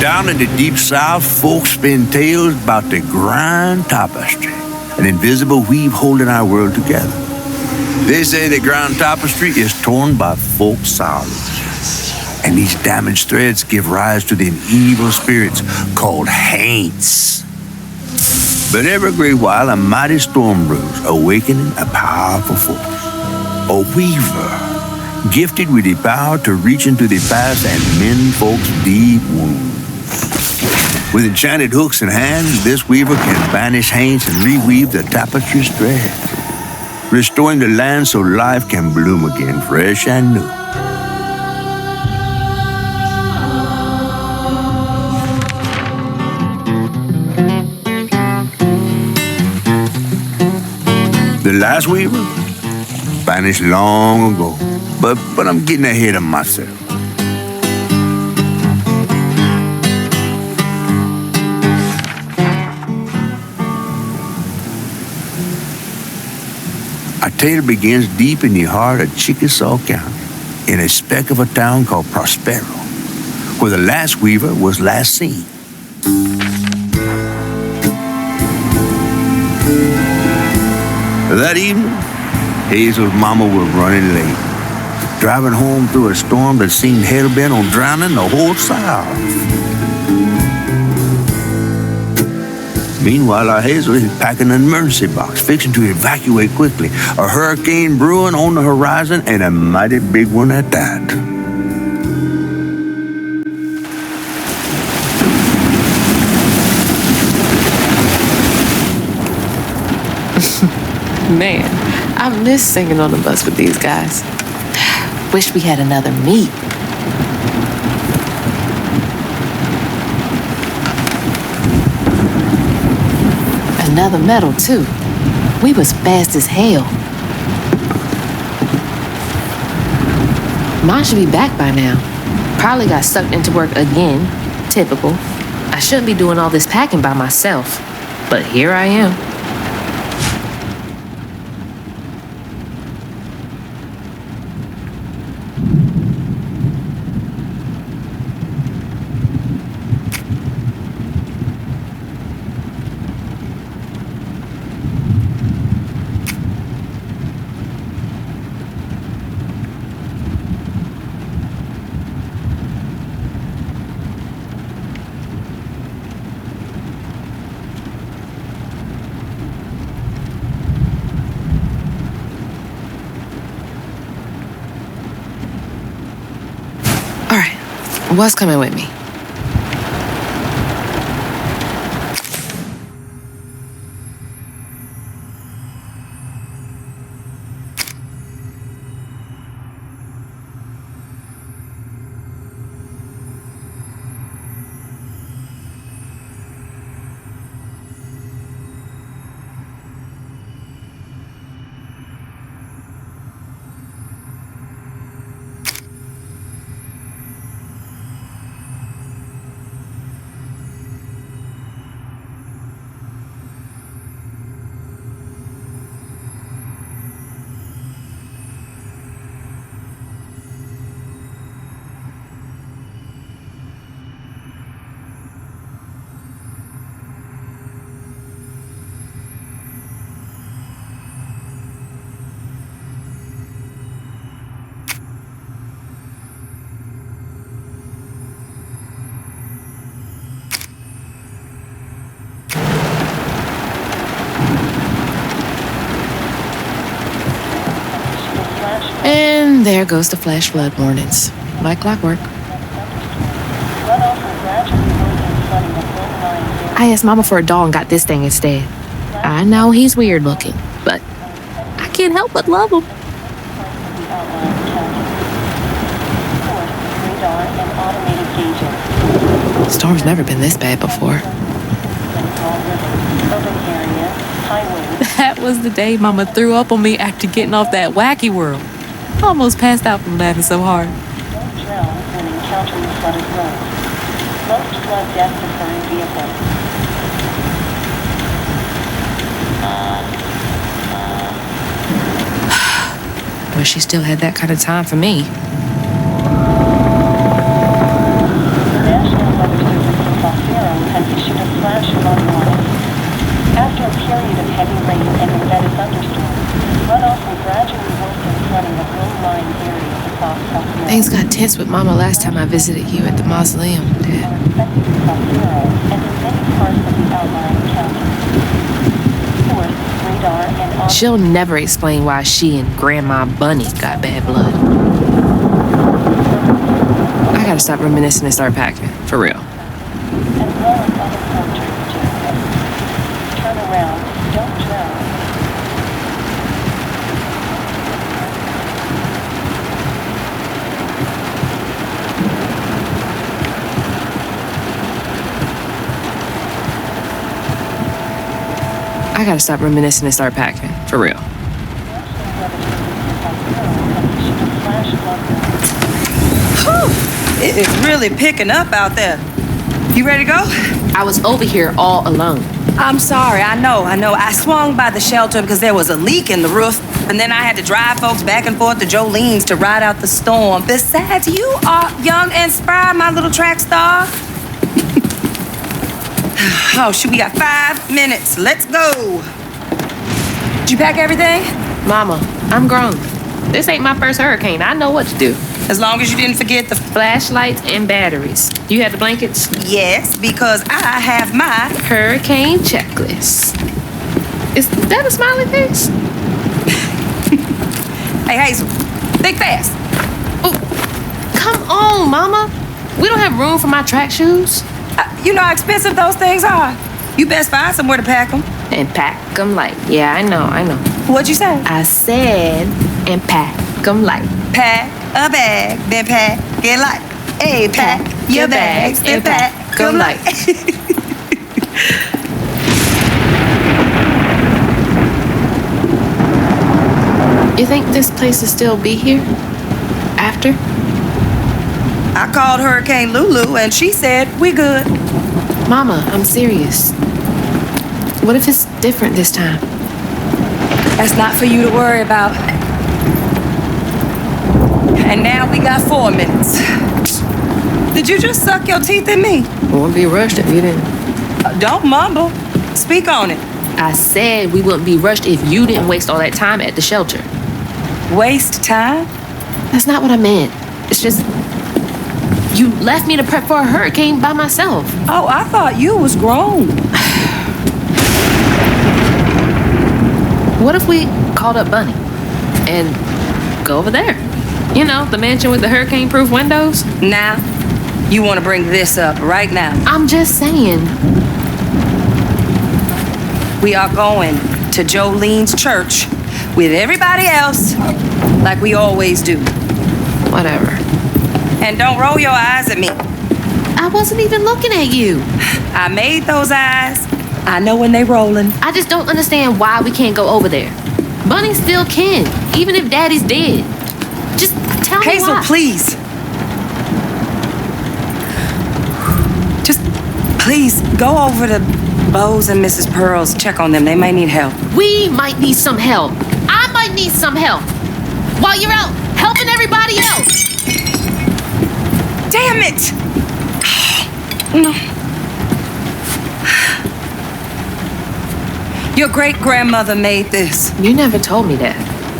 Down in the deep south, folks spin tales about the grand tapestry, an invisible weave holding our world together. They say the grand tapestry is torn by folk sorrows, and these damaged threads give rise to the evil spirits called haints. But every great while, a mighty storm brews, awakening a powerful force, a weaver, gifted with the power to reach into the past and mend folks' deep wounds. With enchanted hooks in hand, this weaver can banish haints and reweave the tapestry's thread, restoring the land so life can bloom again, fresh and new. The last weaver vanished long ago, but I'm getting ahead of myself. Our tale begins deep in the heart of Chickasaw County, in a speck of a town called Prospero, where the last weaver was last seen. That evening, Hazel's mama was running late, driving home through a storm that seemed hell-bent on drowning the whole South. Meanwhile, our Hazel is packing an emergency box, fixing to evacuate quickly. A hurricane brewing on the horizon, and a mighty big one at that. Man, I miss singing on the bus with these guys. Wish we had another meet. Another medal, too. We was fast as hell. Mine should be back by now. Probably got sucked into work again. Typical. I shouldn't be doing all this packing by myself. But here I am. What's coming with me? And there goes the flash flood warnings, like clockwork. I asked Mama for a doll and got this thing instead. I know he's weird looking, but I can't help but love him. The storm's never been this bad before. That was the day Mama threw up on me after getting off that wacky world. Almost passed out from laughing so hard. Don't drown when encountering flooded roads. Most flood deaths occur in vehicles. Wish she still had that kind of time for me. The National Weather Service in Salcero has issued a flash flood warning. After a period of heavy rain and embedded thunderstorms, runoff will gradually worsen, flooding of low-lying areas across Salcero. Things got tense with Mama last time I visited you at the mausoleum, Dad. Are expected in Salcero and in many parts of the outlying counties. Fourth, radar and audio. She'll never explain why she and Grandma Bunny got bad blood. I gotta stop reminiscing and start packing, for real. As well as other portraits to turn around, don't drown. I gotta stop reminiscing and start packing, for real. It is really picking up out there. You ready to go? I was over here all alone. I'm sorry, I know. I swung by the shelter because there was a leak in the roof, and then I had to drive folks back and forth to Jolene's to ride out the storm. Besides, you are young and spry, my little track star. Oh, shoot, we got 5 minutes. Let's go. Did you pack everything? Mama, I'm grown. This ain't my first hurricane. I know what to do. As long as you didn't forget the... Flashlights and batteries. You had the blankets? Yes, because I have my... Hurricane checklist. Is that a smiley face? Hey, Hazel, think fast. Oh, come on, Mama. We don't have room for my track shoes. You know how expensive those things are. You best find somewhere to pack them. And pack them light. Yeah, I know. What'd you say? I said, and pack them light. Pack a bag, then pack it light. Hey, pack your bags, then pack them light. You think this place will still be here? After? I called Hurricane Lulu and she said we good. Mama, I'm serious. What if it's different this time? That's not for you to worry about. And now we got 4 minutes. Did you just suck your teeth in me? We wouldn't be rushed if you didn't. Don't mumble. Speak on it. I said we wouldn't be rushed if you didn't waste all that time at the shelter. Waste time? That's not what I meant. It's just... you left me to prep for a hurricane by myself. Oh, I thought you was grown. What if we called up Bunny and go over there? You know, the mansion with the hurricane-proof windows? Nah, You want to bring this up right now? I'm just saying. We are going to Jolene's church with everybody else, like we always do. Whatever. And don't roll your eyes at me. I wasn't even looking at you. I made those eyes. I know when they rolling. I just don't understand why we can't go over there. Bunny still can, even if Daddy's dead. Just tell me Hazel, why. please. Just please go over to Bo's and Mrs. Pearl's. Check on them. They might need help. We might need some help. I might need some help. While you're out helping everybody else. Damn it! No. Your great-grandmother made this. You never told me that.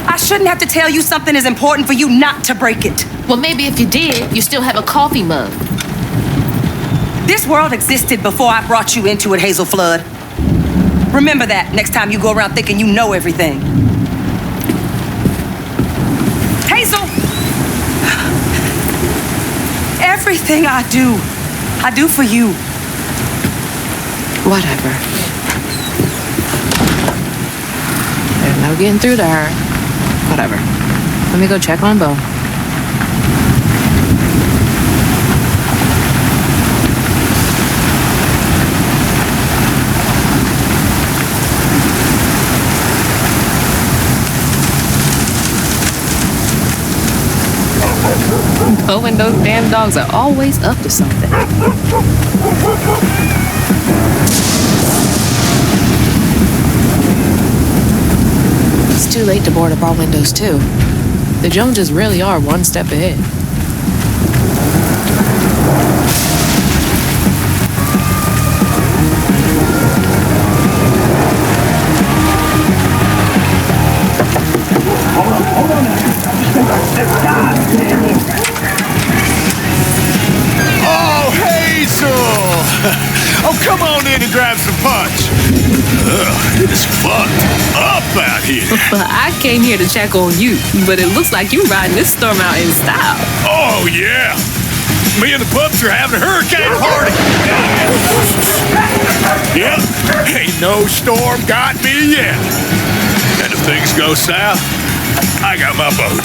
I shouldn't have to tell you something is important for you not to break it. Well, maybe if you did, you still have a coffee mug. This world existed before I brought you into it, Hazel Flood. Remember that next time you go around thinking you know everything. Hazel! Everything I do for you. Whatever. There's no getting through to her. Whatever. Let me go check on Bo. Bo and those damn dogs are always up to something. It's too late to board up our windows, too. The Joneses really are one step ahead. Oh, Hazel! Oh, come on in and grab some punch. It is fun up out here. Well, I came here to check on you, but it looks like you're riding this storm out in style. Oh, yeah. Me and the pups are having a hurricane party. Yep, ain't no storm got me yet. And if things go south, I got my boat.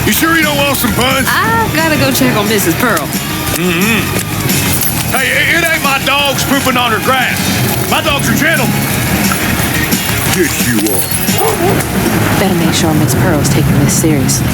You sure you don't want some punch? I've got to go check on Mrs. Pearl. Hey, it ain't my dogs pooping on her grass. My dogs are gentlemen. Yes, you are. Better make sure Miss Pearl's taking this seriously.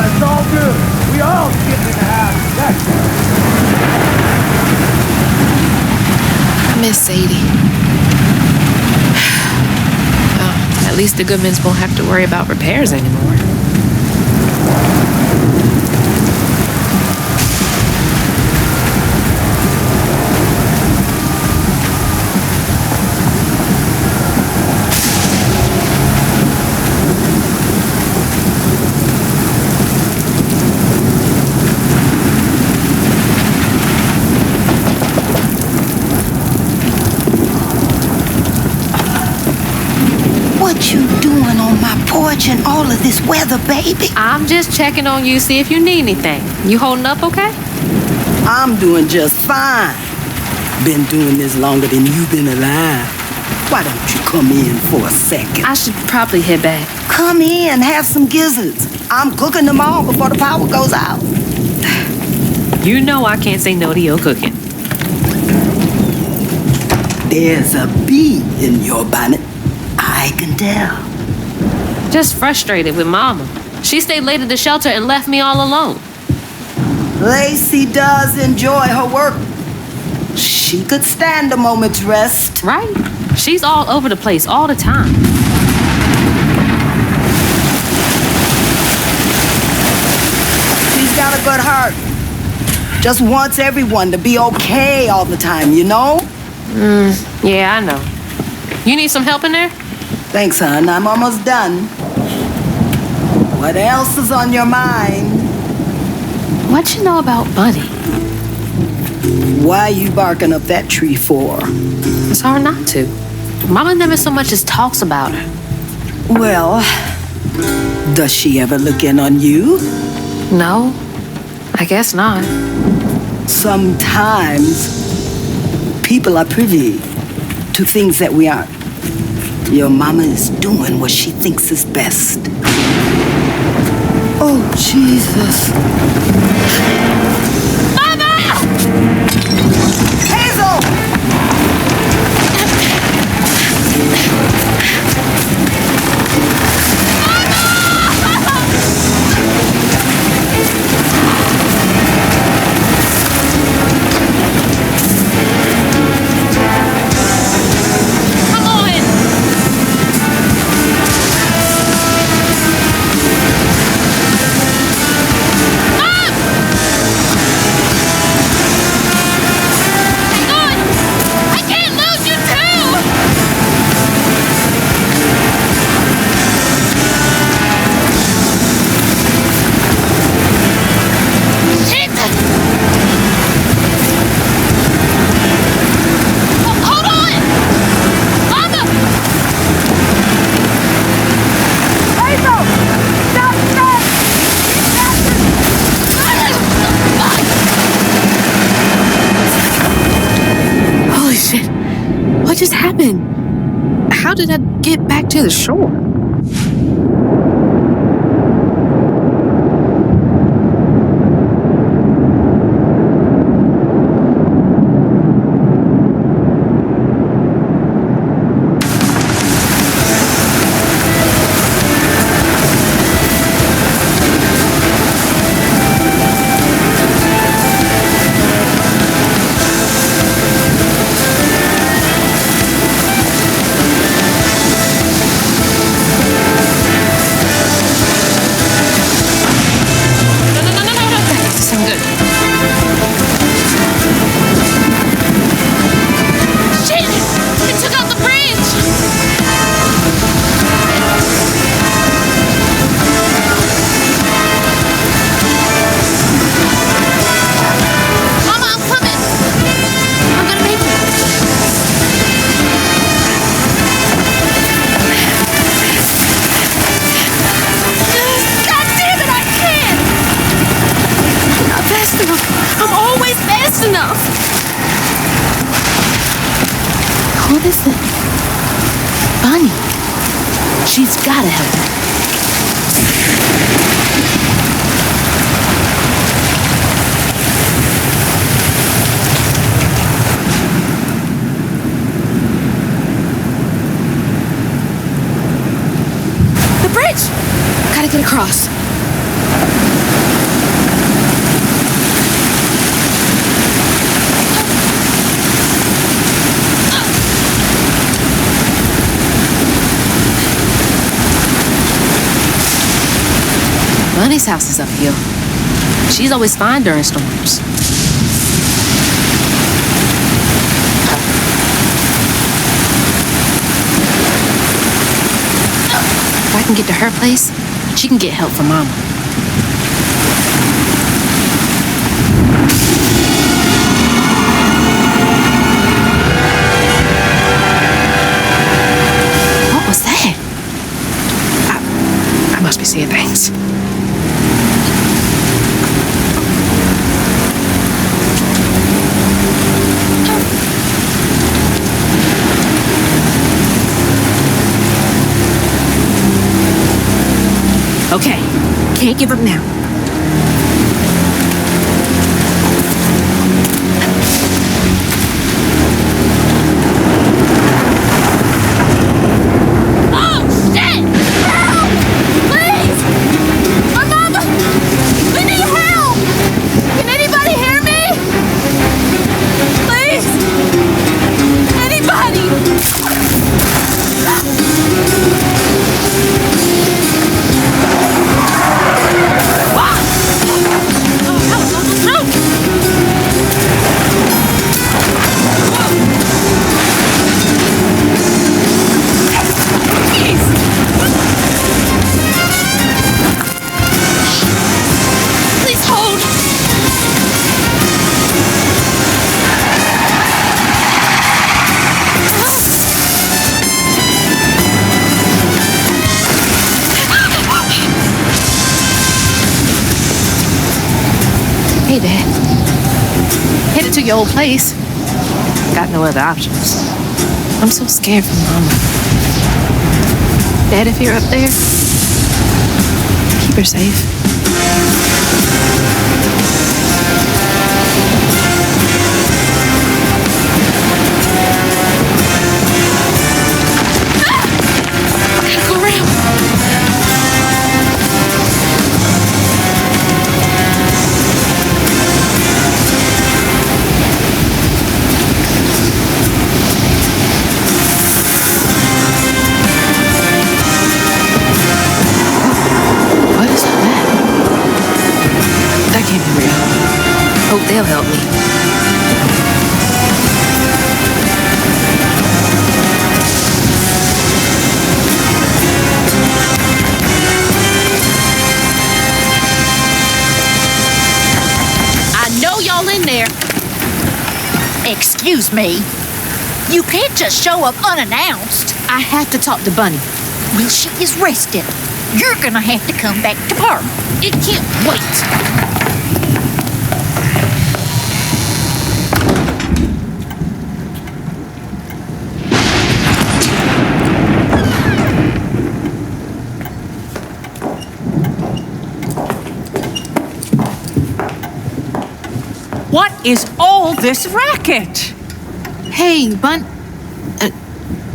It's all good. We all getting in the house. Miss Sadie. Oh, at least the Goodmans won't have to worry about repairs anymore. porch in all of this weather, baby? I'm just checking on you, see if you need anything. You holding up okay? I'm doing just fine. Been doing this longer than you've been alive. Why don't you come in for a second? I should probably head back. Come in, have some gizzards. I'm cooking them all before the power goes out. You know I can't say no to your cooking. There's a bee in your bonnet. I can tell. Just frustrated with Mama. She stayed late at the shelter and left me all alone. Lacey does enjoy her work. She could stand a moment's rest. Right? She's all over the place all the time. She's got a good heart. Just wants everyone to be okay all the time, you know? Yeah, I know. You need some help in there? Thanks, hon. I'm almost done. What else is on your mind? What you know about Buddy? Why you barking up that tree for? It's hard not to. Mama never so much as talks about her. Well, does she ever look in on you? No, I guess not. Sometimes people are privy to things that we aren't. Your mama is doing what she thinks is best. Oh, Jesus. Mama! Hazel! What just happened? How did I get back to the shore? What is it? Bunny. She's gotta help her. The bridge! Gotta get across. Bunny's house is uphill. She's always fine during storms. If I can get to her place, she can get help from Mama. What was that? can't give up now. Hey, Dad. Headed to your old place. Got no other options. I'm so scared for Mama. Dad, if you're up there, keep her safe. Go around. What is that? That can't be real. Hope they'll help me. I know y'all in there. Excuse me. You can't just show up unannounced. I have to talk to Bunny. Well, she is rested. You're gonna have to come back to Parma. It can't wait. What is all this racket? Hey,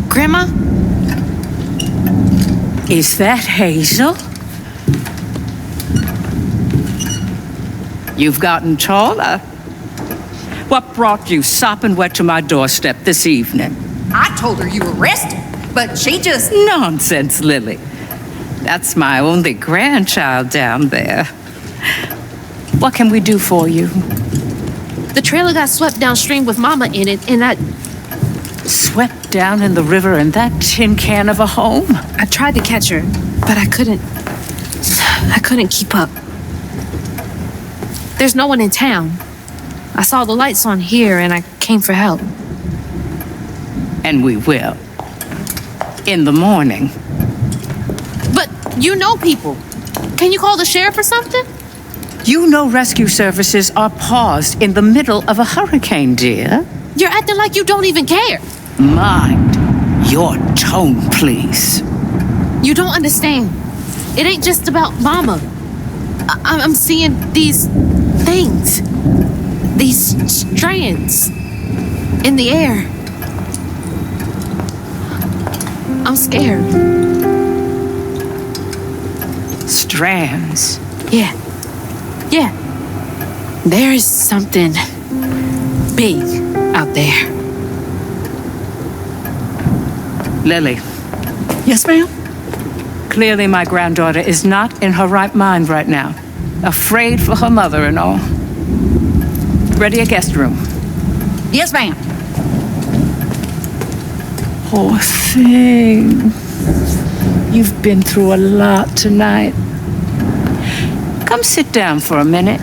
Grandma? Is that Hazel? You've gotten taller. What brought you sopping wet to my doorstep this evening? I told her you were rested, but she just... Nonsense, Lily. That's my only grandchild down there. What can we do for you? The trailer got swept downstream with Mama in it, and I Swept down in the river in that tin can of a home? I tried to catch her, but I couldn't keep up. There's no one in town. I saw the lights on here, and I came for help. And we will. In the morning. But you know people. Can you call the sheriff or something? You know rescue services are paused in the middle of a hurricane, dear. You're acting like you don't even care. Mind your tone, please. You don't understand. It ain't just about Mama. I'm seeing these things. These strands in the air. I'm scared. Strands? Yeah. There is something big out there. Lily. Yes, ma'am? Clearly my granddaughter is not in her right mind right now. Afraid for her mother and all. Ready a guest room. Yes, ma'am. Poor thing. You've been through a lot tonight. Come sit down for a minute.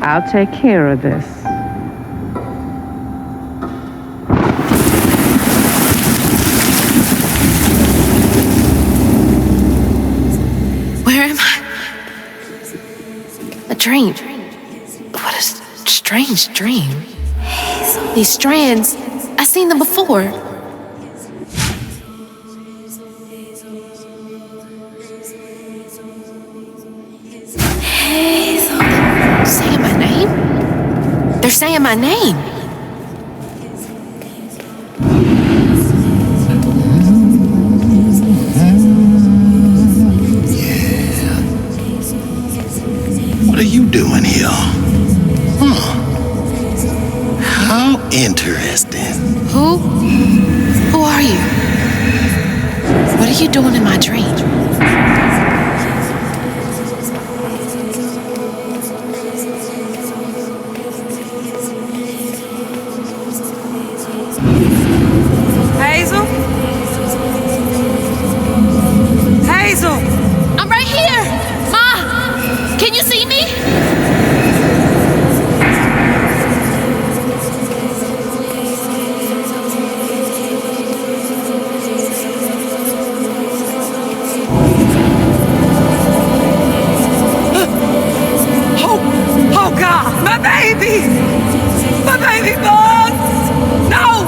I'll take care of this. Where am I? A dream. What a strange dream. These strands, I seen them before. Saying my name? They're saying my name. What are you doing here? How interesting. Who are you? What are you doing in my dream? Hazel? Hazel! I'm right here! Ma! Can you see me? Oh God, my baby! My baby boy! No!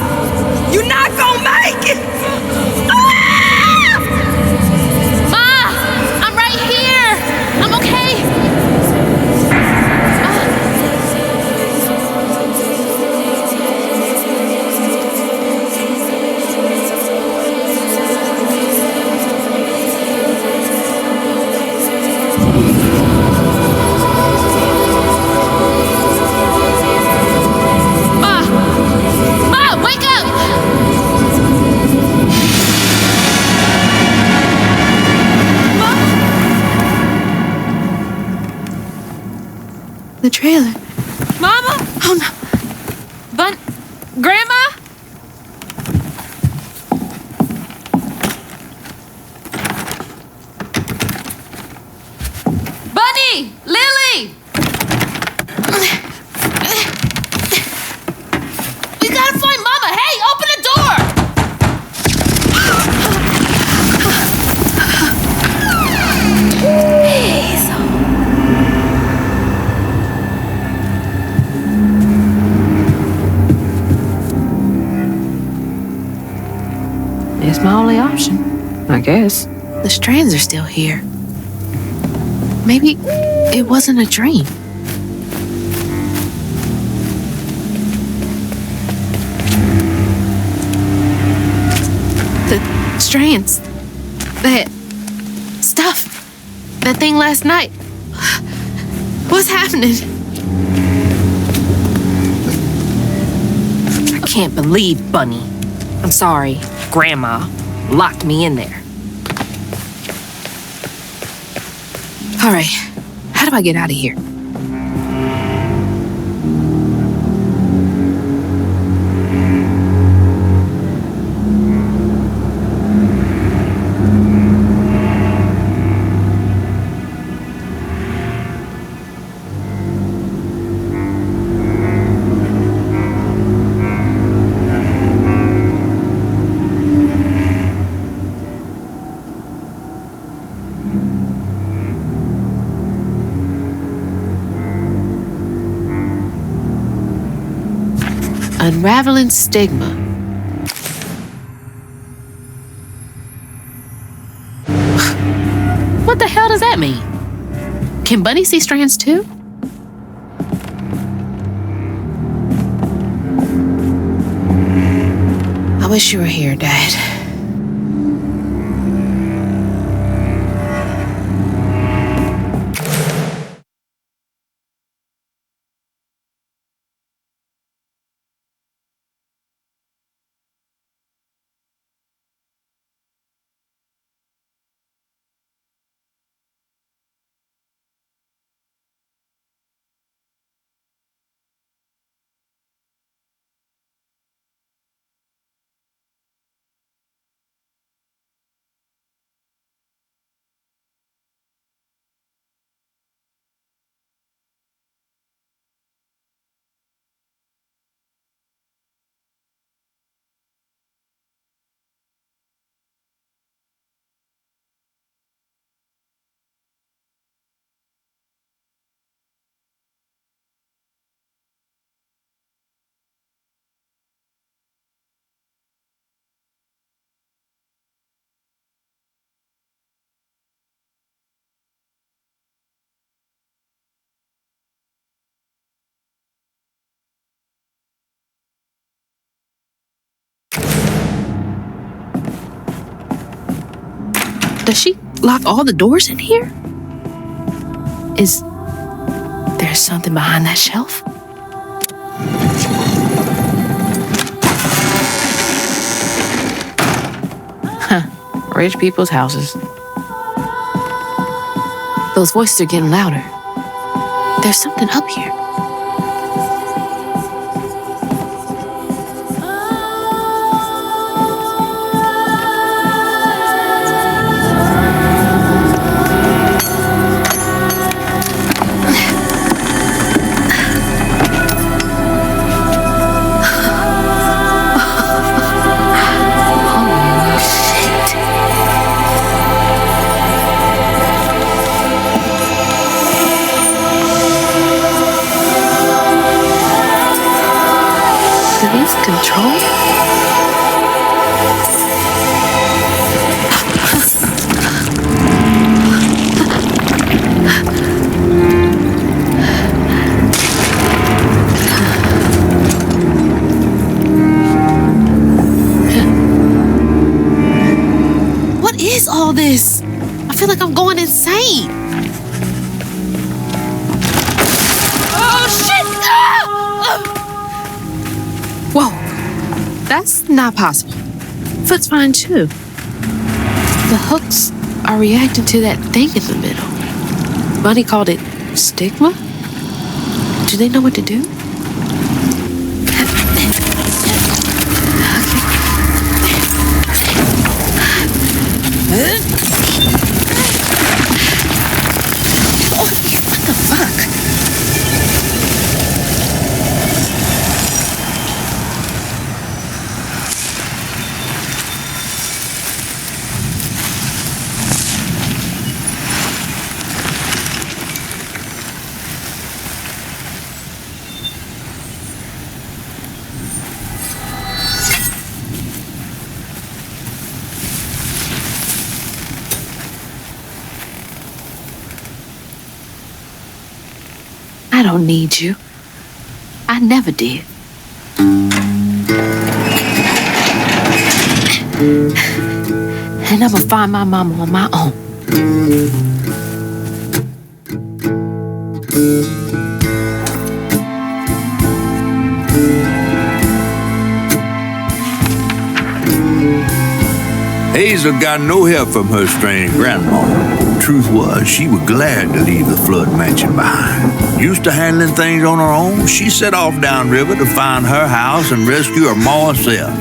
You're not gonna make it! Ah! Ma! I'm right here! I'm okay! Ma! Ma, wake up! The trailer. Mama? Oh no. Grandma? Bunny! Lily! We gotta find Mama! Hey, open the door! It's my only option, I guess. The strands are still here. Maybe it wasn't a dream. The strands. That stuff. That thing last night. What's happening? I can't believe Bunny. I'm sorry, Grandma locked me in there. All right, how do I get out of here? Unraveling stigma. What the hell does that mean? Can Bunny see strands too? I wish you were here, Dad. Does she lock all the doors in here? Is there something behind that shelf? Huh. Rich people's houses. Those voices are getting louder. There's something up here. Control? What is all this? I feel like I'm going insane. Oh, shit! Whoa, that's not possible. Foot's fine too. The hooks are reacting to that thing in the middle. Bunny called it stigma? Do they know what to do? What the fuck? I don't need you. I never did. And I'm gonna find my mama on my own. Hazel got no help from her strange grandma. Truth was, she was glad to leave the flood mansion behind. Used to handling things on her own, she set off downriver to find her house and rescue her ma herself.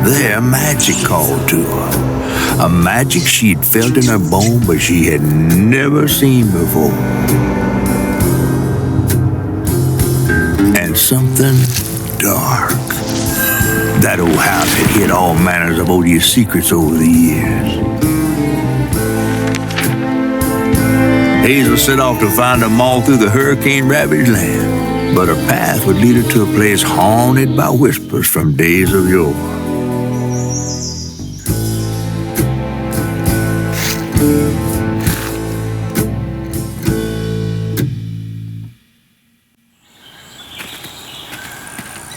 There, magic called to her. A magic she'd felt in her bone, but she had never seen before. And something dark. That old house had hid all manners of odious secrets over the years. Hazel set off to find them all through the hurricane-ravaged land, but her path would lead her to a place haunted by whispers from days of yore.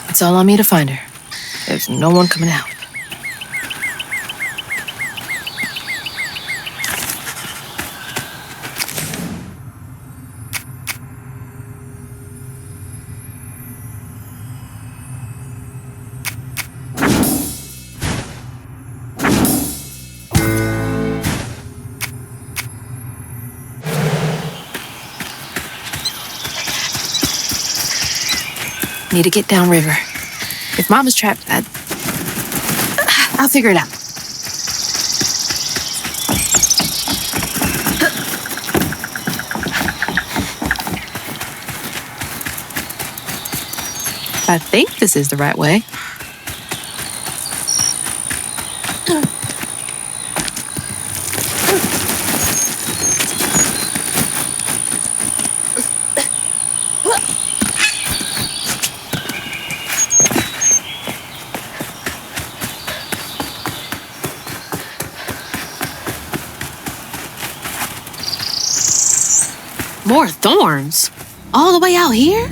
It's all on me to find her. There's no one coming out. Need to get downriver. If Mama's trapped, I'll figure it out. I think this is the right way. More thorns? All the way out here?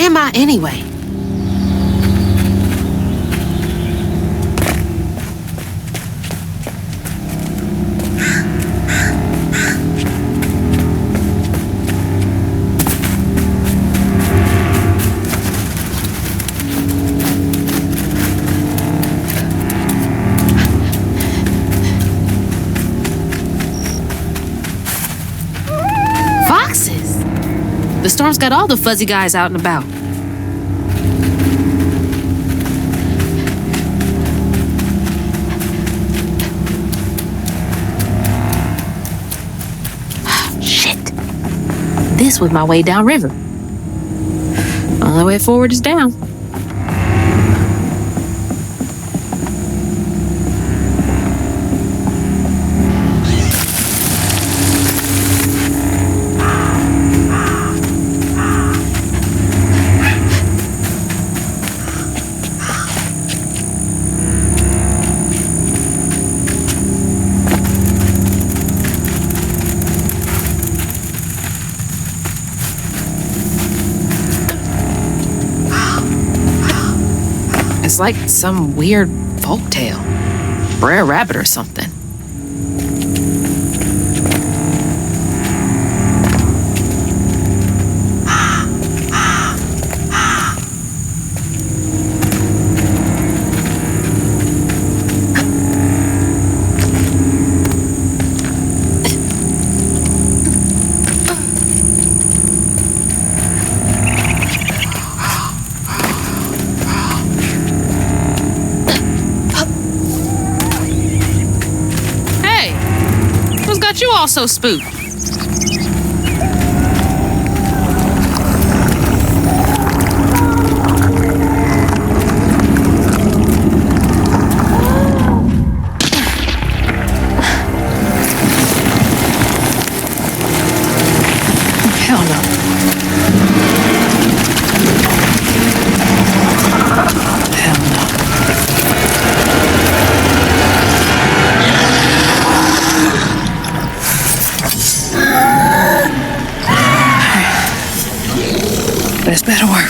am I anyway? Foxes! The storm's got all the fuzzy guys out and about. Shit. This was my way downriver. Only way forward is down. It's like some weird folktale. Brer Rabbit or something. You all so spooked. Hell no. Hell no. This better work.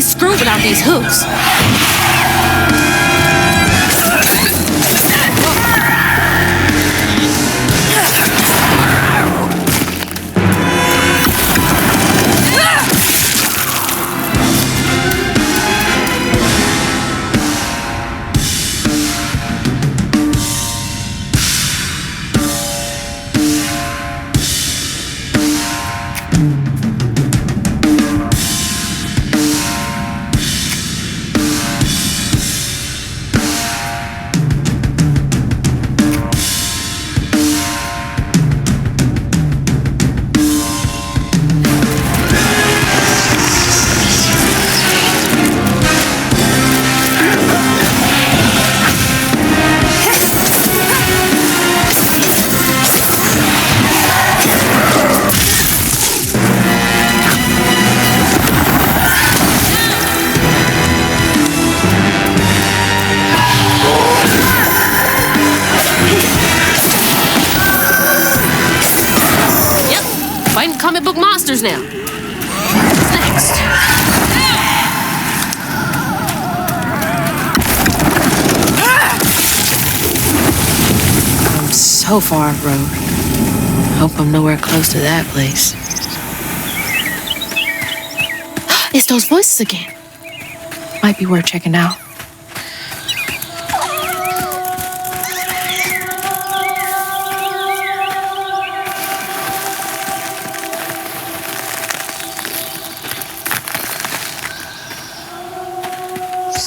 Screwed without these hooks. Fighting comic book monsters now. What's next? I'm so far off road. Hope I'm nowhere close to that place. It's those voices again. Might be worth checking out.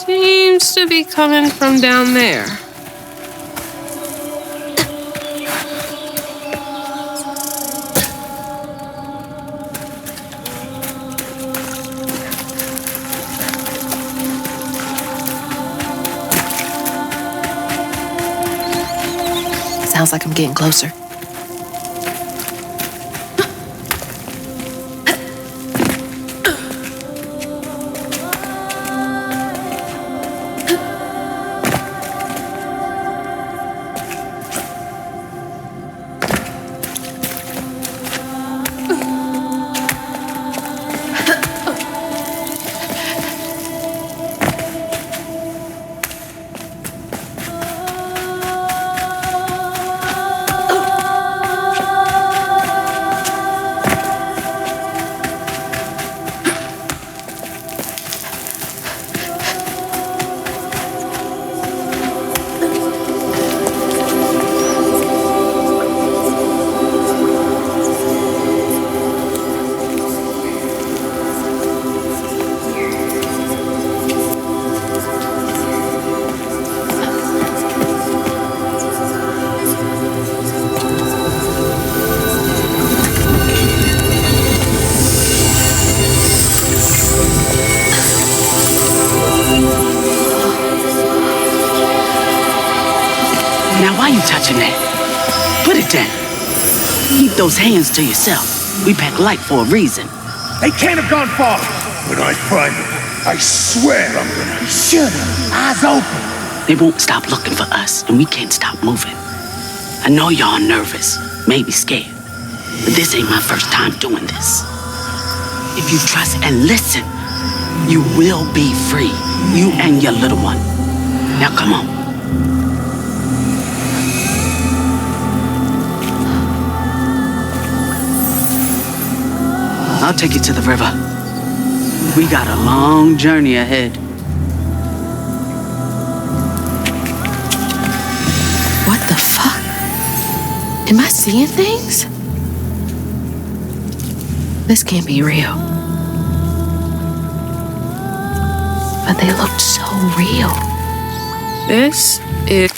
seems to be coming from down there. Sounds like I'm getting closer. Now, why you touching that? Put it down. Keep those hands to yourself. We pack light for a reason. They can't have gone far. When I find them, I swear I'm gonna shoot them. Eyes open. They won't stop looking for us, and we can't stop moving. I know y'all nervous, maybe scared, but this ain't my first time doing this. If you trust and listen, you will be free. You and your little one. Now come on. I'll take you to the river. We got a long journey ahead. What the fuck? Am I seeing things? This can't be real. But they looked so real. This is...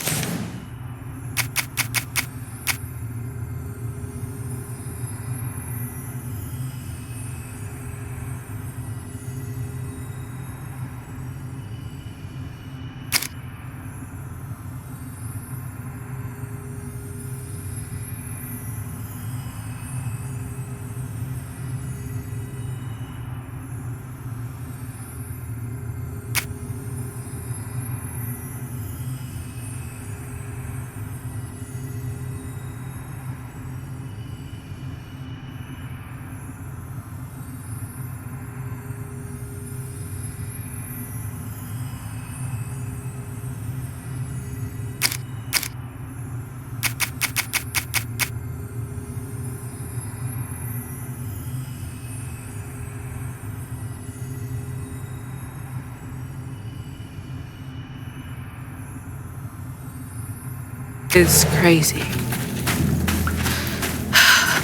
It's crazy.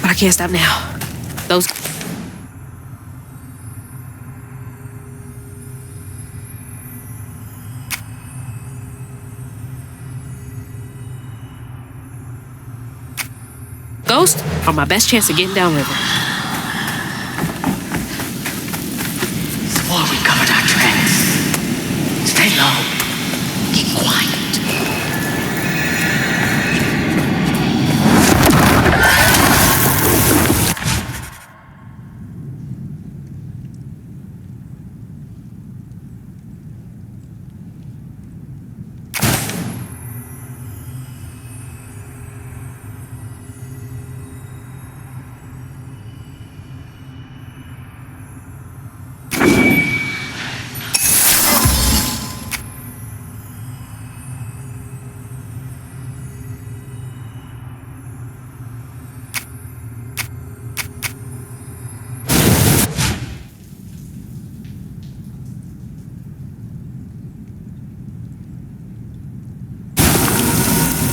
But I can't stop now. Those... ghosts are my best chance of getting downriver. Swore we covered our tracks. Stay low. Keep quiet.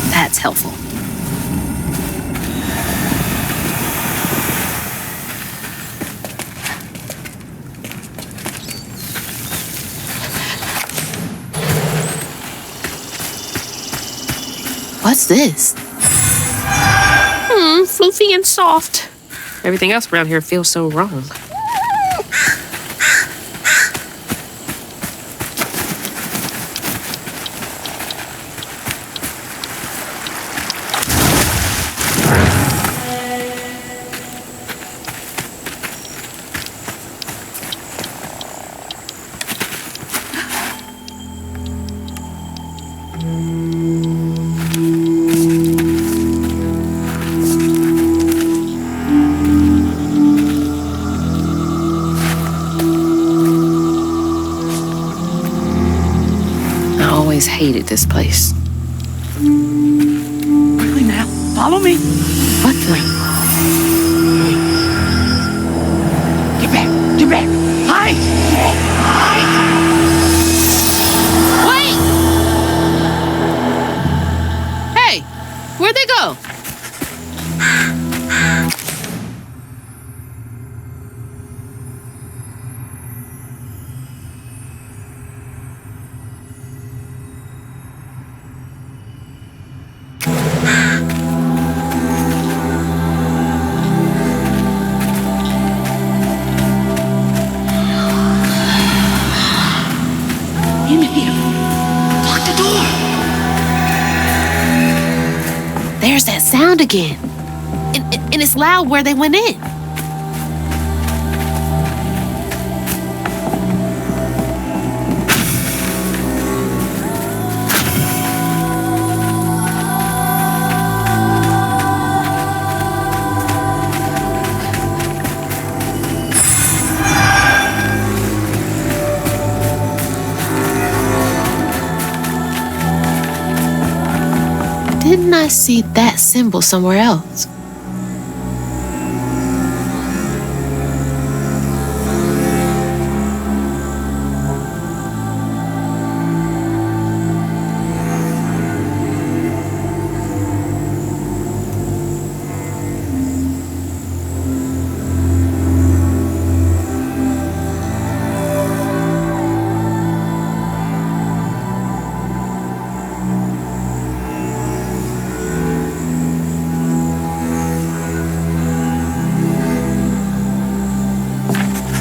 That's helpful. What's this? Floofy and soft. Everything else around here feels so wrong. Hated this place. Really now? Follow me. What the? Get back! Get back! Hide! Hide! Wait! Hey! Where'd they go? There's that sound again. And it's loud where they went in. Didn't I see that symbol somewhere else?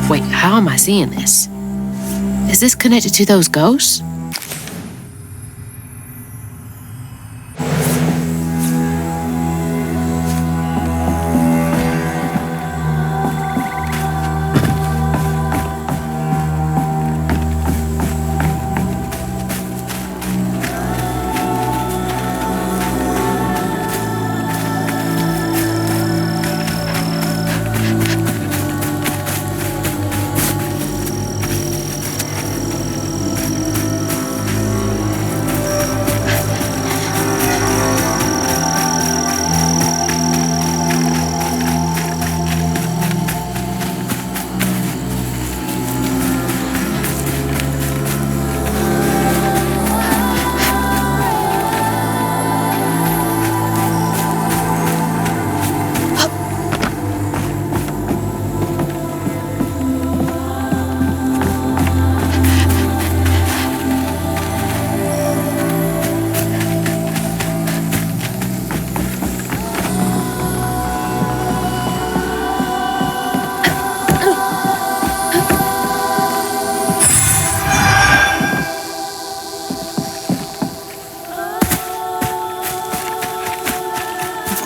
Wait, how am I seeing this? Is this connected to those ghosts?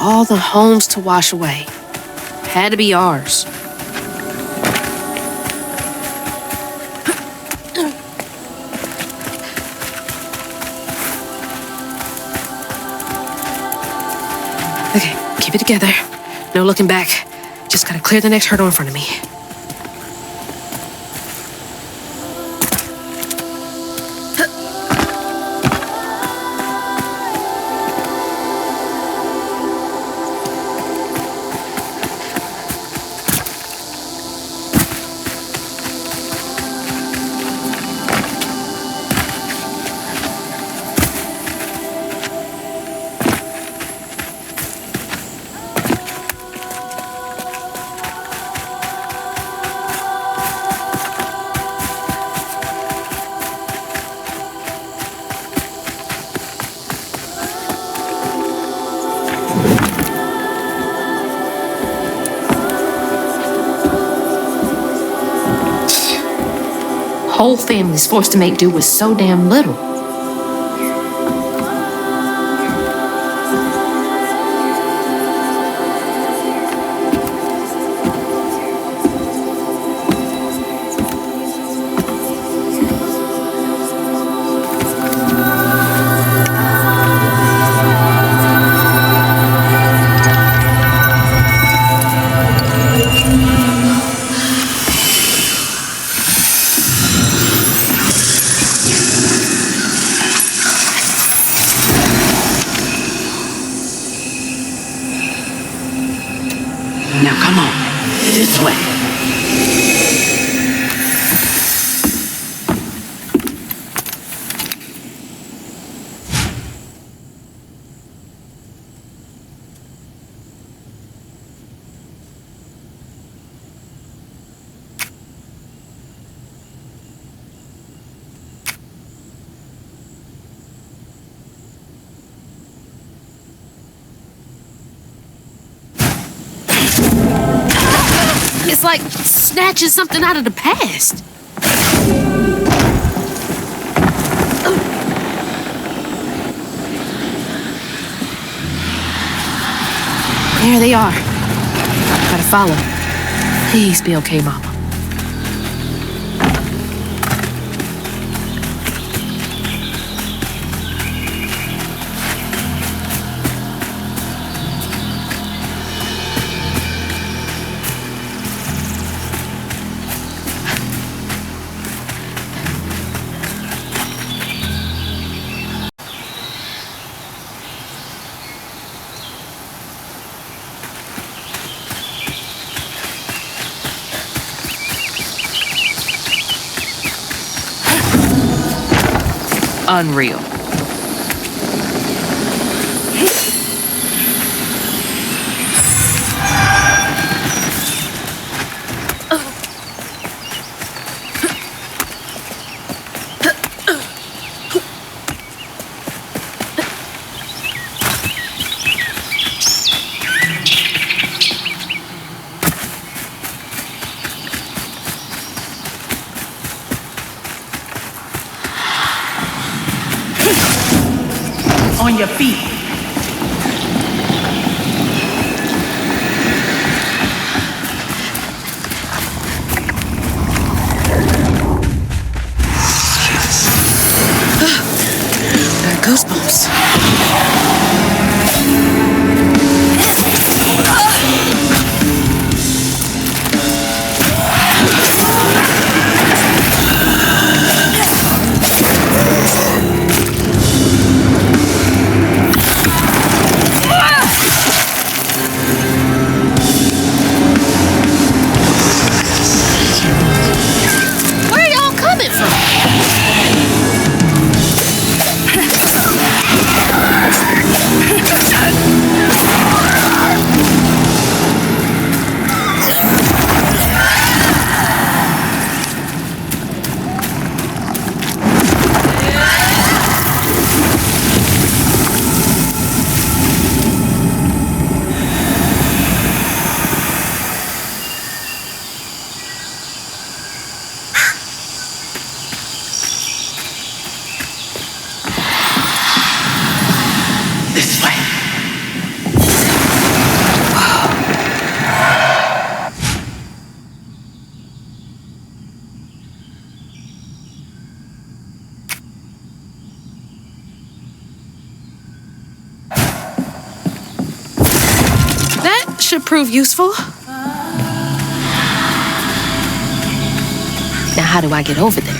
All the homes to wash away. Had to be ours. Okay, keep it together. No looking back. Just gotta clear the next hurdle in front of me. whole family's forced to make do with so damn little. Now come on, this way. It's like snatching something out of the past. There they are. Gotta follow. Please be okay, Mama. Unreal. On your feet. Got goosebumps. This way. That should prove useful. Now, how do I get over there?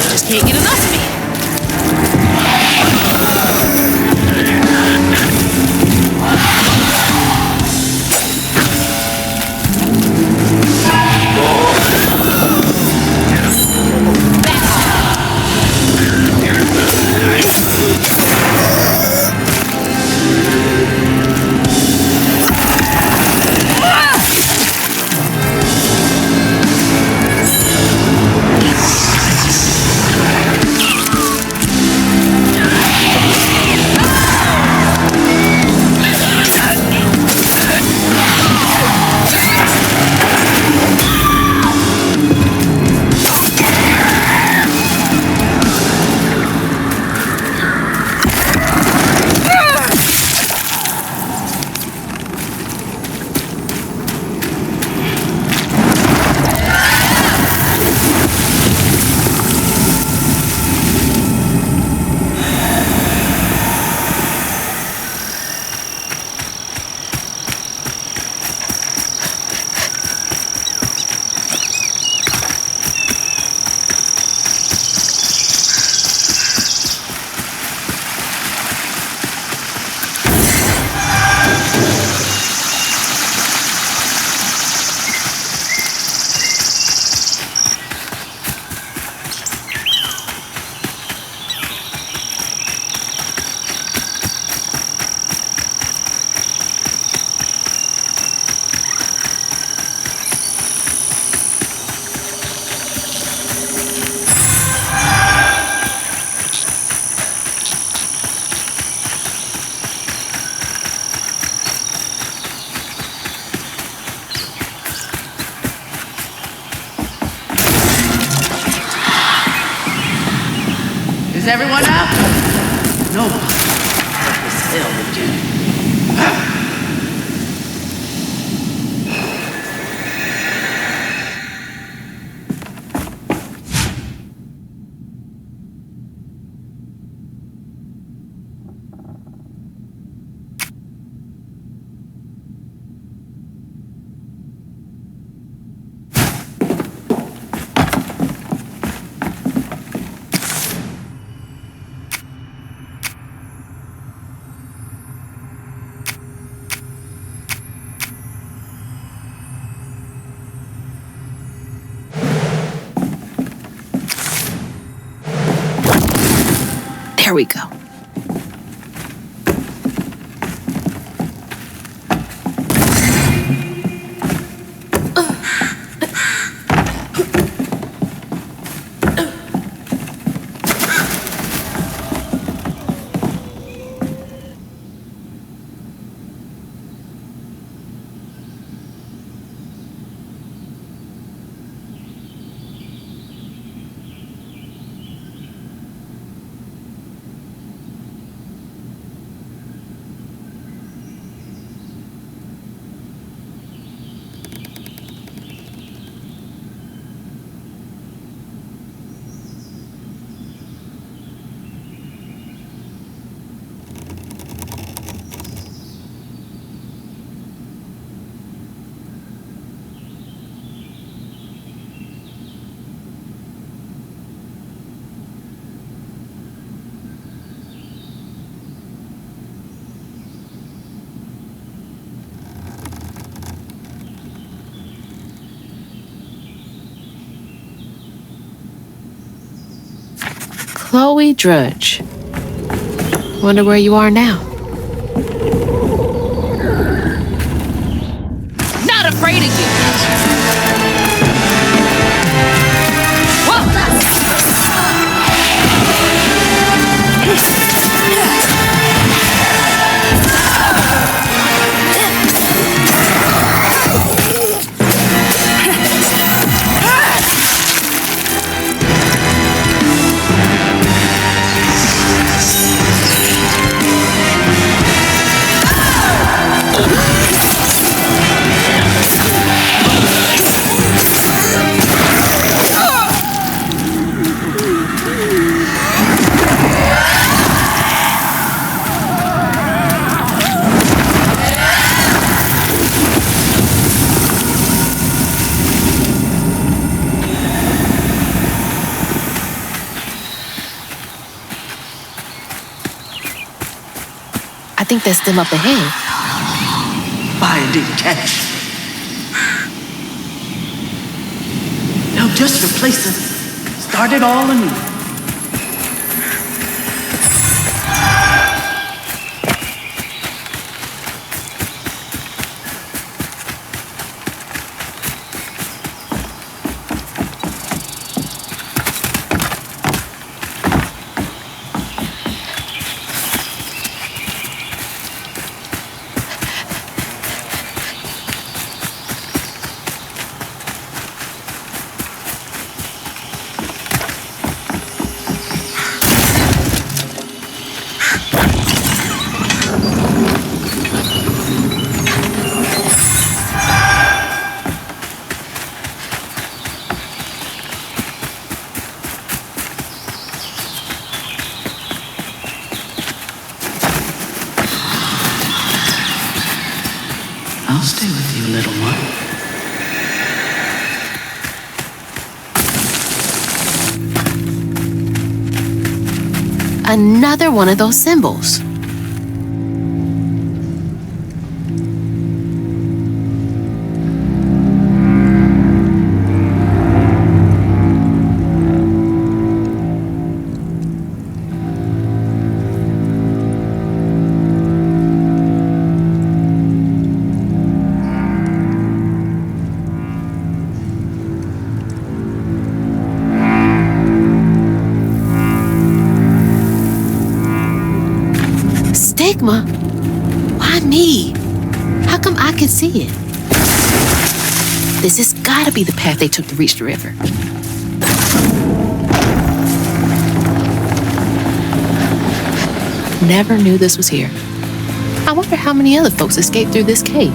Just can't get enough of me. Is everyone up? No. What the hell with you? There we go. Chloe Drudge. Wonder where you are now. Not afraid of you. think that's them up ahead. Fire didn't catch. They'll just replace us. Start it all anew. I'll stay with you, little one. Another one of those symbols. Stigma? Why me? How come I can see it? This has gotta be the path they took to reach the river. Never knew this was here. I wonder how many other folks escaped through this cave.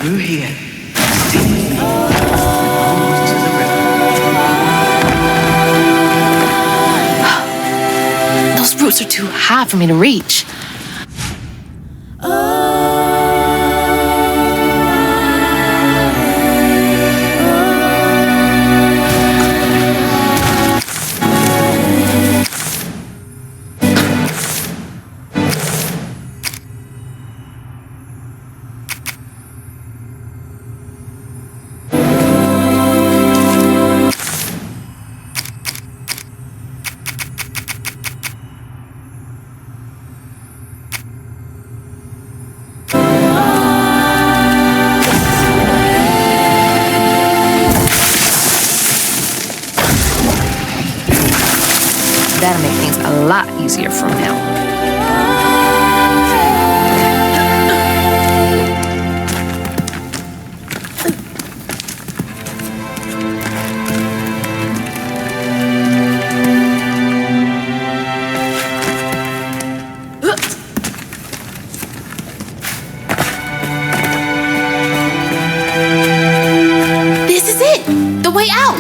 Through here. Those roots are too high for me to reach. That'll make things a lot easier from now. This is it! The way out!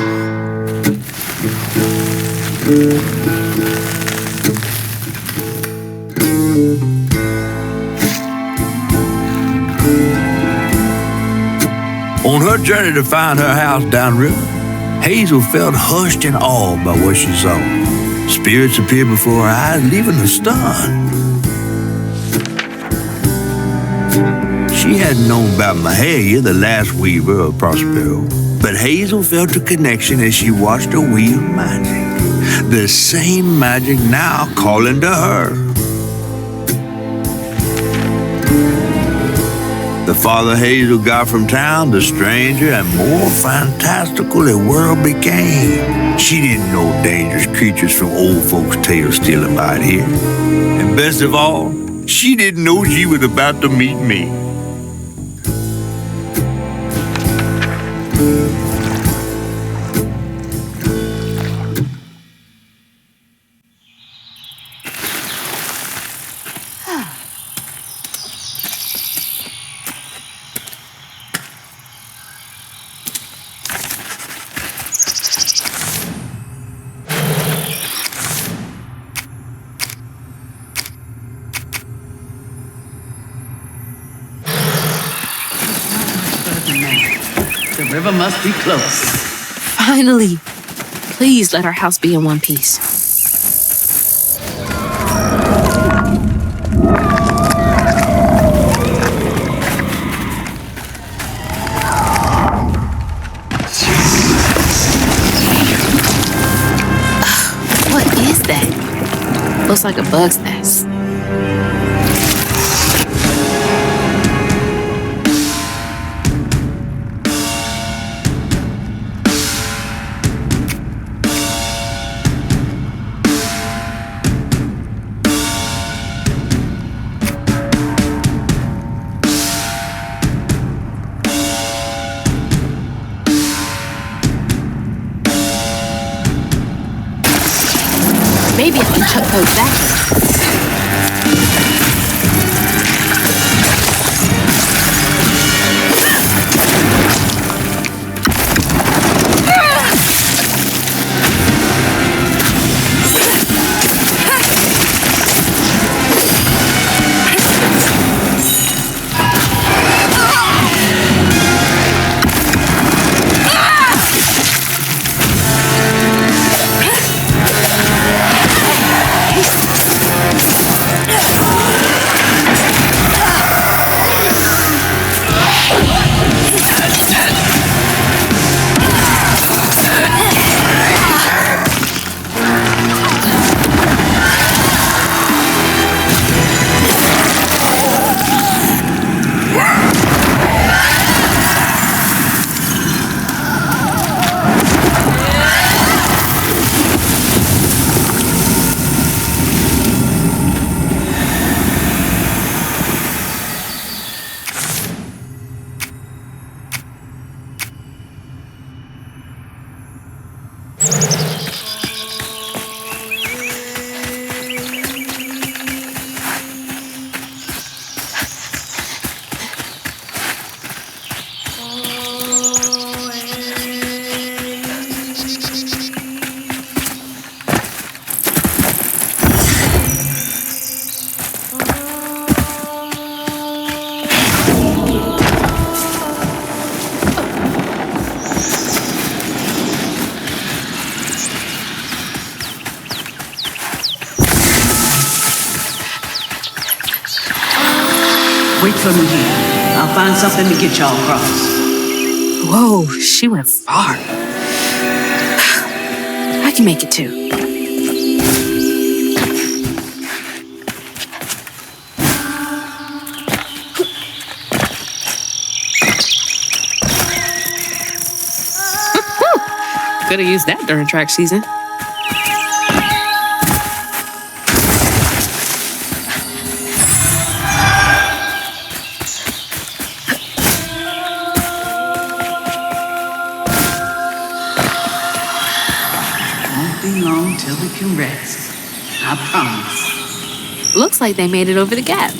On her journey to find her house downriver, Hazel felt hushed and awed by what she saw. Spirits appeared before her eyes, leaving her stunned. She hadn't known about Mahalia, the last weaver of Prospero, but Hazel felt a connection as she watched her weave magic. The same magic now calling to her. The farther Hazel got from town, the stranger and more fantastical the world became. She didn't know dangerous creatures from old folks' tales still abide here. And best of all, she didn't know she was about to meet me. The river must be close. Finally. Please let our house be in one piece. What is that? Looks like a bug's nest. Maybe I can chuck those back in. Wait for me here. I'll find something to get y'all across. Whoa, she went far. I can make it too. Could have used that during track season. Won't be long till we can rest. I promise. Looks like they made it over the gap.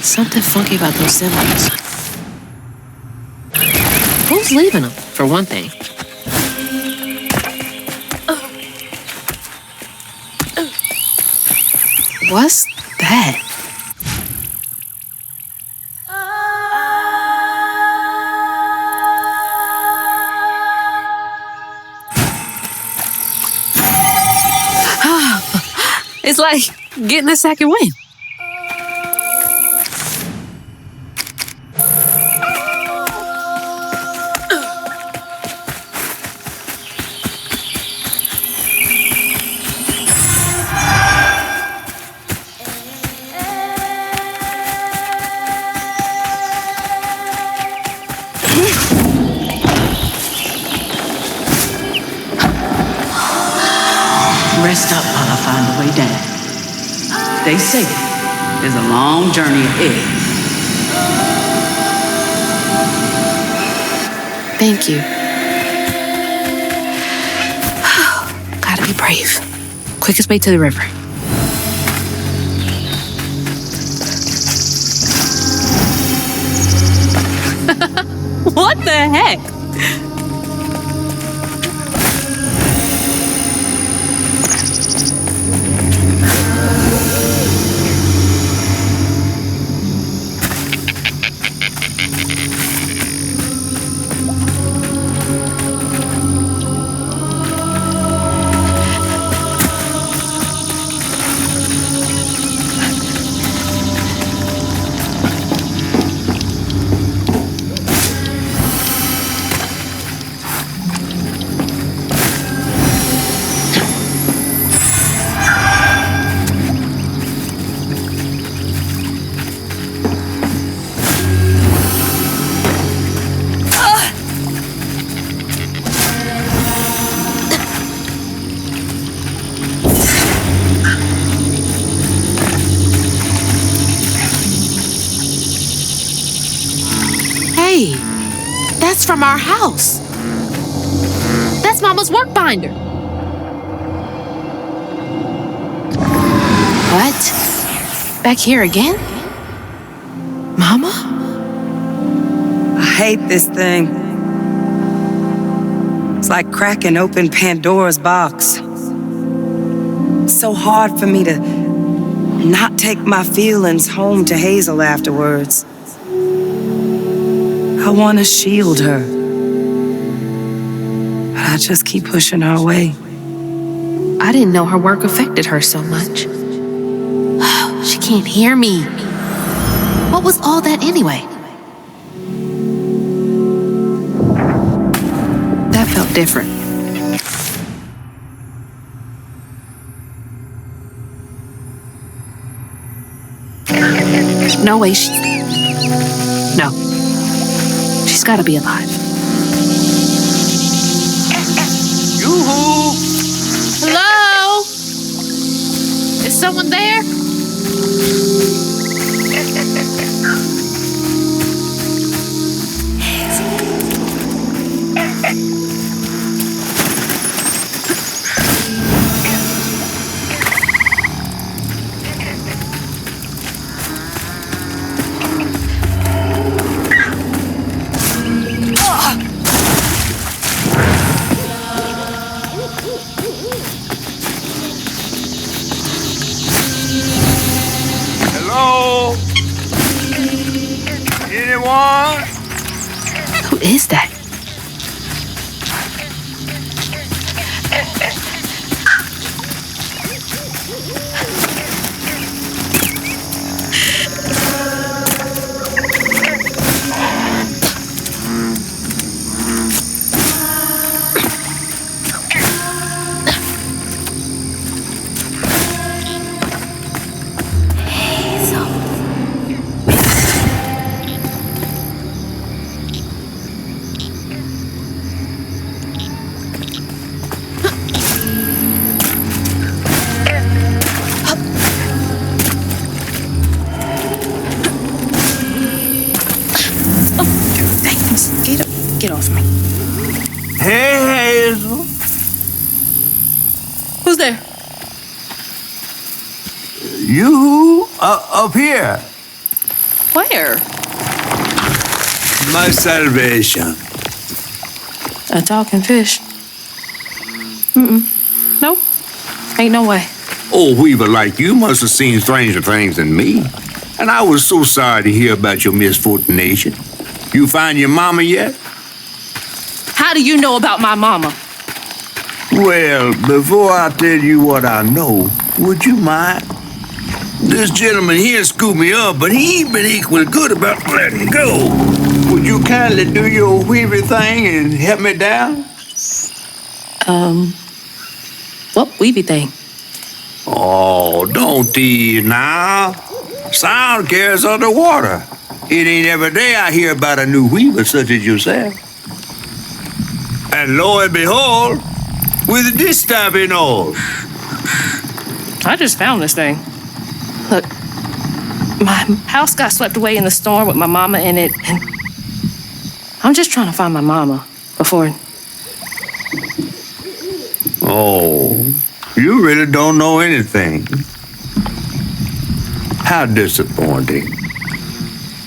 Something funky about those symbols. Who's leaving them, for one thing? What's that? It's like getting a second wind. Rest up while I find the way down. Stay safe. There's a long journey ahead. Thank you. Gotta be brave. Quickest way to the river. What the heck? Hey, that's from our house. That's Mama's work binder. What? Back here again? Mama? I hate this thing. It's like cracking open Pandora's box. It's so hard for me to not take my feelings home to Hazel afterwards. I want to shield her, but I just keep pushing her away. I didn't know her work affected her so much. She can't hear me. What was all that anyway? That felt different. No way No. She's gotta be alive. Yoo-hoo! Hello? Is someone there? Hello? Anyone? Who is that? Get off me. Hey, Hazel. Who's there? You up here? Where? My salvation. A talking fish? Nope. Ain't no way. Oh, Weaver, like you must have seen stranger things than me. And I was so sorry to hear about your misfortunation. You find your mama yet? How do you know about my mama? Well, before I tell you what I know, would you mind? This gentleman here scooped me up, but he ain't been equally good about letting go. Would you kindly do your Weaver thing and help me down? What weavy thing? Oh, don't tease now. Sound carries underwater. It ain't every day I hear about a new weaver such as yourself. And lo and behold, with this time and all. I just found this thing. Look, my house got swept away in the storm with my mama in it, and I'm just trying to find my mama before... Oh, you really don't know anything. How disappointing.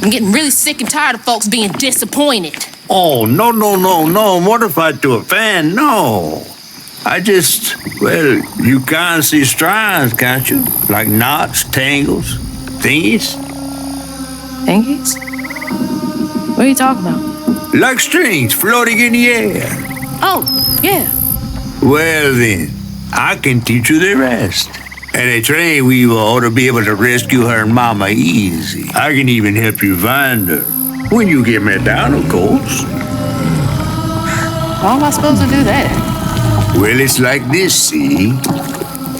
I'm getting really sick and tired of folks being disappointed. Oh, no, mortified to a fan, no. You can't see strands, can't you? Like knots, tangles, thingies. Thingies? What are you talking about? Like strings floating in the air. Oh, yeah. Well then, I can teach you the rest. And a train weaver ought to be able to rescue her mama easy. I can even help you find her. When you get me down, of course. How am I supposed to do that? Well, it's like this, see?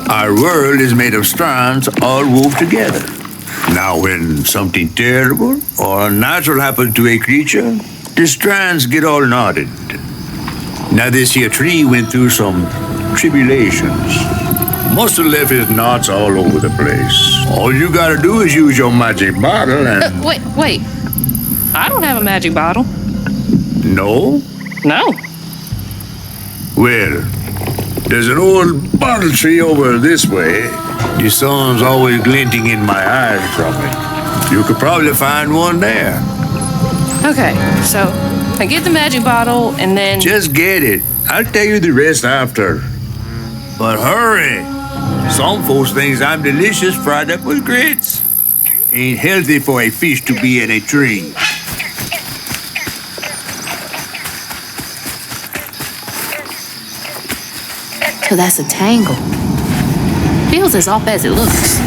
Our world is made of strands all wove together. Now, when something terrible or unnatural happens to a creature, the strands get all knotted. Now, this here tree went through some tribulations. Must have left his knots all over the place. All you gotta do is use your magic bottle and... Wait. I don't have a magic bottle. No? No. Well, there's an old bottle tree over this way. The sun's always glinting in my eyes from it. You could probably find one there. Okay, so I get the magic bottle and then... Just get it. I'll tell you the rest after. But hurry. Some folks think I'm delicious fried up with grits. Ain't healthy for a fish to be in a tree. So that's a tangle. Feels as off as it looks.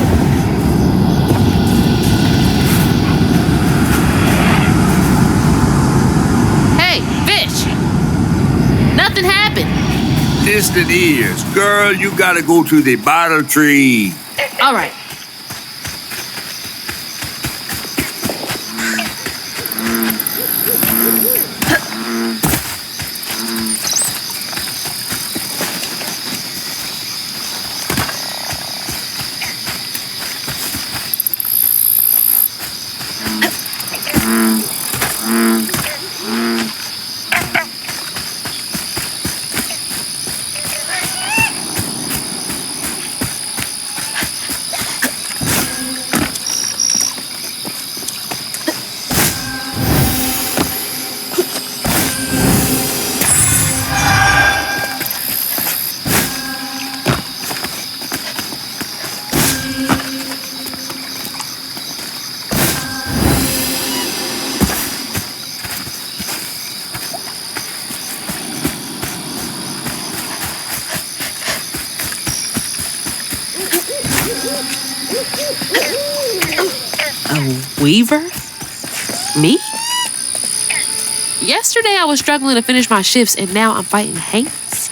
Hey, fish! Nothing happened. Distant ears. Girl, you gotta go to the bottle tree. All right. Weaver? Me? Yesterday I was struggling to finish my shifts, and now I'm fighting Hanks.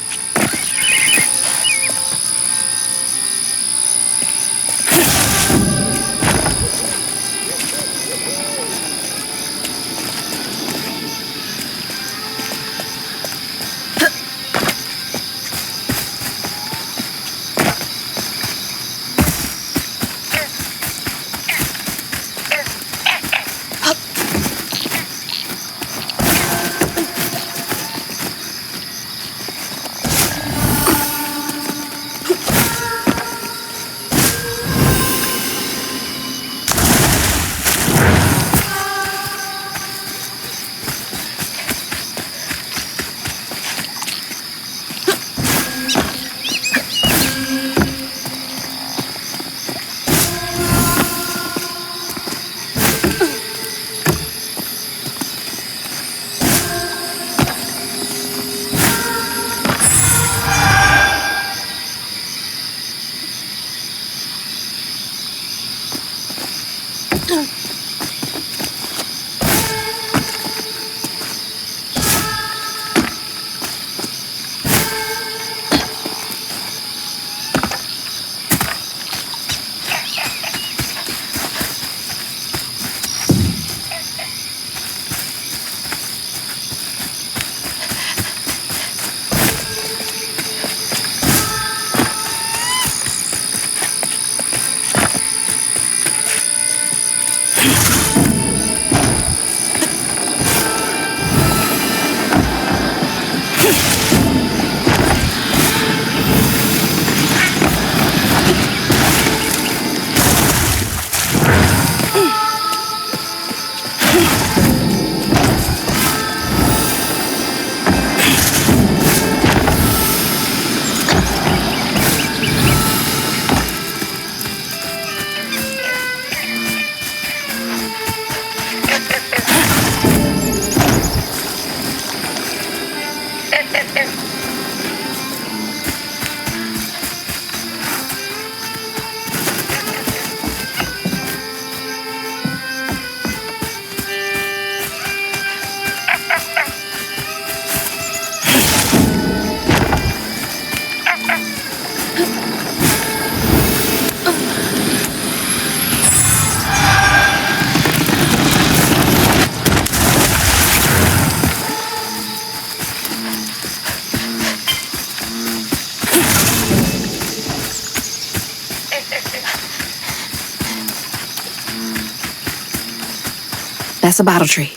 That's a bottle tree.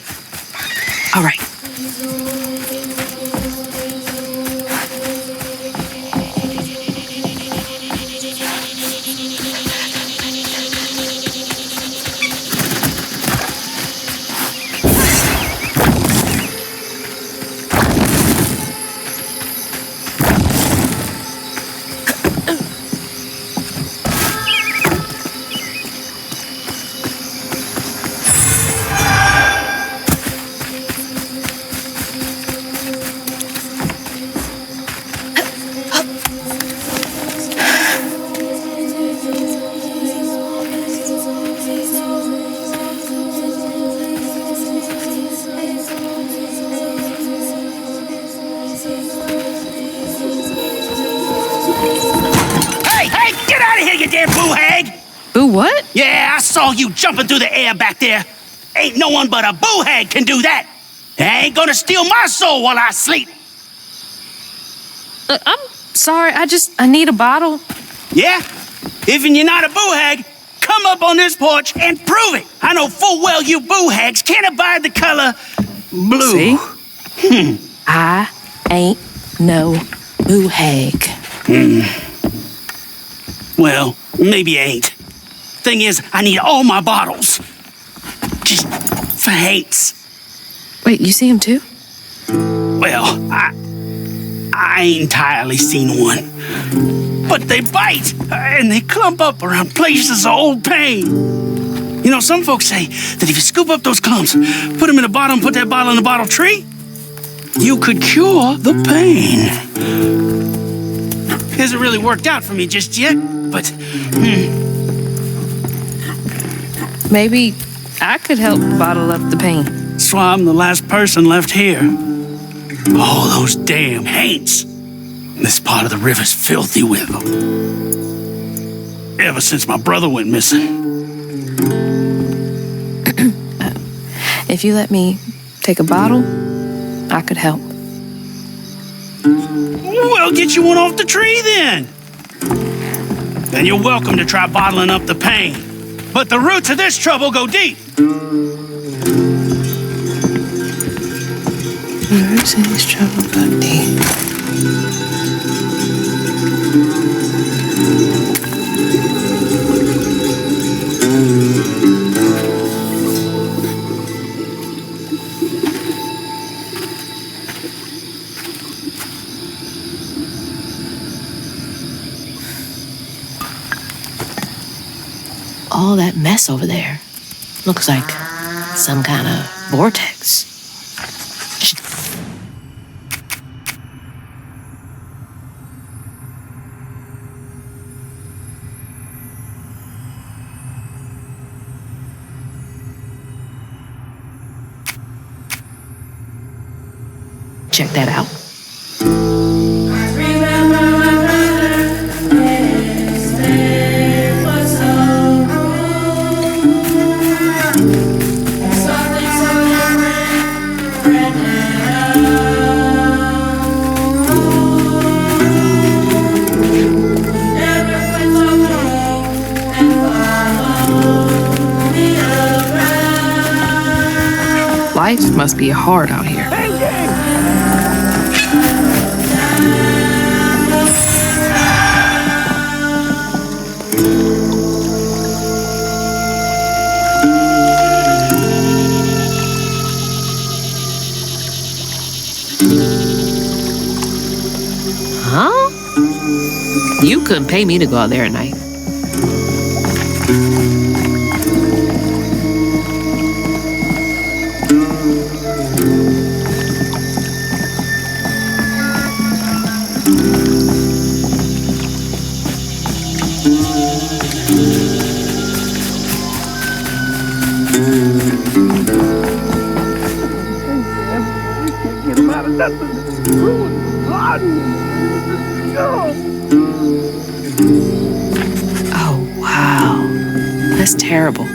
All right. Boo what? Yeah, I saw you jumping through the air back there. Ain't no one but a boo hag can do that. They ain't gonna steal my soul while I sleep. I'm sorry, I need a bottle. Yeah? Even you're not a boo hag, come up on this porch and prove it. I know full well you boo hags can't abide the color blue. See? I ain't no boo hag. Well, maybe you ain't. Thing is, I need all my bottles. Just for hates. Wait, you see him too? Well, I ain't entirely seen one. But they bite, and they clump up around places of old pain. You know, some folks say that if you scoop up those clumps, put them in a bottle and put that bottle in a bottle tree, you could cure the pain. Hasn't really worked out for me just yet, but... Maybe I could help bottle up the pain. That's why I'm the last person left here. All those damn haints. This part of the river's filthy with them. Ever since my brother went missing. If you let me take a bottle, I could help. Well, get you one off the tree then. Then you're welcome to try bottling up the pain. But the roots of this trouble go deep. The roots of this trouble go deep. All that mess over there looks like some kind of vortex. Check that out. Life must be hard out here. Huh? You couldn't pay me to go out there at night. Oh, wow. That's terrible.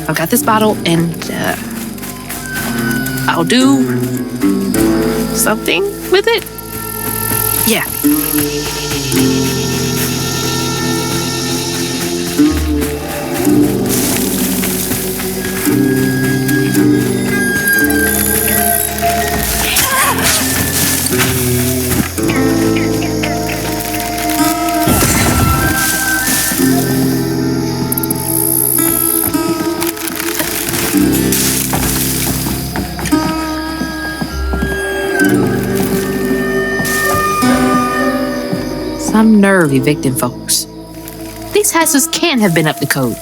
I've got this bottle and I'll do something with it. Yeah. Some nerve evicting folks. These houses can't have been up to code.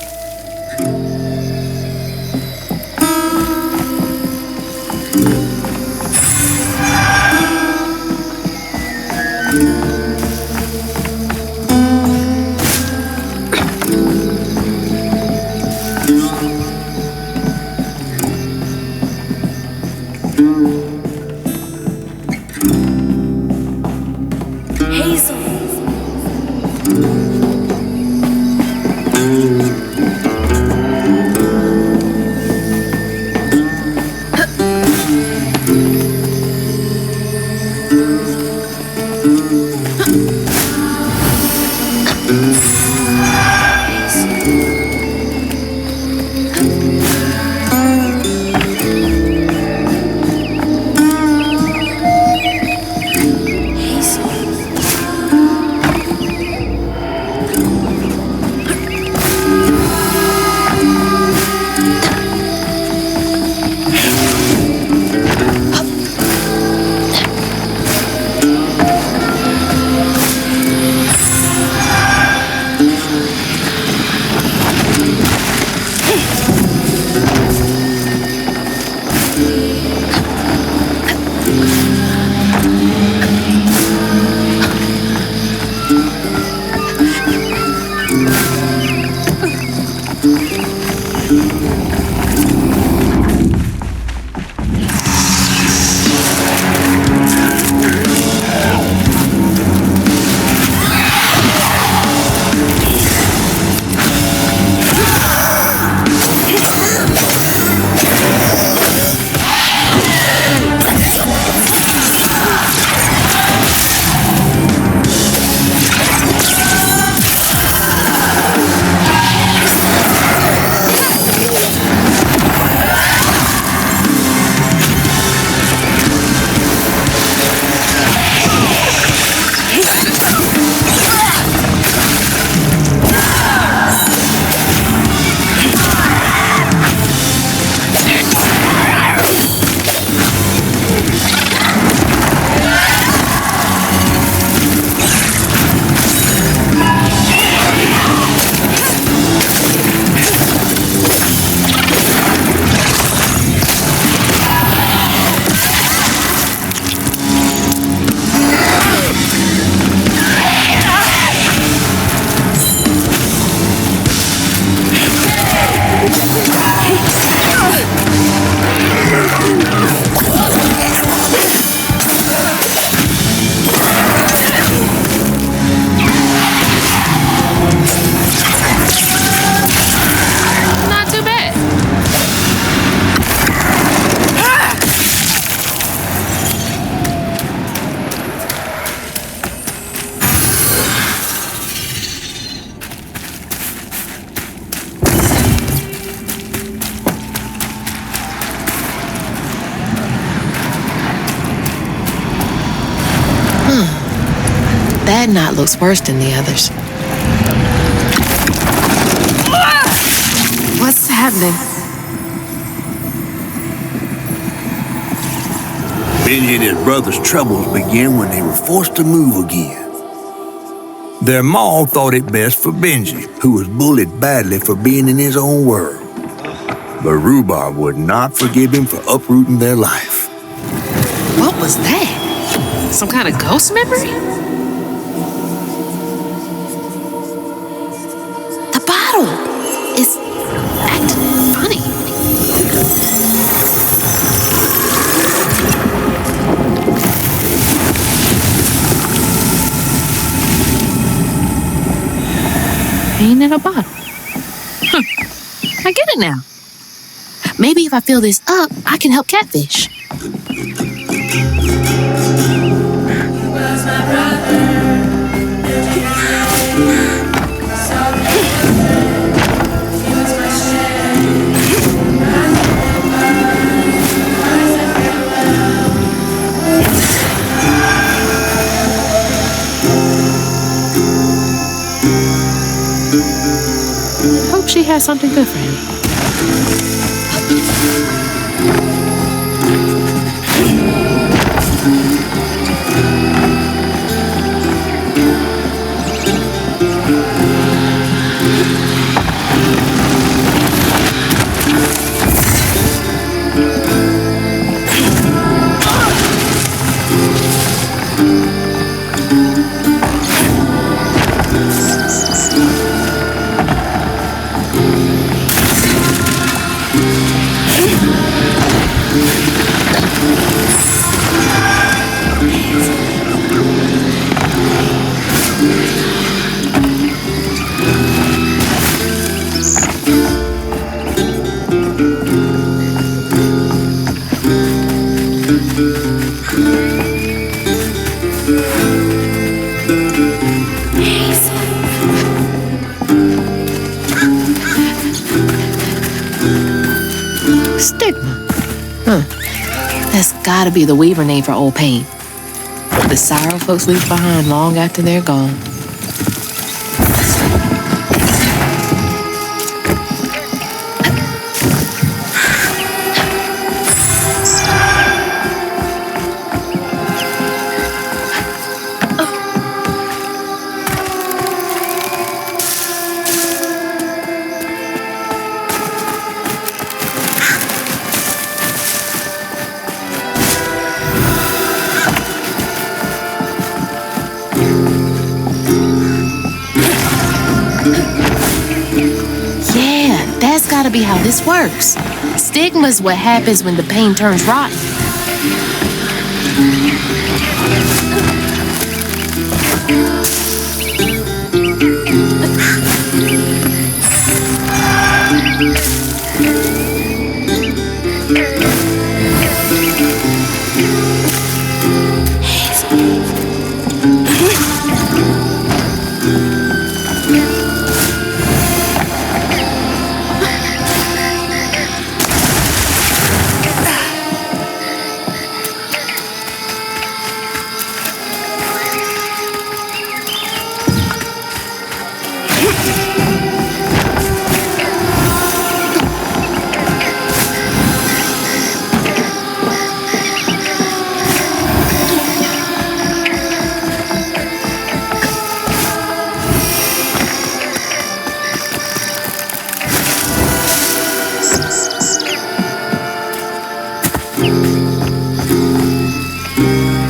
That knot looks worse than the others. What's happening? Benji and his brother's troubles began when they were forced to move again. Their ma thought it best for Benji, who was bullied badly for being in his own world. But Rhubarb would not forgive him for uprooting their life. What was that? Some kind of ghost memory? The bottle is acting funny. Pain in a bottle. I get it now. Maybe if I fill this up, I can help Catfish. Hope she has something good for him. Stigma. That's gotta be the Weaver name for old pain. The sorrow folks leave behind long after they're gone. That's gotta be how this works. Stigma's what happens when the pain turns rotten.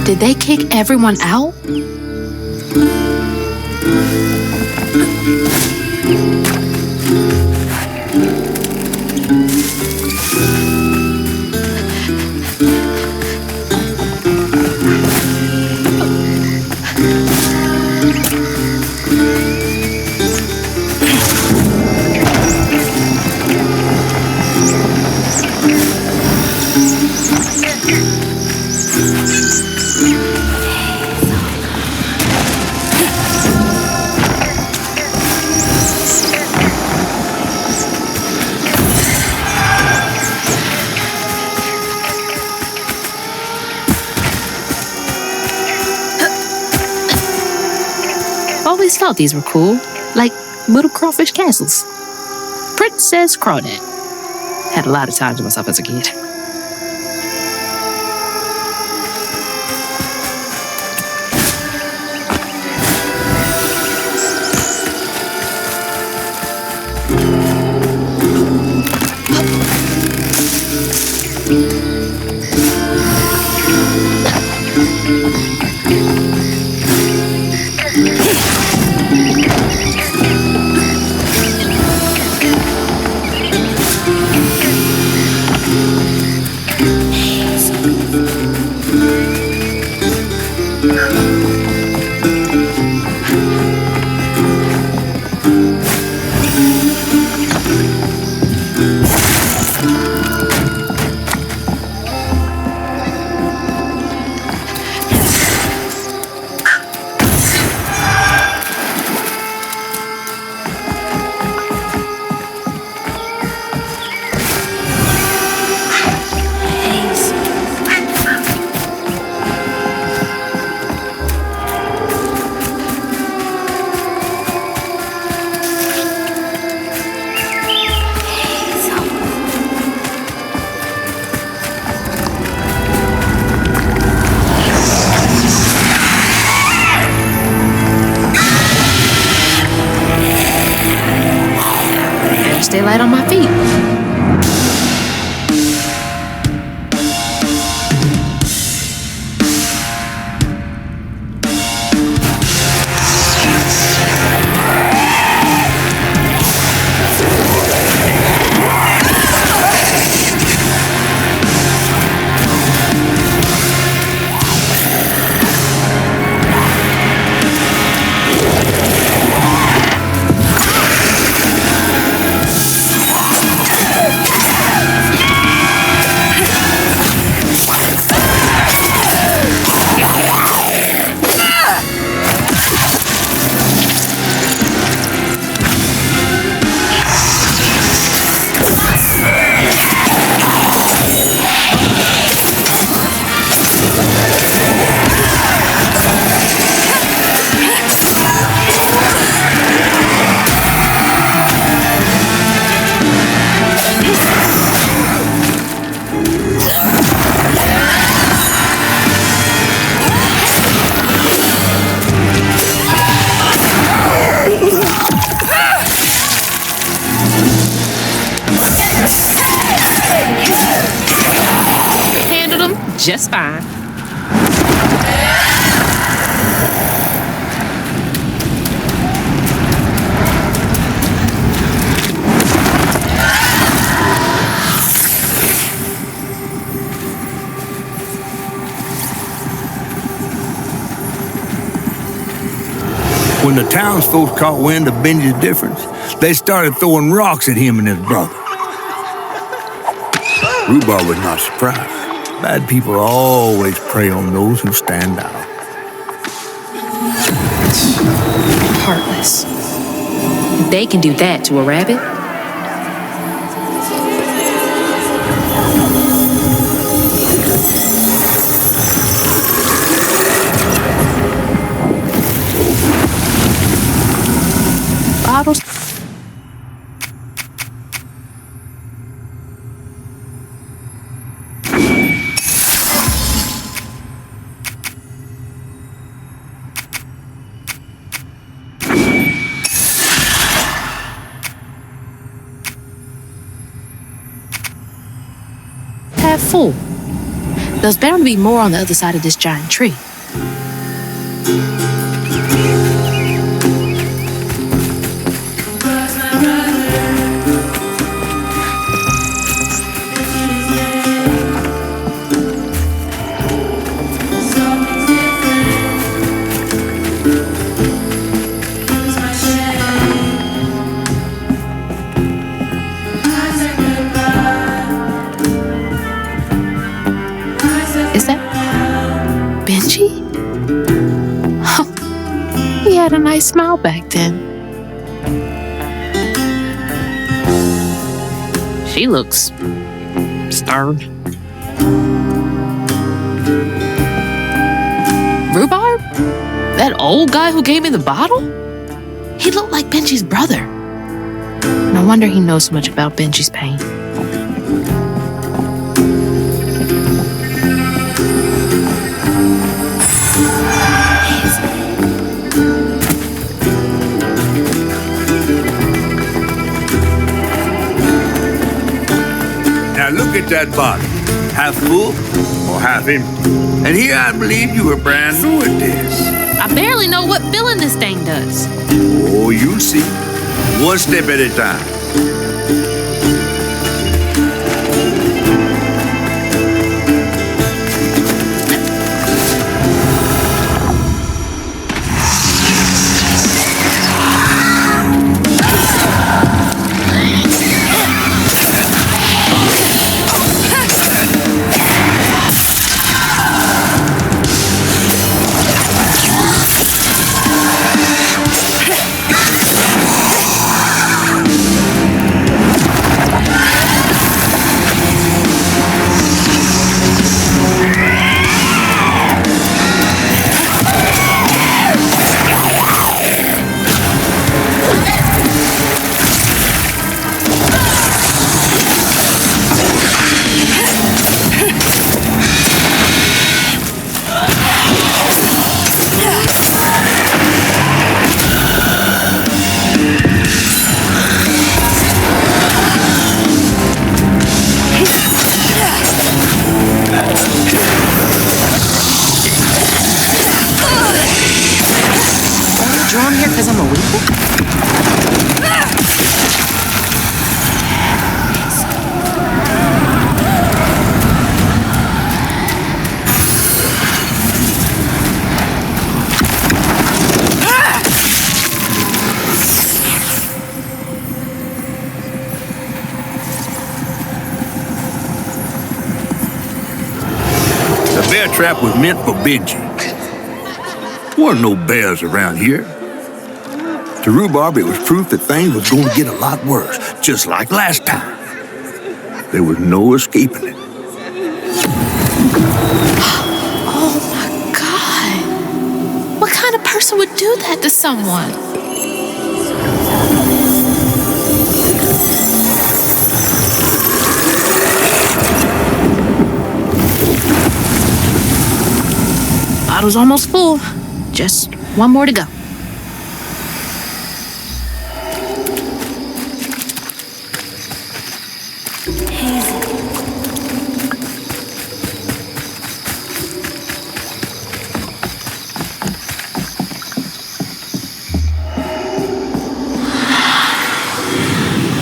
Did they kick everyone out? always thought these were cool, like little crawfish castles. Princess Crawdad. Had a lot of time to myself as a kid. Stay light on my feet. Just fine. When the townsfolk caught wind of Benji's difference, they started throwing rocks at him and his brother. Rhubarb was not surprised. Bad people always prey on those who stand out. Heartless. They can do that to a rabbit. Bottles. Half full. There's bound to be more on the other side of this giant tree. Is that Benji? He had a nice smile back then. She looks starved. Rhubarb? That old guy who gave me the bottle? He looked like Benji's brother. No wonder he knows so much about Benji's pain. Now look at that bottle. Half full or half empty. And here I believe you were brand new at this. I barely know what filling this thing does. Oh, you'll see. One step at a time. Drawn here because I'm a weakling? The bear trap was meant for Benji. Weren't no bears around here. To rhubarb, it was proof that things was going to get a lot worse, just like last time. There was no escaping it. Oh my God. What kind of person would do that to someone? Bottle's almost full. Just one more to go.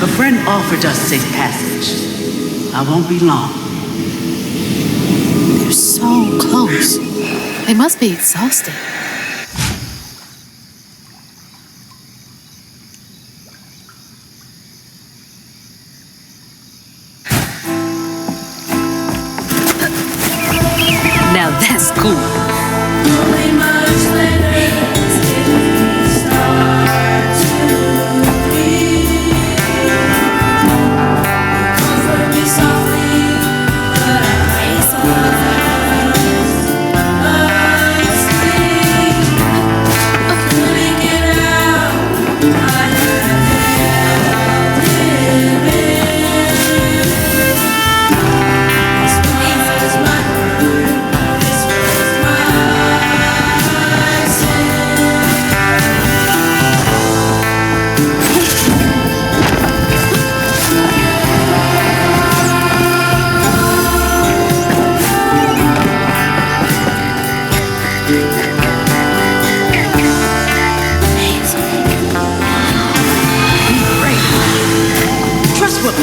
A friend offered us safe passage. I won't be long. They're so close. They must be exhausted. Now that's cool.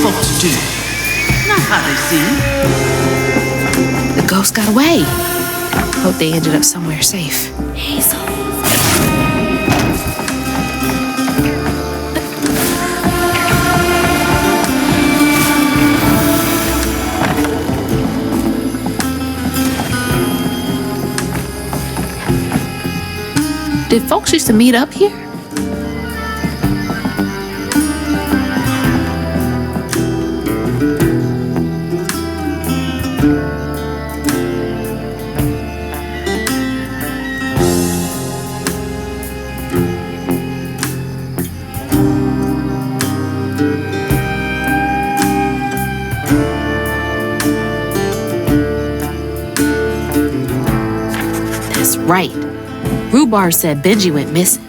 Folks do, not how they seem. The ghost got away. Hope they ended up somewhere safe. Hazel. Did folks used to meet up here? That's right. Rhubarb said Benji went missing.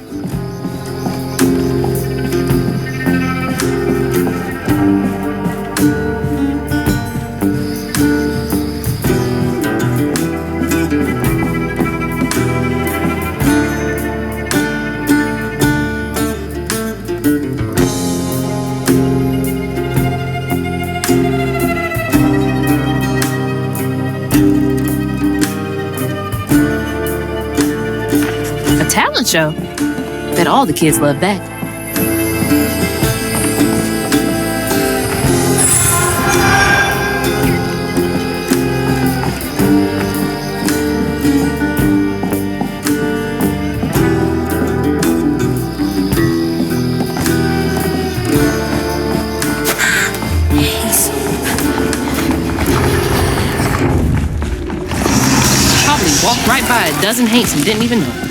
Talent show. Bet all the kids love that. Probably walked right by a dozen hates and didn't even know.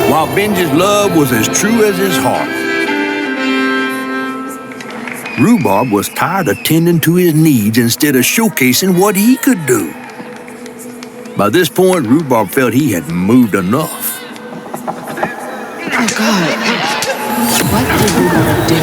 While Benji's love was as true as his heart, Rhubarb was tired of tending to his needs instead of showcasing what he could do. By this point, Rhubarb felt he had moved enough. Oh, God. What did Rhubarb do?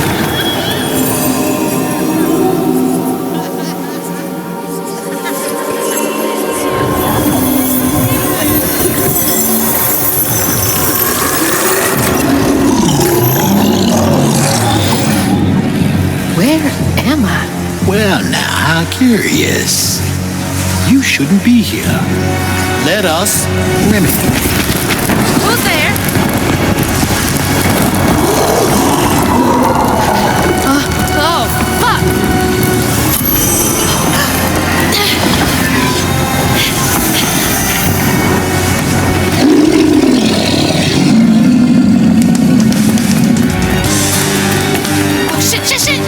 Where am I? Well, now, how curious. You shouldn't be here. Let us remedy. Who's there? Oh, fuck! Oh, shit!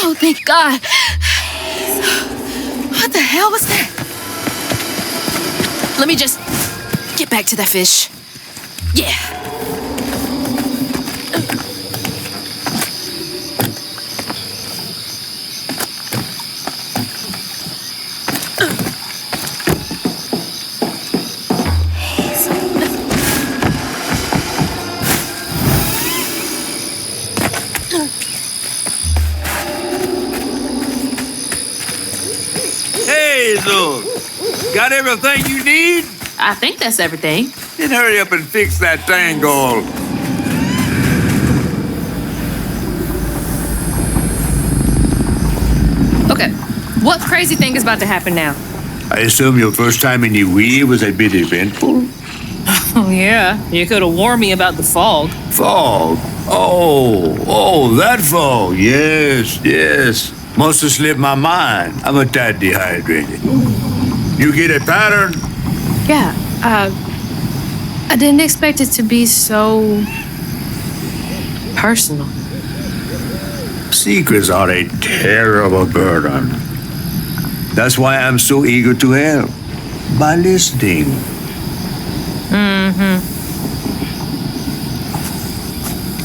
Oh, thank God. What the hell was that? Let me just get back to that fish. Yeah. Hazel, got everything you need? I think that's everything. Then hurry up and fix that tangle. Okay, what crazy thing is about to happen now? I assume your first time in the wheel was a bit eventful? Oh, yeah. You could have warned me about the fog. Fog? Oh, that fog. Yes. Must have slipped my mind. I'm a tad dehydrated. You get a pattern? Yeah, I didn't expect it to be so personal. Secrets are a terrible burden. That's why I'm so eager to help. By listening.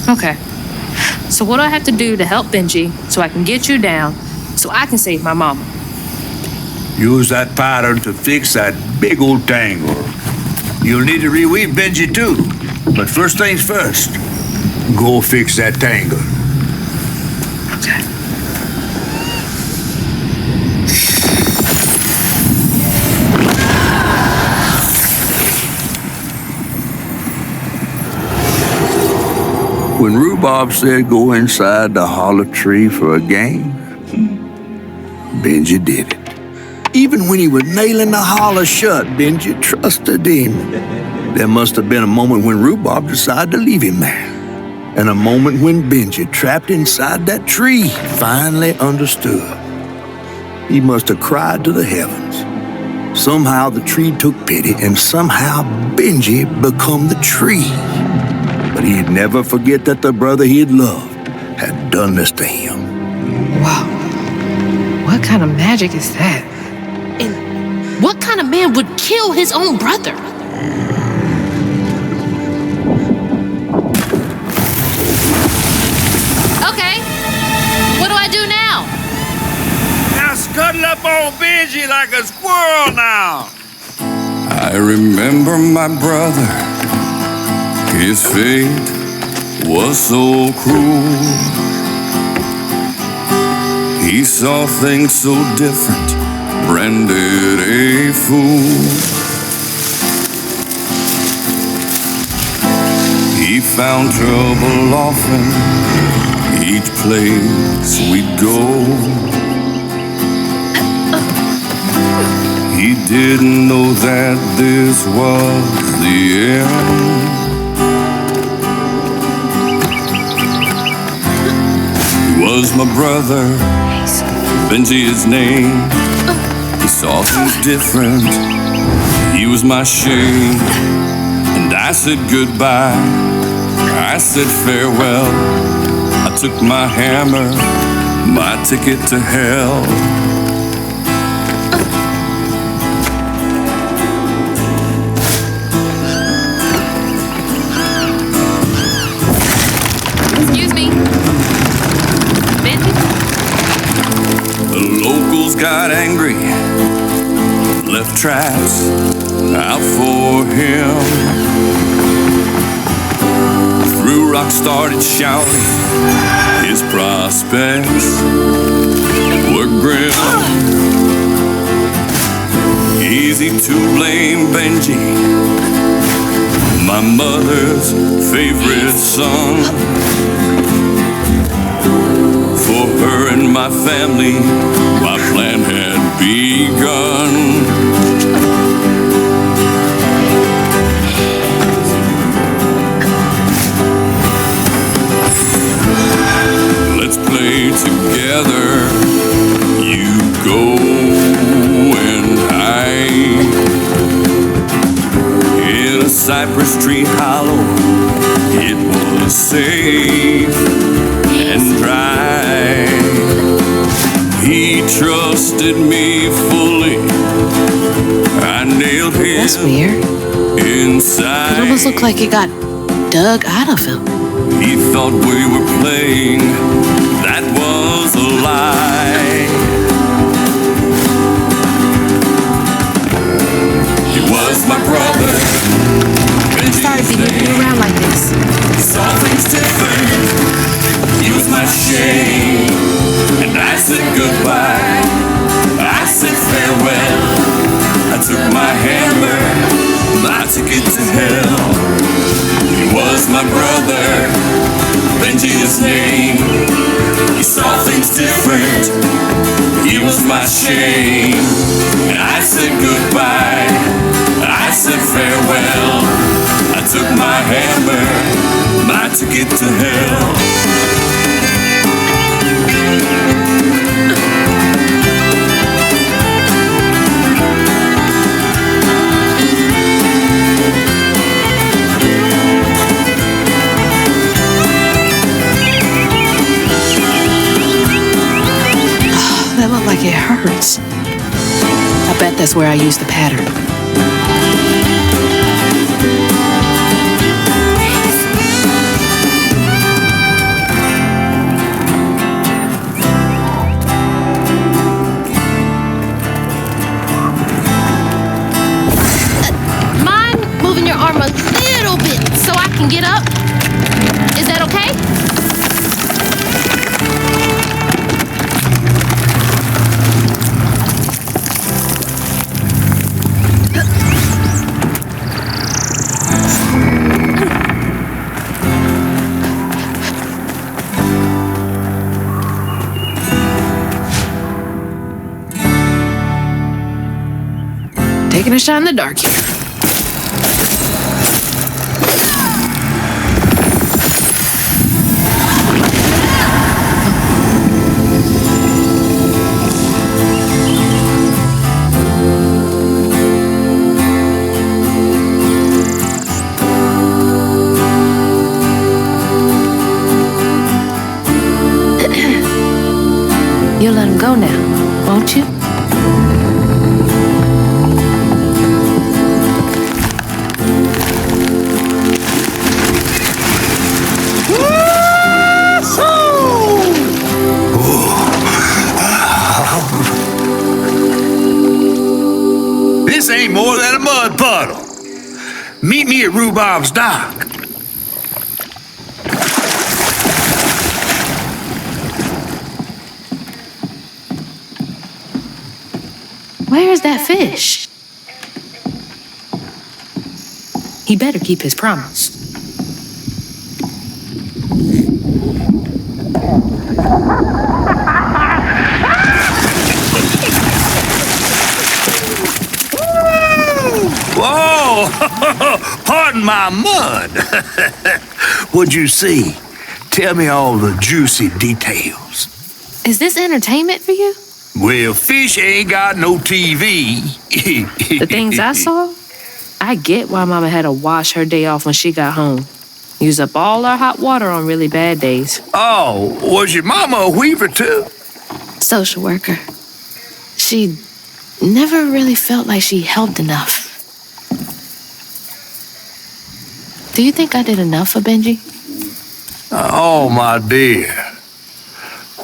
Okay. So what do I have to do to help Benji so I can get you down so I can save my mama? Use that pattern to fix that big old tangle. You'll need to reweave Benji too. But first things first, go fix that tangle. Okay. When Rhubarb said go inside the hollow tree for a game, Benji did it. Even when he was nailing the hollow shut, Benji trusted him. There must have been a moment when Rhubarb decided to leave him there. And a moment when Benji, trapped inside that tree, finally understood. He must have cried to the heavens. Somehow the tree took pity, and somehow Benji become the tree. But he'd never forget that the brother he'd loved had done this to him. Wow. What kind of magic is that? And what kind of man would kill his own brother? Okay. What do I do now? Now scuttle up on Benji like a squirrel now. I remember my brother. His fate was so cruel. He saw things so different, branded a fool. He found trouble often, each place we'd go. He didn't know that this was the end. Was my brother, Benji his name. He saw things different, he was my shame. And I said goodbye, I said farewell. I took my hammer, my ticket to hell. Excuse me. Benji? The locals got angry, left traps out for him. Threw rocks, started shouting, his prospects were grim. Easy to blame Benji, my mother's favorite son. For her and my family, my plan had begun. Let's play together. You go and hide in a cypress tree hollow. It was safe and dry. trusted me fully. I nailed him. That's weird. Inside. It almost looked like it got dug out of him. He thought we were playing. That was a lie. He was my brother. I'm sorry to be moving around like this. Saw things different. He was my shame. And I said goodbye. I said farewell. I took my hammer, my ticket to hell. He was my brother, Benji his name. He saw things different. He was my shame. And I said goodbye. I said farewell. I took my hammer, my ticket to hell. That looked like it hurts. I bet that's where I used the pattern. Mind moving your arm a little bit so I can get up? Is that okay? Taking a shot in the dark here. You'll let him go now, won't you? This ain't more than a mud puddle. Meet me at Rhubarb's dock. Where's that fish? He better keep his promise. Whoa! Pardon my mud. What'd you see? Tell me all the juicy details. Is this entertainment for you? Well, fish ain't got no TV. The things I saw, I get why Mama had to wash her day off when she got home. Use up all our hot water on really bad days. Oh, was your mama a weaver too? Social worker. She never really felt like she helped enough. Do you think I did enough for Benji? Oh, my dear.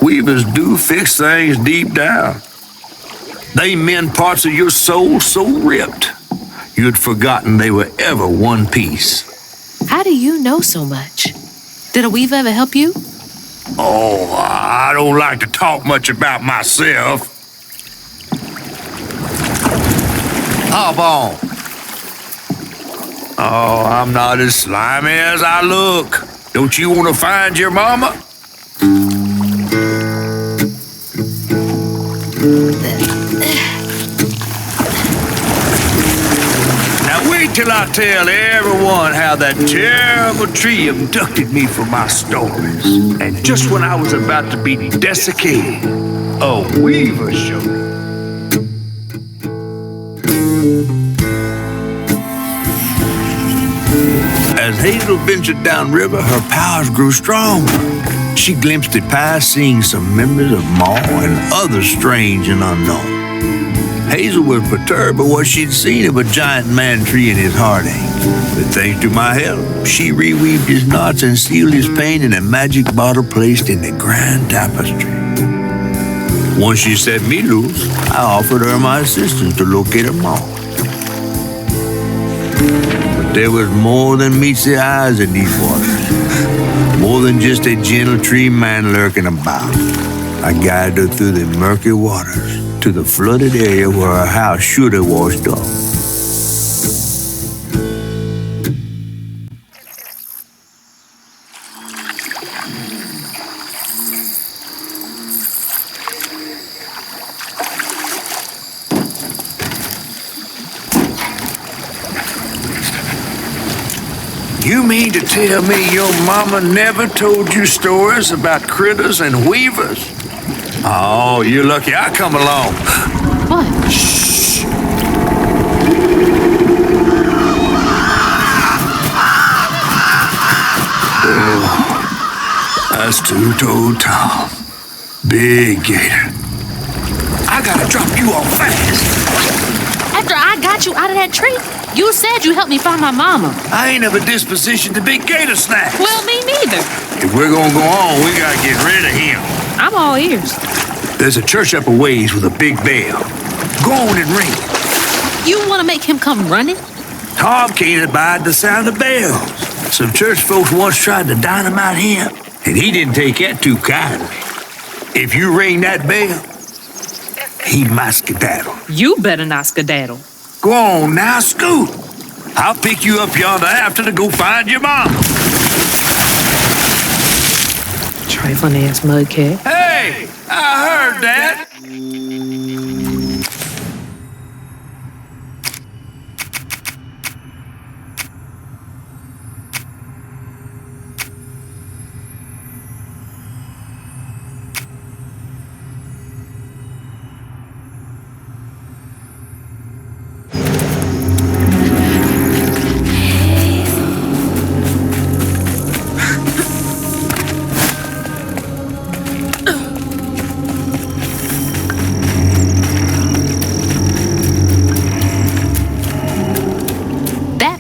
Weavers do fix things deep down. They mend parts of your soul so ripped, you'd forgotten they were ever one piece. How do you know so much? Did a weaver ever help you? Oh, I don't like to talk much about myself. Hop on. Oh, I'm not as slimy as I look. Don't you want to find your mama? Now wait till I tell everyone how that terrible tree abducted me for my stories. And just when I was about to be desiccated, a weaver showed me. As Hazel ventured downriver, her powers grew stronger. She glimpsed it past, seeing some members of Ma and others strange and unknown. Hazel was perturbed by what she'd seen of a giant man tree and his heartache. But thanks to my help, she reweaved his knots and sealed his pain in a magic bottle placed in the grand tapestry. Once she set me loose, I offered her my assistance to locate her Ma. But there was more than meets the eyes in these waters. More than just a gentle tree man lurking about. I guided her through the murky waters to the flooded area where her house should have washed off. You mean to tell me your mama never told you stories about critters and weavers? Oh, you're lucky I come along. What? Shh. Oh, that's two-toed Tom. Big gator. I gotta drop you off fast. After I got you out of that tree, you said you helped me find my mama. I ain't of a disposition to be gator snacks. Well, me neither. If we're gonna go on, we gotta get rid of him. I'm all ears. There's a church up a ways with a big bell. Go on and ring it. You want to make him come running? Tom can't abide the sound of bells. Some church folks once tried to dynamite him, and he didn't take that too kindly. If you ring that bell, he might skedaddle. You better not skedaddle. Go on now, scoot. I'll pick you up yonder after to go find your mom. Trifling ass mudcat. Hey, I heard that.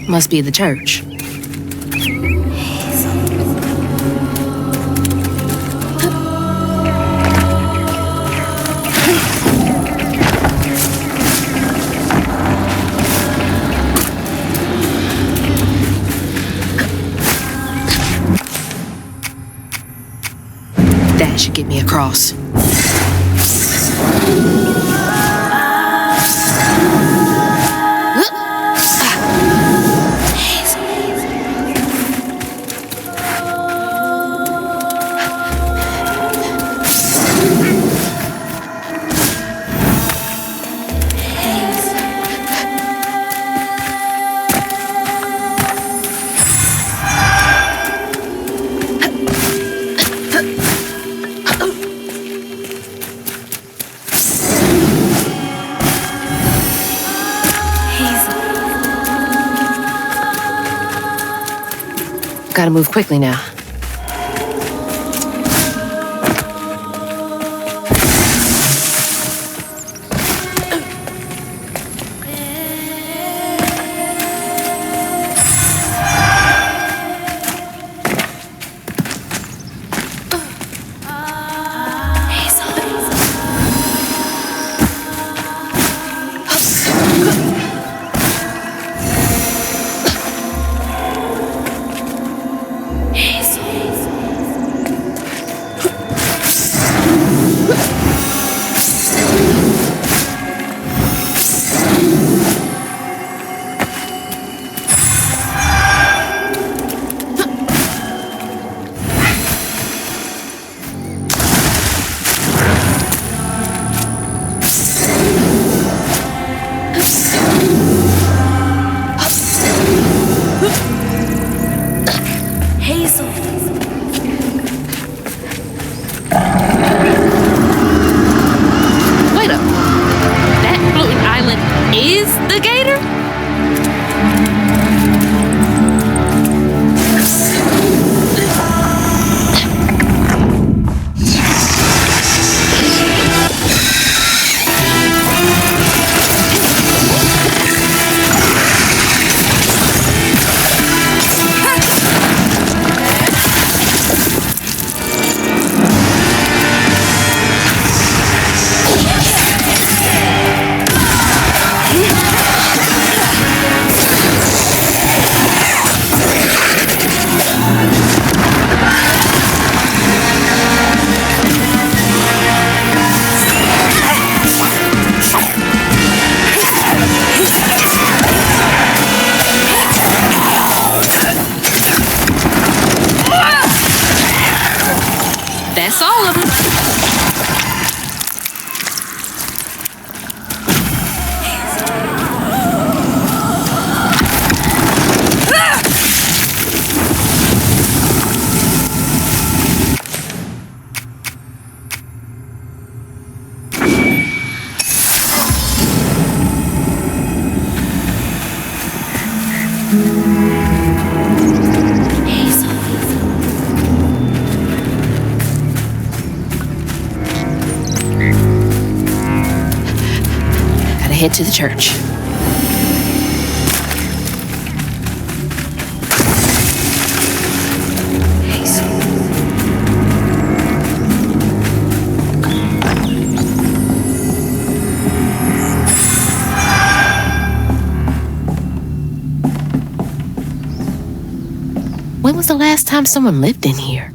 Must be the church. That should get me across. Gotta move quickly now. Hazel. head to the church. When was the last time someone lived in here?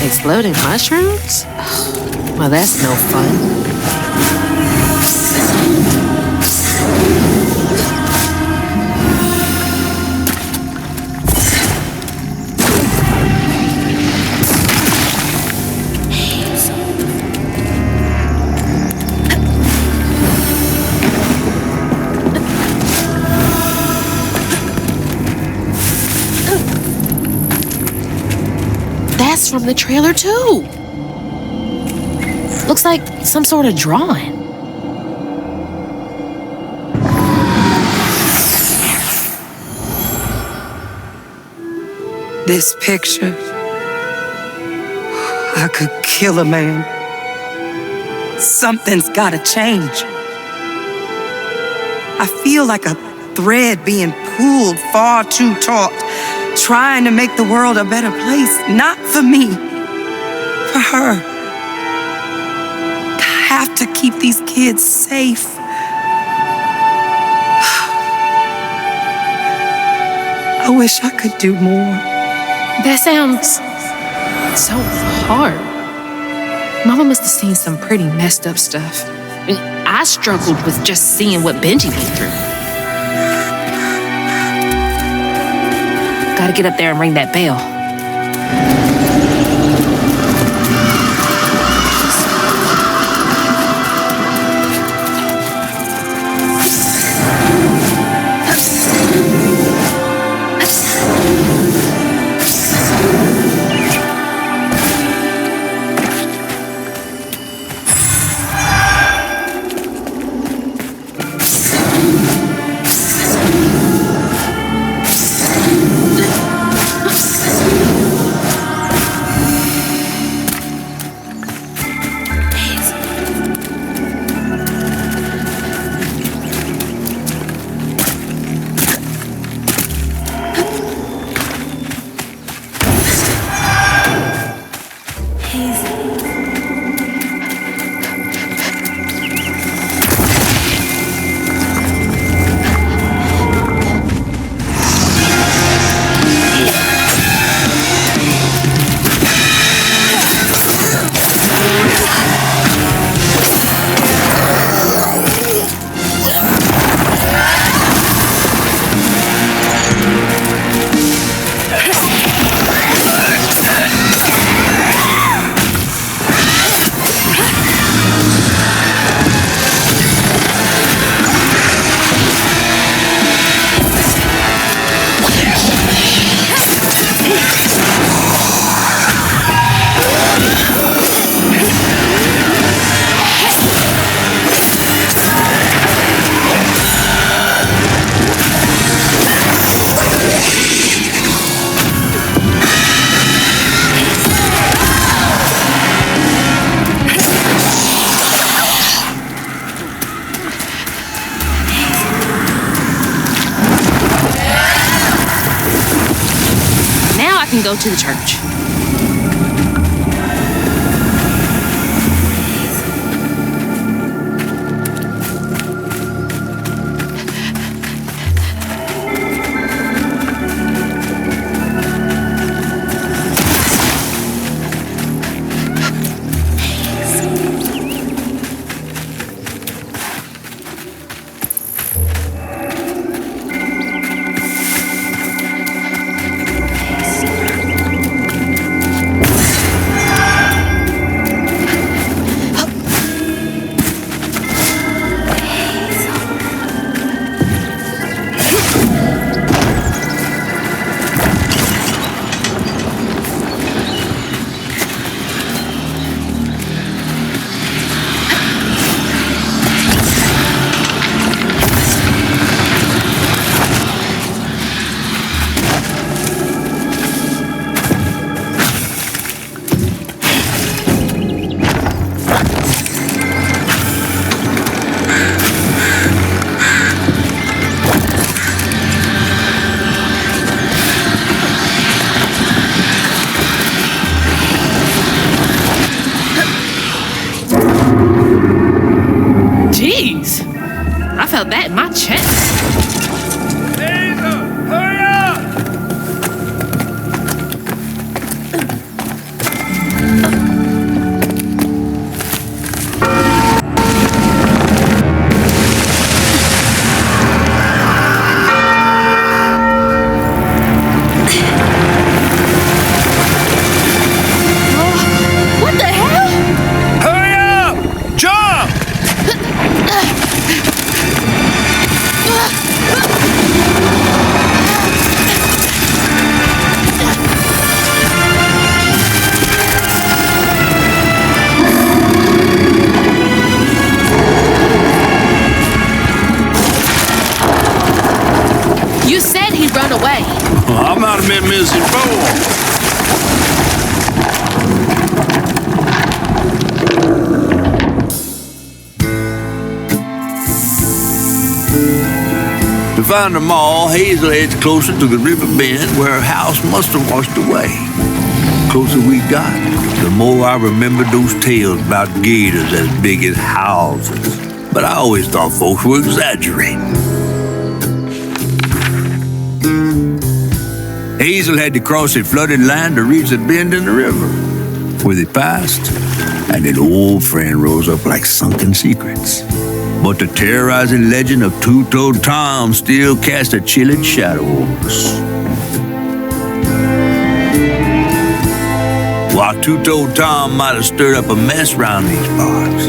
Exploding mushrooms? Well, that's no fun. That's from the trailer too. Looks like some sort of drawing. This picture, I could kill a man. Something's gotta change. I feel like a thread being pulled far too taut, trying to make the world a better place, not for me, for her. I have to keep these kids safe. I wish I could do more. That sounds so hard. Mama must have seen some pretty messed up stuff. I mean, I struggled with just seeing what Benji went through. Gotta get up there and ring that bell. Go to the church. Jeez. I felt that in my chest. Hurry up! What the hell? Hurry up! Jump! You said he'd run away. I might have been missing four. To find them all, Hazel heads closer to the river bend where her house must have washed away. The closer we got, the more I remembered those tales about gators as big as houses. But I always thought folks were exaggerating. Hazel had to cross a flooded land to reach the bend in the river, where they passed, and an old friend rose up like sunken secrets. But the terrorizing legend of Two-Toed Tom still cast a chilling shadow over us. While Two-Toed Tom might have stirred up a mess round these parts,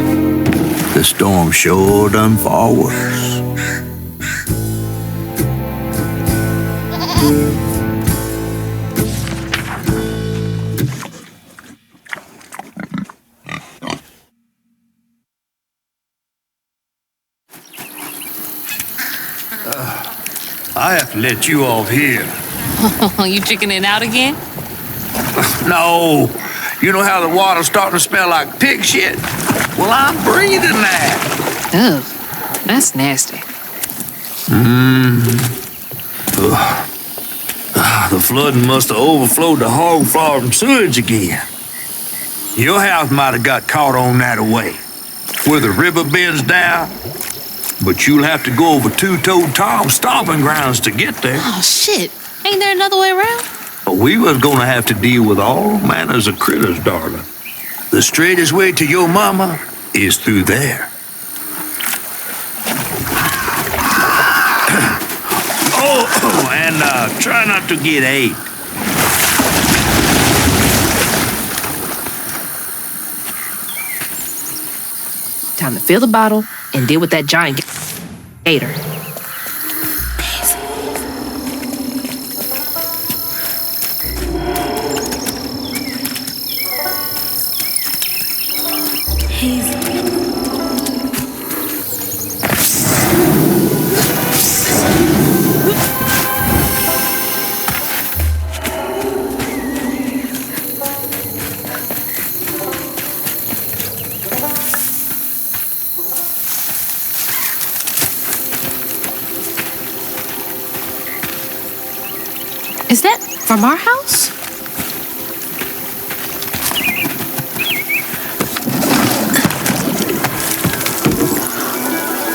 the storm sure done far worse. I have to let you off here. You chickening out again? No. You know how the water's starting to smell like pig shit? Well, I'm breathing that. Ugh, that's nasty. The flooding must have overflowed the hog farm and sewage again. Your house might have got caught on that away, where the river bends down. But you'll have to go over Two-Toed Tom's stomping grounds to get there. Oh, shit. Ain't there another way around? But we was gonna have to deal with all manners of critters, darling. The straightest way to your mama is through there. And try not to get ate. Time to fill the bottle and deal with that giant gator. Is that from our house?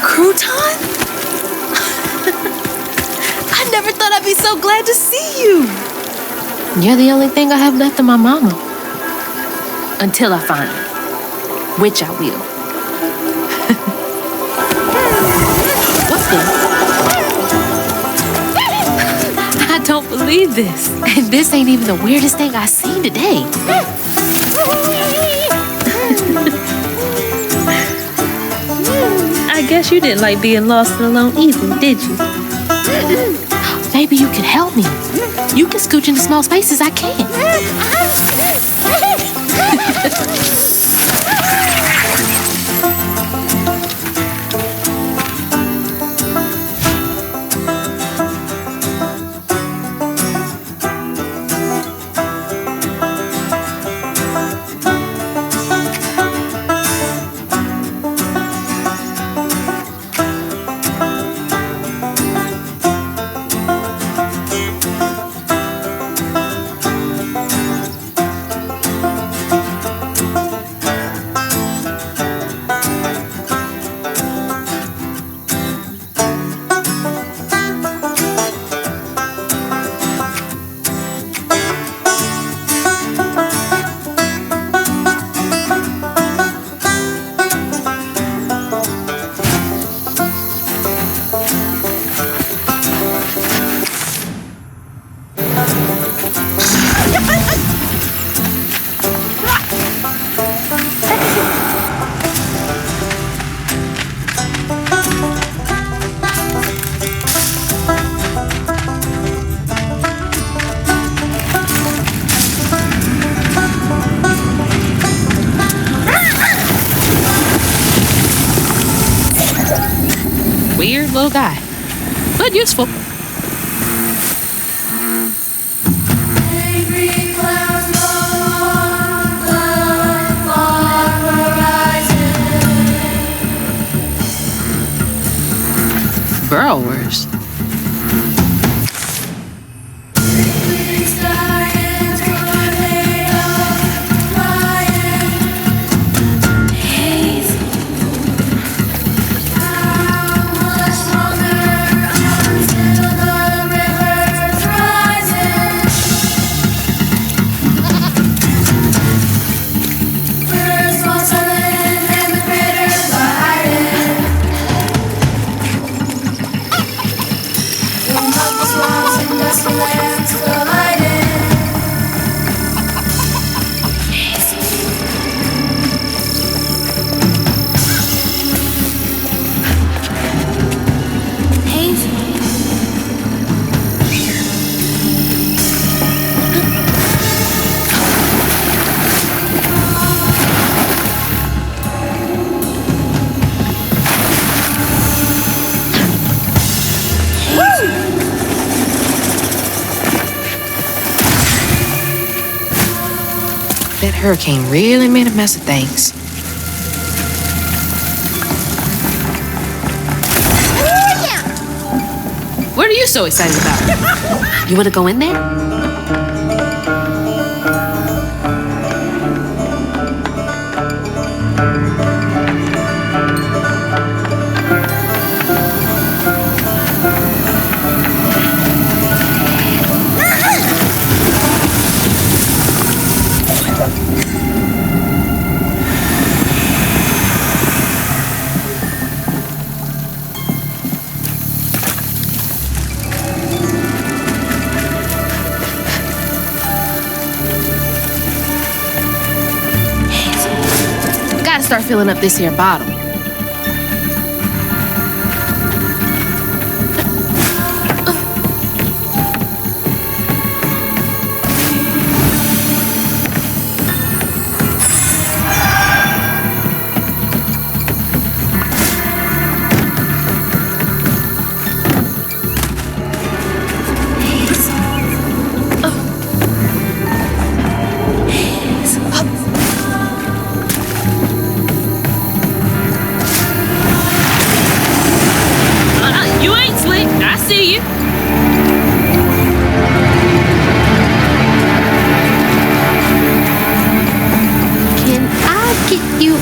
Crouton? I never thought I'd be so glad to see you. You're the only thing I have left of my mama. Until I find her. Which I will. What's the... I don't believe this. And this ain't even the weirdest thing I've seen today. I guess you didn't like being lost and alone either, did you? Maybe you can help me. You can scooch into small spaces I can't. weird little guy, but useful. Burrowers. That hurricane really made a mess of things. What are you so excited about? You want to go in there? Start filling up this here bottle.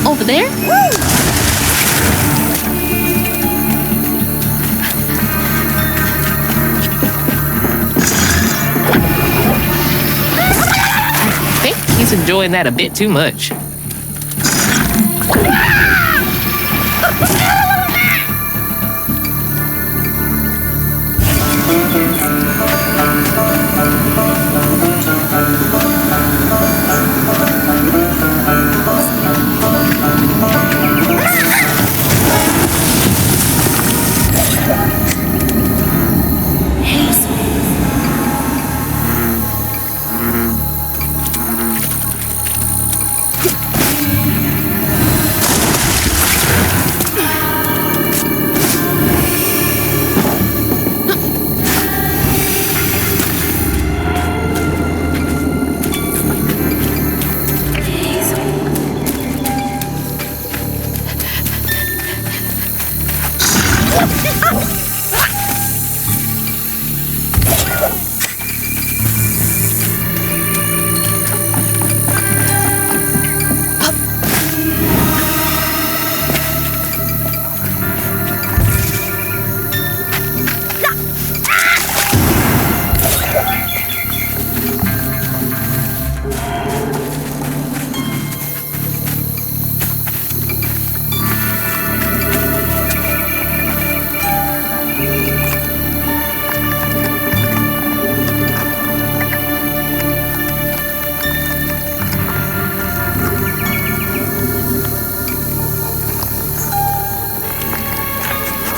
Over there? I think he's enjoying that a bit too much.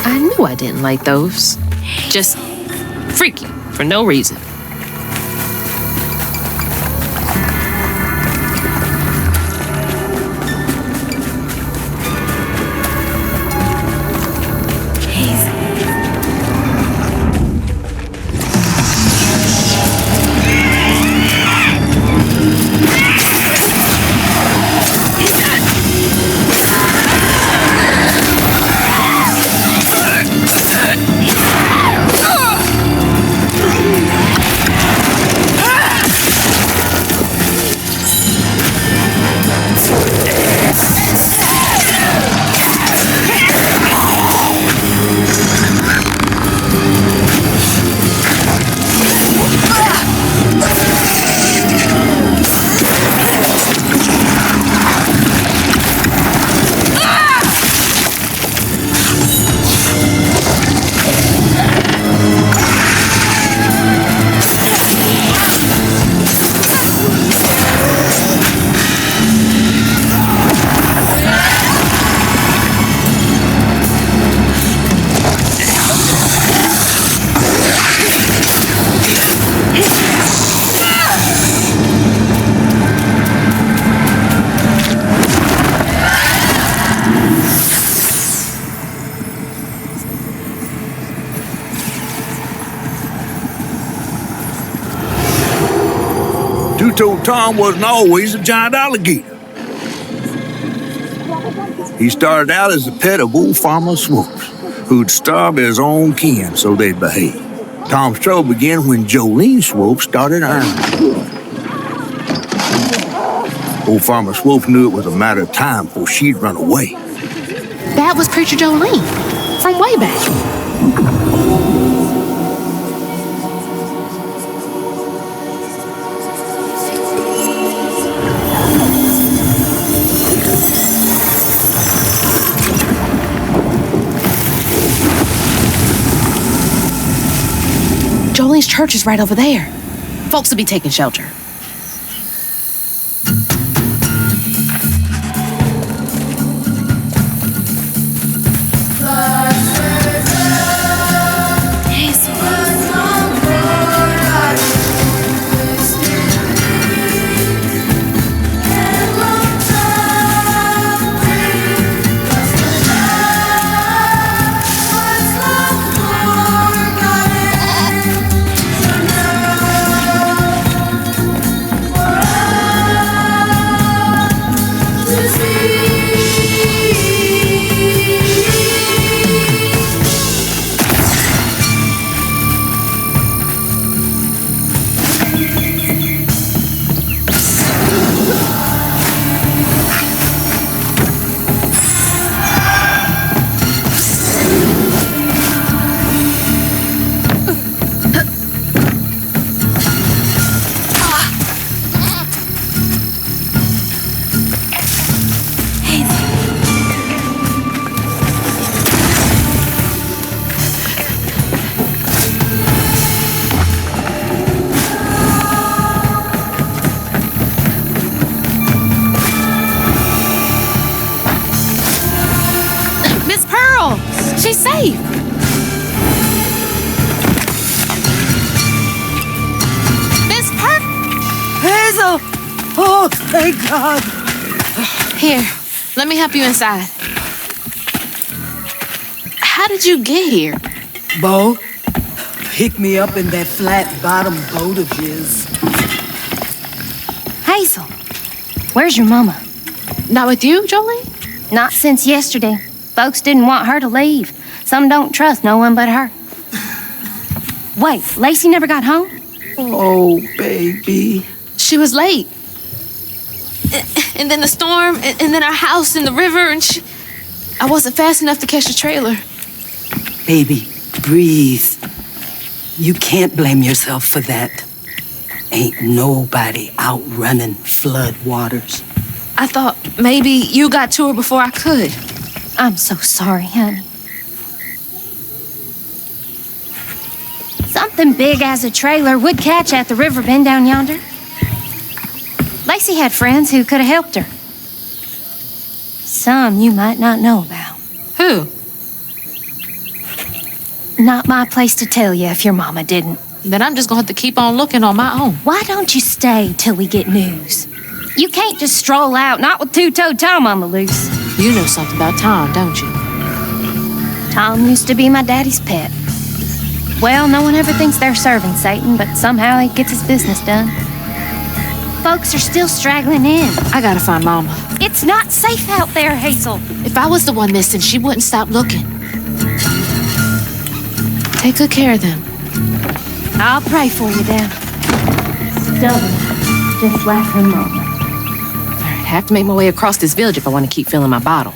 I knew I didn't like those. Just freaky for no reason. told Tom wasn't always a giant alligator. He started out as a pet of old Farmer Swope's, who'd starve his own kin so they'd behave. Tom's trouble began when Jolene Swope started ironing. Old Farmer Swope knew it was a matter of time before she'd run away. That was Preacher Jolene from way back. Jolene's church is right over there. Folks will be taking shelter. She's safe. Miss Hazel! Oh, thank God. Here, let me help you inside. How did you get here? Bo, pick me up in that flat-bottom boat of his. Hazel, where's your mama? Not with you, Jolene? Not since yesterday. Folks didn't want her to leave. Some don't trust no one but her. Wait, Lacey never got home? Oh, baby. She was late. And then the storm, and then our house in the river, and I wasn't fast enough to catch the trailer. Baby, breathe. You can't blame yourself for that. Ain't nobody outrunning flood waters. I thought maybe you got to her before I could. I'm so sorry, honey. Something big as a trailer would catch at the river bend down yonder. Lacey had friends who could have helped her. Some you might not know about. Who? Not my place to tell you if your mama didn't. Then I'm just gonna have to keep on looking on my own. Why don't you stay till we get news? You can't just stroll out, not with two-toed Tom on the loose. You know something about Tom, don't you? Tom used to be my daddy's pet. Well, no one ever thinks they're serving Satan, but somehow he gets his business done. Folks are still straggling in. I gotta find Mama. It's not safe out there, Hazel. If I was the one missing, she wouldn't stop looking. Take good care of them. I'll pray for you, then. Stubborn, just like her mama. I have to make my way across this village if I want to keep filling my bottle.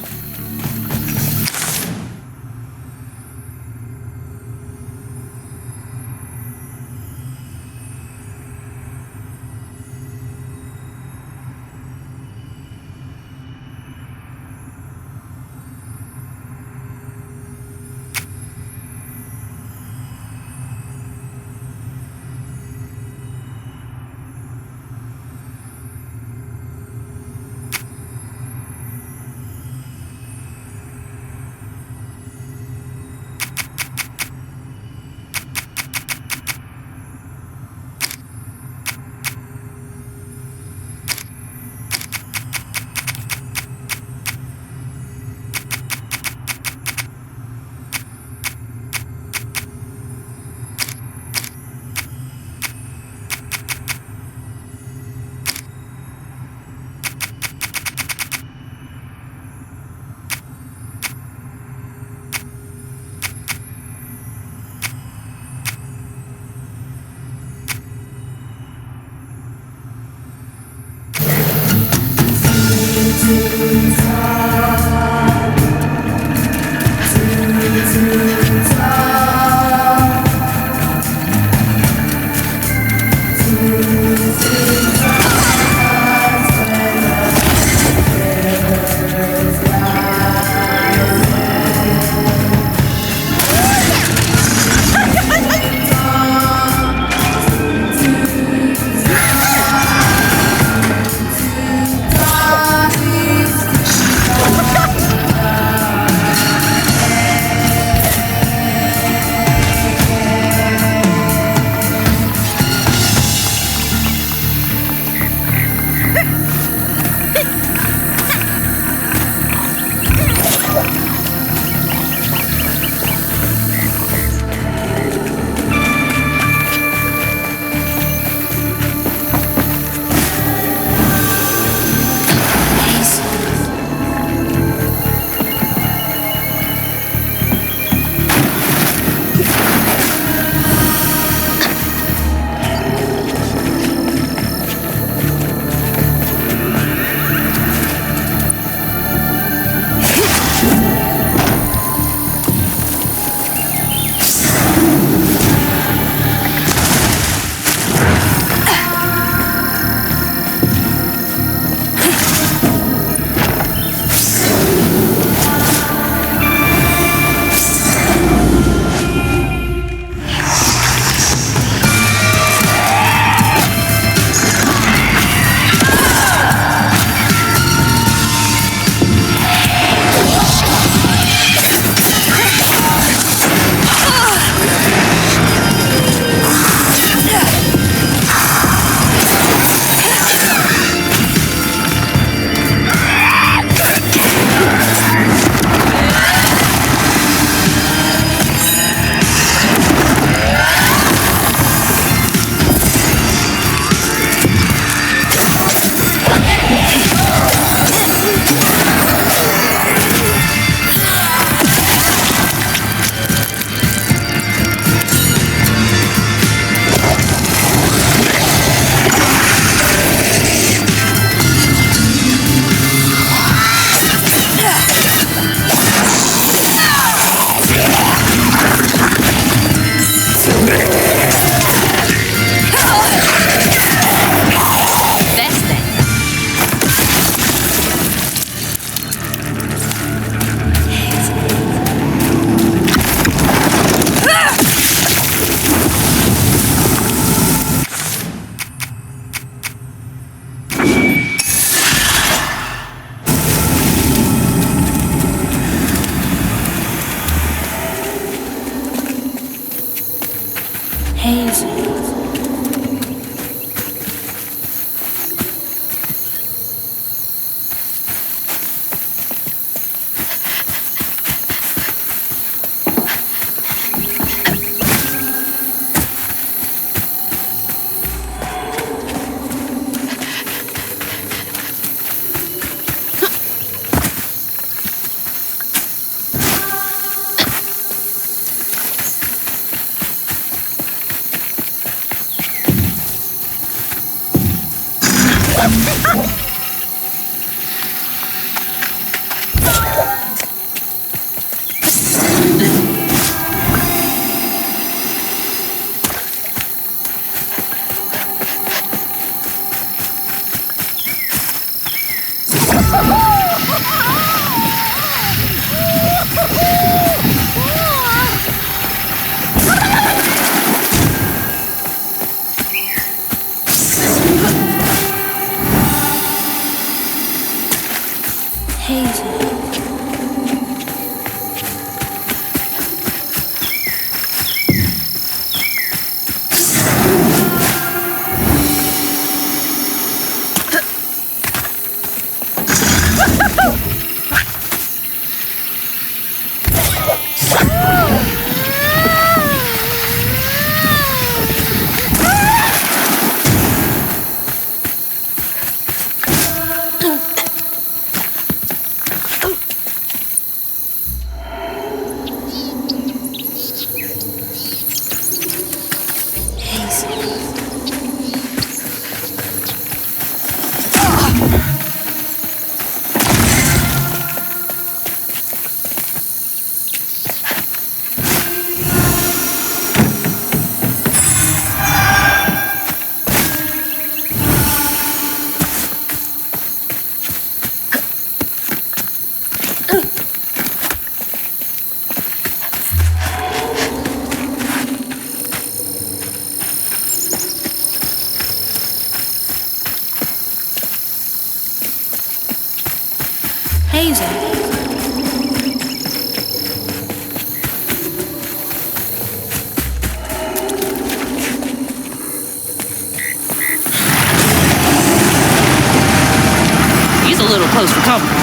He's a little close for comfort.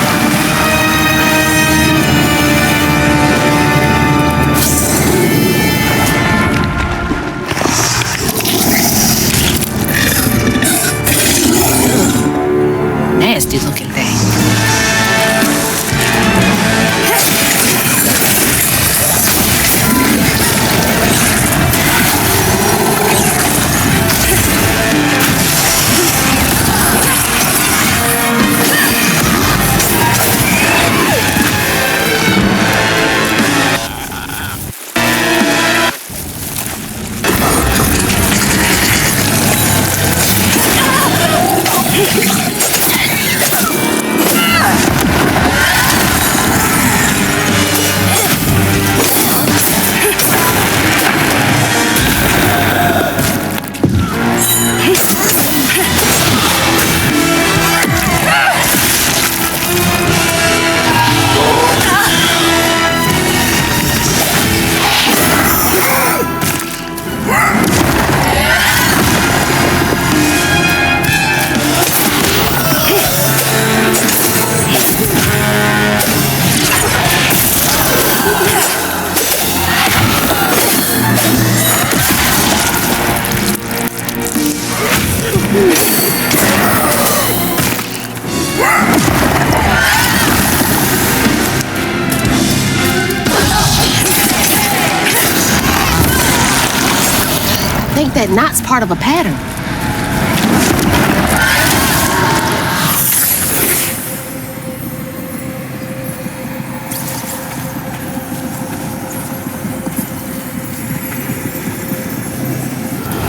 Nasty looking thing. I think that knot's part of a pattern.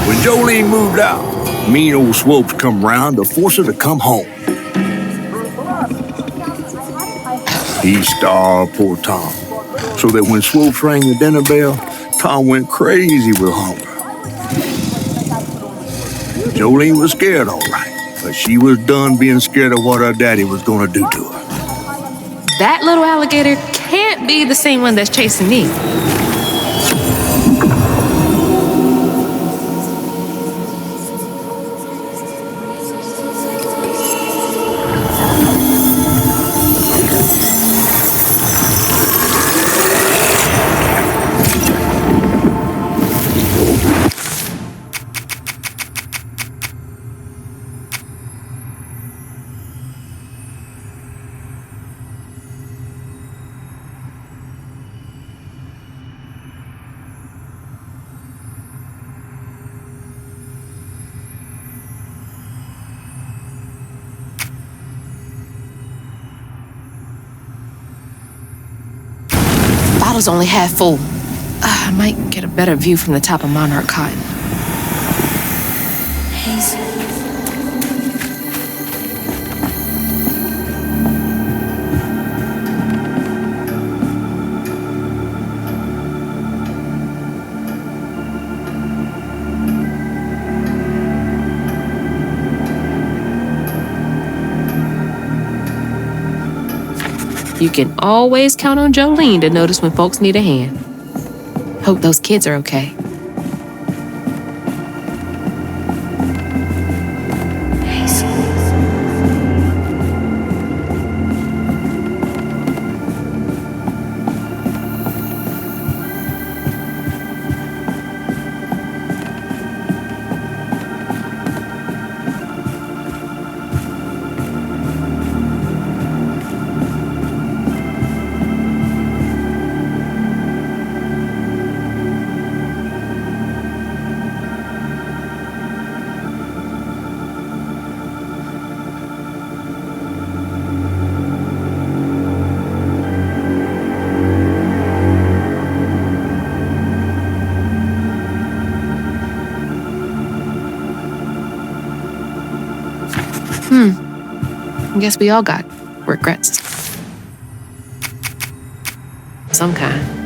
When Jolene moved out, mean old Swopes come round to force her to come home. He starved poor Tom, so that when Swopes rang the dinner bell, Tom went crazy with hunger. Jolene was scared, all right, but she was done being scared of what her daddy was gonna do to her. That little alligator can't be the same one that's chasing me. Bottle's only half full. I might get a better view from the top of Monarch Cotton. Hazel. You can always count on Jolene to notice when folks need a hand. Hope those kids are okay. I guess we all got regrets. Some kind.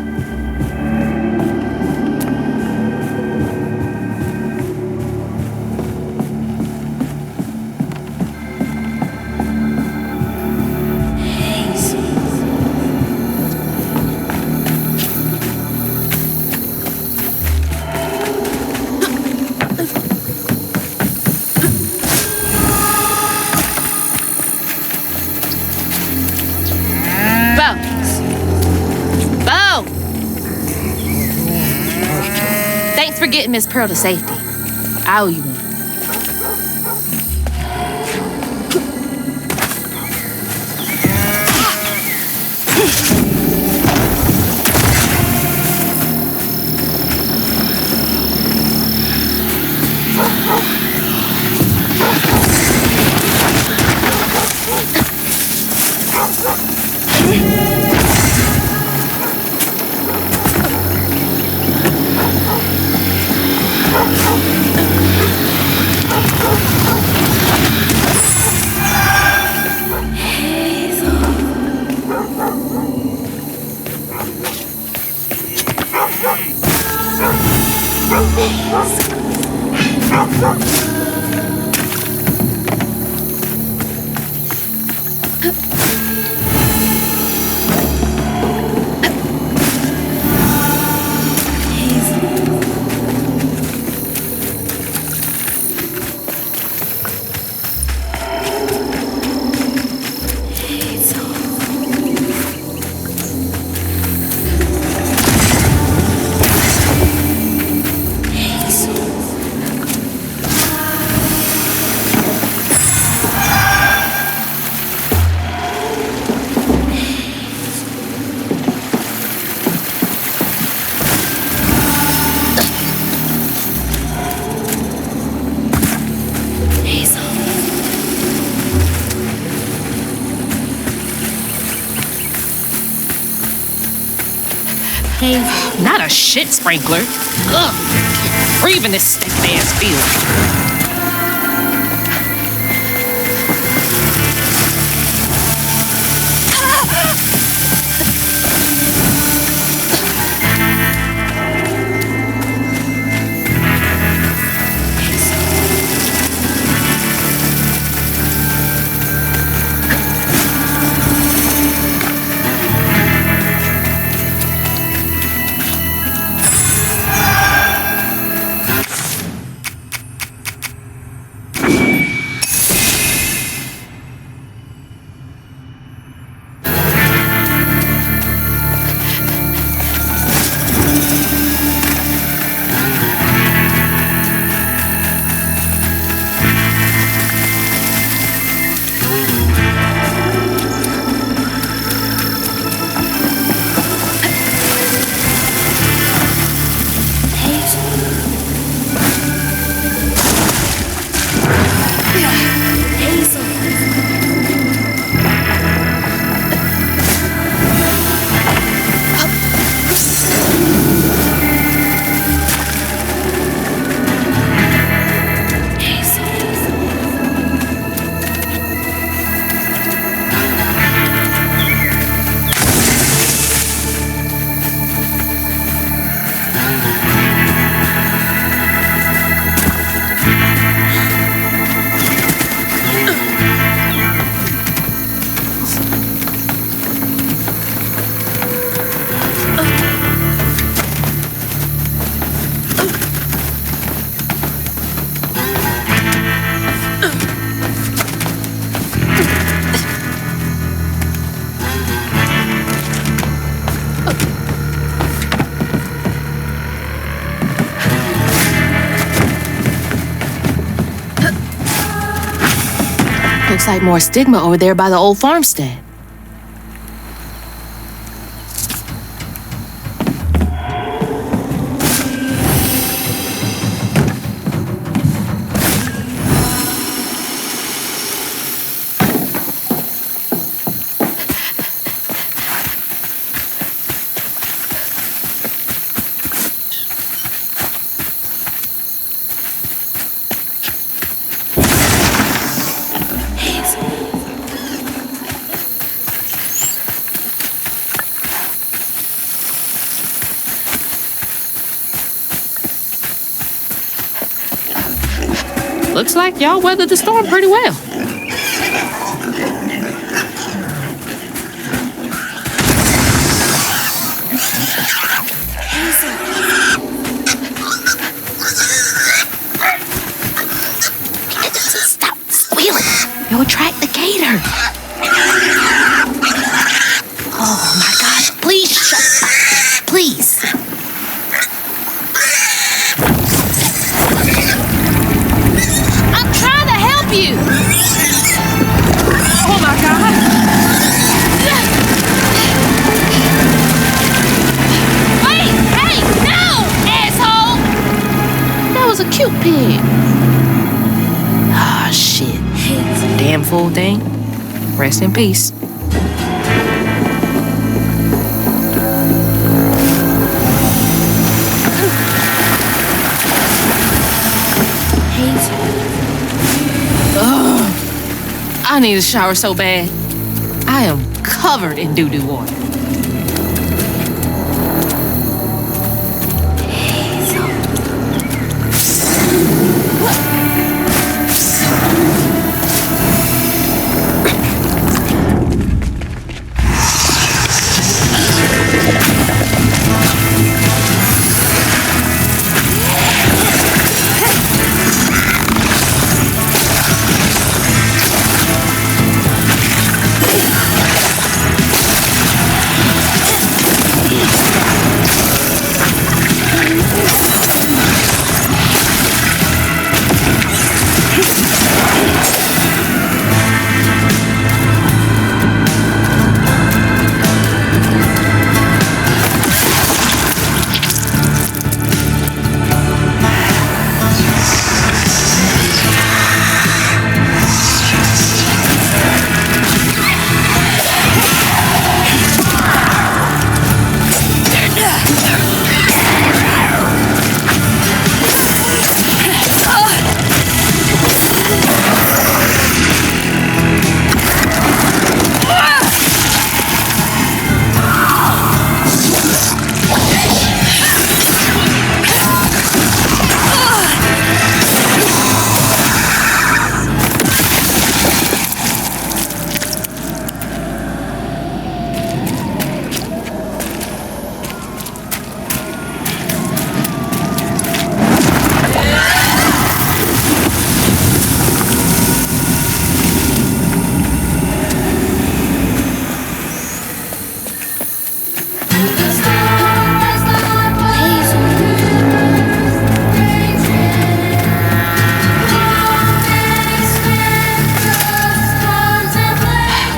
Thanks for getting Miss Pearl to safety. I owe you one. Not a shit sprinkler. Ugh, can't breathe in this stinking ass field. Looks like more stigma over there by the old farmstead. Looks like y'all weathered the storm pretty well. Stop squealing. You'll attract the gator. Oh my gosh, please shut up. Please. I'm trying to help you. Oh my God. Wait, hey, no, asshole. That was a cute pig. Ah, shit. Damn fool thing. Rest in peace. Ugh. I need a shower so bad. I am covered in doo-doo water.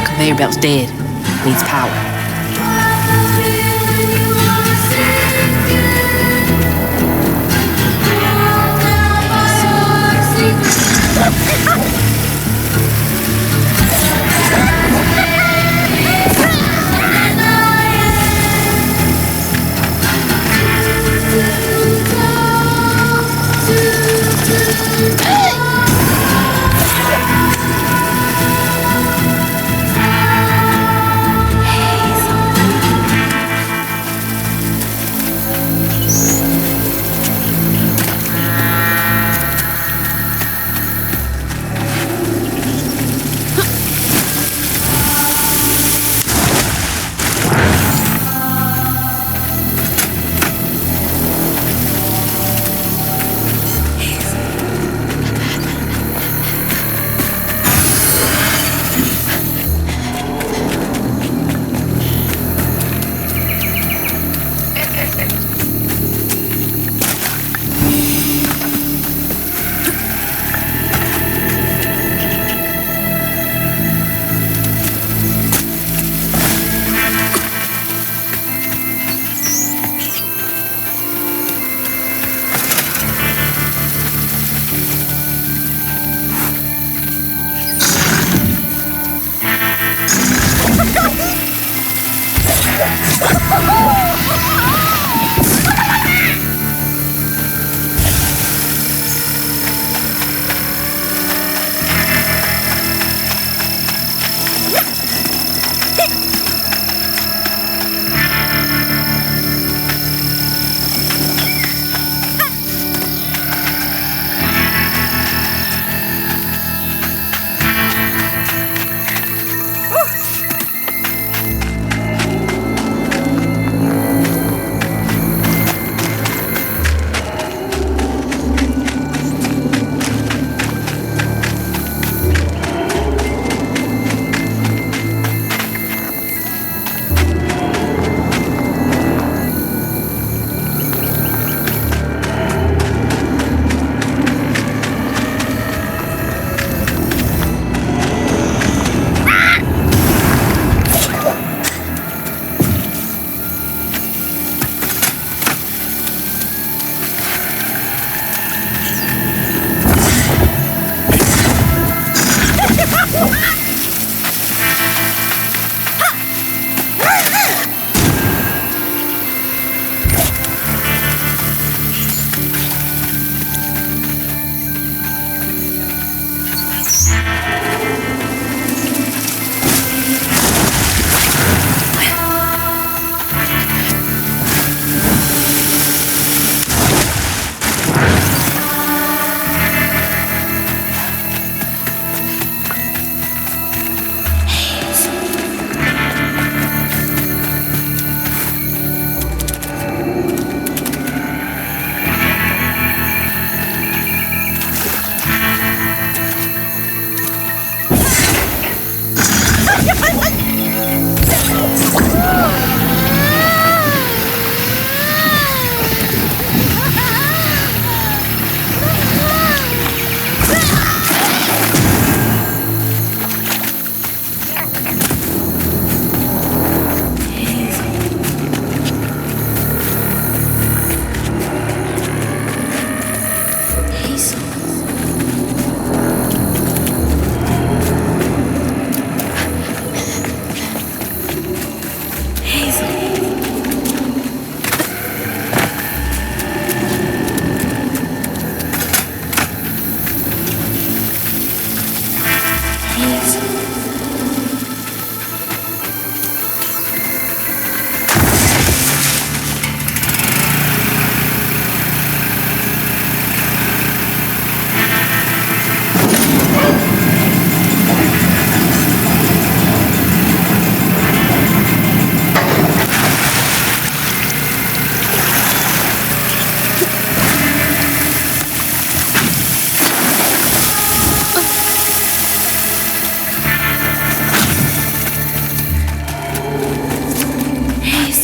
Conveyor belt's dead. Needs power.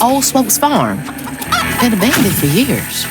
old Smokes Farm. Been abandoned for years.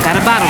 Got a bottle.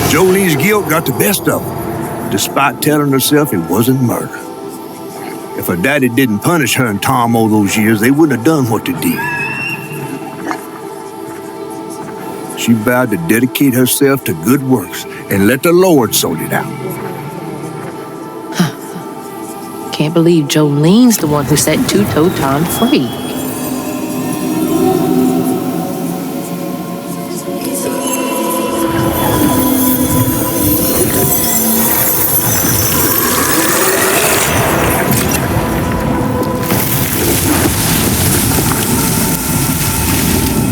Jolene's guilt got the best of her, despite telling herself it wasn't murder. If her daddy didn't punish her and Tom all those years, they wouldn't have done what they did. She vowed to dedicate herself to good works and let the Lord sort it out. Can't believe Jolene's the one who set Two-Toe Tom free.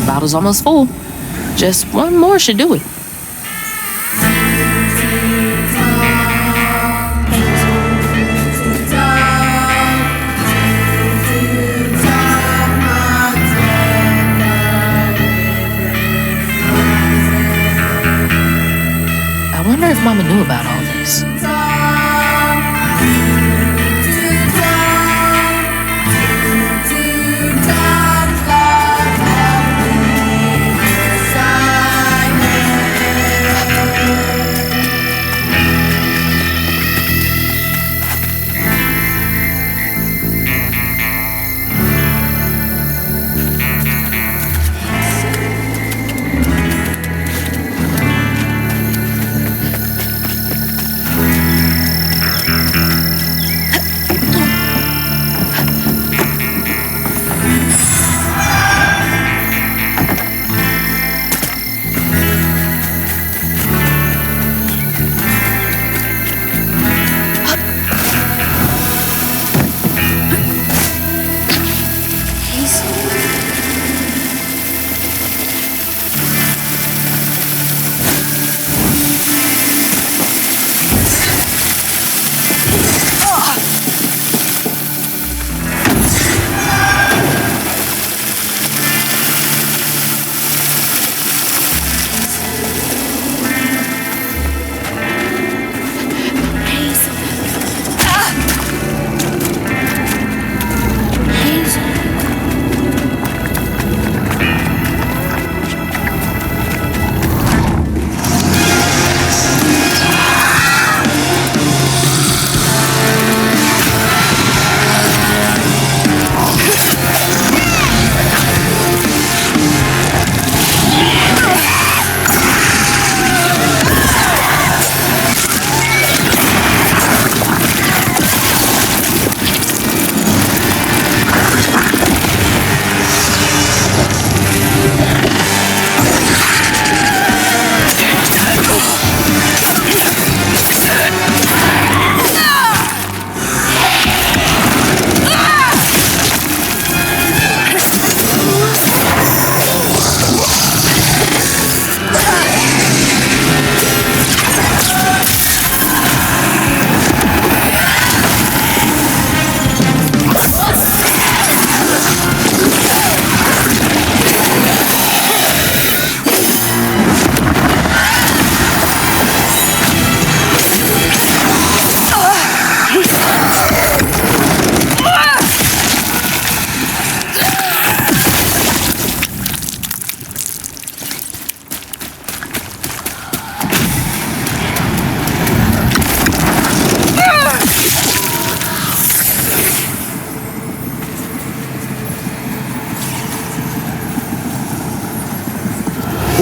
Bottle's almost full. Just one more should do it. I wonder if Mama knew about all this.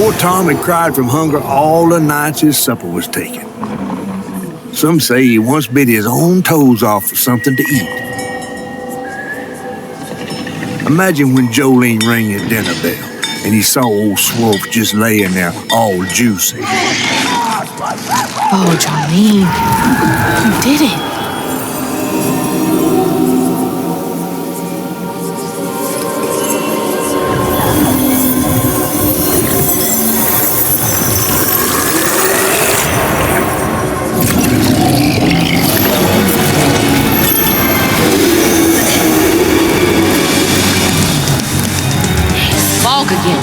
Poor Tom had cried from hunger all the nights his supper was taken. Some say he once bit his own toes off for something to eat. Imagine when Jolene rang his dinner bell and he saw old Swolf just laying there all juicy. Oh, Jolene, you did it. Fog again.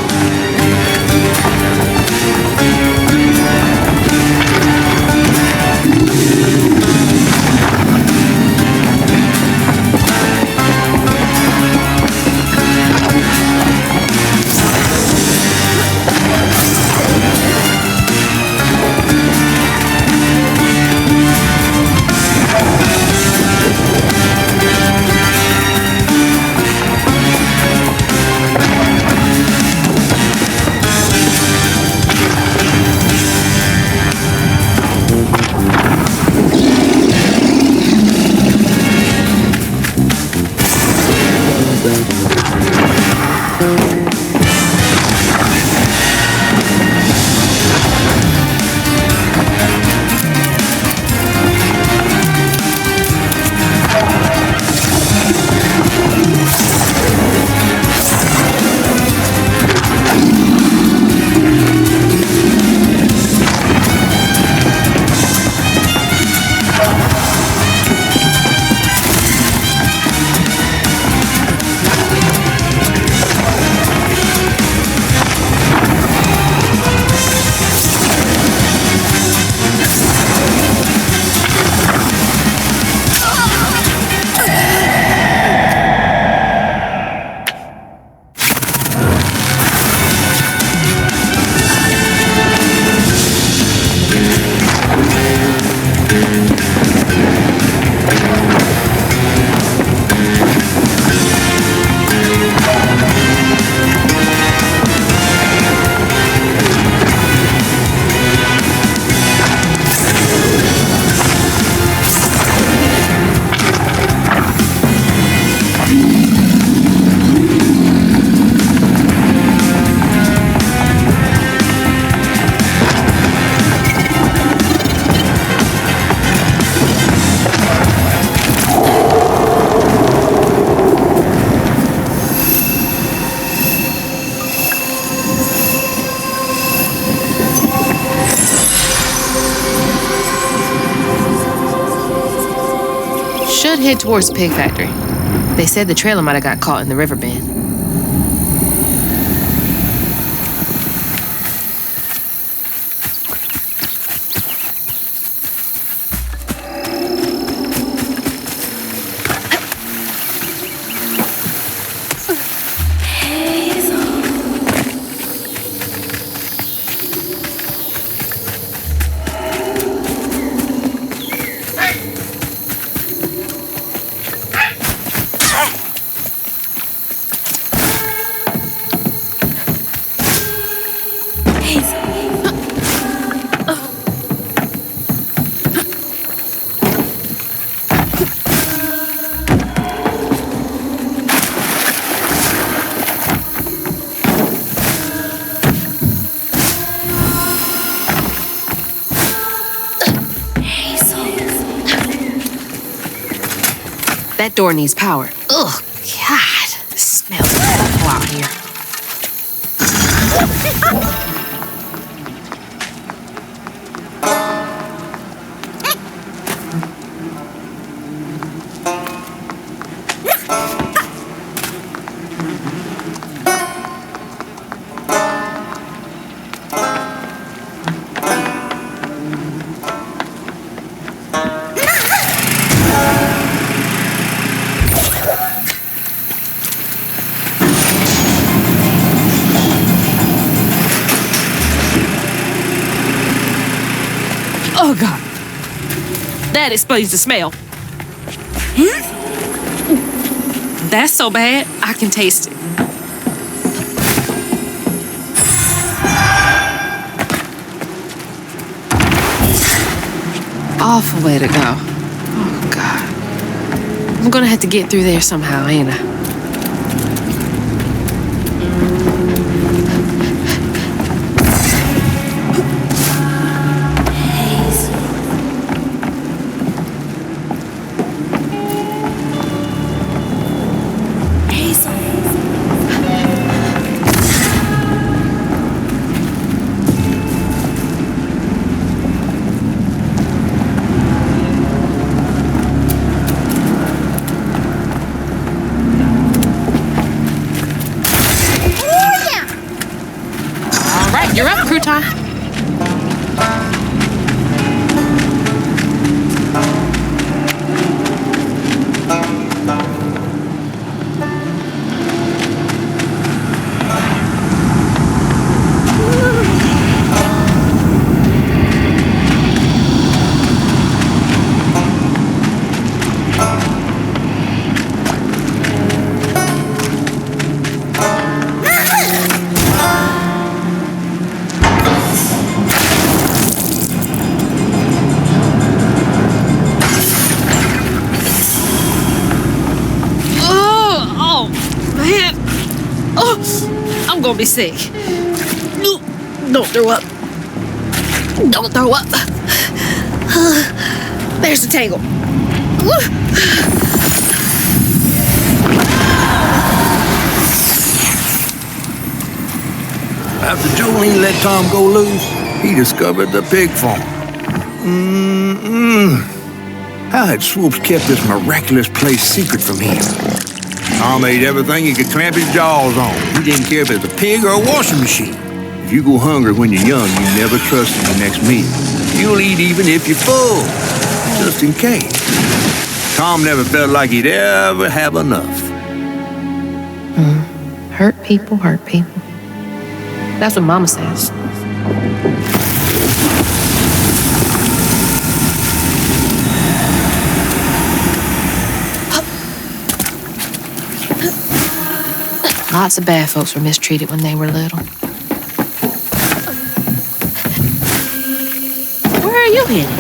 Should head towards the pig factory. They said the trailer might have got caught in the river bend. That door needs power. Ugh, God, it smells awful out here. Oh, God. That explains the smell. That's so bad, I can taste it. awful way to go. Oh, God. I'm gonna have to get through there somehow, ain't I? You're up, Crouton. I'm gonna be sick. Don't throw up. Don't throw up. There's the tangle. After Jolene let Tom go loose, he discovered the pig farm. How had Swoops kept this miraculous place secret from him? Tom ate everything he could clamp his jaws on. He didn't care if it was a pig or a washing machine. If you go hungry when you're young, you never trust in the next meal. You'll eat even if you're full, just in case. Tom never felt like he'd ever have enough. Hurt people, hurt people. That's what Mama says. Lots of bad folks were mistreated when they were little. Where are you headed?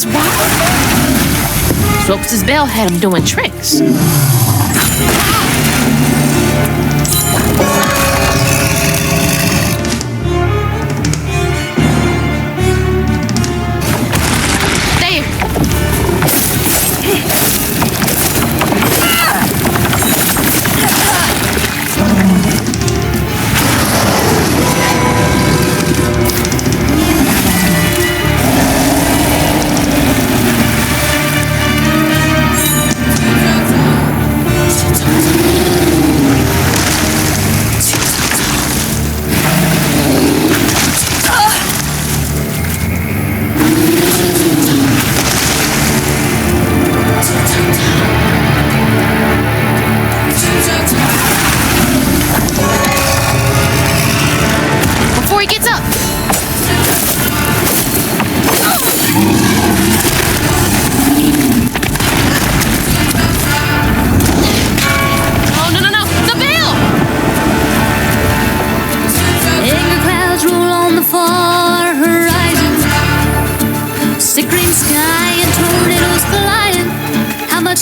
That's right. Stokes' bell had him doing tricks.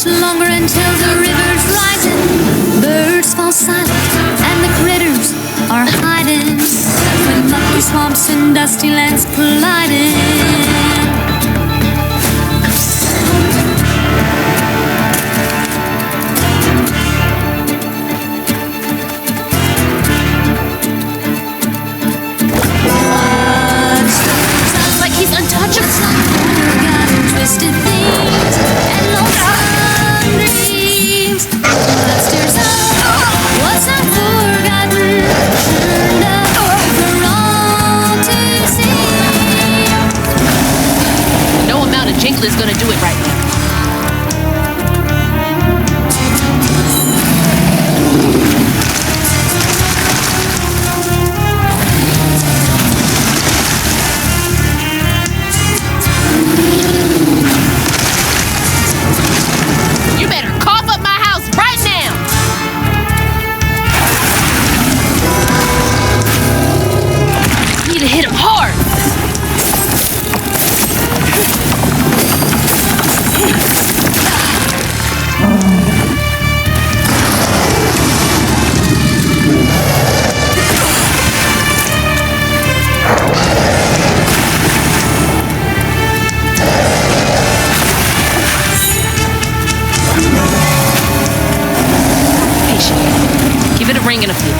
Longer until the river's rising. Birds fall silent and the critters are hiding when mucky swamps and dusty lands colliding. Sounds like he's untouchable. Twisted things and dreams. Monsters up, what's not forgotten, turned up for all to see. No amount of jingle is gonna do it right now. You better cough up my house right now. Need to hit him hard. Give it a ring and a few.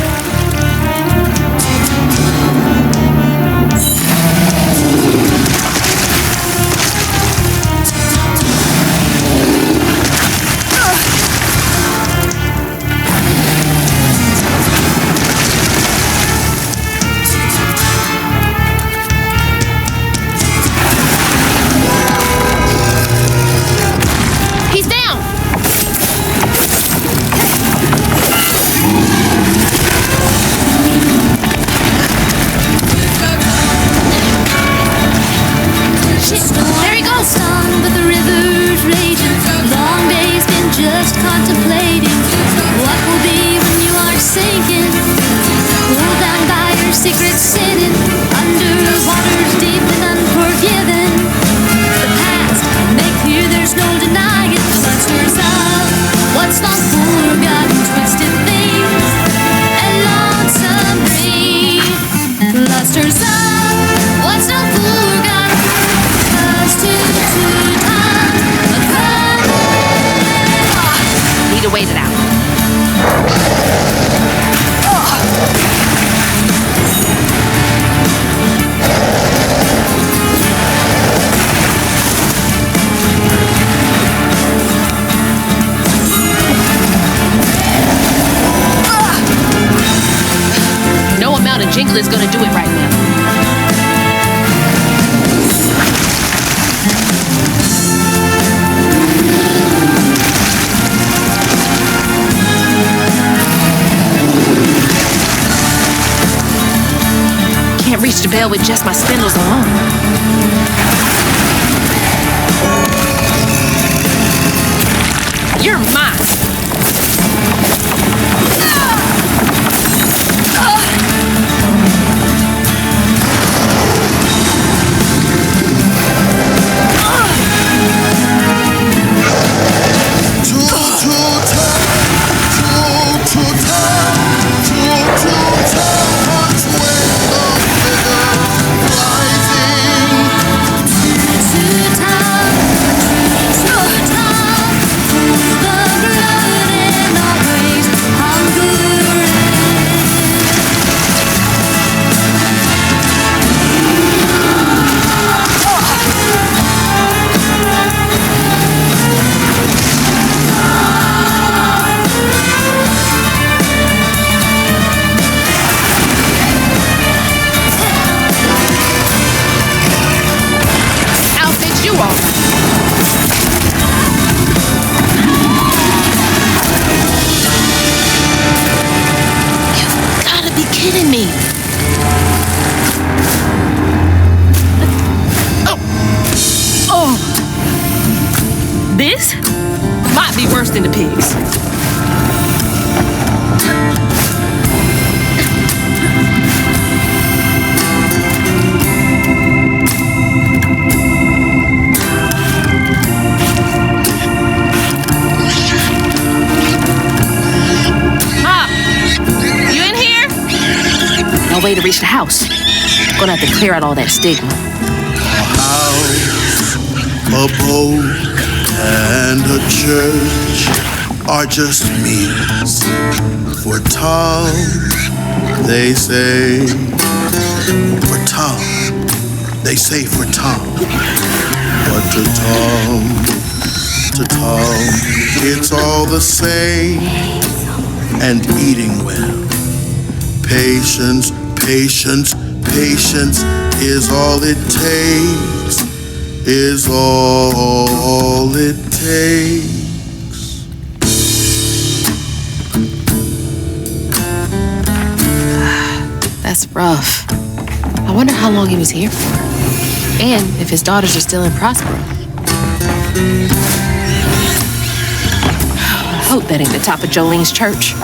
He's down. There he goes. But the river's raging. Long days been just contemplating what will be when you are sinking. Pulled down by your secret sinning. Under waters deep and unforgiven. The past, make clear there's no denying. Monsters of what's not forgotten. Twisted things and lonesome dreams. Clusters of what's not forgotten. Need to wait it out. No amount of jingle is gonna do it right now. Can't reach the bell with just my spindles alone. You're mine. me. Oh. This might be worse than the pigs. No way to reach the house. Gonna have to clear out all that stigma. A house, a boat, and a church are just means for Tom, they say. For Tom, they say for Tom. But to Tom, it's all the same. And eating well. Patience, patience, patience is all it takes, is all it takes. That's rough. I wonder how long he was here for. And if his daughters are still in Prospero. I hope that ain't the top of Jolene's church.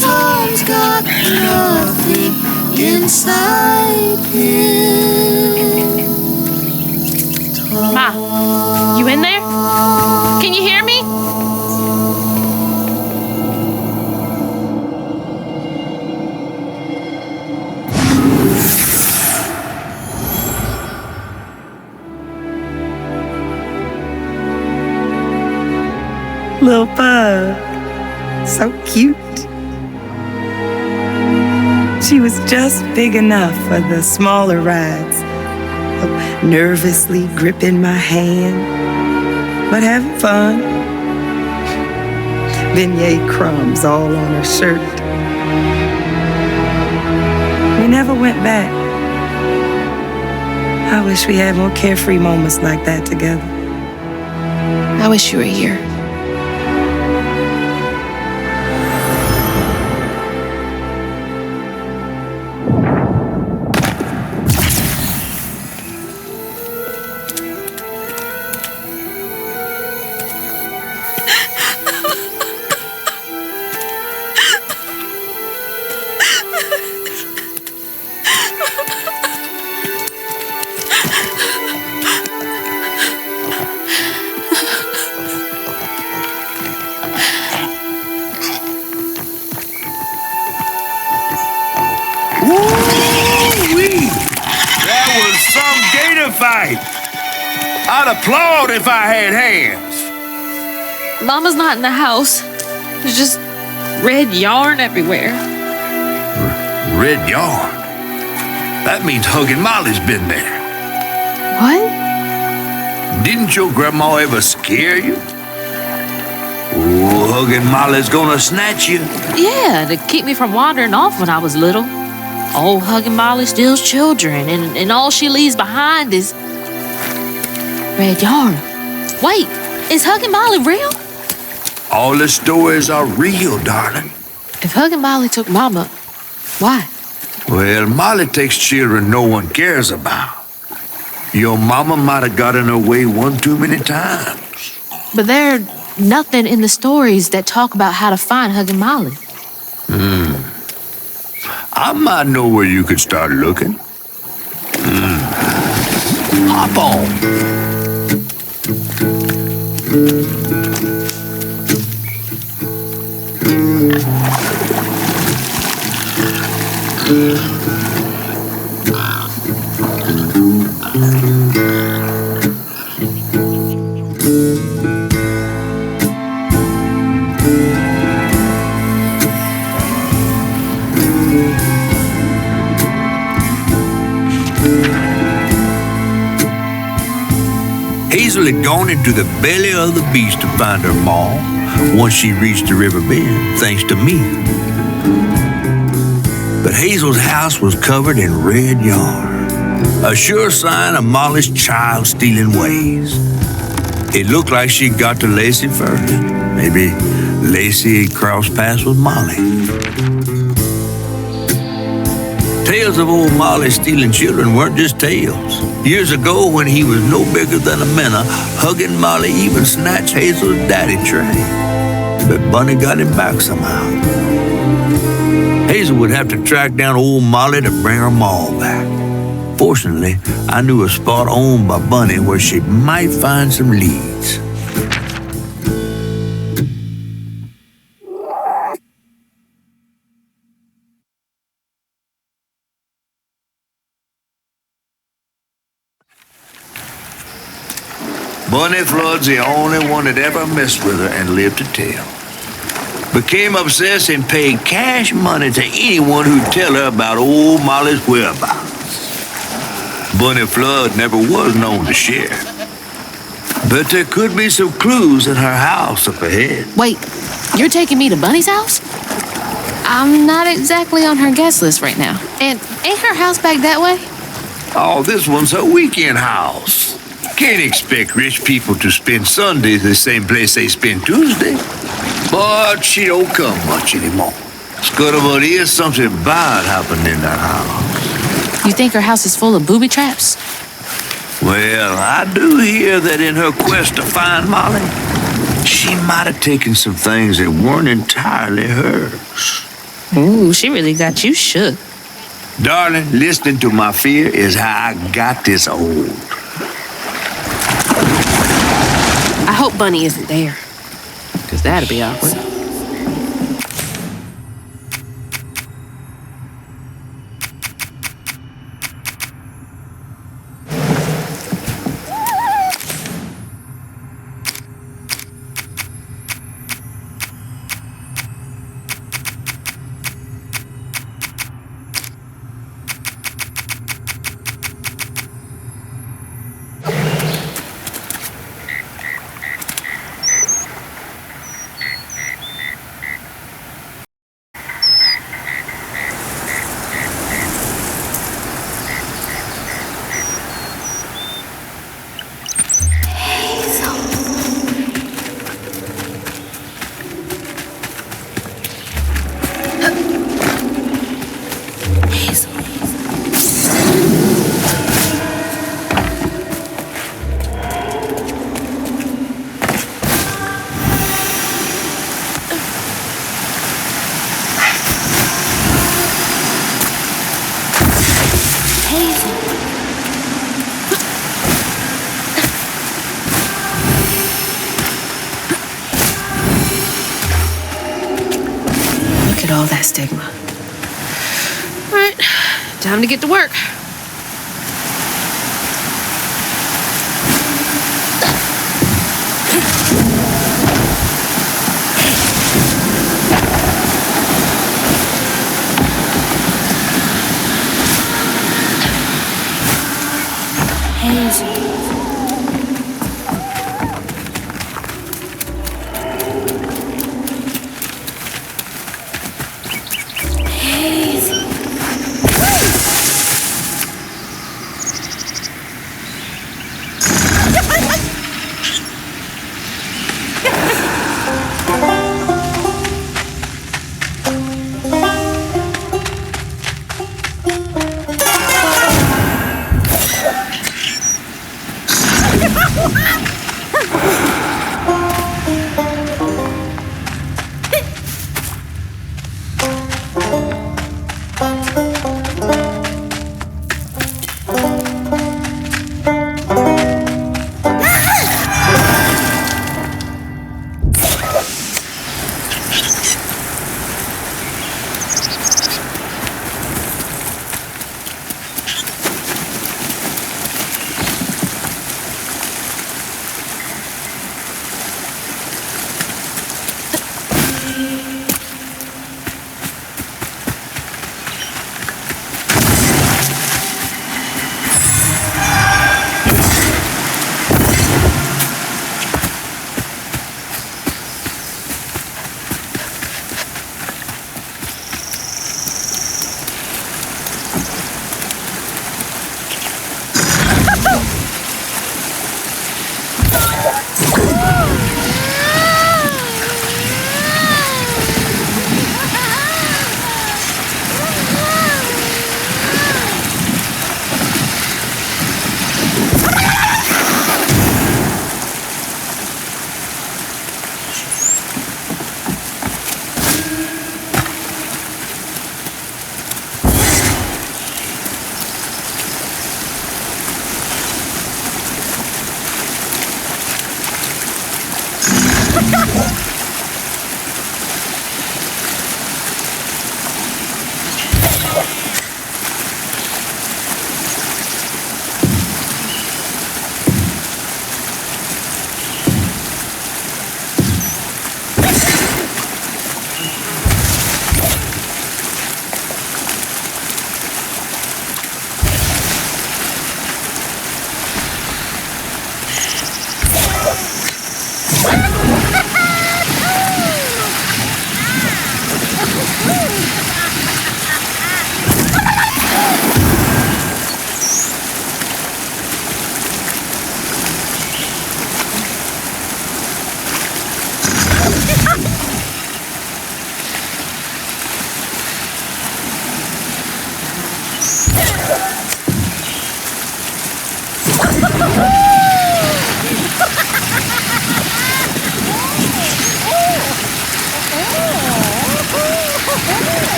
Tom's got nothing inside him. Ma, you in there? Can you hear me? Little pug. So cute. She was just big enough for the smaller rides, nervously gripping my hand, but having fun. Beignet crumbs all on her shirt. We never went back. I wish we had more carefree moments like that together. I wish you were here. I'd applaud if I had hands. Mama's not in the house. There's just red yarn everywhere. Red yarn? That means Huggin' Molly's been there. What? Didn't your grandma ever scare you? Oh, Huggin' Molly's gonna snatch you. Yeah, to keep me from wandering off when I was little. Old Huggin' Molly steals children, and all she leaves behind is red yarn. Wait, is Huggin' Molly real? All the stories are real, darling. If Huggin' Molly took Mama, why? Well, Molly takes children no one cares about. Your mama might have gotten away one too many times. But there's nothing in the stories that talk about how to find Huggin' Molly. I might know where you could start looking. Hop on. Hazel had gone into the belly of the beast to find her ma once she reached the river bend, thanks to me. But Hazel's house was covered in red yarn, a sure sign of Molly's child-stealing ways. It looked like she'd got to Lacey first. Maybe Lacey had crossed paths with Molly. Tales of old Molly stealing children weren't just tales. Years ago, when he was no bigger than a minnow, hugging Molly even snatched Hazel's daddy tray. But Bunny got him back somehow. Hazel would have to track down old Molly to bring her ma back. Fortunately, I knew a spot owned by Bunny where she might find some leads. Bunny Flood's the only one that ever messed with her and lived to tell. Became obsessed and paid cash money to anyone who'd tell her about old Molly's whereabouts. Bunny Flood never was known to share. But there could be some clues in her house up ahead. Wait, you're taking me to Bunny's house? I'm not exactly on her guest list right now. And ain't her house back that way? Oh, this one's her weekend house. Can't expect rich people to spend Sundays the same place they spend Tuesday. But she don't come much anymore. Scuttlebutt is something bad happened in that house. You think her house is full of booby traps? Well, I do hear that in her quest to find Molly, she might have taken some things that weren't entirely hers. Ooh, she really got you shook. Darling, listening to my fear is how I got this old. I hope Bunny isn't there, because that'd be awkward. All that stigma. All right, time to get to work.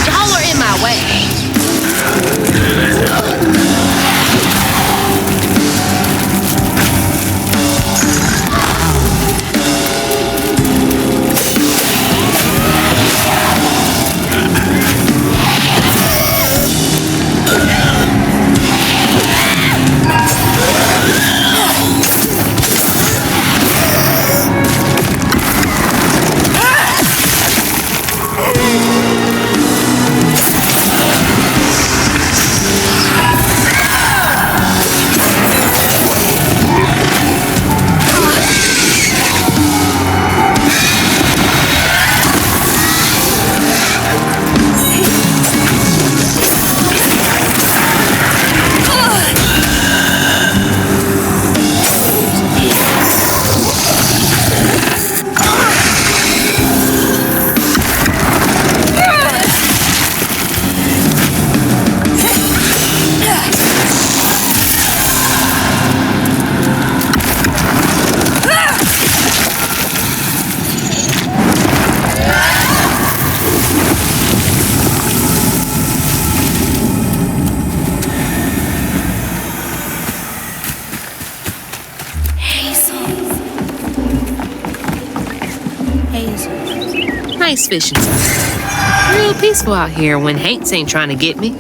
Y'all are in my way. Nice fishing. Real peaceful out here when Hanks ain't trying to get me.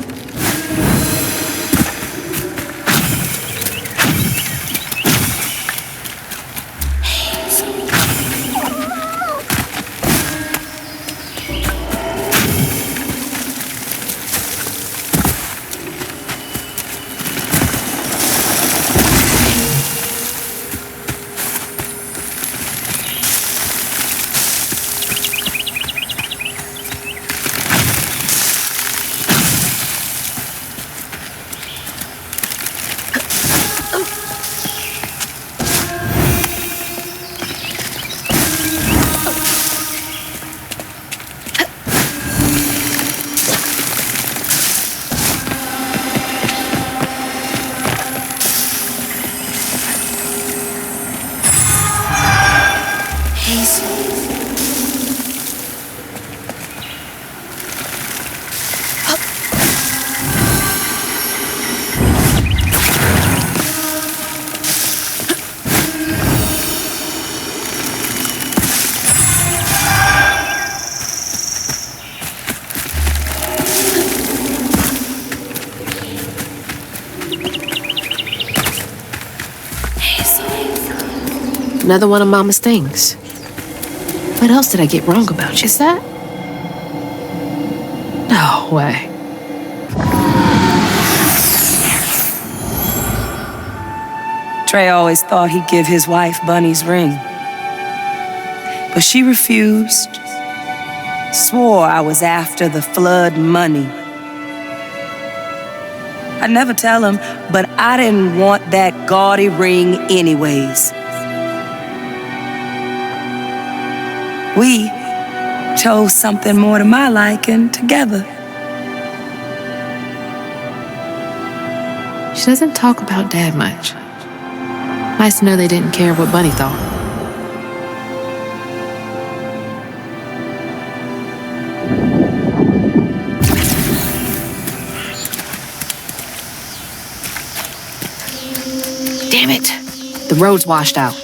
Another one of Mama's things. What else did I get wrong about you? Is that? No way. Trey always thought he'd give his wife Bunny's ring. But she refused. Swore I was after the flood money. I'd never tell him, but I didn't want that gaudy ring anyways. We chose something more to my liking together. She doesn't talk about Dad much. Nice to know they didn't care what Bunny thought. Damn it. The road's washed out.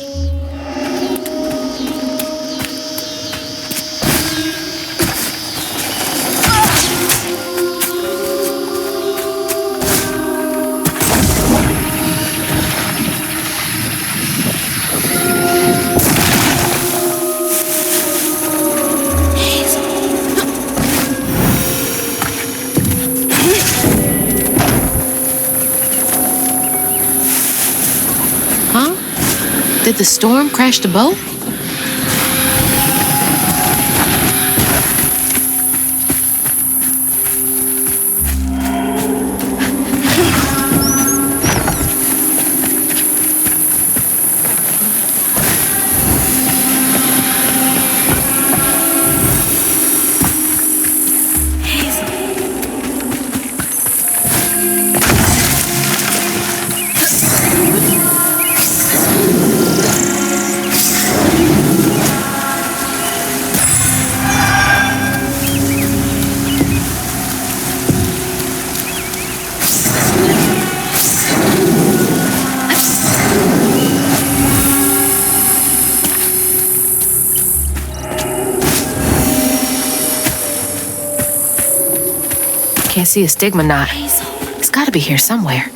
Did the storm crash the boat? Can't see a stigma knot. It's gotta be here somewhere.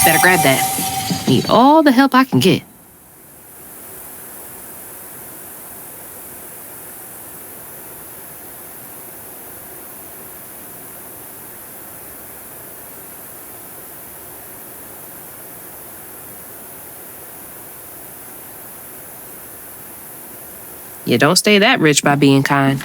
Better grab that. Need all the help I can get. You don't stay that rich by being kind.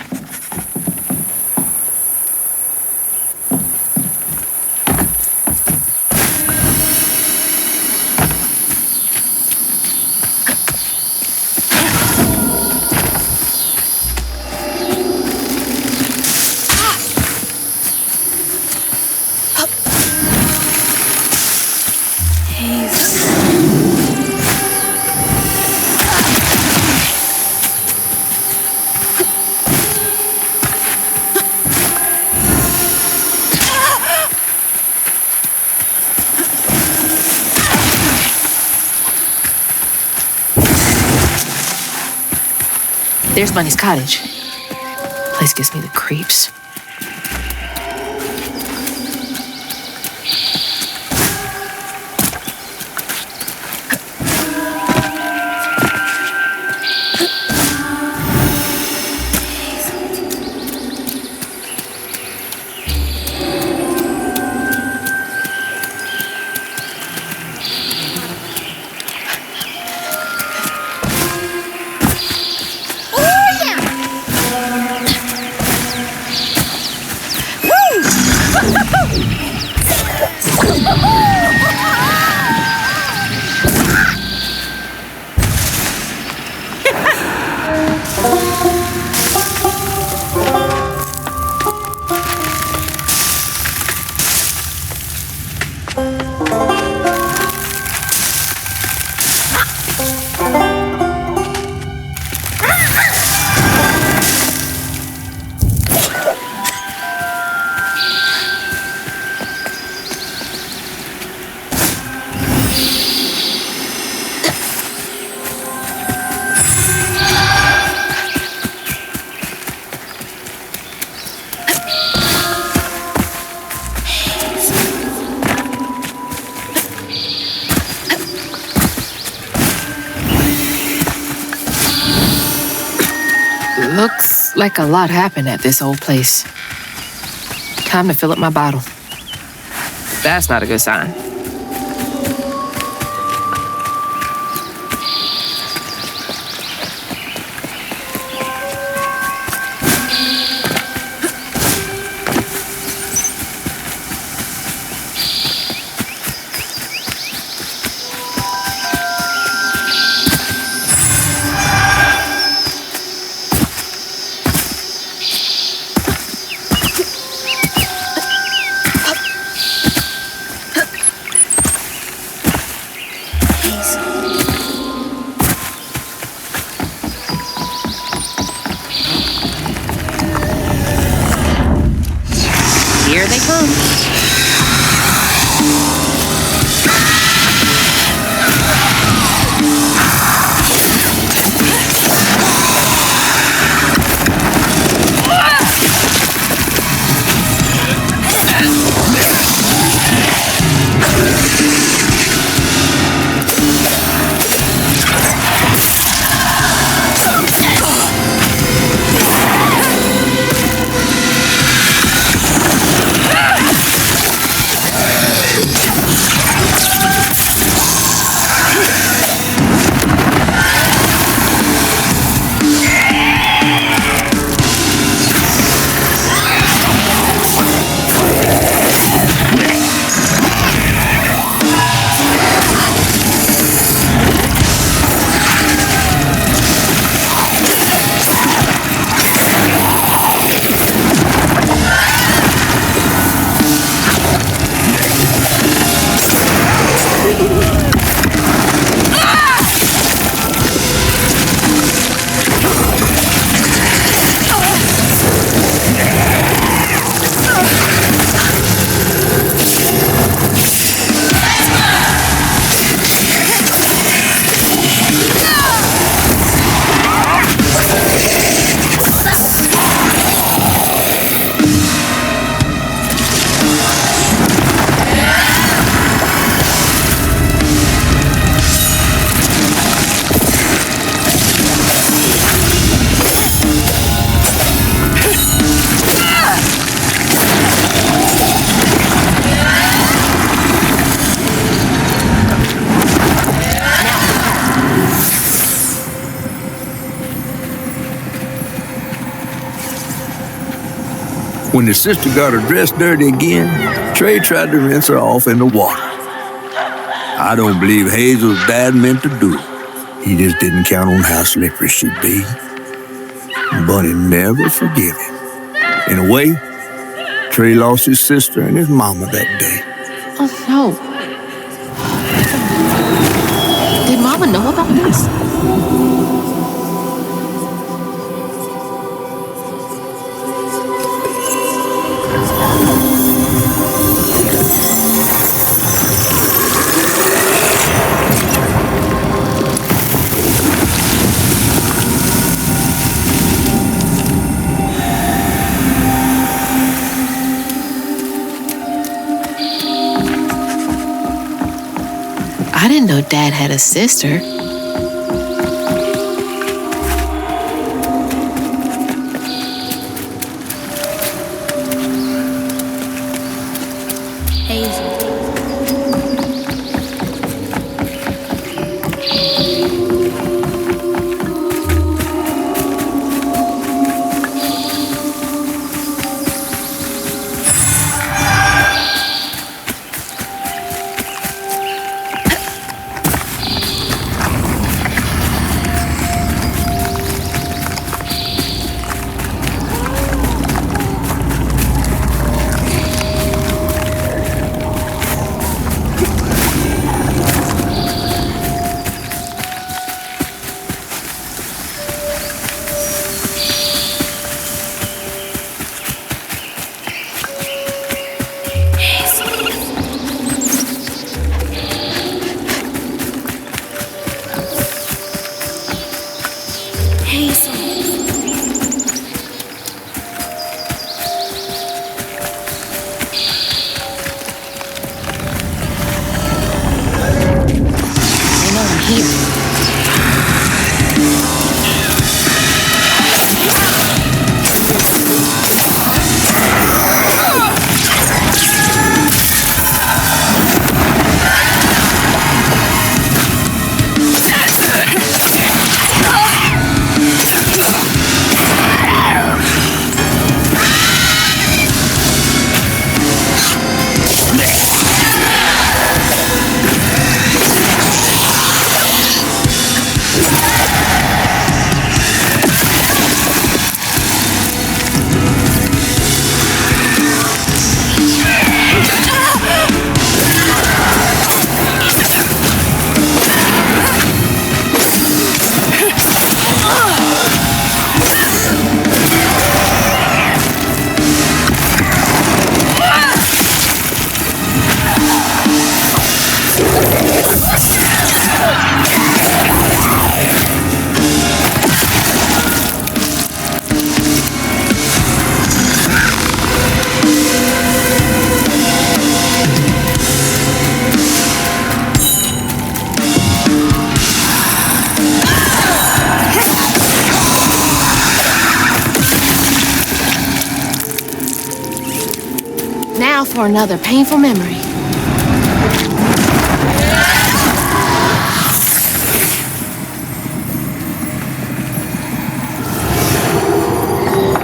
There's Bunny's cottage. Place gives me the creeps. Looks like a lot happened at this old place. Time to fill up my bottle. That's not a good sign. Here they come. When the sister got her dress dirty again, Trey tried to rinse her off in the water. I don't believe Hazel's dad meant to do it. He just didn't count on how slippery she'd be. Bunny never forgave him. In a way, Trey lost his sister and his mama that day. Oh, no. Did Mama know about this? I didn't know Dad had a sister. now for another painful memory.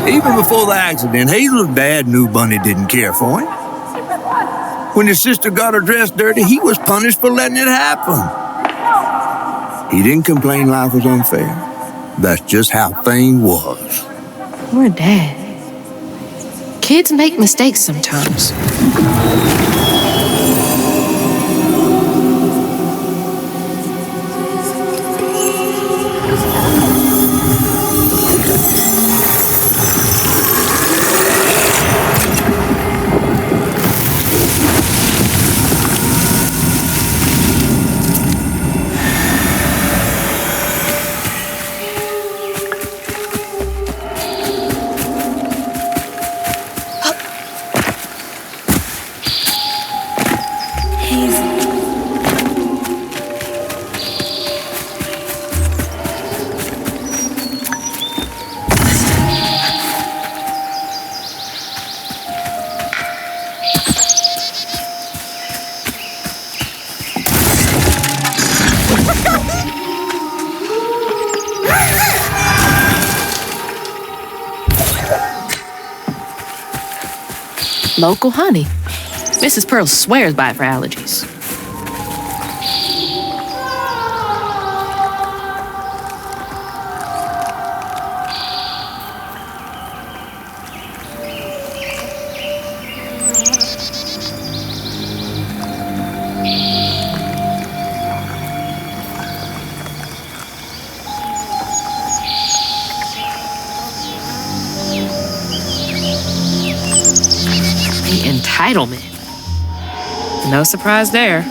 Even before the accident, Hazel's dad knew Bunny didn't care for him. When his sister got her dress dirty, he was punished for letting it happen. He didn't complain life was unfair. That's just how things was. Poor Dad. Kids make mistakes sometimes. Local honey. Mrs. Pearl swears by it for allergies. Entitlement. No surprise there.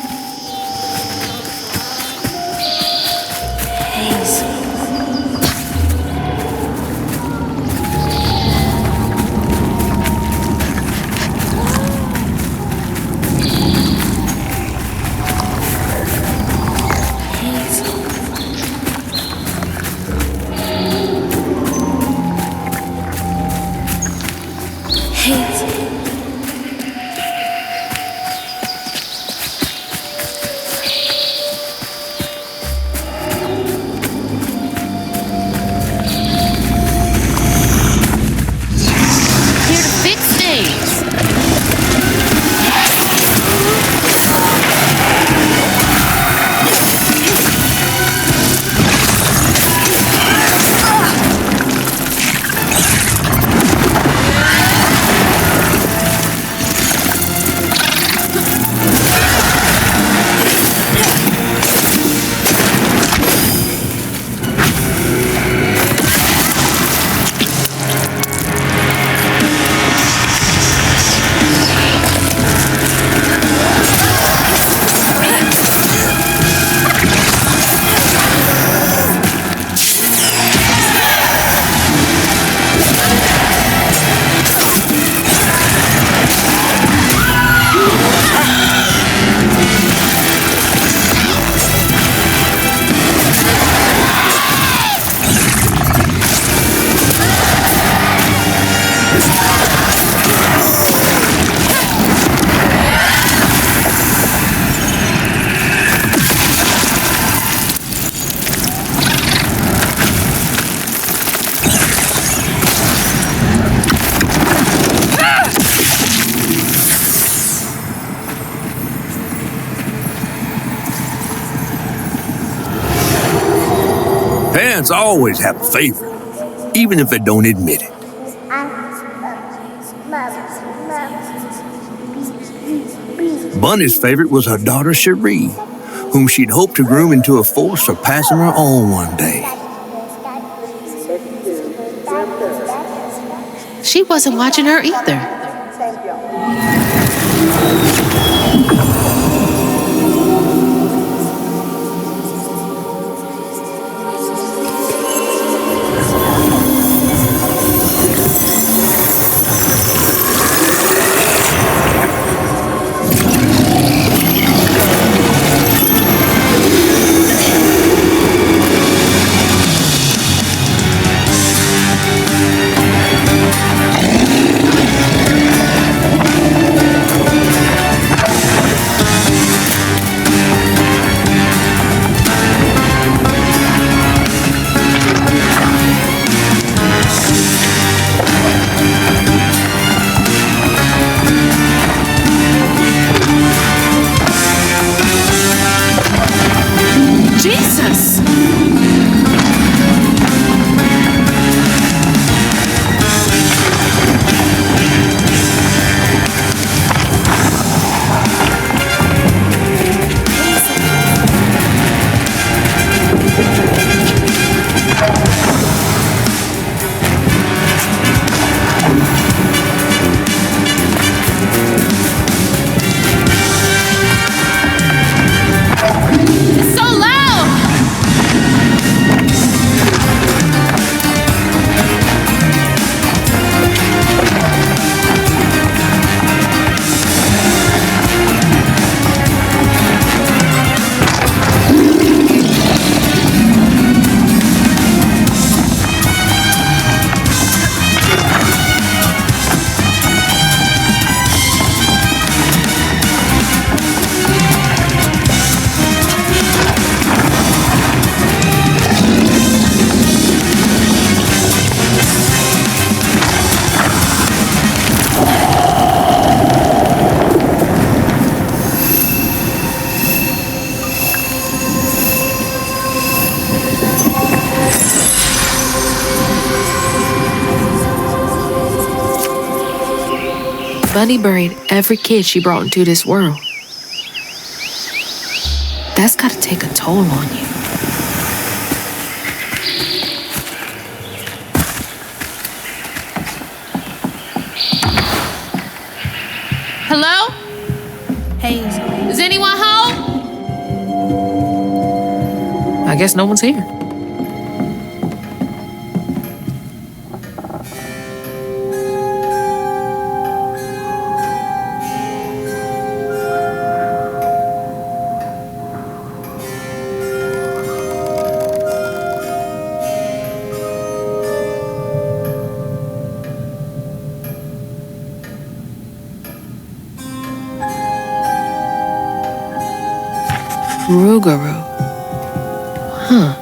Parents always have a favorite, even if they don't admit it. Bunny's favorite was her daughter Cherie, whom she'd hoped to groom into a force surpassing her own one day. She wasn't watching her either. Bunny buried every kid she brought into this world. That's gotta take a toll on you. Hello? Hey, Is anyone home? I guess no one's here. Rougarou. Huh.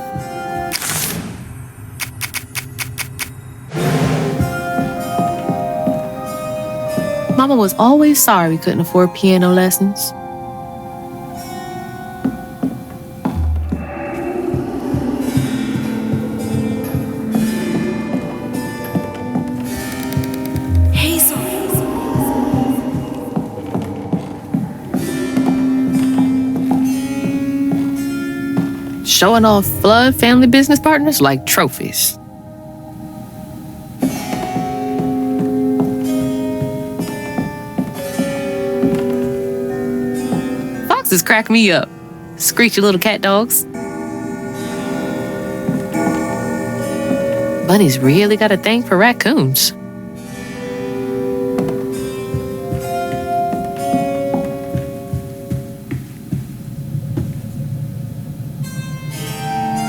Mama was always sorry we couldn't afford piano lessons. Showing off Flood family business partners like trophies. Foxes crack me up. Screechy little cat dogs. Bunny's really got a thing for raccoons.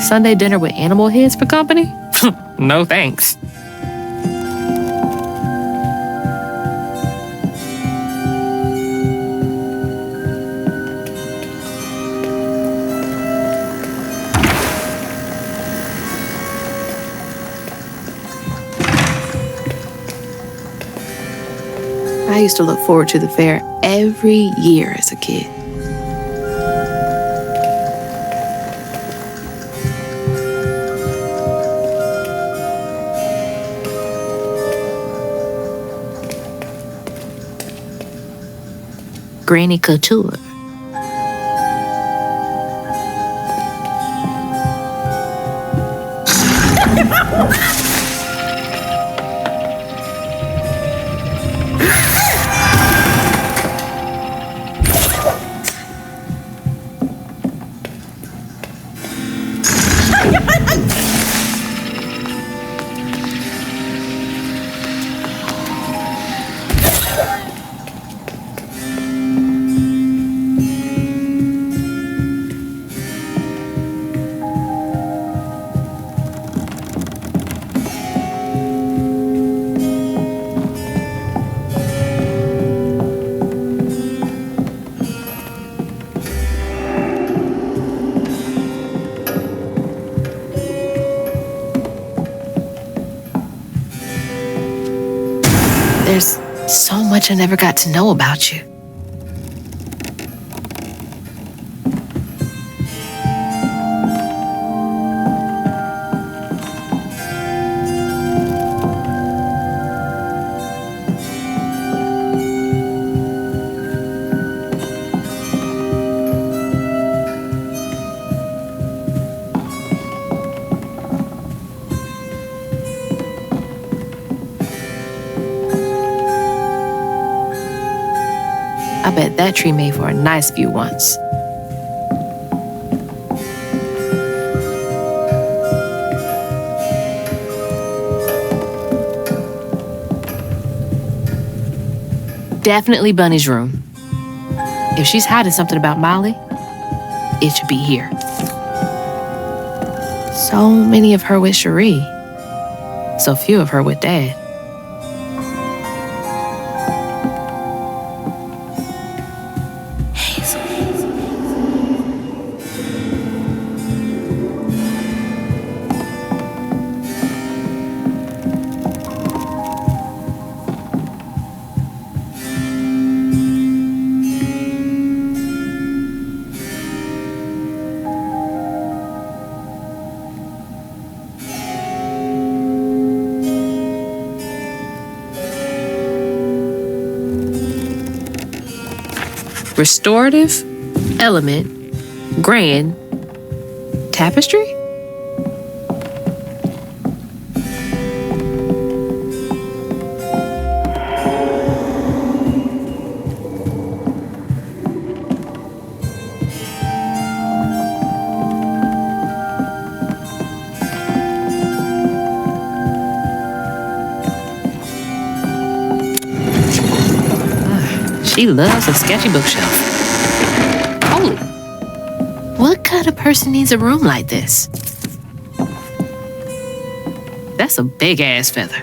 Sunday dinner with animal heads for company? No thanks. I used to look forward to the fair every year as a kid. Granny Couture. There's so much I never got to know about you. I bet that tree made for a nice view once. Definitely Bunny's room. If she's hiding something about Molly, it should be here. So many of her with Cherie. So few of her with Dad. Restorative, element, grand, tapestry? She loves a sketchy bookshelf. Holy. What kind of person needs a room like this? That's a big ass feather.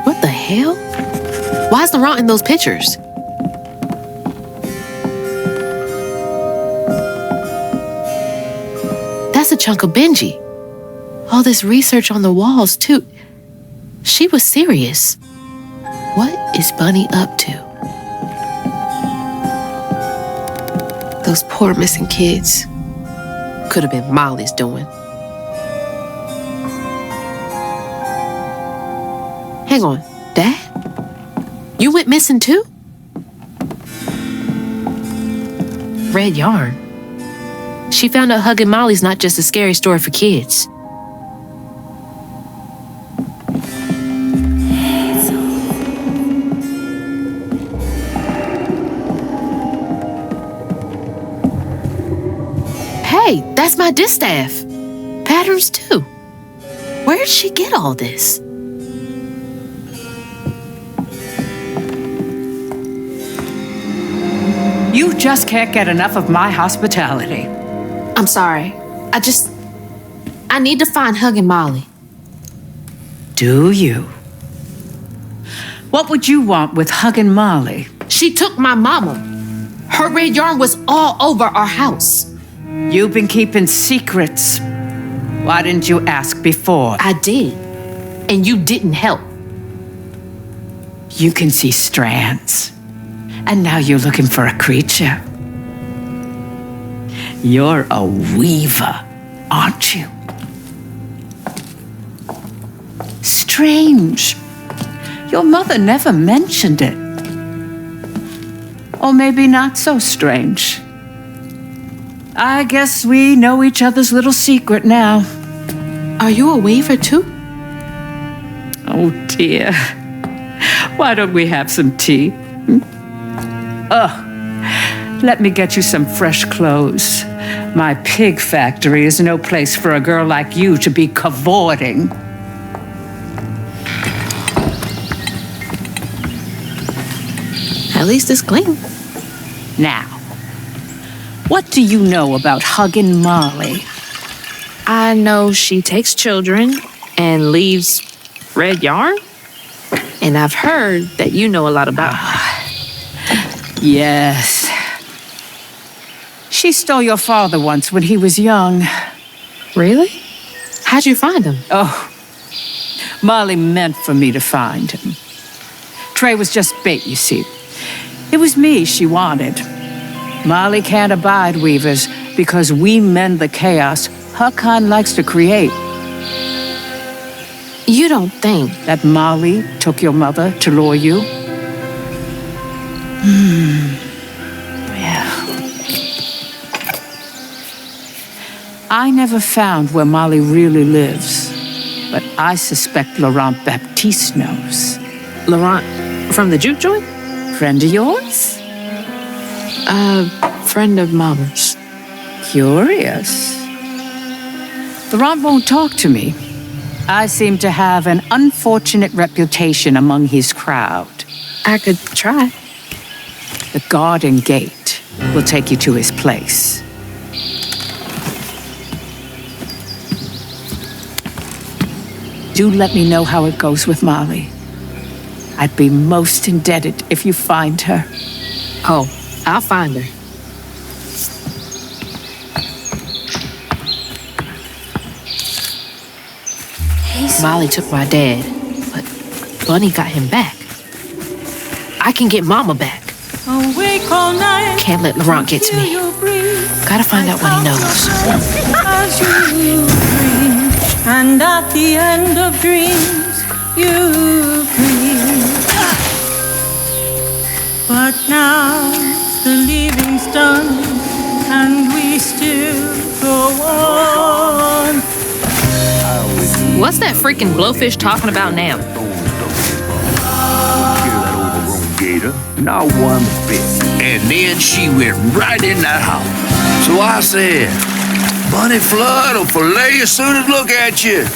What the hell? Why's Laurent in those pictures? That's a chunk of Benji. All this research on the walls, too. She was serious. What is Bunny up to? Those poor missing kids. Could have been Molly's doing. Hang on, Dad? You went missing too? Red yarn. She found out Huggin' Molly's not just a scary story for kids. Hey, that's my distaff. Patterns too. Where'd she get all this? You just can't get enough of my hospitality. I'm sorry. I need to find Huggin' Molly. Do you? What would you want with Huggin' Molly? She took my mama. Her red yarn was all over our house. You've been keeping secrets. Why didn't you ask before? I did. And you didn't help. You can see strands. And now you're looking for a creature. You're a weaver, aren't you? Strange. Your mother never mentioned it. Or maybe not so strange. I guess we know each other's little secret now. Are you a weaver too? Oh dear. Why don't we have some tea? Let me get you some fresh clothes. My pig factory is no place for a girl like you to be cavorting. At least it's clean. Now, what do you know about Huggin' Molly? I know she takes children and leaves red yarn. And I've heard that you know a lot about her. Yes. She stole your father once when he was young. Really? How'd you find him? Oh, Molly meant for me to find him. Trey was just bait, you see. It was me she wanted. Molly can't abide weavers because we mend the chaos her kind likes to create. You don't think that Molly took your mother to lure you? Well, I never found where Molly really lives, but I suspect Laurent Baptiste knows. Laurent from the juke joint? Friend of yours? Friend of Mama's. Curious. Laurent won't talk to me. I seem to have an unfortunate reputation among his crowd. I could try. The garden gate will take you to his place. Do let me know how it goes with Molly. I'd be most indebted if you find her. Oh, I'll find her. Molly took my dad, but Bunny got him back. I can get Mama back. Can't let Laurent get to me. Gotta find out what he knows. And at the end of dreams, you breathe. But now the leaving's done, and we still go on. What's that freaking blowfish talking about now? Gator, not one bit. And then she went right in that house. So I said, Bunny Flood will fillet you as soon as look at you.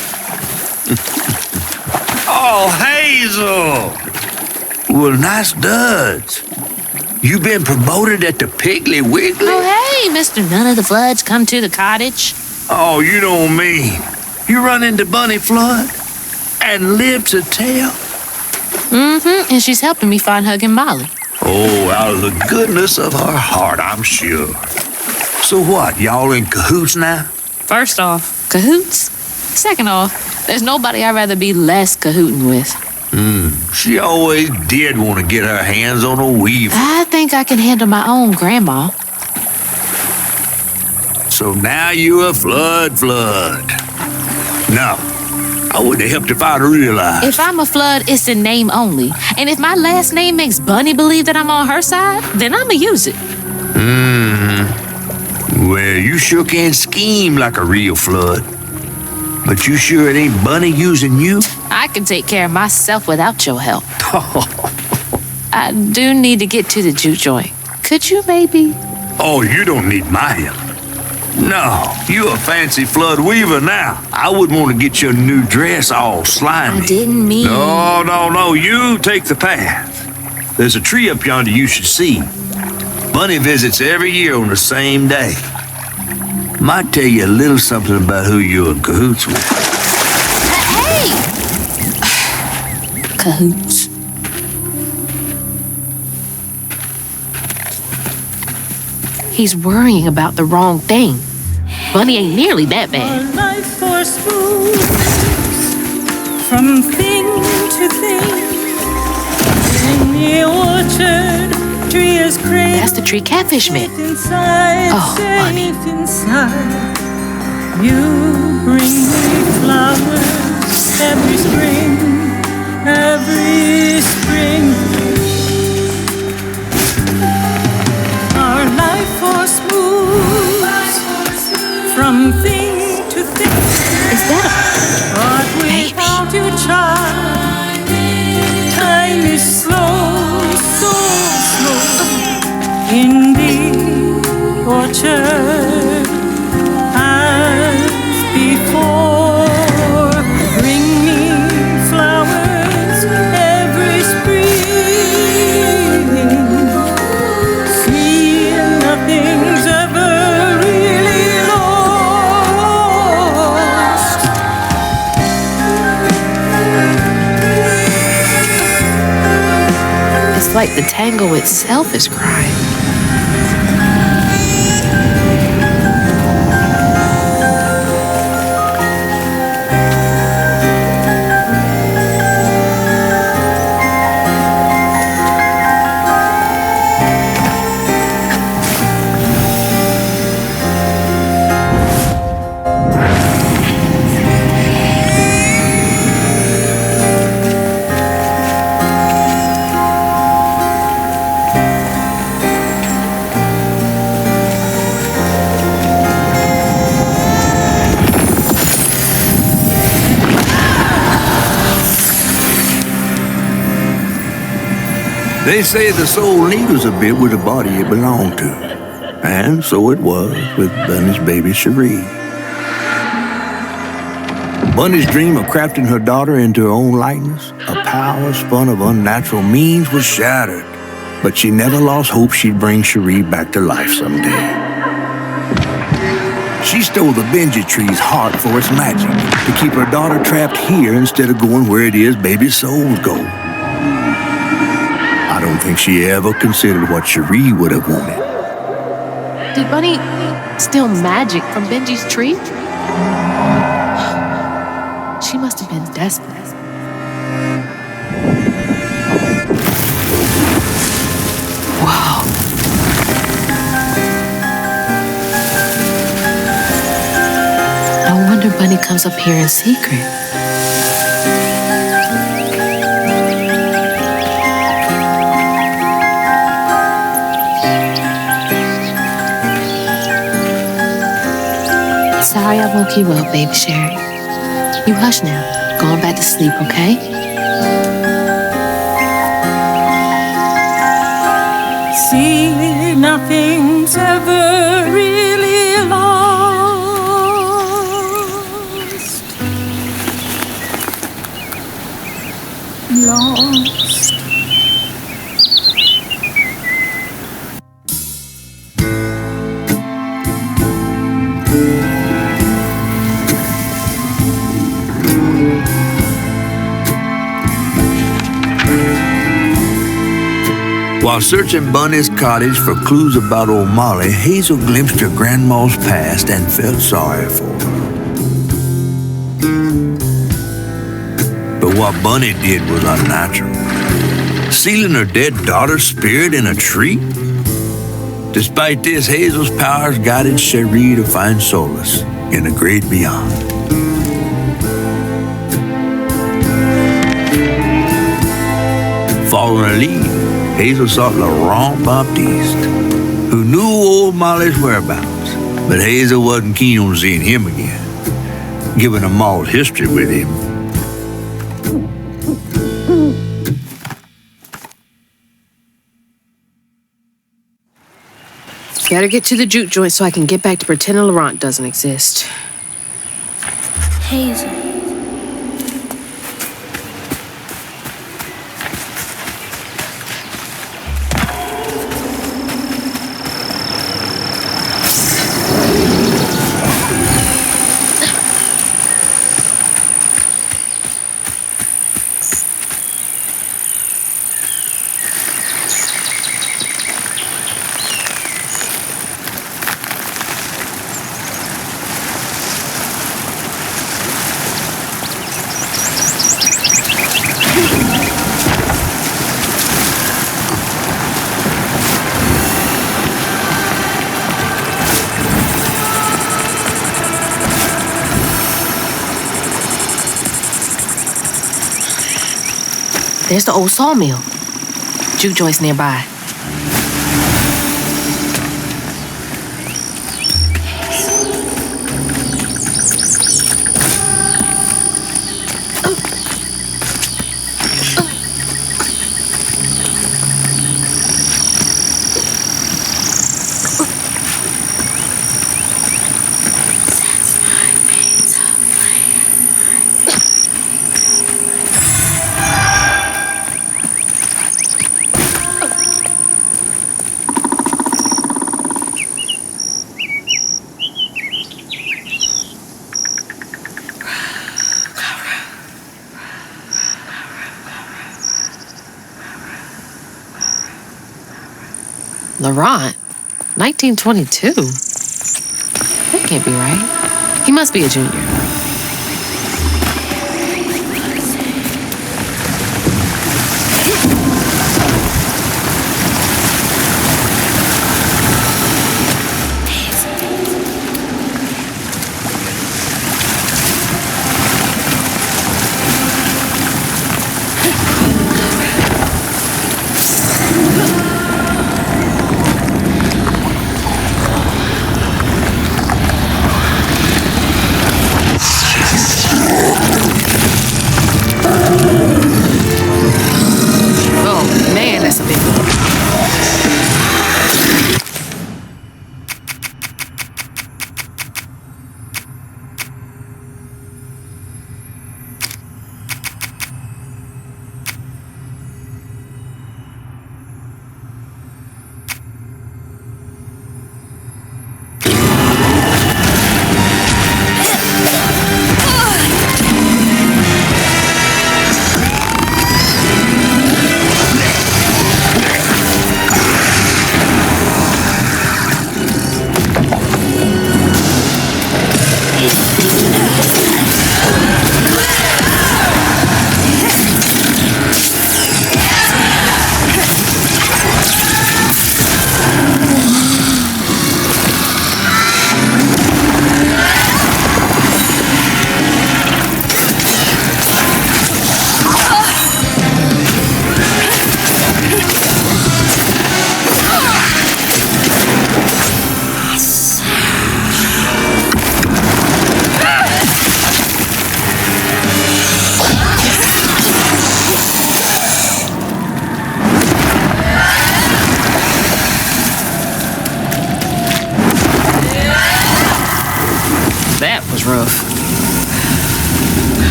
Oh, Hazel. Well, nice duds. You been promoted at the Piggly Wiggly? Oh, hey, Mr. None of the Floods, come to the cottage. Oh, you know me. You run into Bunny Flood and live to tell? Mm-hmm, and she's helping me find Huggin' Molly. Oh, out of the goodness of her heart, I'm sure. So what, y'all in cahoots now? First off, cahoots. Second off, there's nobody I'd rather be less cahooting with. She always did want to get her hands on a weaver. I think I can handle my own grandma. So now you're a flood. No, I would have helped if I'd realized. If I'm a Flood, it's in name only. And if my last name makes Bunny believe that I'm on her side, then I'ma use it. Well, you sure can scheme like a real Flood. But you sure it ain't Bunny using you? I can take care of myself without your help. I do need to get to the juke joint. Could you maybe? Oh, you don't need my help. No, you a fancy Flood weaver now. I wouldn't want to get your new dress all slimy. I didn't mean... No, you take the path. There's a tree up yonder you should see. Bunny visits every year on the same day. Might tell you a little something about who you're in cahoots with. Hey! Cahoots. He's worrying about the wrong thing. Bunny ain't nearly that bad. Our life force moves from thing to thing. In the orchard, tree is crazy. That's the tree Catfish meant. Inside, oh, Bunny. Inside. You bring me flowers every spring, every spring. Our life force moves from thing to thing. Is that but without you, child, time is slow, so slow. In the orchard, as before, bring me flowers every spring. See, nothing's ever really lost. It's like the tango itself is crying. They say the soul needles a bit with the body it belonged to. And so it was with Bunny's baby Cherie. Bunny's dream of crafting her daughter into her own likeness, a power spun of unnatural means, was shattered. But she never lost hope she'd bring Cherie back to life someday. She stole the Benji tree's heart for its magic, to keep her daughter trapped here instead of going where it is baby souls go. I don't think she ever considered what Cherie would have wanted. Did Bunny steal magic from Benji's tree? She must have been desperate. Wow. No wonder Bunny comes up here in secret. sorry I woke you up, baby Sherry. You hush now. Going back to sleep, okay? See, nothing's ever really lost. Lost. While searching Bunny's cottage for clues about old Molly, Hazel glimpsed her grandma's past and felt sorry for her. But what Bunny did was unnatural. Sealing her dead daughter's spirit in a tree? Despite this, Hazel's powers guided Cherie to find solace in the great beyond. Following her lead, Hazel sought Laurent Baptiste, who knew old Molly's whereabouts, but Hazel wasn't keen on seeing him again, given a mauled history with him. Gotta get to the juke joint so I can get back to pretending Laurent doesn't exist. Hazel. There's the old sawmill. Juke joint's nearby. Laurent? 1922? That can't be right. He must be a junior.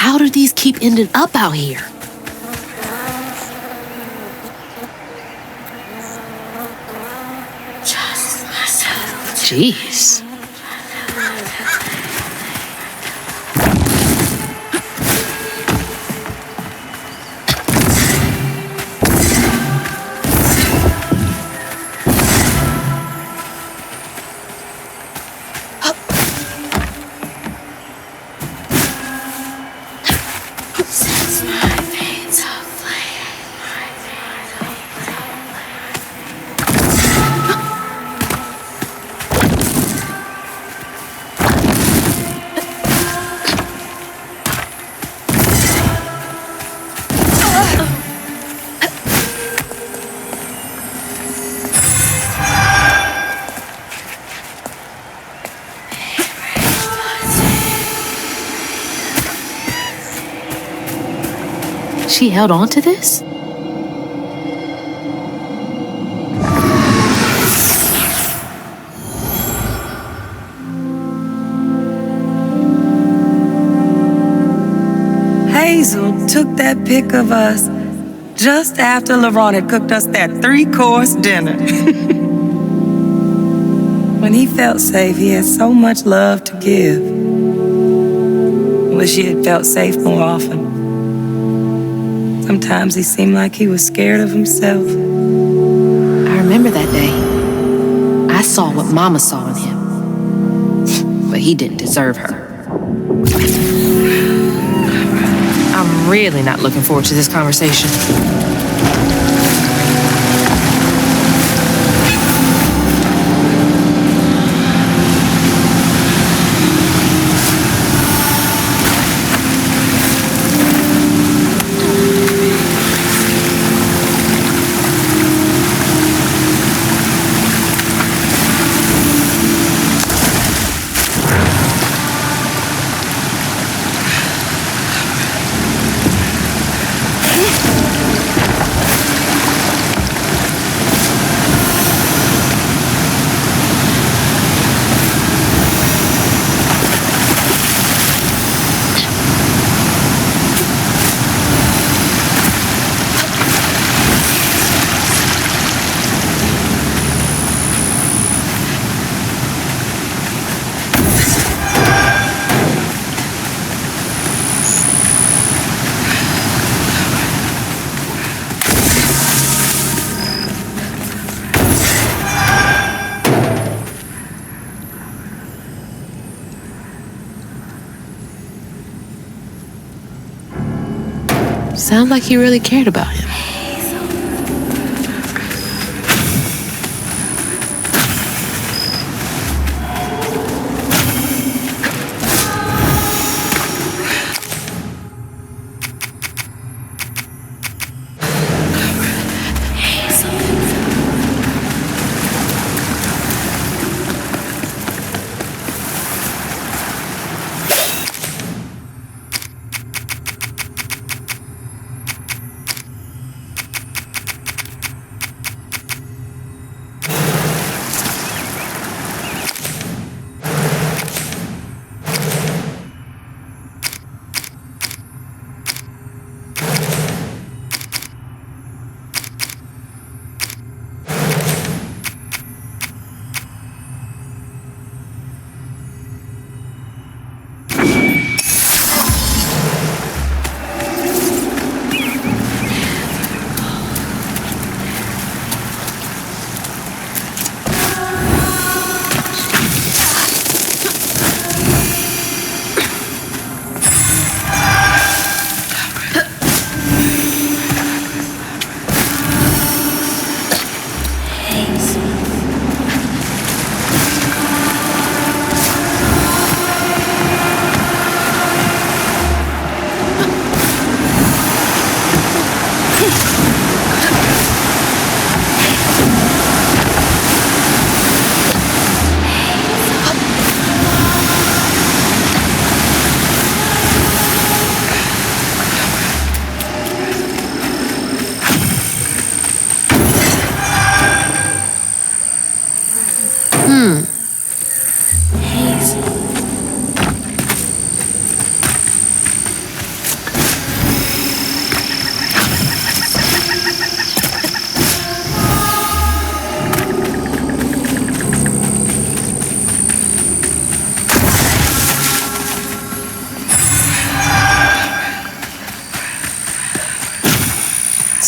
How do these keep ending up out here? Jeez. She held on to this? Hazel took that pic of us just after LaRon had cooked us that 3-course dinner. When he felt safe, he had so much love to give. Wish he had felt safe more often. Sometimes he seemed like he was scared of himself. I remember that day. I saw what Mama saw in him. But he didn't deserve her. I'm really not looking forward to this conversation. Sounds like he really cared about him.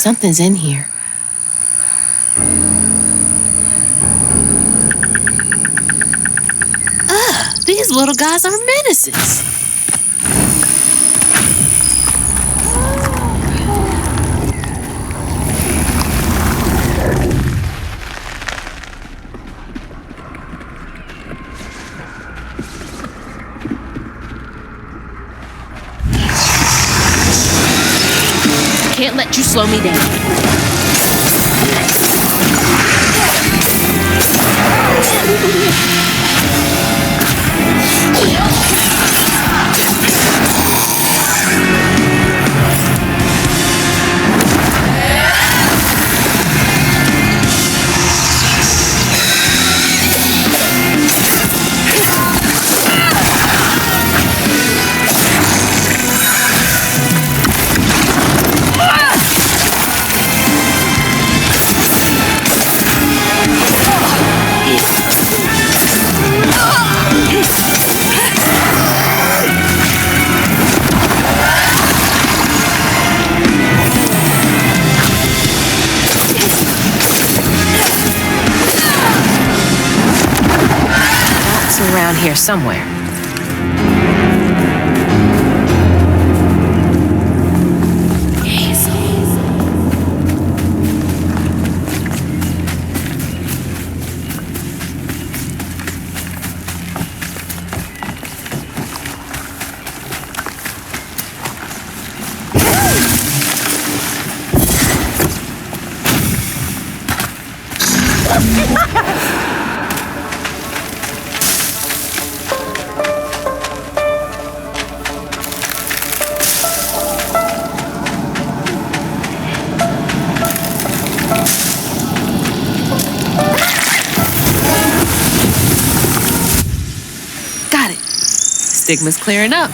Something's in here. These little guys are menaces. Can't let you slow me down. Around here somewhere. Stigma's clearing up.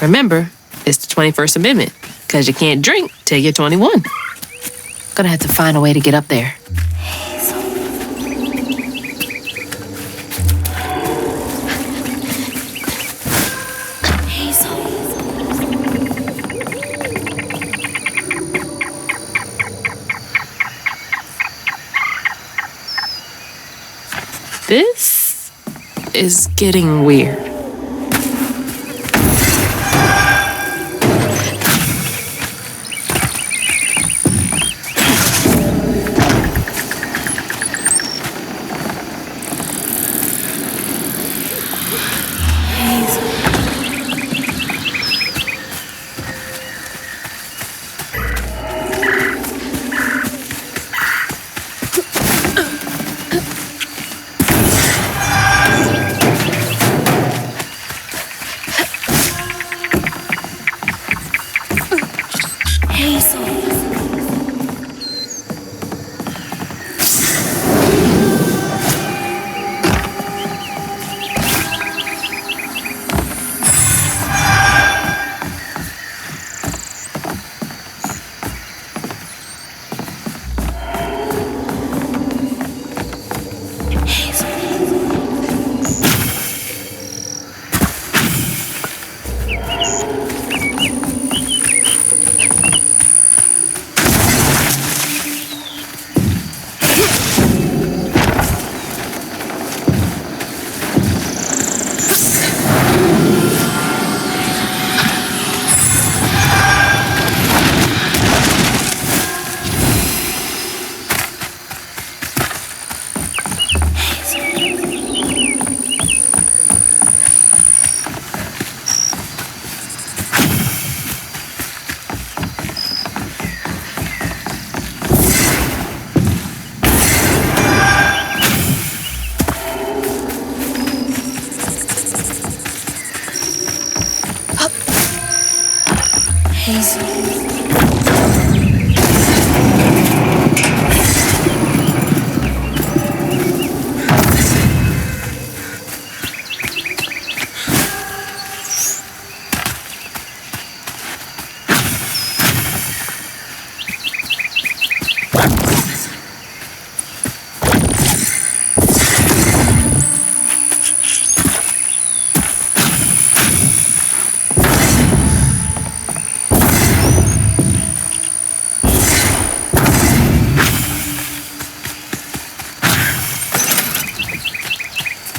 Remember, it's the 21st Amendment, because you can't drink till you're 21. Gonna have to find a way to get up there. This is getting weird.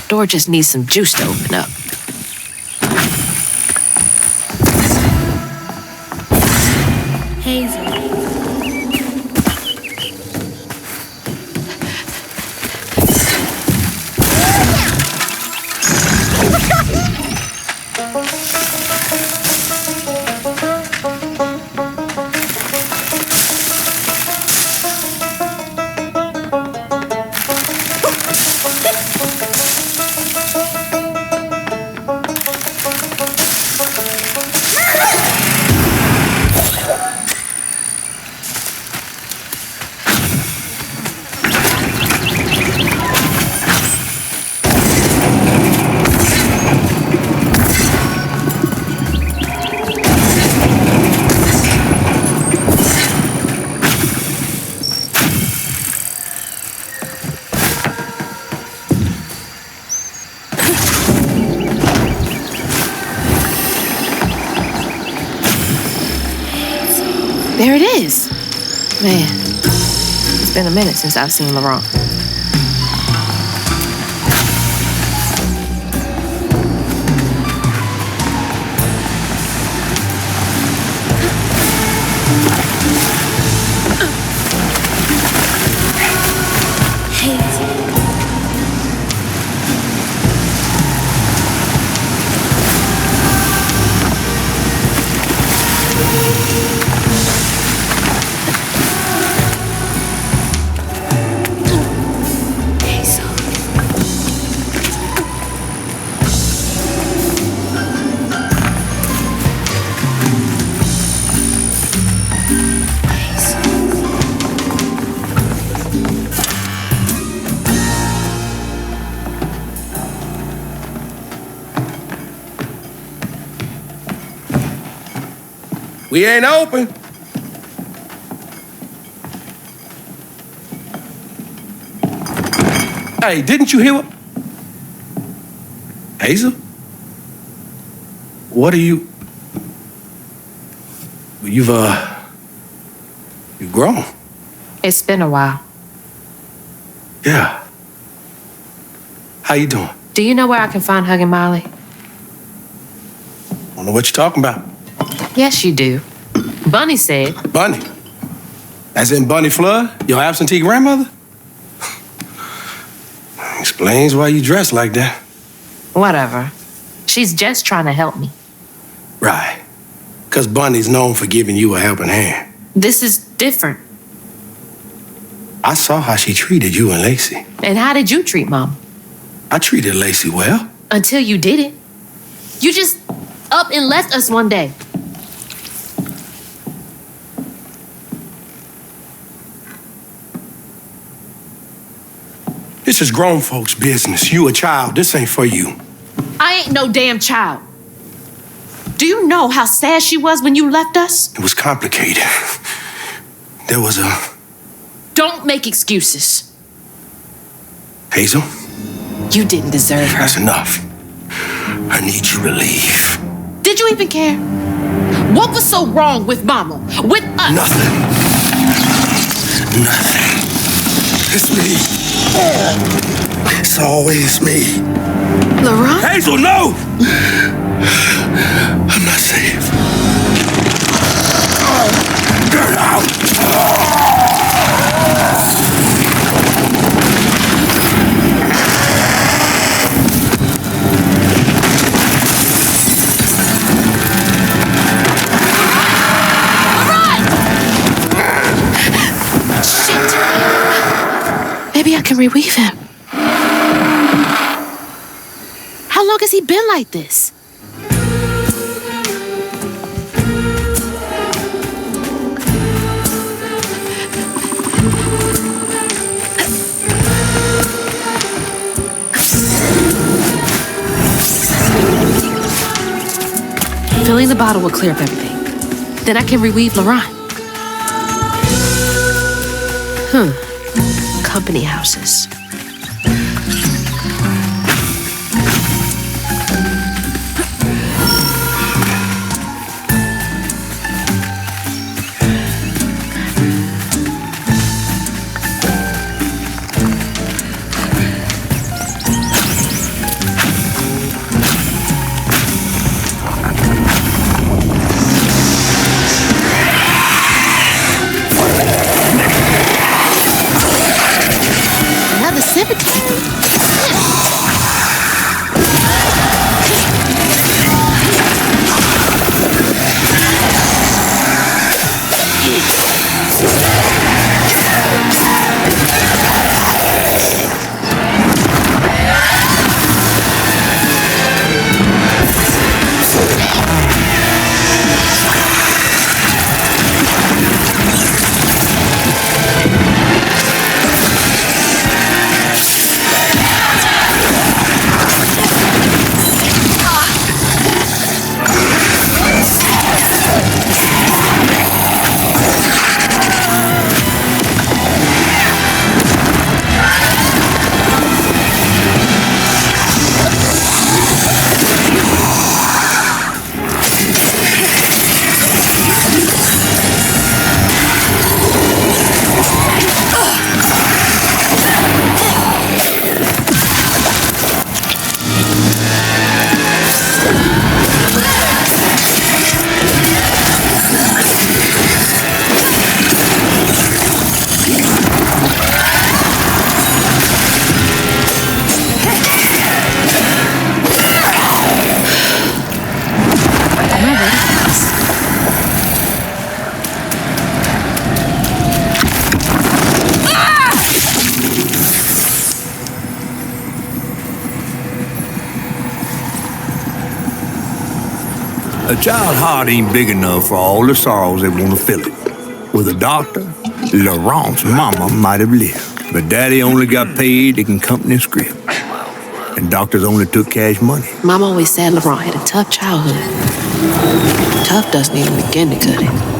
Door just needs some juice to open up. Hazel. There it is. Man, it's been a minute since I've seen Laurent. We ain't open. Hey, didn't you hear what? Hazel? What are you? You've grown. It's been a while. Yeah. How you doing? Do you know where I can find Huggin' Molly? Don't know what you're talking about. Yes, you do. Bunny said. Bunny? As in Bunny Flood, your absentee grandmother? Explains why you dress like that. Whatever. She's just trying to help me. Right. Because Bunny's known for giving you a helping hand. This is different. I saw how she treated you and Lacey. And how did you treat Mom? I treated Lacey well. Until you didn't. You just up and left us one day. This is grown folks' business. You a child. This ain't for you. I ain't no damn child. Do you know how sad she was when you left us? It was complicated. There was a... Don't make excuses. Hazel? You didn't deserve her. That's enough. I need you to leave. Did you even care? What was so wrong with Mama? With us? Nothing. Nothing. It's me. It's always me. Laurent? Hazel, no! I'm not safe. Get out! Maybe I can reweave him. How long has he been like this? Filling the bottle will clear up everything. Then I can reweave Laurent. Company houses. A child's heart ain't big enough for all the sorrows that want to fill it. With a doctor, Laurent's mama might have lived, but Daddy only got paid taking company script. And doctors only took cash money. Mom always said Laurent had a tough childhood. Tough doesn't even begin to cut it.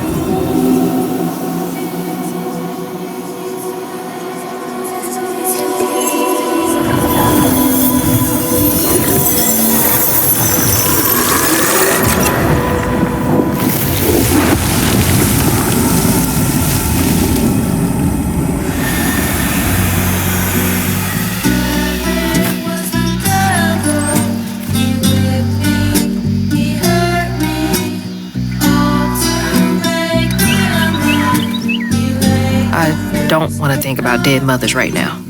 I don't want to think about dead mothers right now.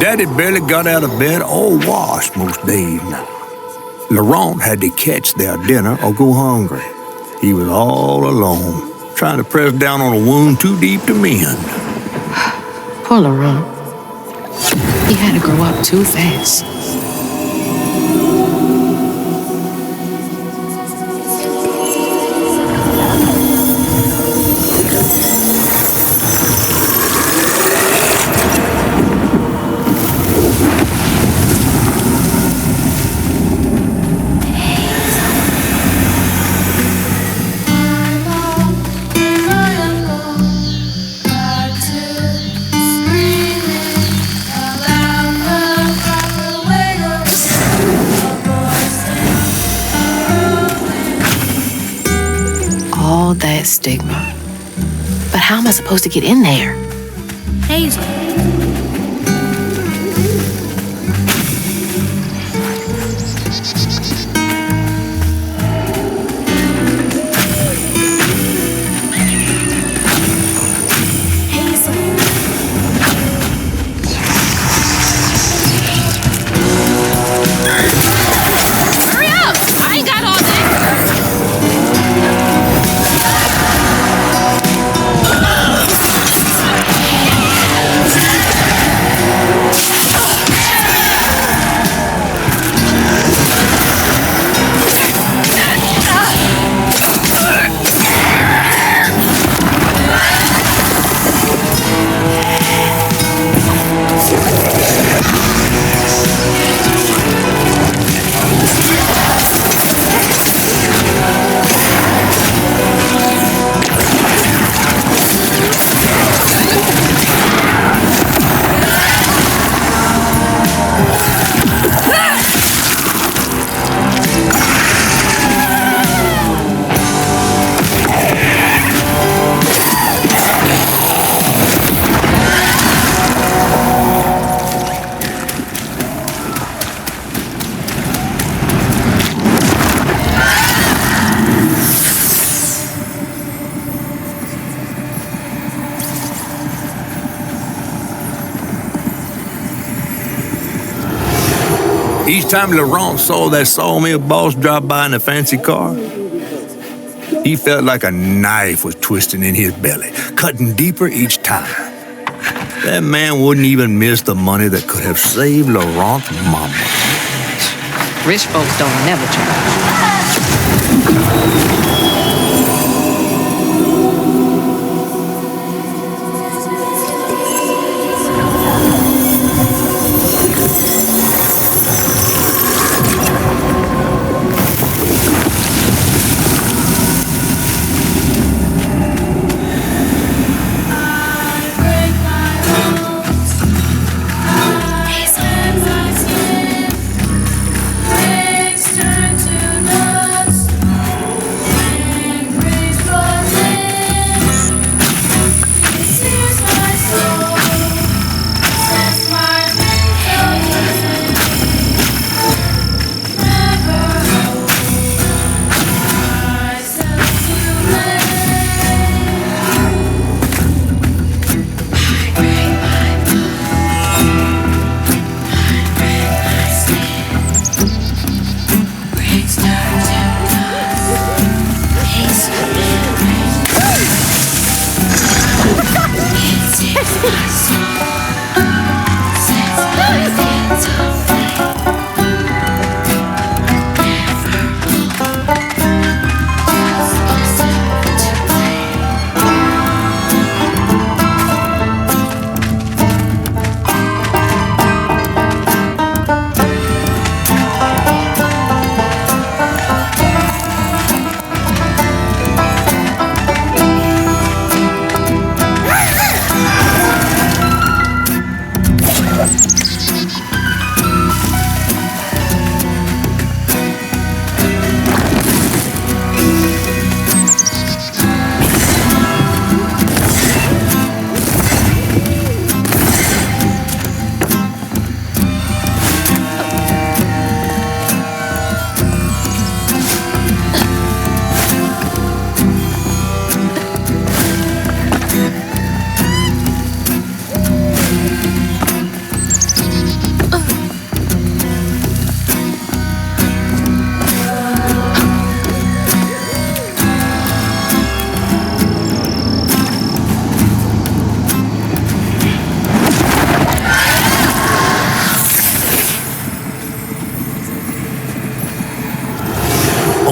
Daddy barely got out of bed or washed most days now. Laurent had to catch their dinner or go hungry. He was all alone, trying to press down on a wound too deep to mend. Poor Laurent. He had to grow up too fast. All that stigma. But how am I supposed to get in there? Hazel. Hurry up! I ain't got all day. Each time Laurent saw that sawmill boss drop by in a fancy car, he felt like a knife was twisting in his belly, cutting deeper each time. That man wouldn't even miss the money that could have saved Laurent's mama. Rich folks don't never change.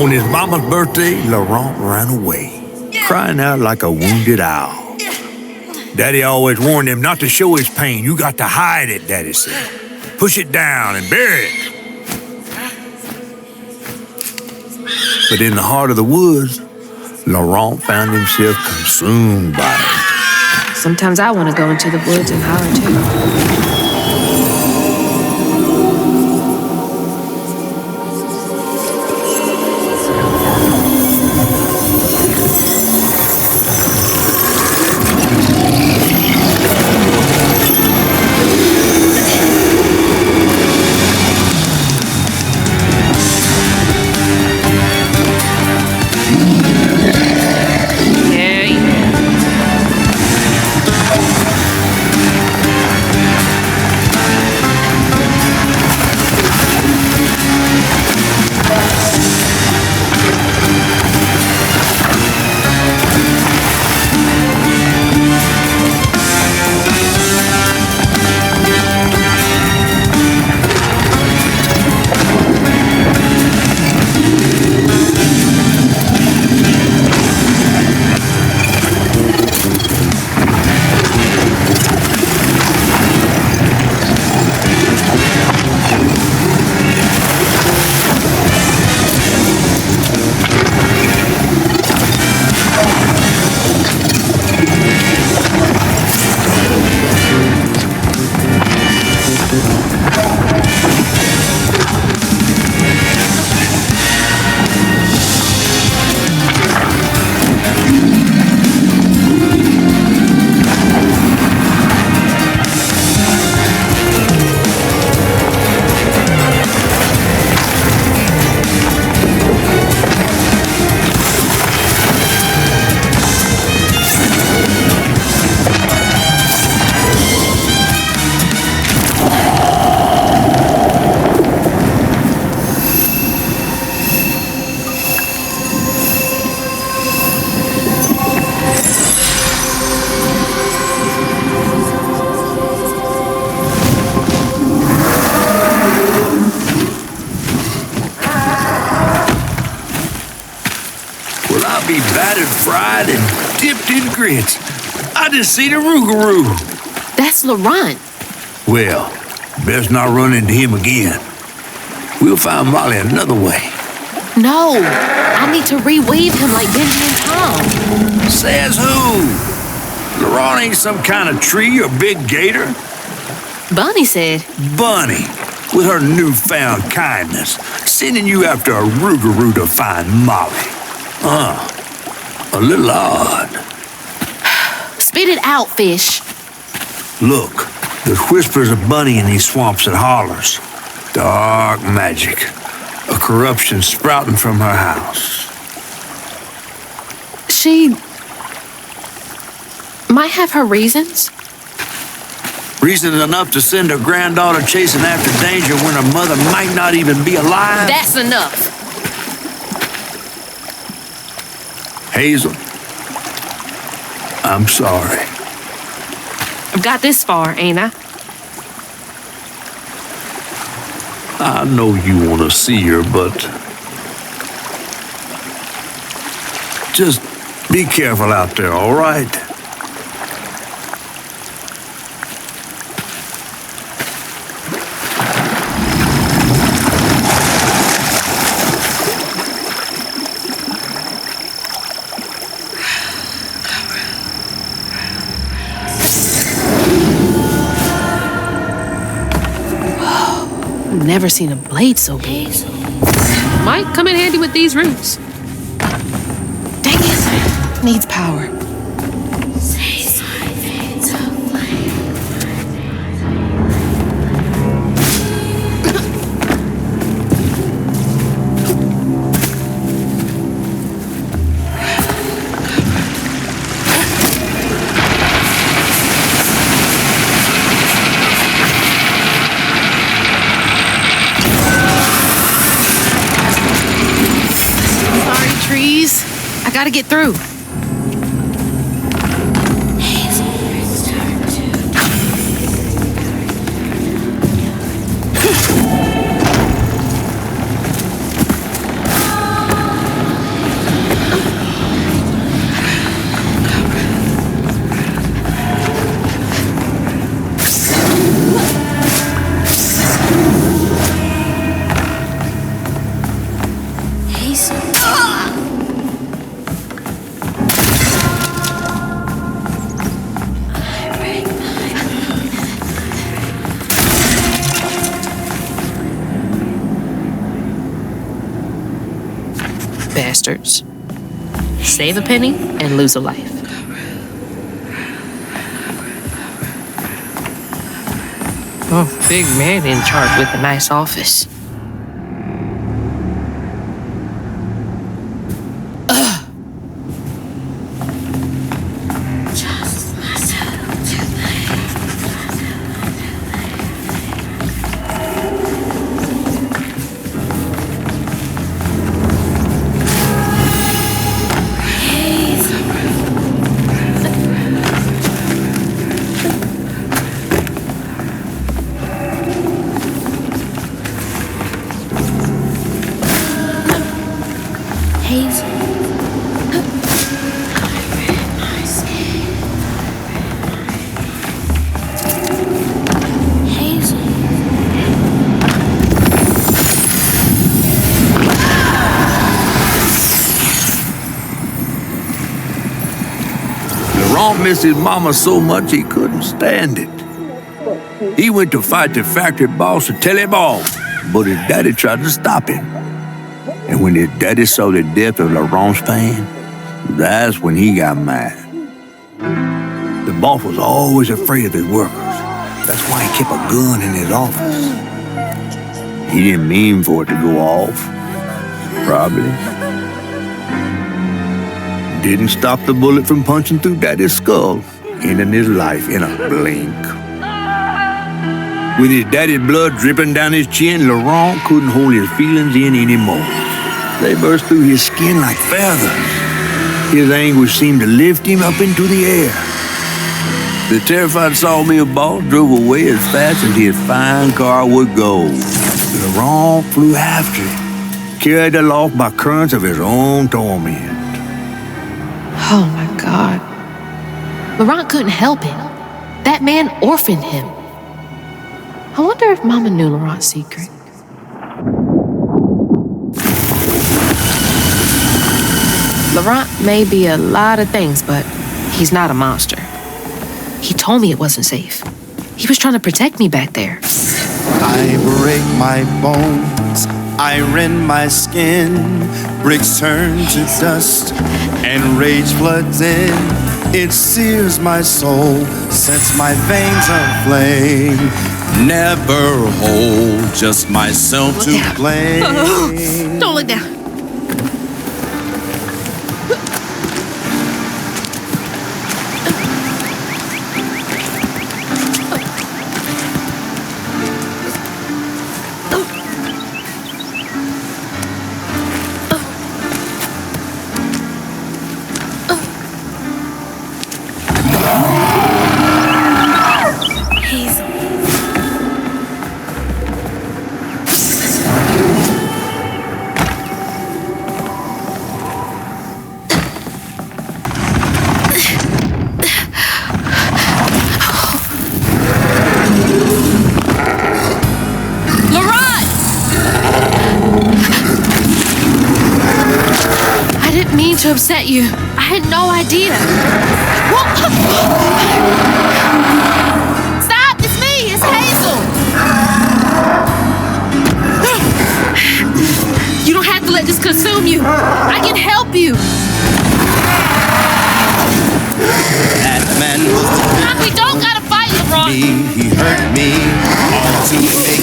On his mama's birthday, Laurent ran away, crying out like a wounded owl. Daddy always warned him not to show his pain. You got to hide it, Daddy said. Push it down and bury it. But in the heart of the woods, Laurent found himself consumed by it. Sometimes I want to go into the woods and holler too. be battered, fried, and dipped in grits. I just seen a rougarou. That's Laurent. Well, best not run into him again. We'll find Molly another way. No, I need to reweave him like Benji and Tom. Says who? Laurent ain't some kind of tree or big gator. Bunny said. Bunny, with her newfound kindness, sending you after a rougarou to find Molly. A little odd. Spit it out, fish. Look, there's whispers of Bunny in these swamps and hollers. Dark magic. A corruption sprouting from her house. She might have her reasons. Reasons enough to send her granddaughter chasing after danger when her mother might not even be alive? That's enough. Hazel, I'm sorry. I've got this far, ain't I? I know you want to see her, but just be careful out there, all right? Never seen a blade so big. Might come in handy with these roots. Dang it. Needs power. I gotta get through. Bastards. Save a penny and lose a life. Oh, big man in charge with a nice office. Laurent missed his mama so much he couldn't stand it. He went to fight the factory boss to tell him off, but his daddy tried to stop him. And when his daddy saw the death of Laurent's fan, that's when he got mad. The boss was always afraid of his workers. That's why he kept a gun in his office. He didn't mean for it to go off, probably. Didn't stop the bullet from punching through Daddy's skull, ending his life in a blink. With his daddy's blood dripping down his chin, Laurent couldn't hold his feelings in anymore. They burst through his skin like feathers. His anguish seemed to lift him up into the air. The terrified sawmill boss drove away as fast as his fine car would go. Laurent flew after it, carried aloft by currents of his own torment. Oh my God. Laurent couldn't help it. That man orphaned him. I wonder if Mama knew Laurent's secret. Laurent may be a lot of things, but he's not a monster. He told me it wasn't safe. He was trying to protect me back there. I break my bones, I rend my skin, bricks turn to dust, and rage floods in. It sears my soul, sets my veins aflame. Never hold just myself to blame. Don't look down. To upset you. I had no idea. Stop! It's me! It's Hazel! You don't have to let this consume you. I can help you. That man was We don't gotta fight, LeBron. he hurt me, all to make me.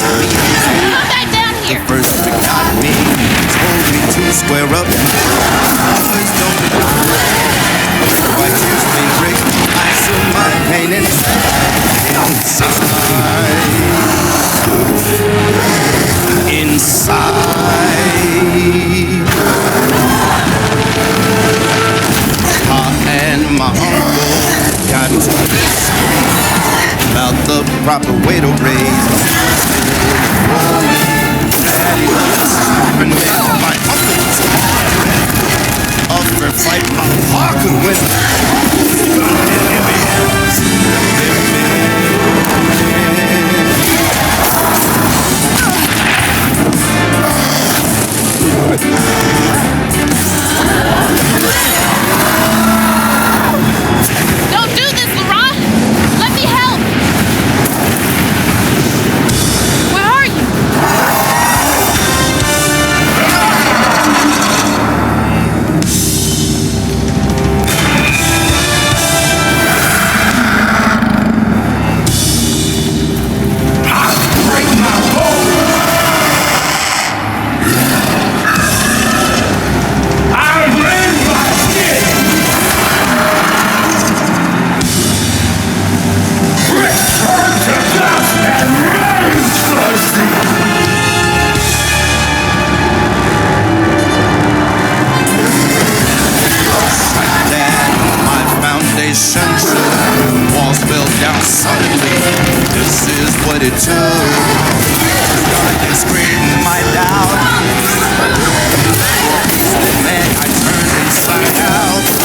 Come back down here. First he got me, told me to square up. Always don't why tears may break. I feel my pain inside. Pa and my uncle got to disagree about the proper way to raise. Daddy was and my uncle was a fair fight. My heart could win. Don't do this, Laurent! Let me help! Where are you? Walls fell down suddenly. This is what it took. God can scream my doubt. Then I turned inside out.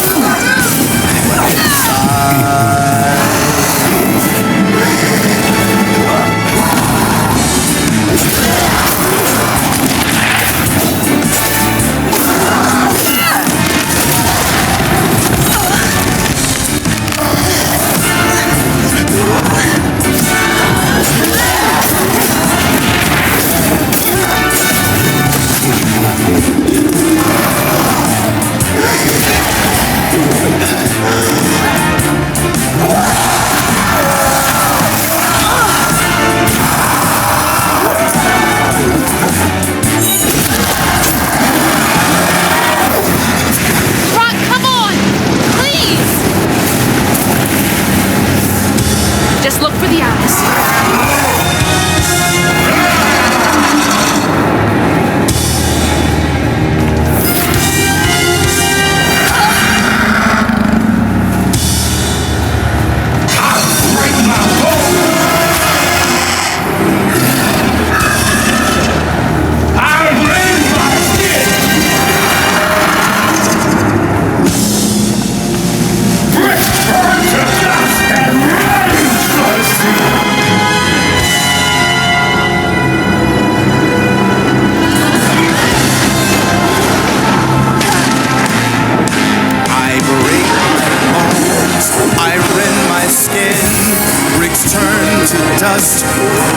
dust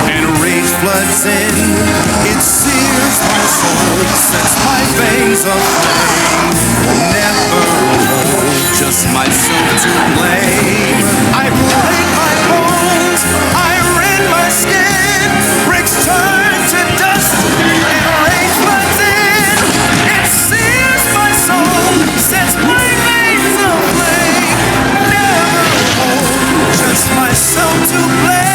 and rage floods in. It sears my soul, sets my veins aflame. Never alone, just myself to blame. I break my bones, I rend my skin. Bricks turn to dust and rage floods in. It sears my soul, sets my veins aflame. Never alone, just myself to blame.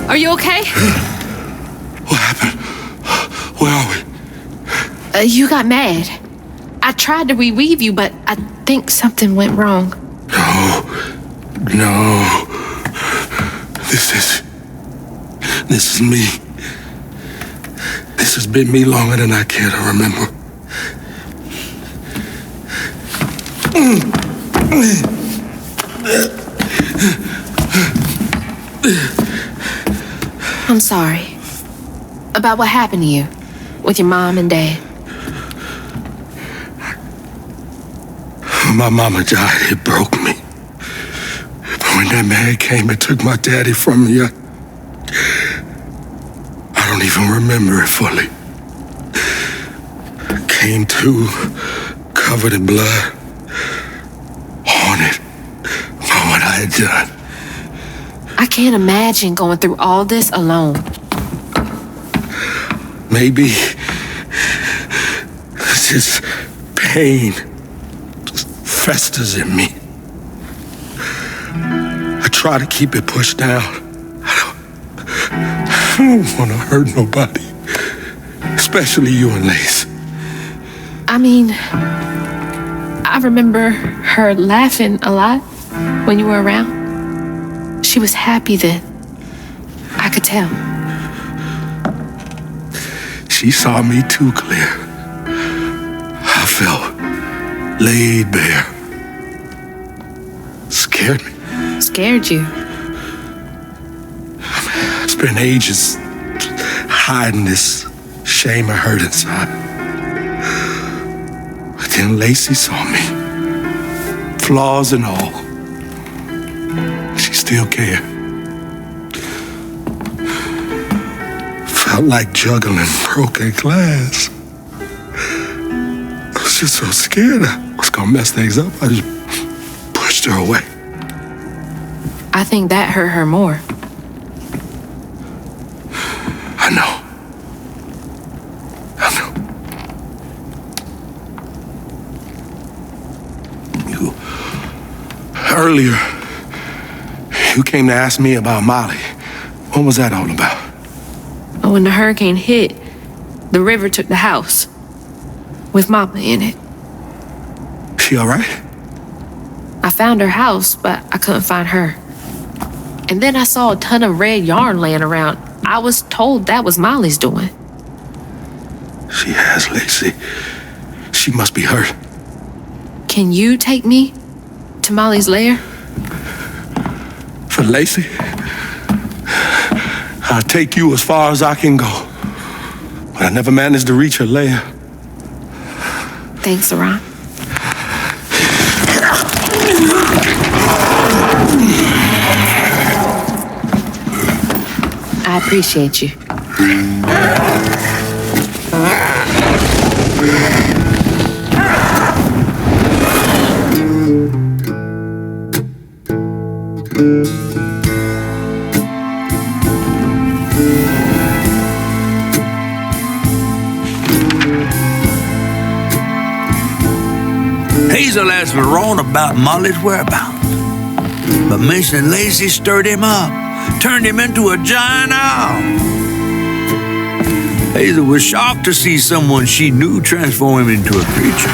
Are you okay? What happened? Where are we? You got mad. I tried to reweave you, but I think something went wrong. No. This is me. This has been me longer than I care to remember. I'm sorry. About what happened to you with your mom and dad. My mama died. It broke me. But when that man came and took my daddy from me, I don't even remember it fully. Came to, covered in blood, haunted by what I had done. I can't imagine going through all this alone. Maybe this pain just festers in me. I try to keep it pushed down. I don't want to hurt nobody, especially you and Lace. I mean, I remember her laughing a lot when you were around. She was happy then. I could tell. She saw me too clear. I felt laid bare. Scared me. Scared you? I spent ages hiding this shame and hurt inside. But then Lacey saw me. Flaws and all. She still cared. Felt like juggling broken glass. I was just so scared I was gonna mess things up. I just pushed her away. I think that hurt her more. I know. Earlier, you came to ask me about Molly. What was that all about? When the hurricane hit, the river took the house with Mama in it. She all right? I found her house, but I couldn't find her. And then I saw a ton of red yarn laying around. I was told that was Molly's doing. She has, Lacey. She must be hurt. Can you take me to Molly's lair? For Lacey? I'll take you as far as I can go. But I never managed to reach her lair. Thanks, Ron. I appreciate you. Hazel asked Ron about Molly's whereabouts, but Miss and Lacey stirred him up, turned him into a giant owl. Hazel was shocked to see someone she knew transform him into a creature.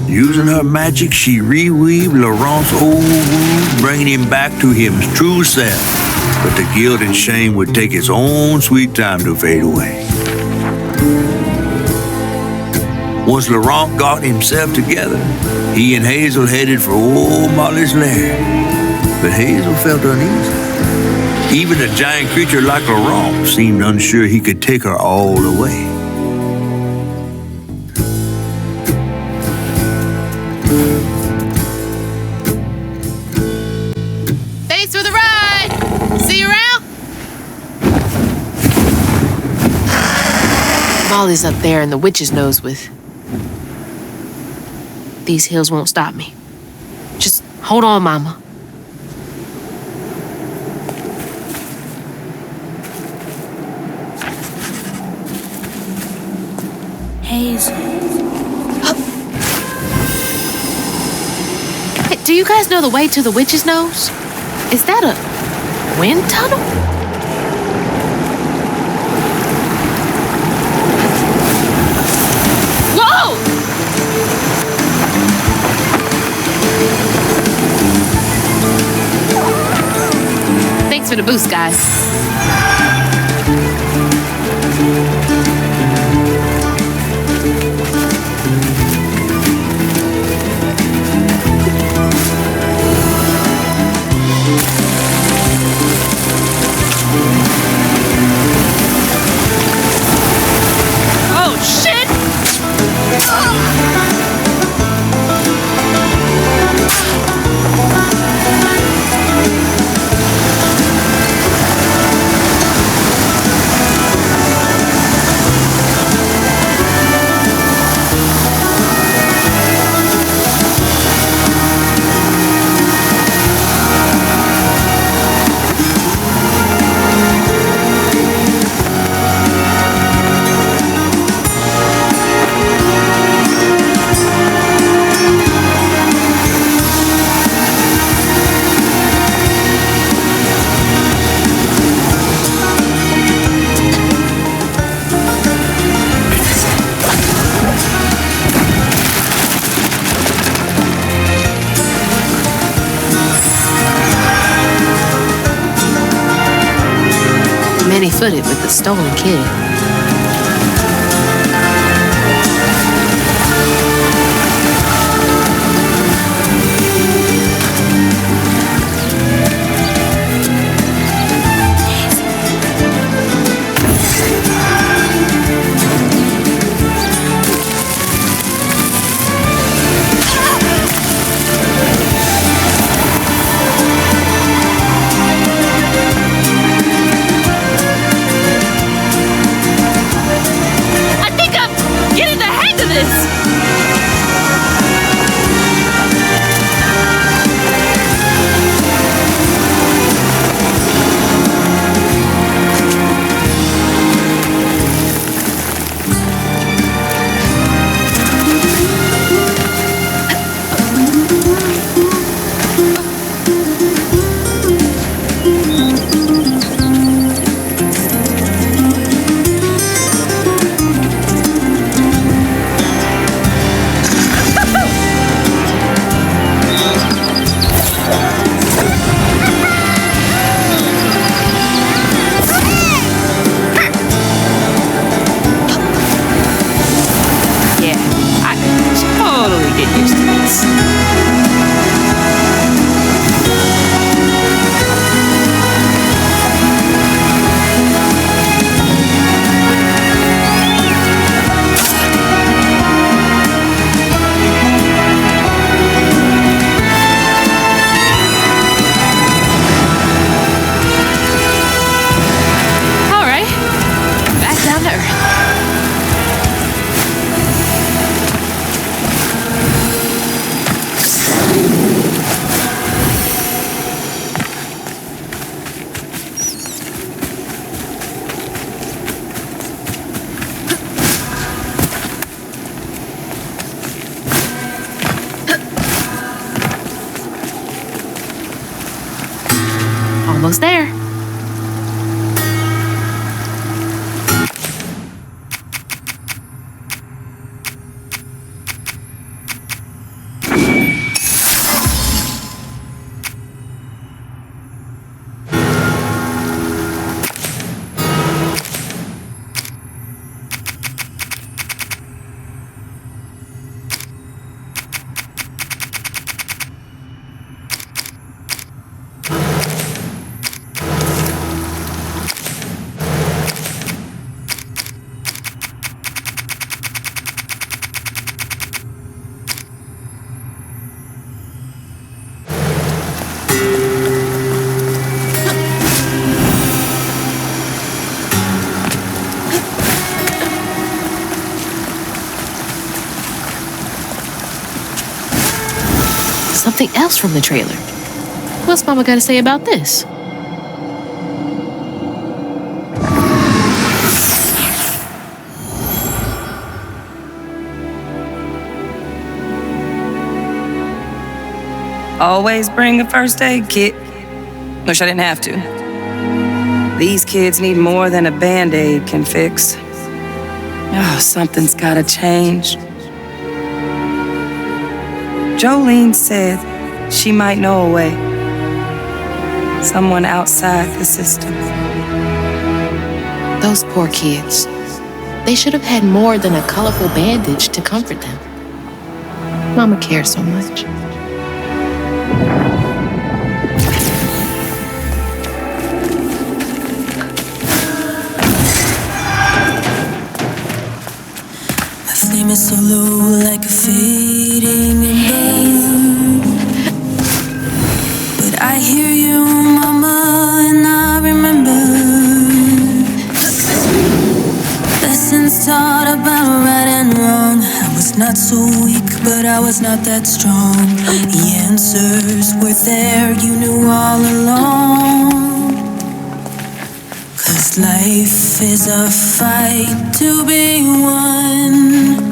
Using her magic, she reweaved Laurent's old wound, bringing him back to his true self. But the guilt and shame would take its own sweet time to fade away. Once Laurent got himself together, he and Hazel headed for old Molly's lair. But Hazel felt uneasy. Even a giant creature like Laurent seemed unsure he could take her all the way. Thanks for the ride! See you around? Molly's up there in the witch's nose with. These hills won't stop me. Just hold on, Mama. Hazel. Hey, do you guys know the way to the witch's nose? Is that a wind tunnel? Whoa! Thanks for the boost, guys. Oh, shit! Many-footed with the stolen kid. Almost there. something else from the trailer. What's Mama got to say about this? Always bring a first aid kit. Wish I didn't have to. These kids need more than a Band-Aid can fix. Oh, something's gotta change. Jolene said she might know a way. Someone outside the system. Those poor kids. They should have had more than a colorful bandage to comfort them. Mama cares so much. Flame is so low, like a fading ember. But I hear you, Mama, and I remember lessons taught about right and wrong. I was not so weak, but I was not that strong. The answers were there, you knew all along. 'Cause life is a fight to be won.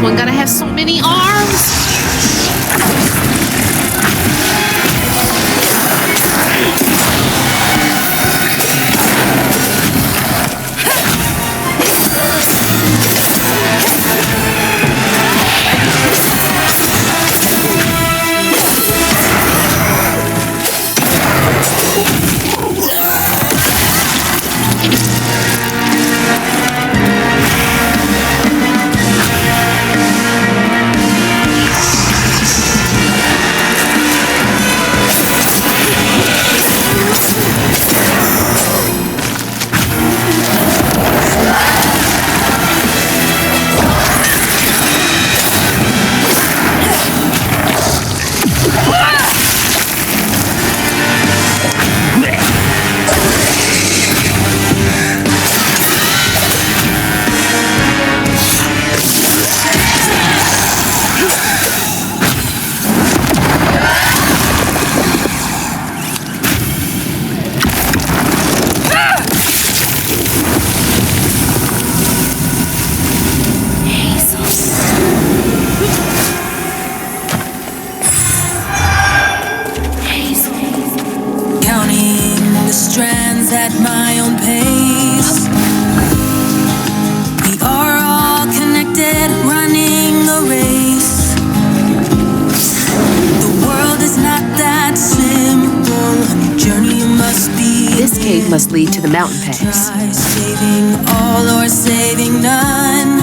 One gotta have so many arms. At my own pace, we are all connected, running a race. The world is not that simple. A journey must be. This cave must lead to the mountain pass. Try saving all or saving none.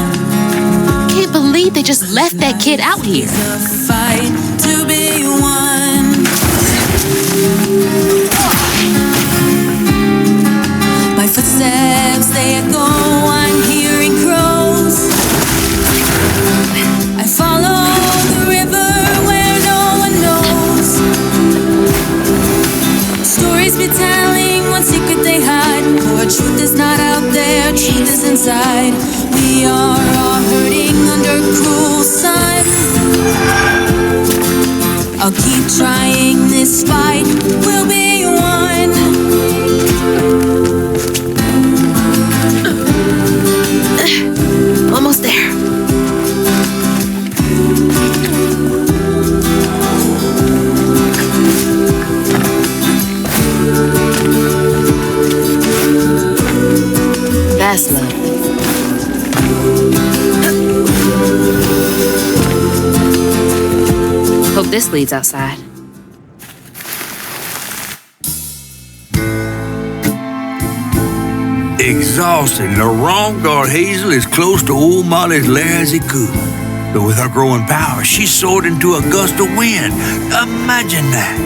Can't believe they just left that kid out here. It's a fight to be won. My footsteps, they echo, I'm hearing crows. I follow the river where no one knows. Stories be telling, one secret they hide. For truth is not out there, truth is inside. We are all hurting under cruel sun. I'll keep trying, this fight will be won. Almost there. That's lovely. This leads outside. Exhausted, Laurent got Hazel as close to old Molly's lair as he could. But with her growing power, she soared into a gust of wind. Imagine that.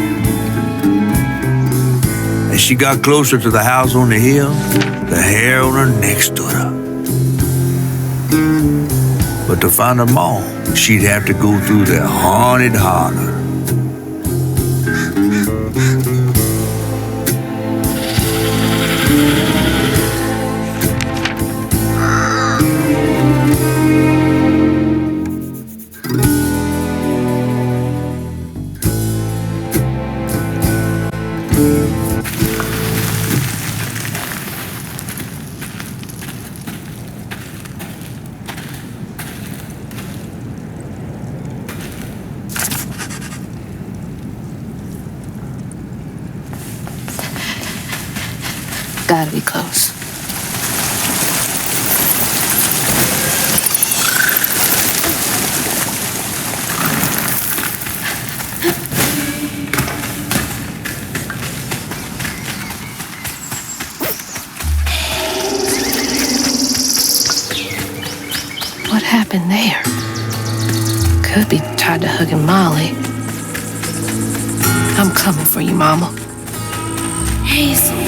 As she got closer to the house on the hill, the hair on her neck stood up. But to find her mom, she'd have to go through the haunted holler. Gotta be close. What happened there? Could be tied to hugging Molly. I'm coming for you, Mama. Hazel.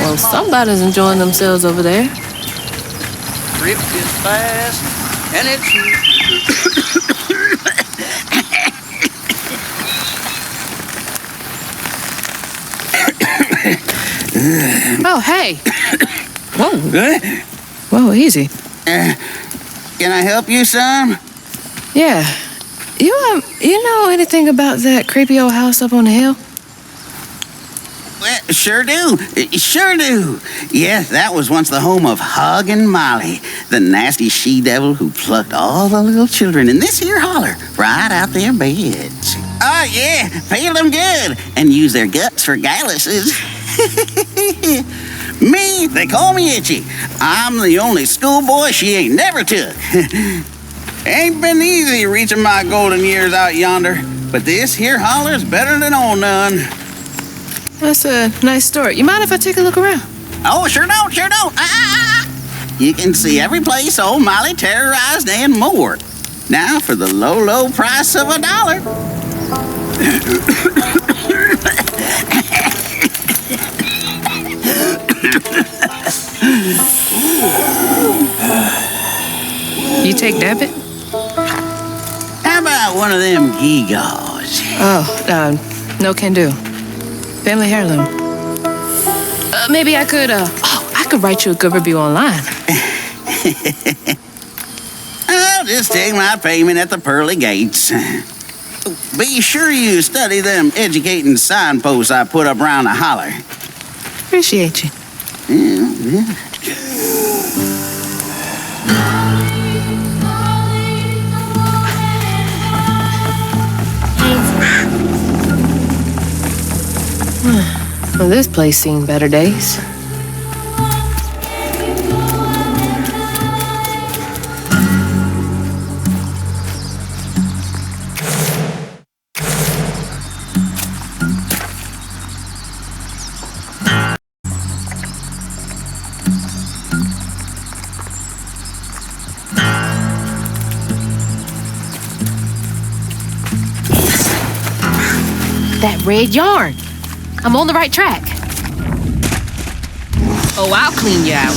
Well, somebody's enjoying themselves over there. Ripped is fast, and it's... Oh, hey. Whoa. Whoa, easy. Can I help you, son? Yeah. You know anything about that creepy old house up on the hill? Well, sure do. Sure do. Yes, that was once the home of Hug and Molly, the nasty she-devil who plucked all the little children in this here holler right out their beds. Oh, yeah, peel them good and use their guts for galluses. Me, they call me Itchy. I'm the only schoolboy she ain't never took. Ain't been easy reaching my golden years out yonder, but this here holler's better than old none. That's a nice story. You mind if I take a look around? Oh, sure don't, sure don't. You can see every place old Molly terrorized and more. Now for the low, low price of $1. You take debit? How about one of them gewgaws? Oh, no can do. Family heirloom. Maybe I could, I could write you a good review online. I'll just take my payment at the pearly gates. Be sure you study them educating signposts I put up around the holler. Appreciate you. Yeah. Well, this place seen better days. That red yarn. I'm on the right track. Oh, I'll clean you out.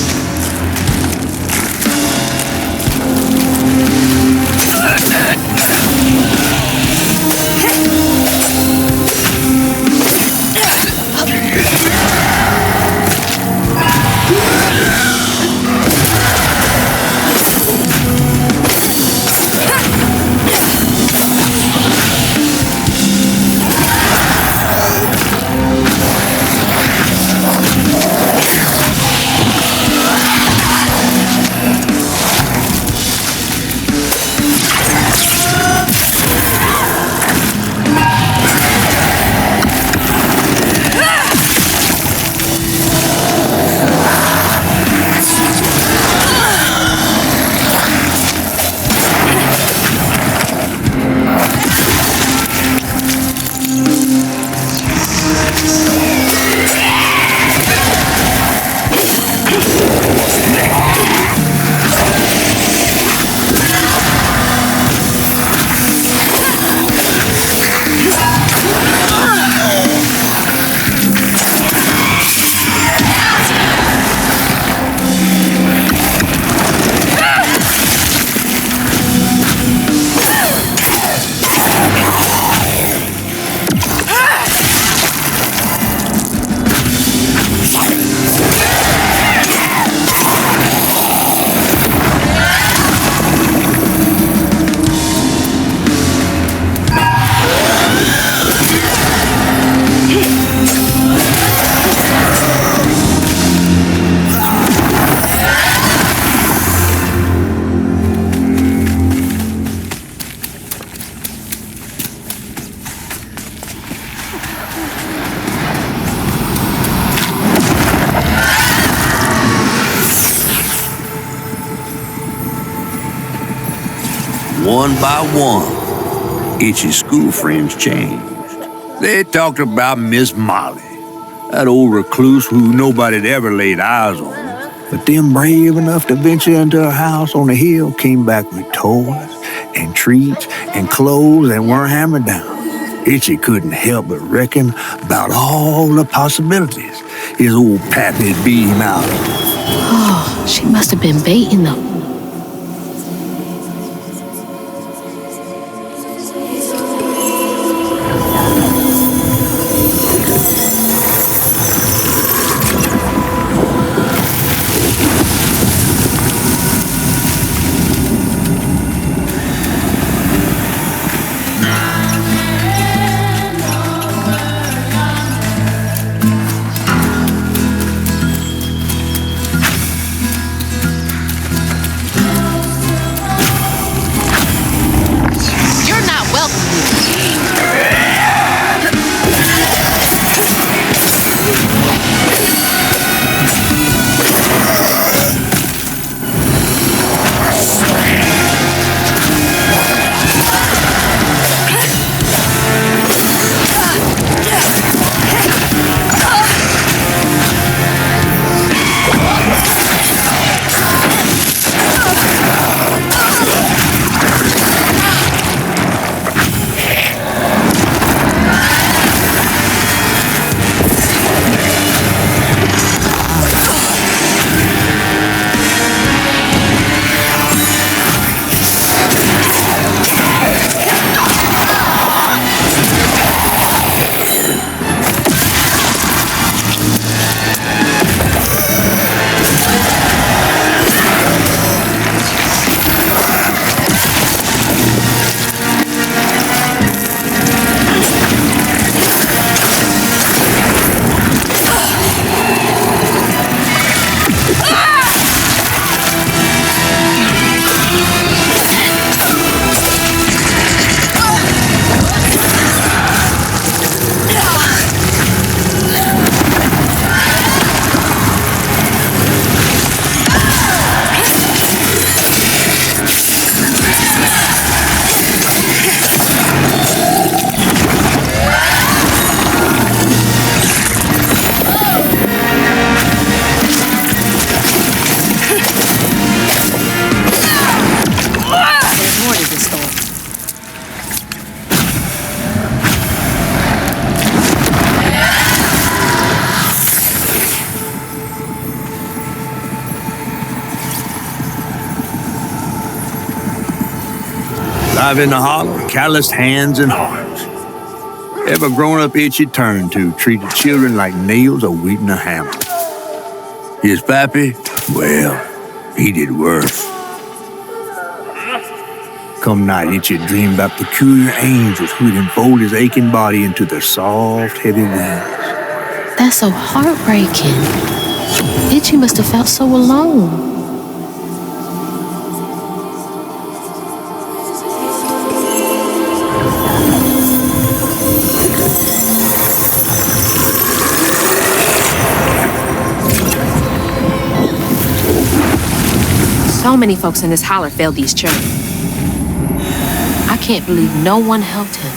one by one, Itchy's school friends changed. They talked about Miss Molly, that old recluse who nobody'd ever laid eyes on. But them brave enough to venture into her house on the hill came back with toys and treats and clothes and weren't hammered down. Itchy couldn't help but reckon about all the possibilities his old pappy'd beat him out of. Oh, she must have been baiting them. Live in the hollow, calloused hands and hearts. Ever grown-up Itchy turned to treated children like nails awaiting a hammer. His pappy, well, he did worse. Come night, Itchy dreamed about peculiar angels who'd enfold his aching body into their soft, heavy wings. That's so heartbreaking. Itchy must have felt so alone. So many folks in this holler failed these children. I can't believe no one helped him.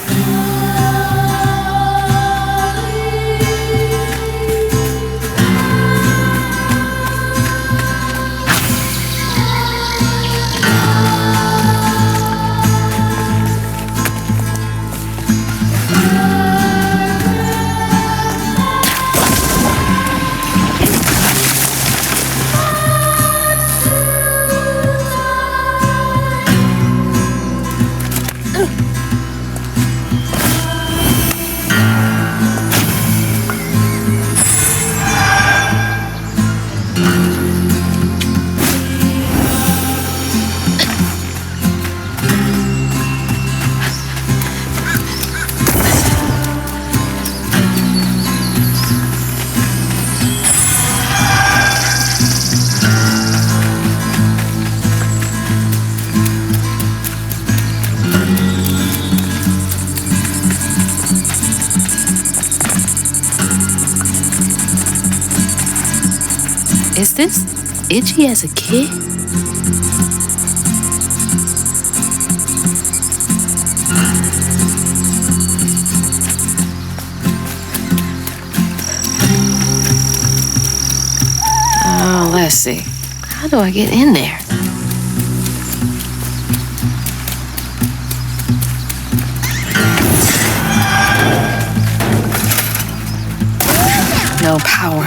Is this Itchy as a kid? Let's see. How do I get in there? No power.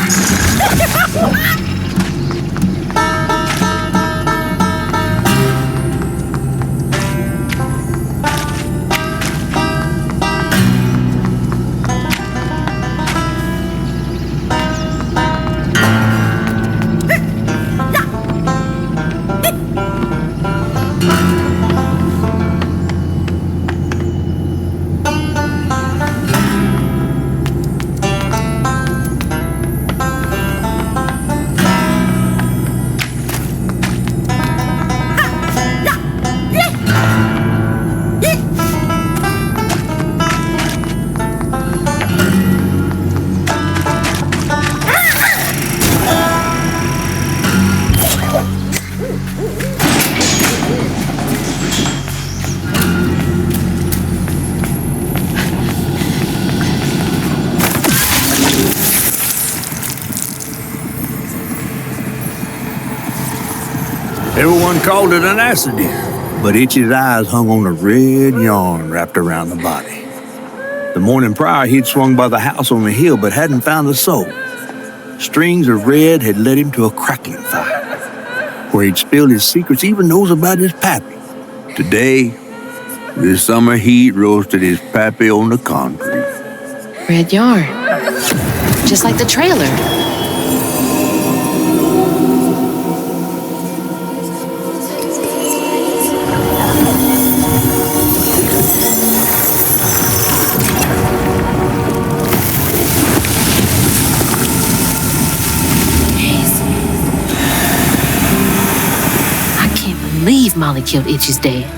Everyone called it an accident, but Itchy's eyes hung on a red yarn wrapped around the body. The morning prior, he'd swung by the house on the hill, but hadn't found the soul. Strings of red had led him to a crackling fire, where he'd spilled his secrets, even those about his pappy. Today, the summer heat roasted his pappy on the concrete. Red yarn. Just like the trailer. Believe Molly killed Itchy's dad.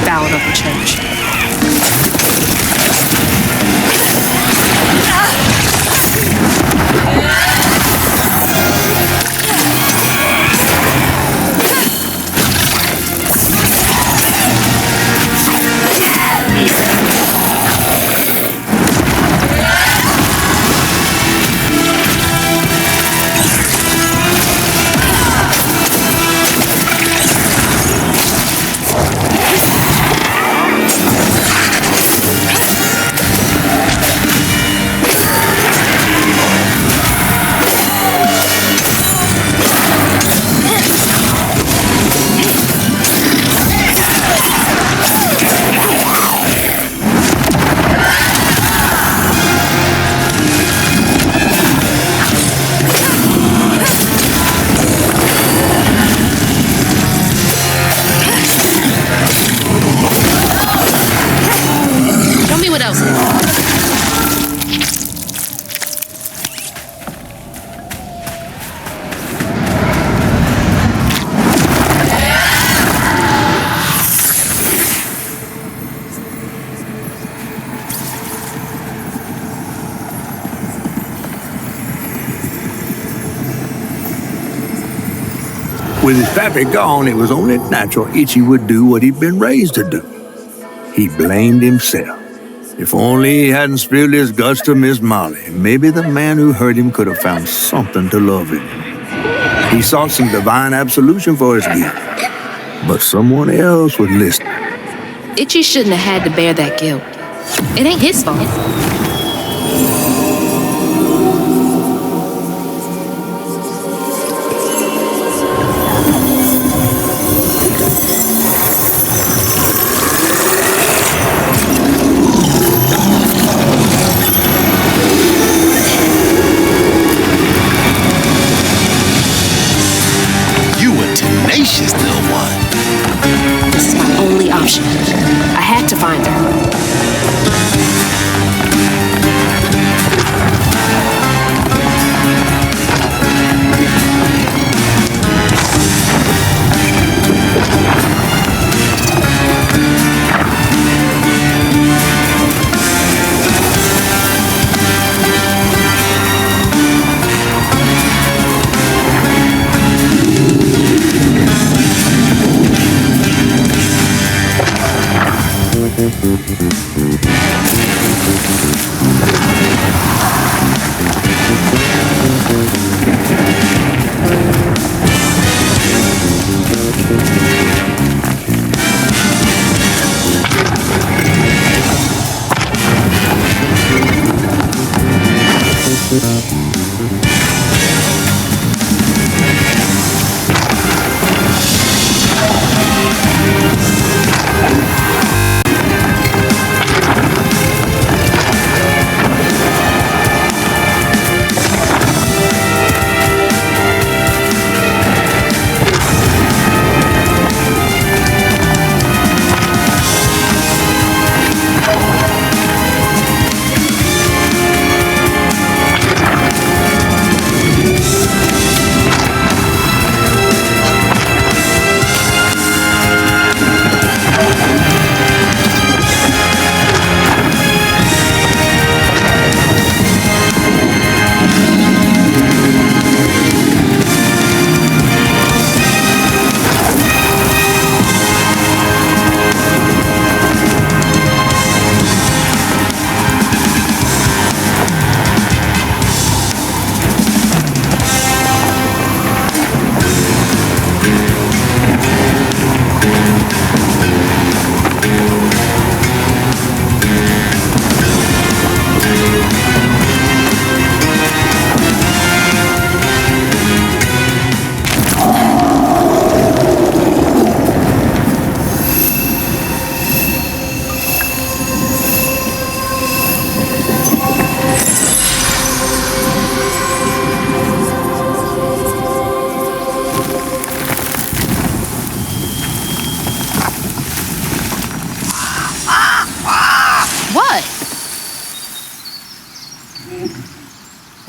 Ballad of the church. With his pappy gone, it was only natural Itchy would do what he'd been raised to do. He blamed himself. If only he hadn't spilled his guts to Miss Molly, maybe the man who hurt him could have found something to love him. He sought some divine absolution for his guilt, but someone else would listen. Itchy shouldn't have had to bear that guilt. It ain't his fault. Tenacious little one. This is my only option. I had to find her.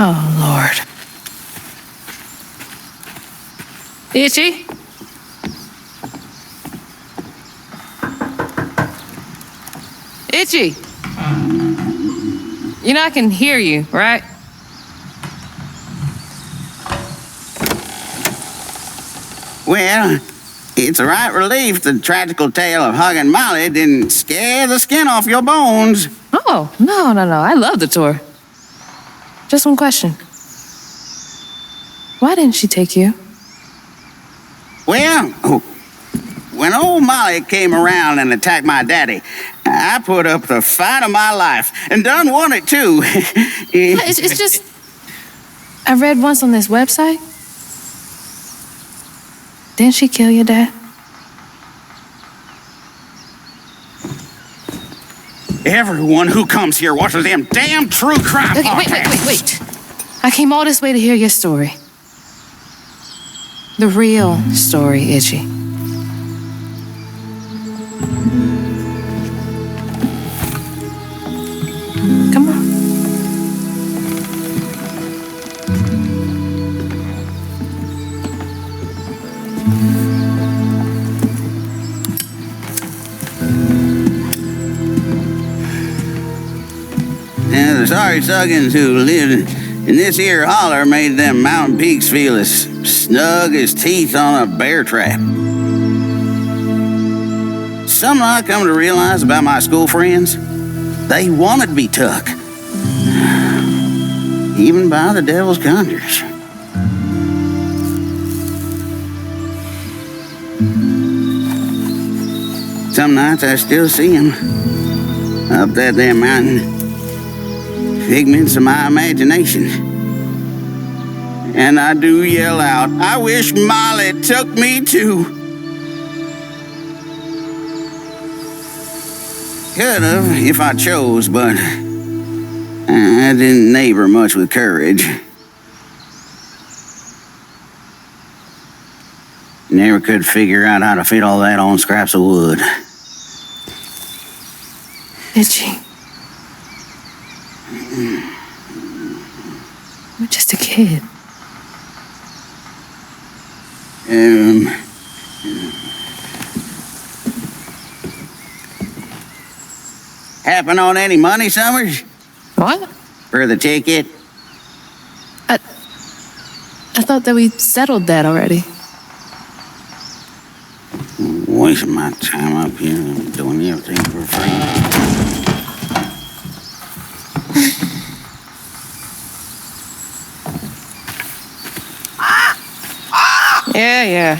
Oh, Lord. Itchy? Itchy? You know I can hear you, right? Well, it's a right relief the tragical tale of hugging Molly didn't scare the skin off your bones. Oh, no. I love the tour. Just one question. Why didn't she take you? Well, when old Molly came around and attacked my daddy, I put up the fight of my life and done won it too. It's just... I read once on this website. Didn't she kill your dad? Everyone who comes here watches them damn true crime Okay, podcasts. wait. I came all this way to hear your story. The real story, Itchy. Come on. And the sorry Suggins who lived And this here holler made them mountain peaks feel as snug as teeth on a bear trap. Something I come to realize about my school friends, they wanted to be tuck. Even by the devil's conjures. Some nights I still see them up that damn mountain. Figments of my imagination. And I do yell out, I wish Molly took me too. Could have if I chose, but I didn't neighbor much with courage. Never could figure out how to fit all that on scraps of wood. Did she? You're just a kid. Happen on any money, Summers? What? For the ticket? I thought that we settled that already. Wasting my time up here and doing everything for free. Yeah.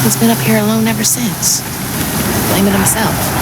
He's been up here alone ever since. Blaming himself.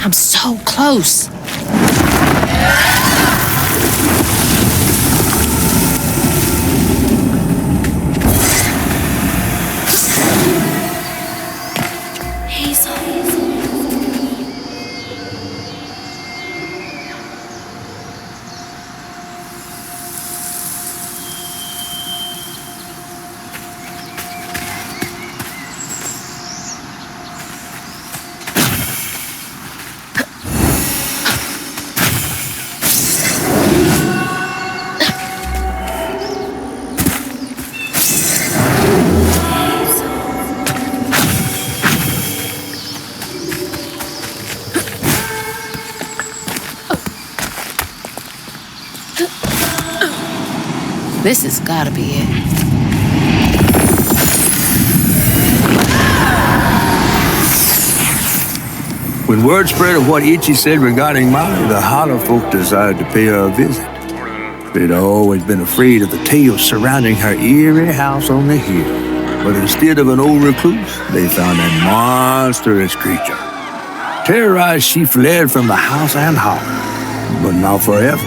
I'm so close. This has gotta be it. When word spread of what Ichi said regarding Molly, the Hollow folk decided to pay her a visit. They'd always been afraid of the tales surrounding her eerie house on the hill. But instead of an old recluse, they found a monstrous creature. Terrorized, she fled from the house and hollered, but not forever.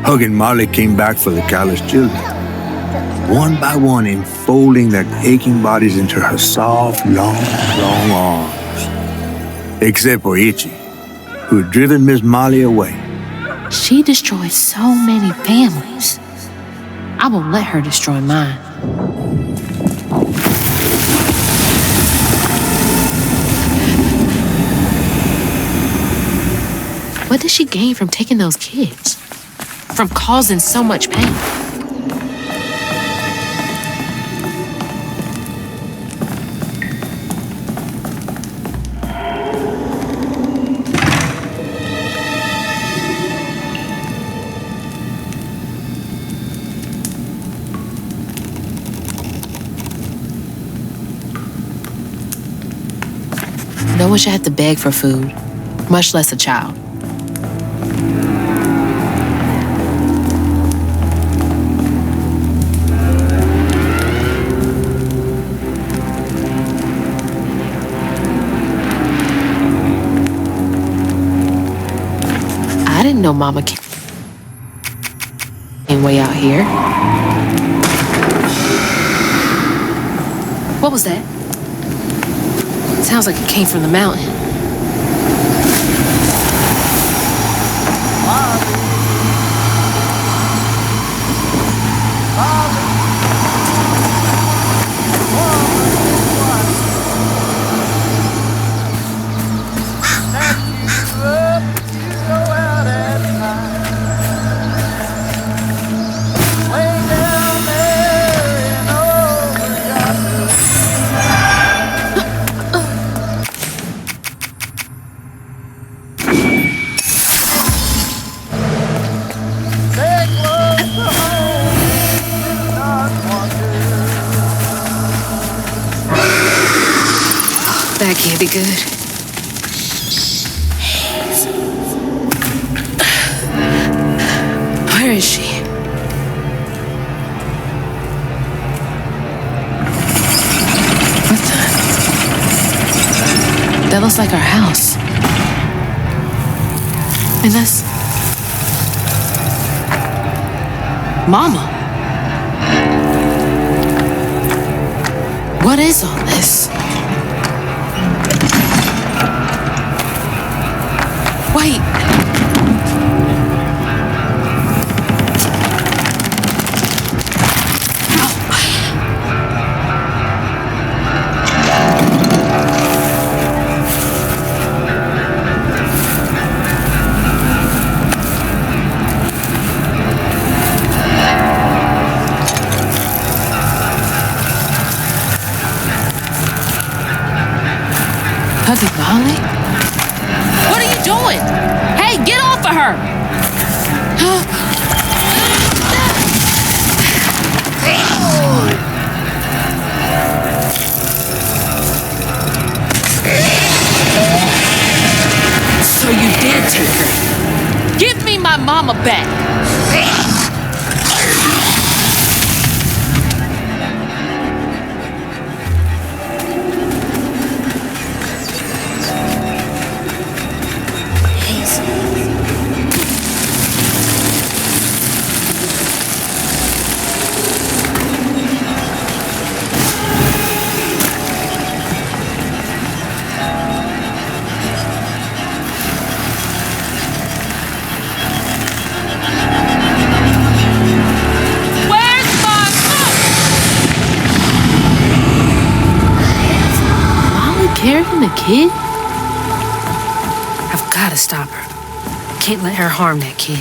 Hug and Molly came back for the callous children, one by one enfolding their aching bodies into her soft, long arms. Except for Ichi, who had driven Miss Molly away. She destroyed so many families. I won't let her destroy mine. What did she gain from taking those kids? From causing so much pain? No one should have to beg for food, much less a child. I didn't know Mama came way out here. What was that? Sounds like it came from the mountain. That can't be good. Where is she? What the? That looks like our house. And that's... Mama. What is all this? Wait. Cousin Molly? What are you doing? Hey, get off of her! So you did take her. Give me my mama back. Carrying the kid? I've got to stop her. Can't let her harm that kid.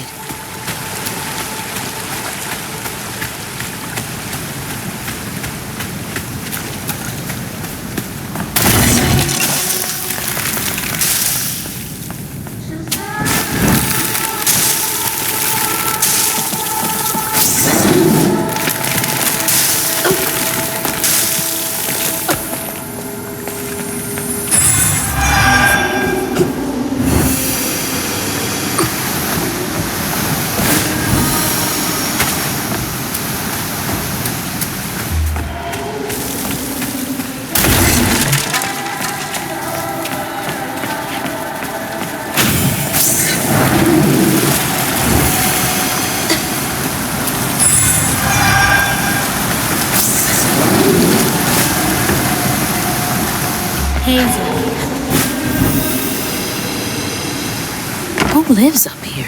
Who lives up here?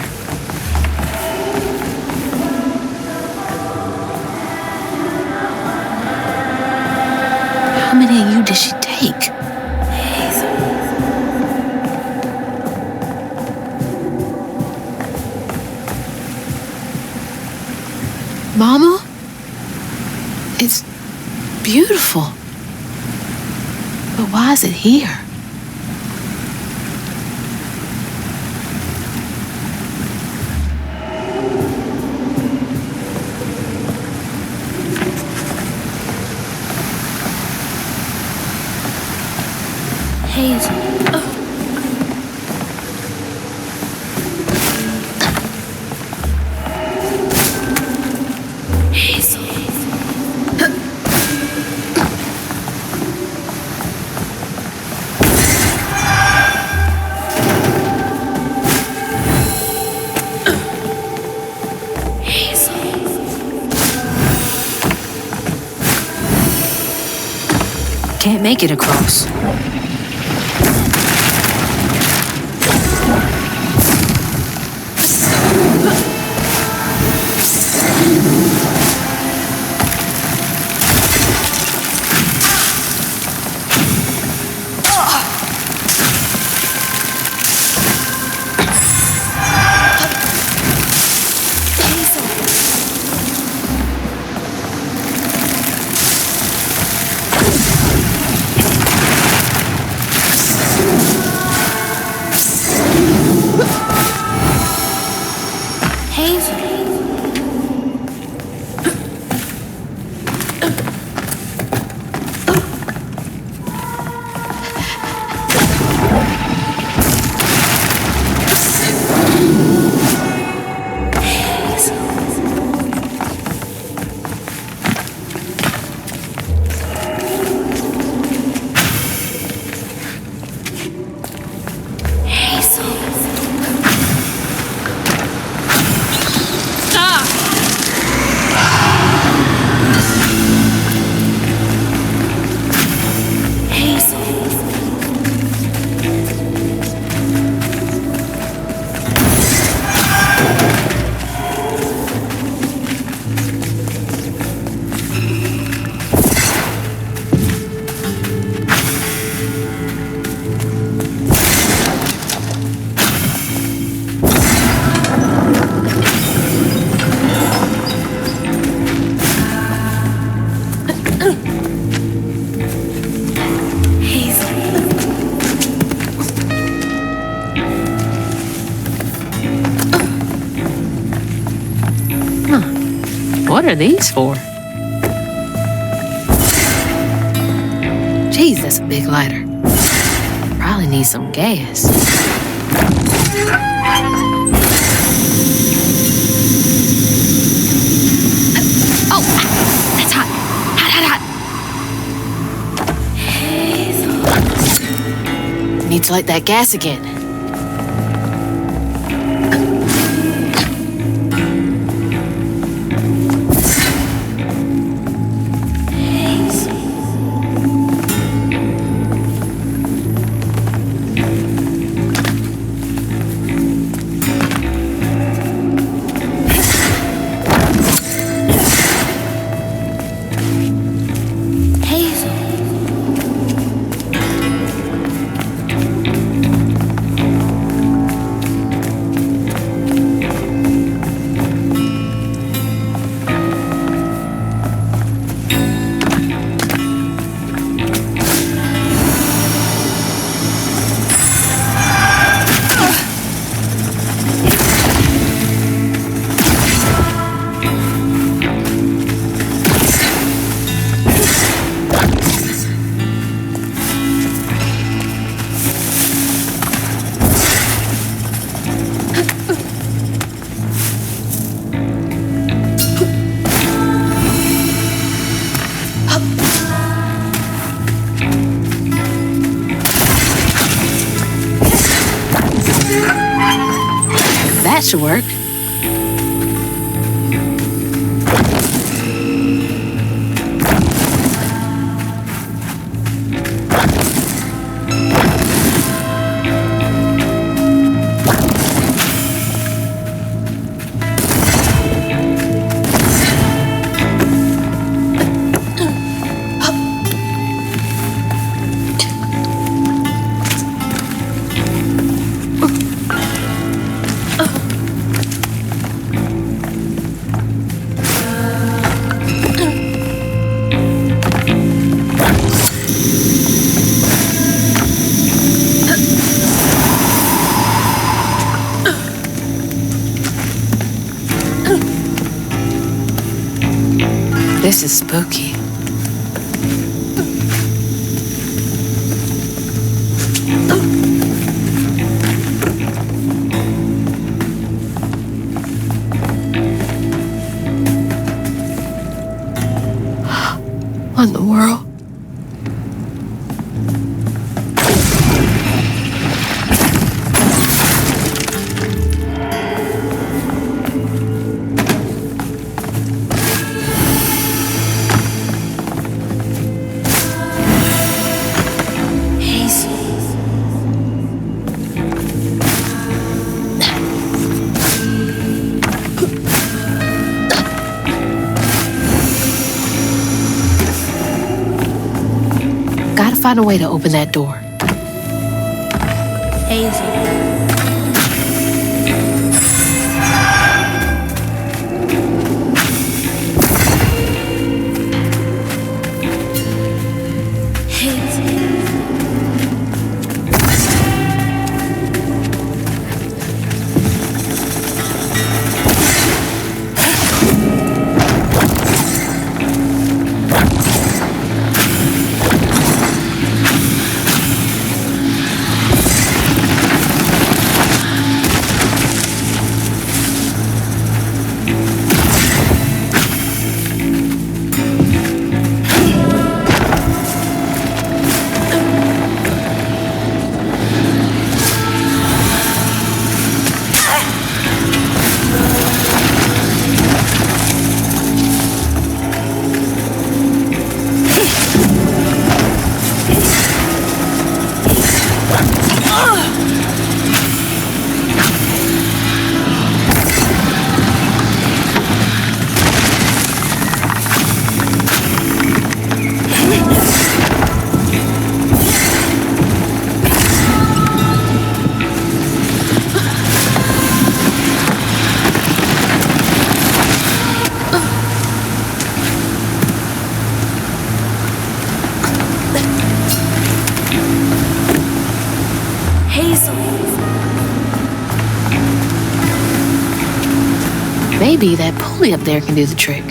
How many of you did she take? Mama? It's beautiful. But why is it here? Hazel. Can't make it across. What are these for? Geez, that's a big lighter. Probably need some gas. Oh, that's hot. Hot. Need to light that gas again. should work. This is spooky. What in the world? Gotta find a way to open that door. Hazel. Maybe that pulley up there can do the trick.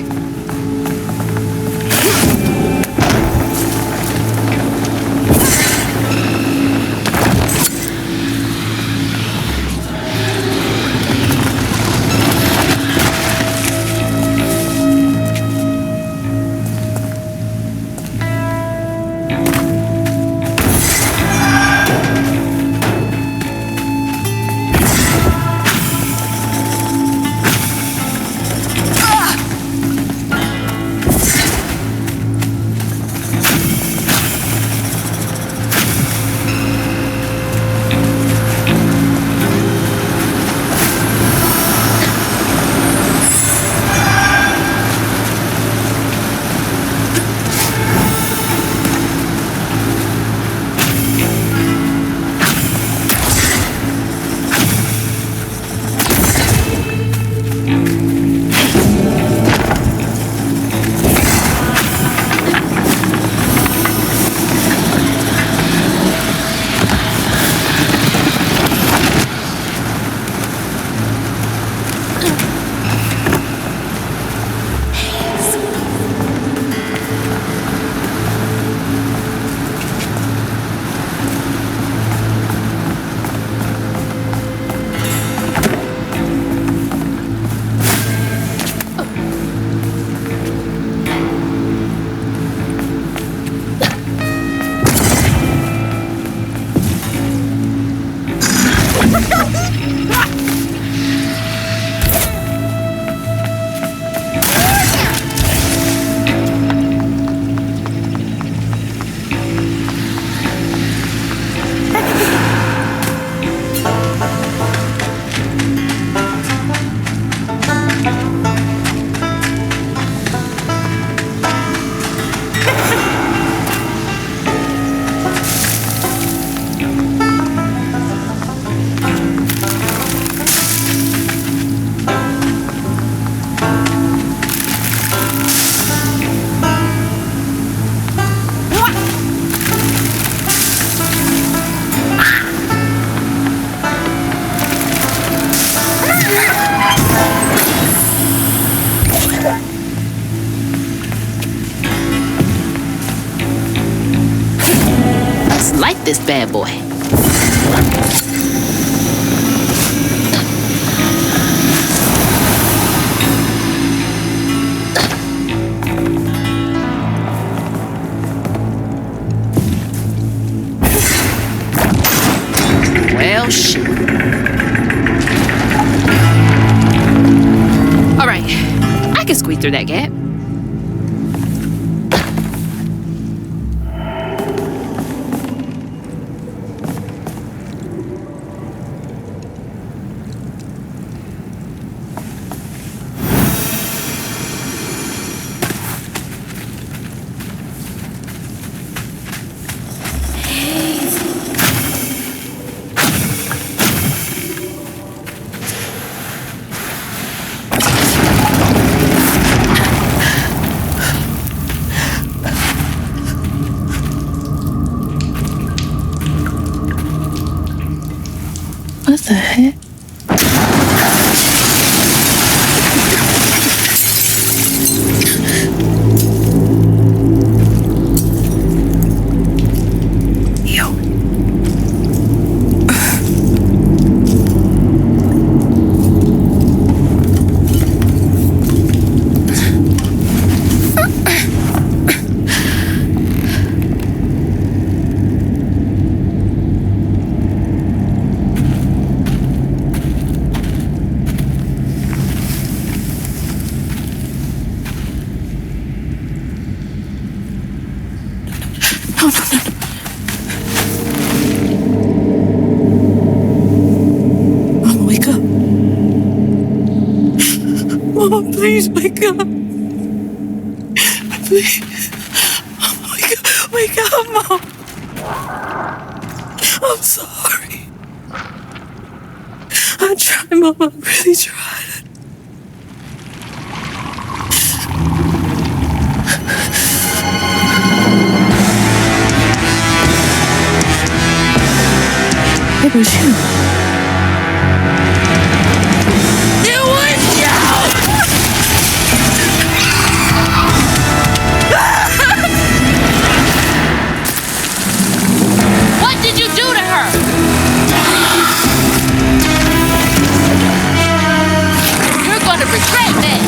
this bad boy. Well, shoot. All right, I can squeeze through that gap. What the heck? Mama, wake up. Mama, please wake up. Please. Mama, wake up, Mom. I'm sorry. I tried, Mama. I really tried. It was you. It was you! What did you do to her? You're gonna regret that.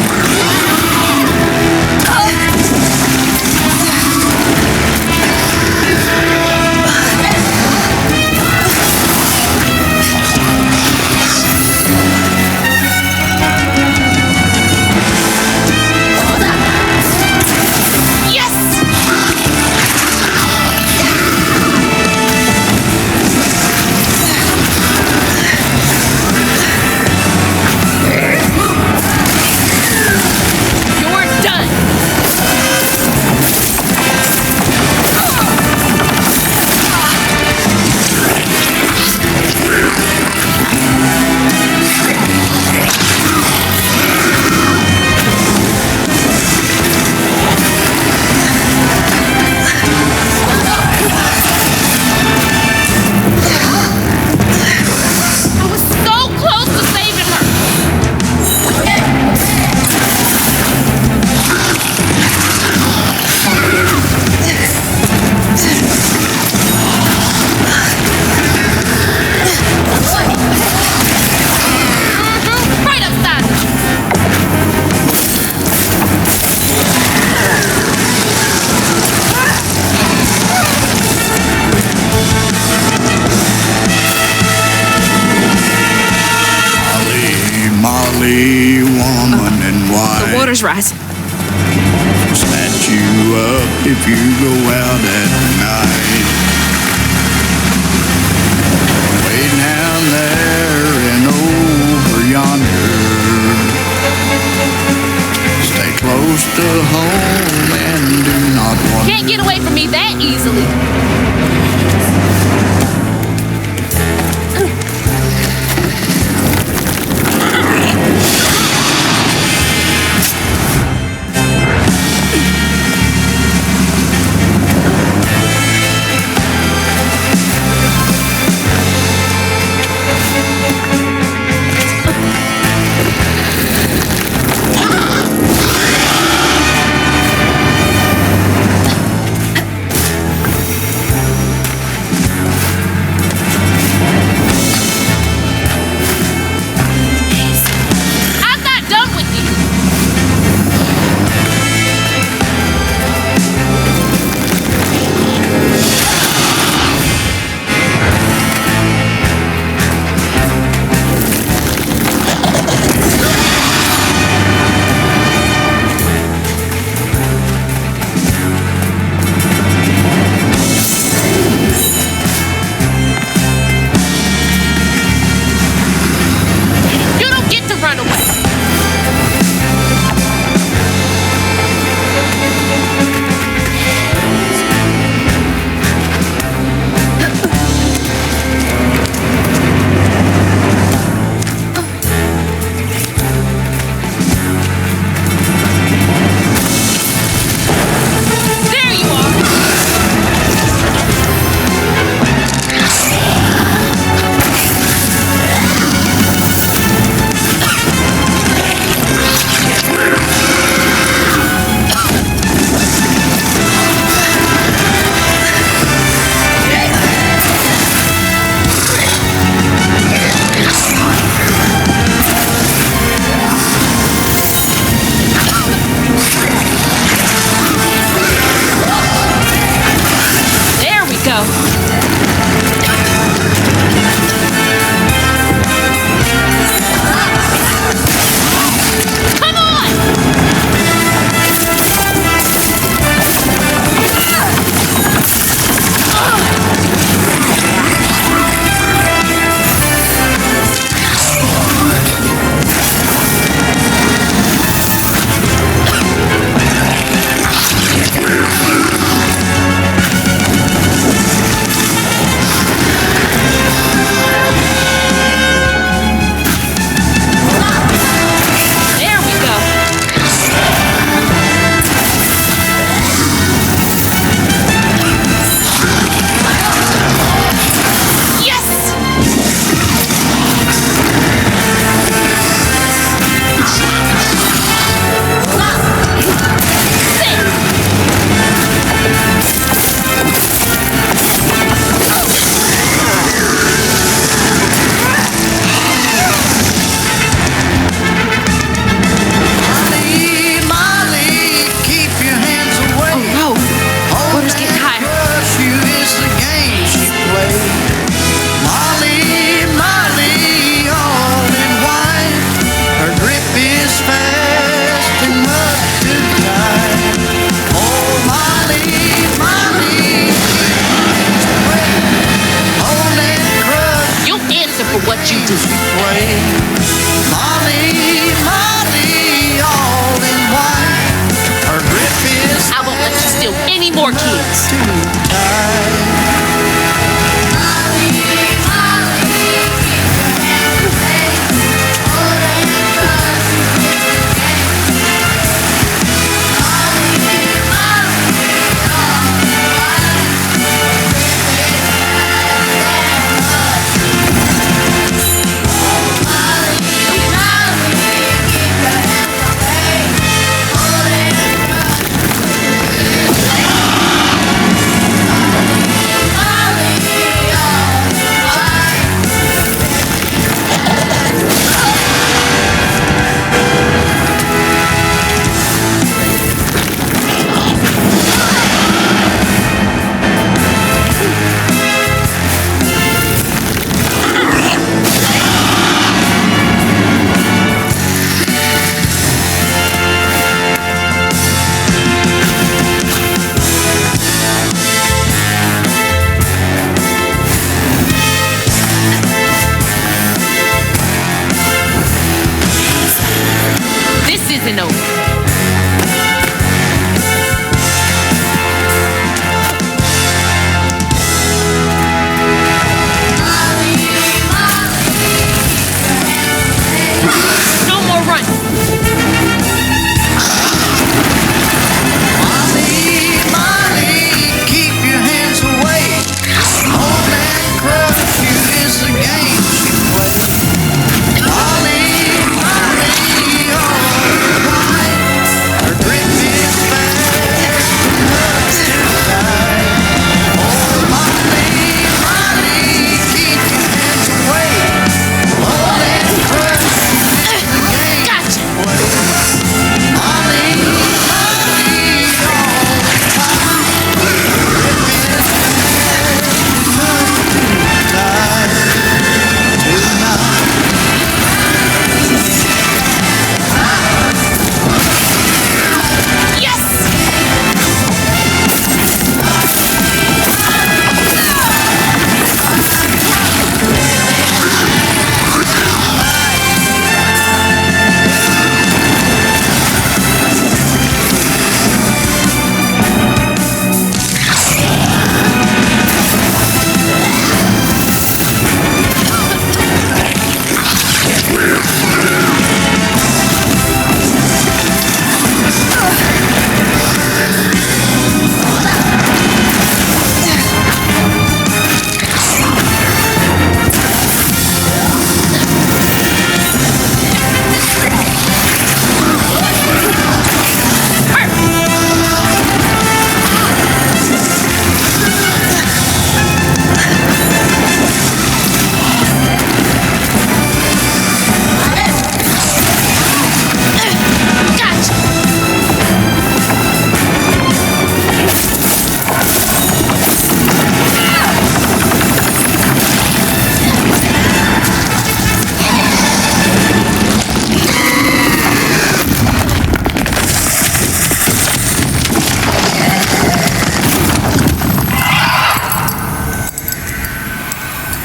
Molly, woman in white. The water's rising. Snatch you up if you go out at night. Way down there and over yonder. Stay close to home and do not wander. Can't get away from me that easily. as we play. Molly, Molly, all in white. Her grip is I won't let you steal any more kids. too tight. This isn't over. No more running. Molly, keep your hands away. Old man curfew is the game she plays. Molly, Molly, all right. Her grip is fast and her too tight. Oh, Molly, Molly, keep your hands away. Old man curfew is the game she plays. Molly, Molly,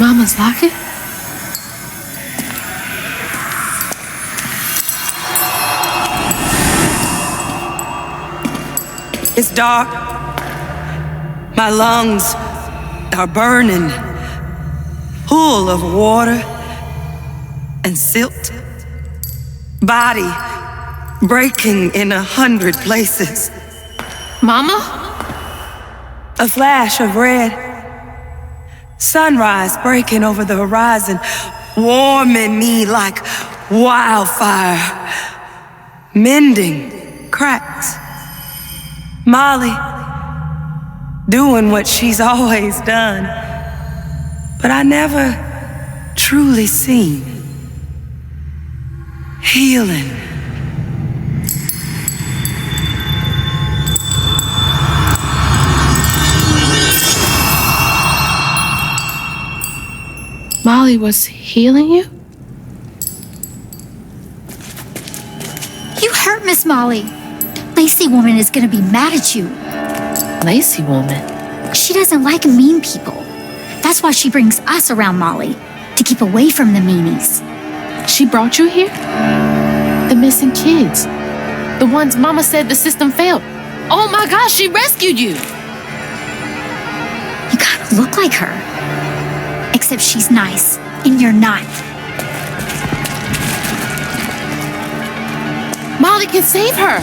Mama's locket? It's dark. My lungs are burning, full of water and silt. Body breaking in 100 places. Mama? A flash of red. Sunrise breaking over the horizon, warming me like wildfire. Mending cracks. Molly doing what she's always done, but I never truly seen. Healing. Molly was healing you? You hurt Miss Molly. Lacey woman is gonna be mad at you. Lacey woman? She doesn't like mean people. That's why she brings us around Molly. to keep away from the meanies. She brought you here? The missing kids. The ones Mama said the system failed. Oh my gosh, she rescued you! You kind of look like her. Except she's nice, and you're not. Molly can save her!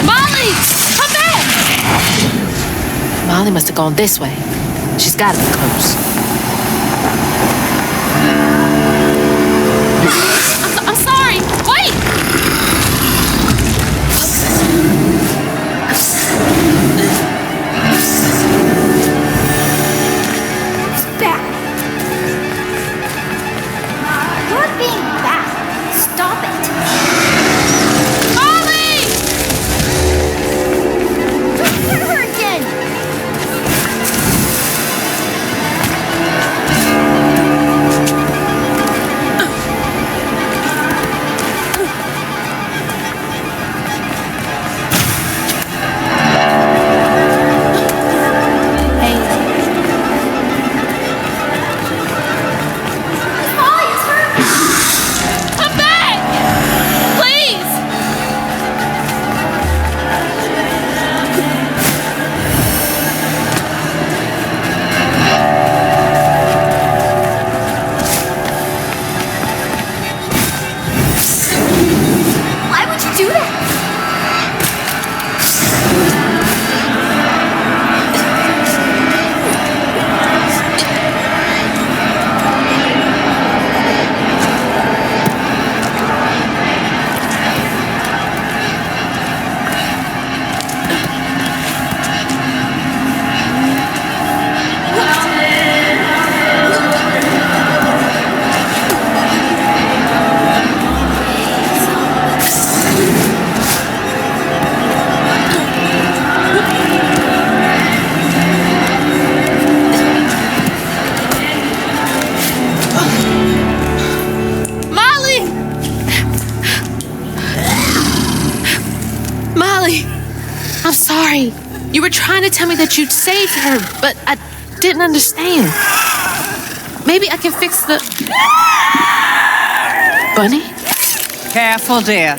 Molly! Come back! Molly must have gone this way. She's gotta be close. I'm sorry! Wait! Back. You're being bad. Stop it. Molly! Don't hurt her again. Come back! Please! Why would you do that? Molly! Molly! I'm sorry. You were trying to tell me that you'd saved her, but I didn't understand. Maybe I can fix the... Bunny? Careful, dear.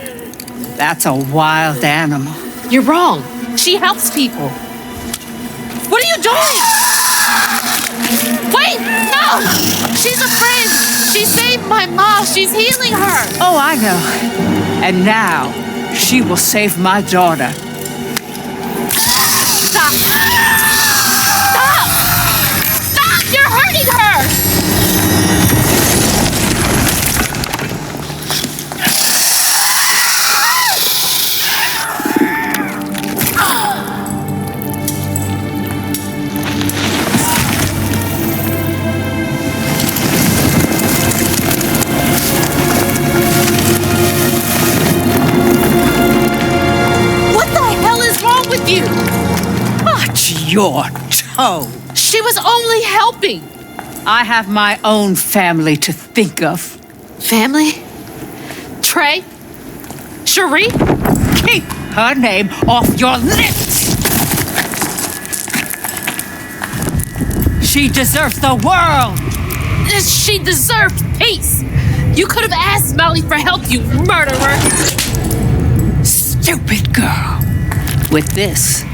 That's a wild animal. You're wrong. She helps people. What are you doing? Wait! No! She's a friend! She saved my mom! She's healing her! Oh, I know. And now, she will save my daughter. Stop! Stop! Stop! You're hurting her! What the hell is wrong with you? Watch your toe. She was only helping. I have my own family to think of. Family? Trey? Cherie? Keep her name off your lips! She deserves the world! She deserved peace. You could have asked Molly for help, you murderer. Stupid girl. With this,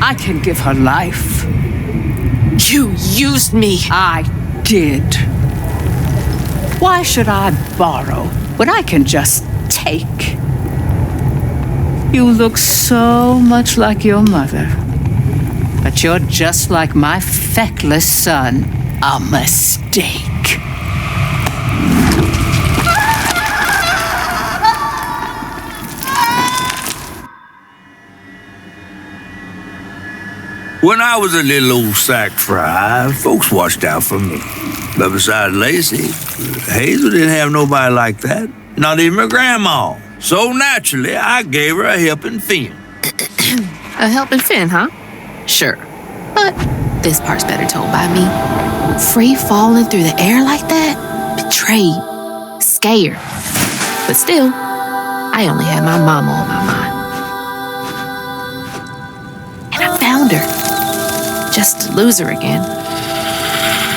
I can give her life. You used me. I did. Why should I borrow when I can just take? You look so much like your mother. But you're just like my feckless son. A mistake. When I was a little old sack fry, folks watched out for me. But besides Lacey, Hazel didn't have nobody like that. Not even her grandma. So naturally, I gave her a helping fin. A helping fin, huh? Sure. But this part's better told by me. Free falling through the air like that? Betrayed. Scared. But still, I only had my mama on my mind. And I found her. just to lose her again.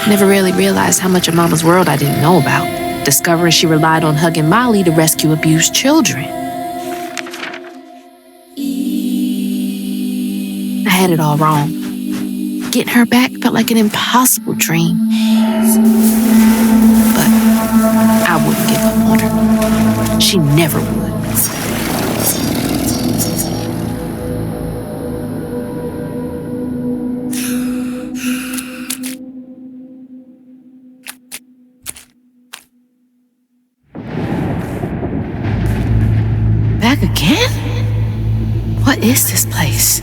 Never really realized how much of Mama's world I didn't know about. Discovering she relied on hugging Molly to rescue abused children. I had it all wrong. Getting her back felt like an impossible dream. But I wouldn't give up on her. She never would. Back again? What is this place?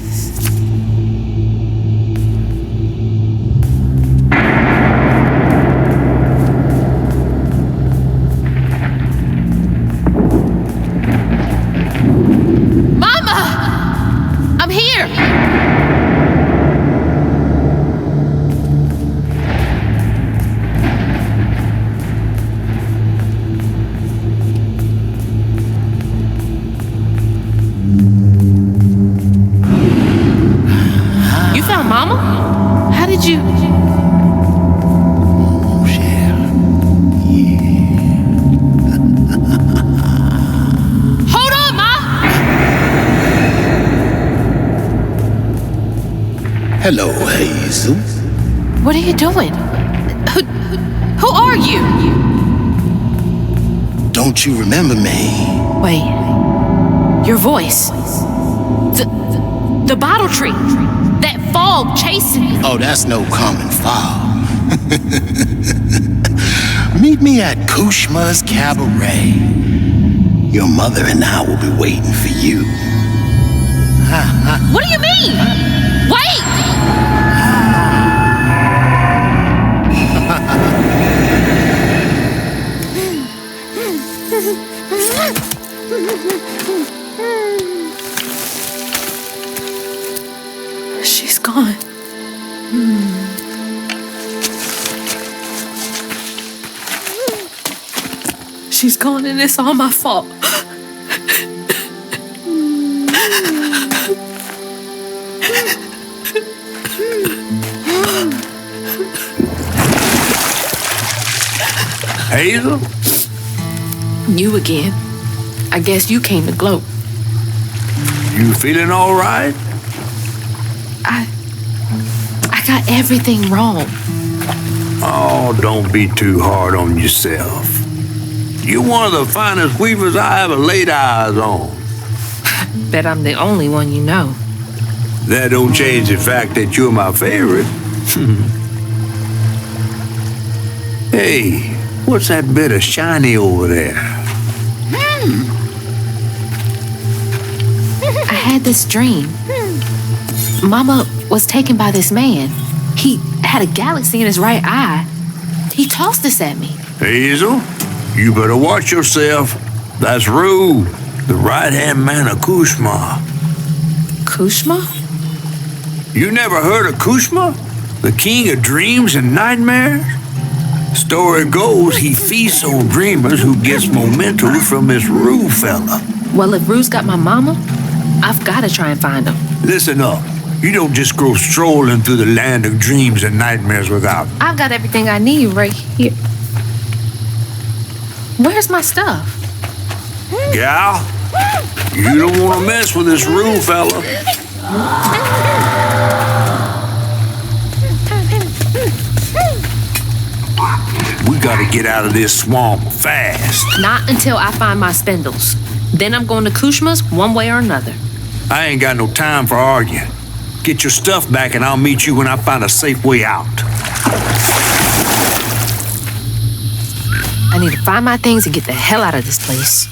Mama! I'm here! You found Mama? How did you... Hold on, Ma! Hello, Hazel. What are you doing? Who are you? Don't you remember me? Wait. Your voice. The bottle tree. That fog chasing me. Oh, that's no common fog. Meet me at Kushma's Cabaret. Your mother and I will be waiting for you. What do you mean? Wait! She's gone. She's gone and it's all my fault. Hazel? You again. I guess you came to gloat. You feeling all right? I got everything wrong. Oh, don't be too hard on yourself. You're one of the finest weavers I ever laid eyes on. Bet I'm the only one you know. That don't change the fact that you're my favorite. Hey, what's that bit of shiny over there? I had this dream. Mama was taken by this man. He had a galaxy in his right eye. He tossed this at me. Hazel, you better watch yourself. That's Rue, the right-hand man of Kushma. Kushma? You never heard of Kushma? The king of dreams and nightmares? Story goes he feasts on dreamers who gets momentum from this Rue fella. Well, if Rue's got my mama, I've got to try and find him. Listen up. You don't just go strolling through the land of dreams and nightmares without. I've got everything I need right here. Where's my stuff? Gal, you don't want to mess with this Rue fella. We gotta get out of this swamp fast. Not until I find my spindles. Then I'm going to Kushma's one way or another. I ain't got no time for arguing. Get your stuff back and I'll meet you when I find a safe way out. I need to find my things and get the hell out of this place.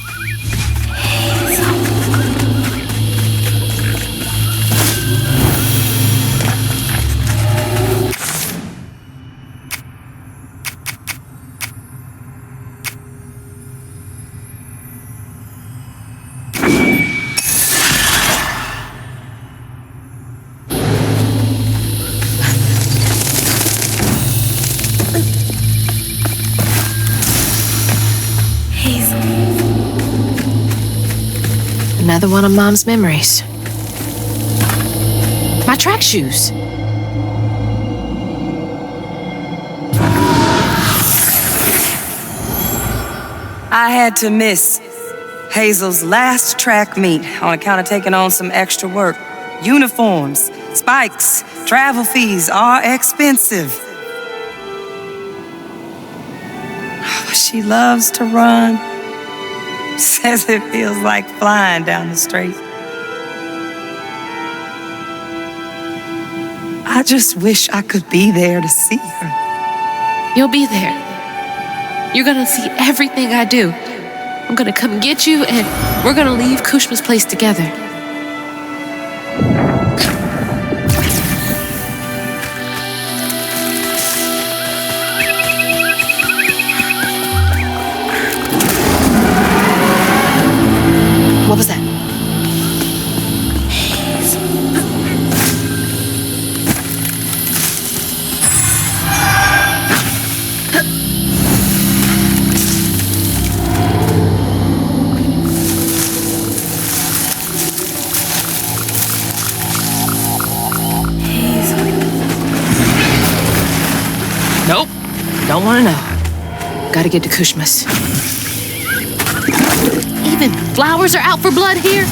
Another one of Mom's memories. My track shoes. I had to miss Hazel's last track meet on account of taking on some extra work. Uniforms, spikes, travel fees are expensive. She loves to run. Says it feels like flying down the street. I just wish I could be there to see her. You'll be there. You're gonna see everything I do. I'm gonna come get you, and we're gonna leave Kushma's place together. What was that? Nope. Don't want to know. Gotta get to Kushma's. Even flowers are out for blood here?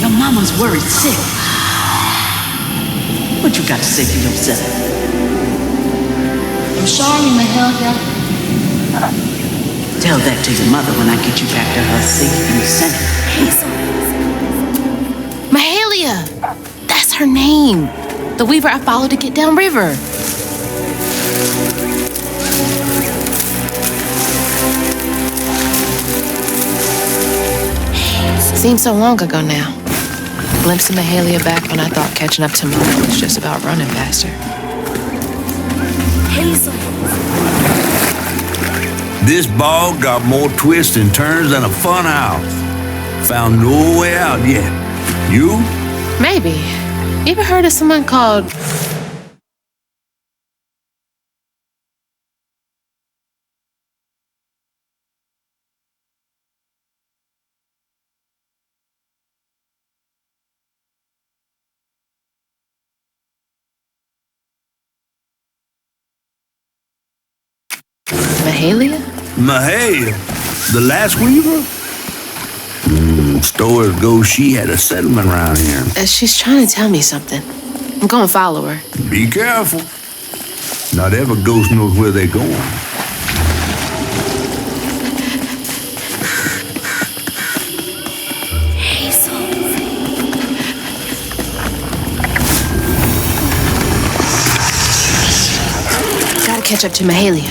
Your mama's worried sick. What you got to say for yourself? I'm sorry, Mahalia. Tell that to your mother when I get you back to her safe and sound. Mahalia! That's her name. The weaver I followed to get downriver. Seems so long ago now. A glimpse of Mahalia back when I thought catching up to Mama was just about running faster. Hazel. This bog got more twists and turns than a fun house. Found no way out yet. You? Maybe. You ever heard of someone called... Mahalia? Mahalia? The last weaver? Stories go she had a settlement around here. She's trying to tell me something. I'm gonna follow her. Be careful. Not every ghost knows where they're going. Gotta catch up to Mahalia.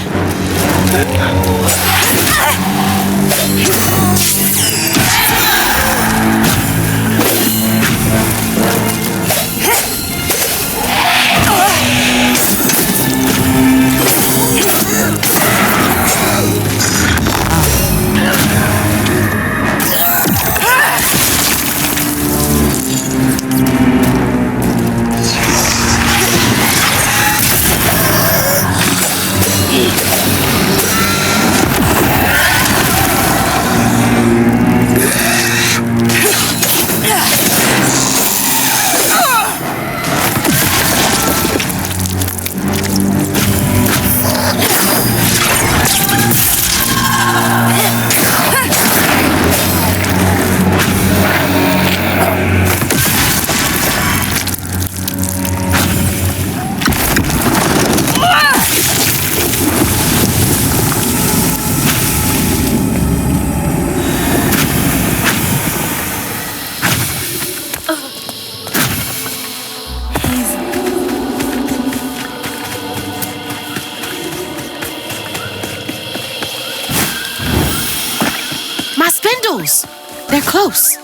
My spindles! They're close.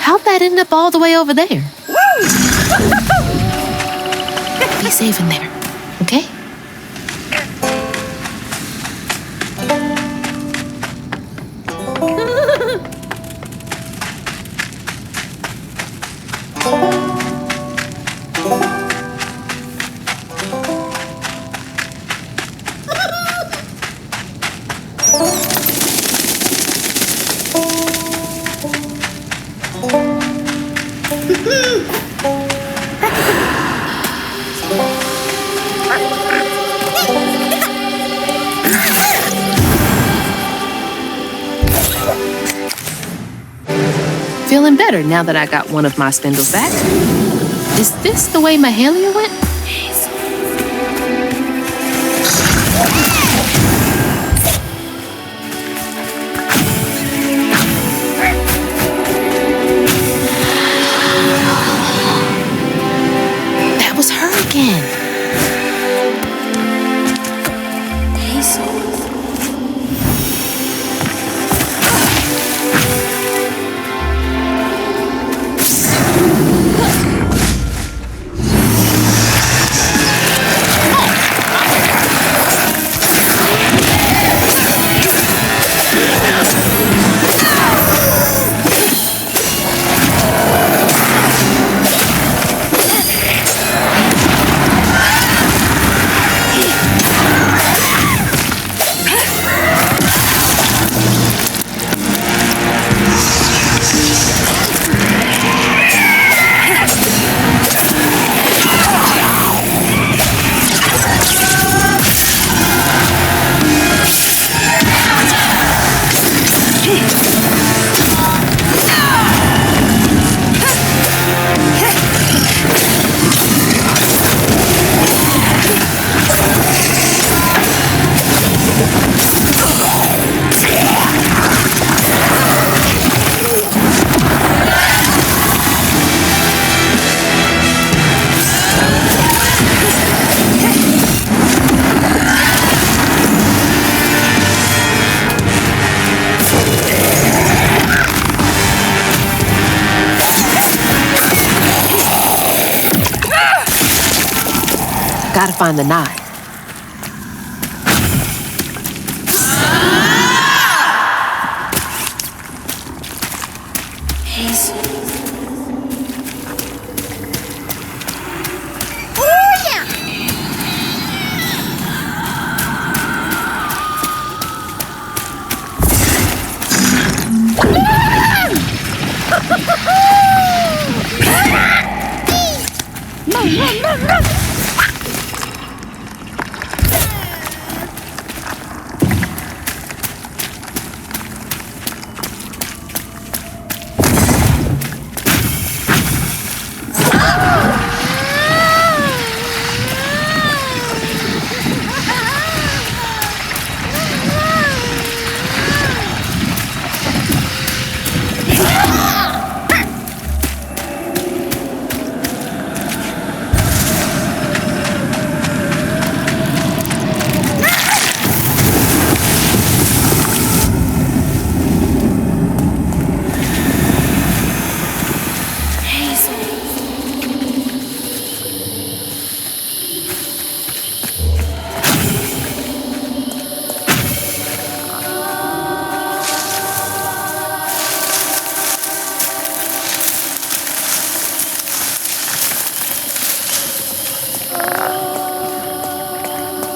How'd that end up all the way over there? Be safe in there, okay? feeling better now that I got one of my spindles back. Is this the way Mahalia went? That was her again. Gotta find the knife.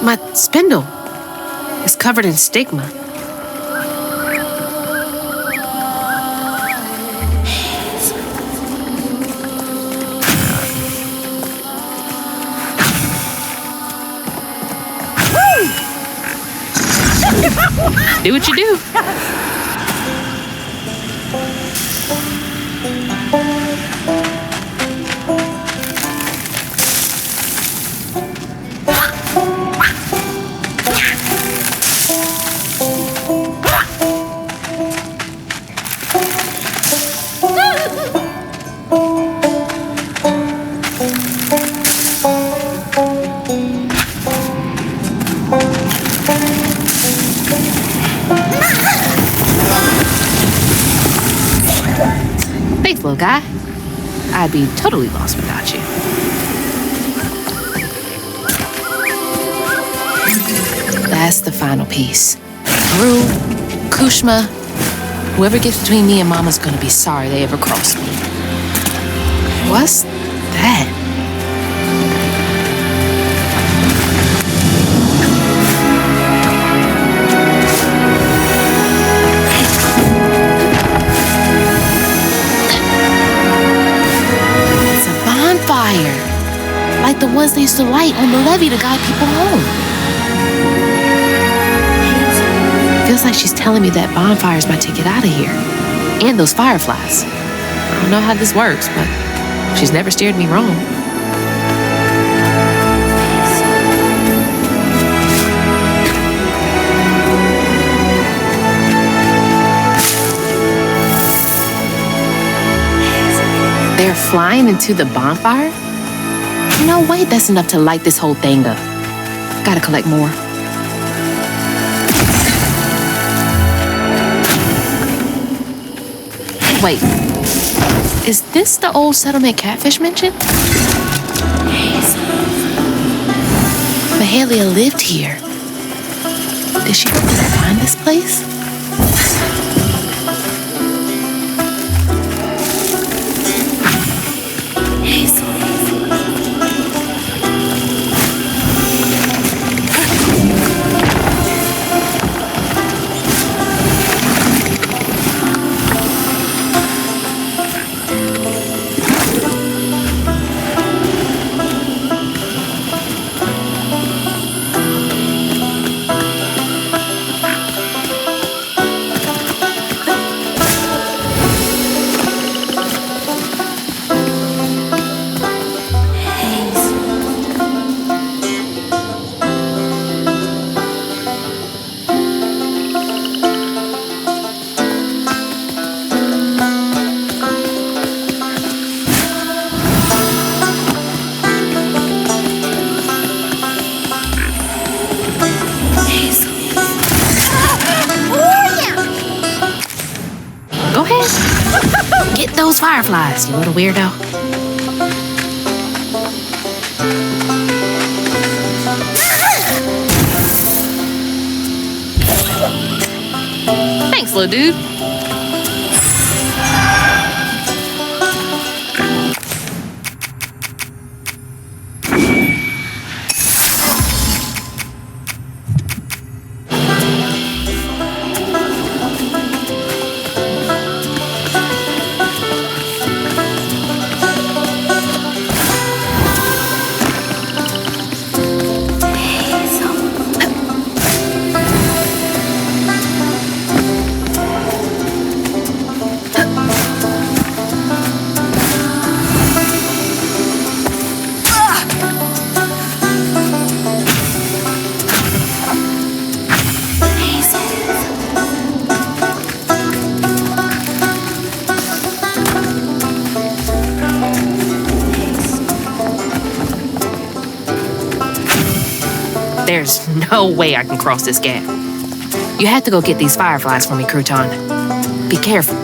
My spindle is covered in stigma. Do what you do. Thanks, little guy. I'd be totally lost without you. That's the final piece. Rue, Kushma, whoever gets between me and Mama's gonna be sorry they ever crossed me. What's that? It's a bonfire, like the ones they used to light on the levee to guide people home. Feels like she's telling me that bonfire's my ticket out of here. And those fireflies. I don't know how this works, but she's never steered me wrong. They're flying into the bonfire? No way that's enough to light this whole thing up. Gotta collect more. Wait, is this the old settlement Catfish mentioned? Mahalia lived here. Did she find this place? Get those fireflies, you little weirdo. Thanks, little dude. There's no way I can cross this gap. You have to go get these fireflies for me, Crouton. Be careful.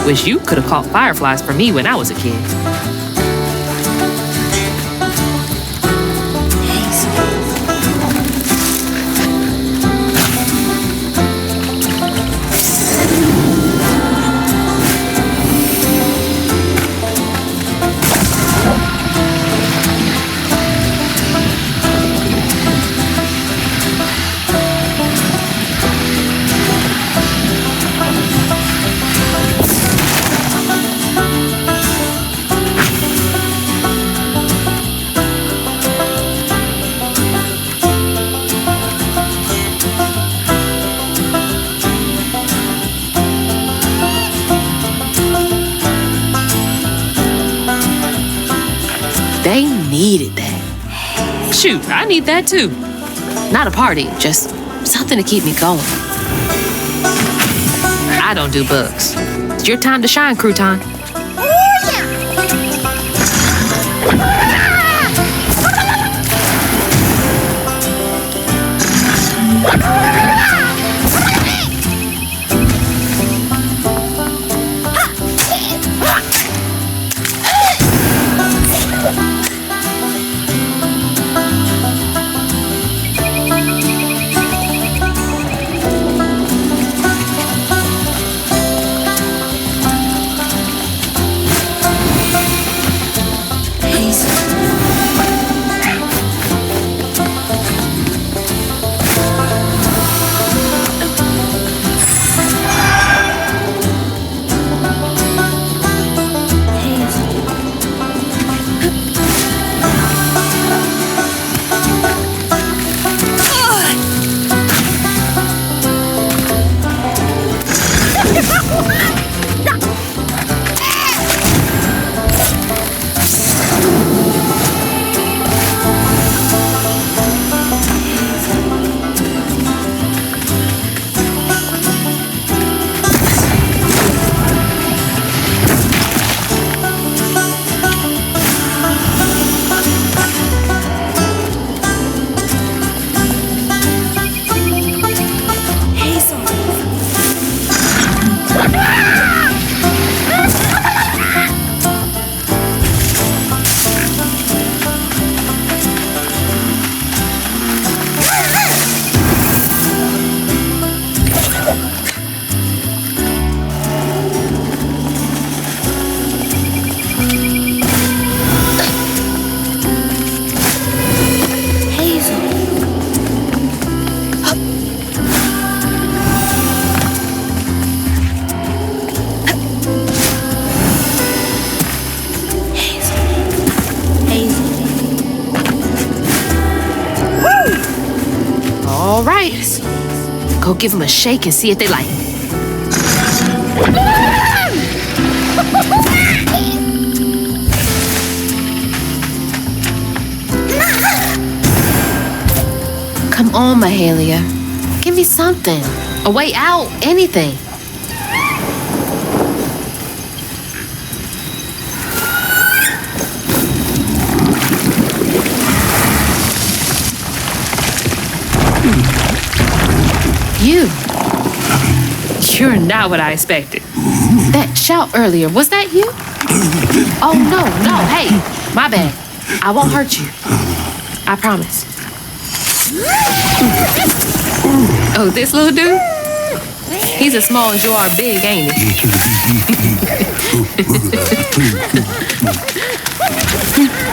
Wish you could have caught fireflies for me when I was a kid. They needed that. Shoot, I need that too. Not a party, just something to keep me going. I don't do bugs. It's your time to shine, Crouton. All right. Go give them a shake and see if they like it. Come on, Mahalia. Give me something. A way out. Anything. You're not what I expected. That shout earlier, was that you? Oh, no, hey, my bad. I won't hurt you. I promise. Oh, this little dude? He's as small as you are big, ain't he?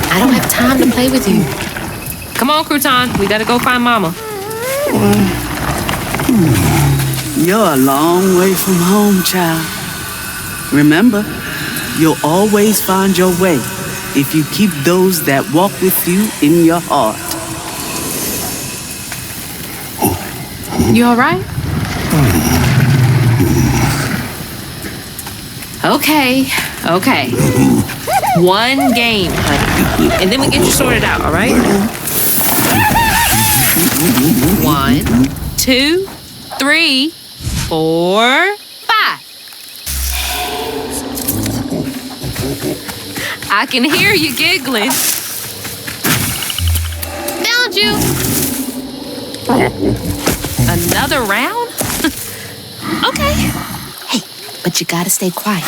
I don't have time to play with you. Come on, Crouton, we gotta go find Mama. You're a long way from home, child. Remember, you'll always find your way if you keep those that walk with you in your heart. You all right? Okay. One game, honey. And then we get you sorted out, all right? 1, 2, 3, 4, 5. I can hear you giggling. Found you. Another round? Okay. Hey, but you gotta stay quiet.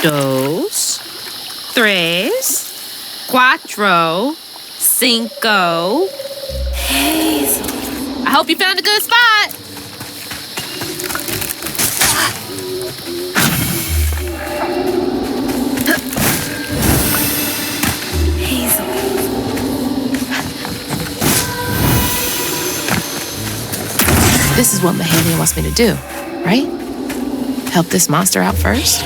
2, 3, 4, 5. I hope you found a good spot. Hazel. This is what Mahalia wants me to do, right? Help this monster out first?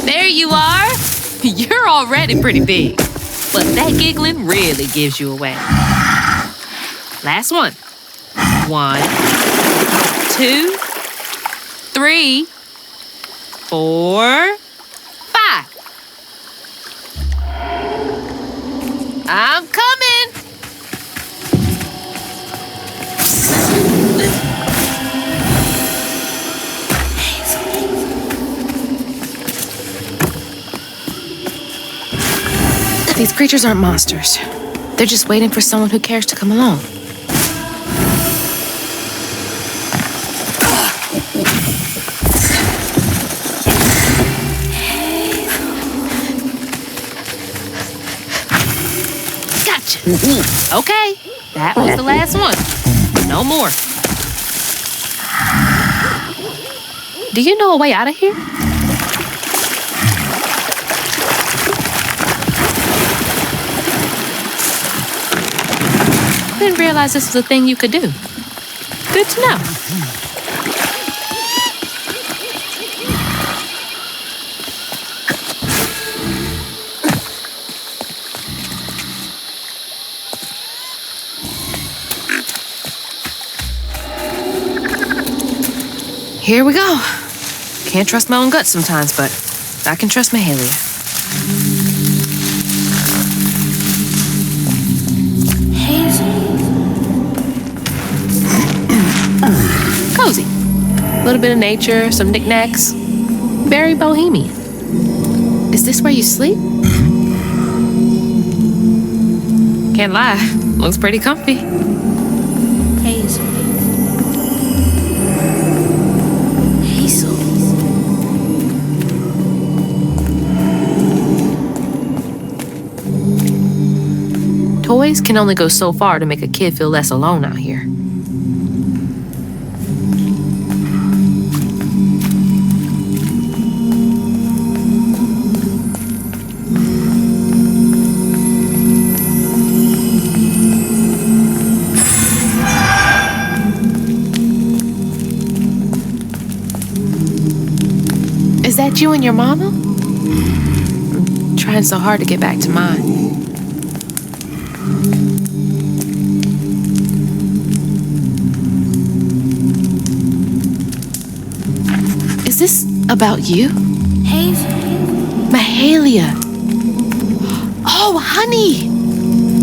There you are. You're already pretty big, but that giggling really gives you away. Last one. 1, 2, 3, 4, 5. I'm coming. These creatures aren't monsters. They're just waiting for someone who cares to come along. Gotcha. Okay, that was the last one. No more. Do you know a way out of here? Didn't realize this was a thing you could do. Good to know. Here we go. Can't trust my own gut sometimes, but I can trust Mahalia. Cozy. A little bit of nature, some knickknacks. Very bohemian. Is this where you sleep? Can't lie. Looks pretty comfy. Hazel. Hazel. Toys can only go so far to make a kid feel less alone out here. Is that you and your mama? I'm trying so hard to get back to mine. Is this about you? Hazel. Mahalia. Oh, honey.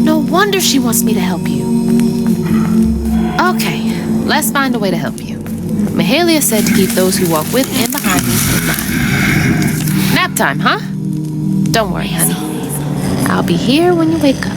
No wonder she wants me to help you. Okay, let's find a way to help you. Mahalia said to keep those who walk with and behind me in mind. Nap time, huh? Don't worry, honey. I'll be here when you wake up.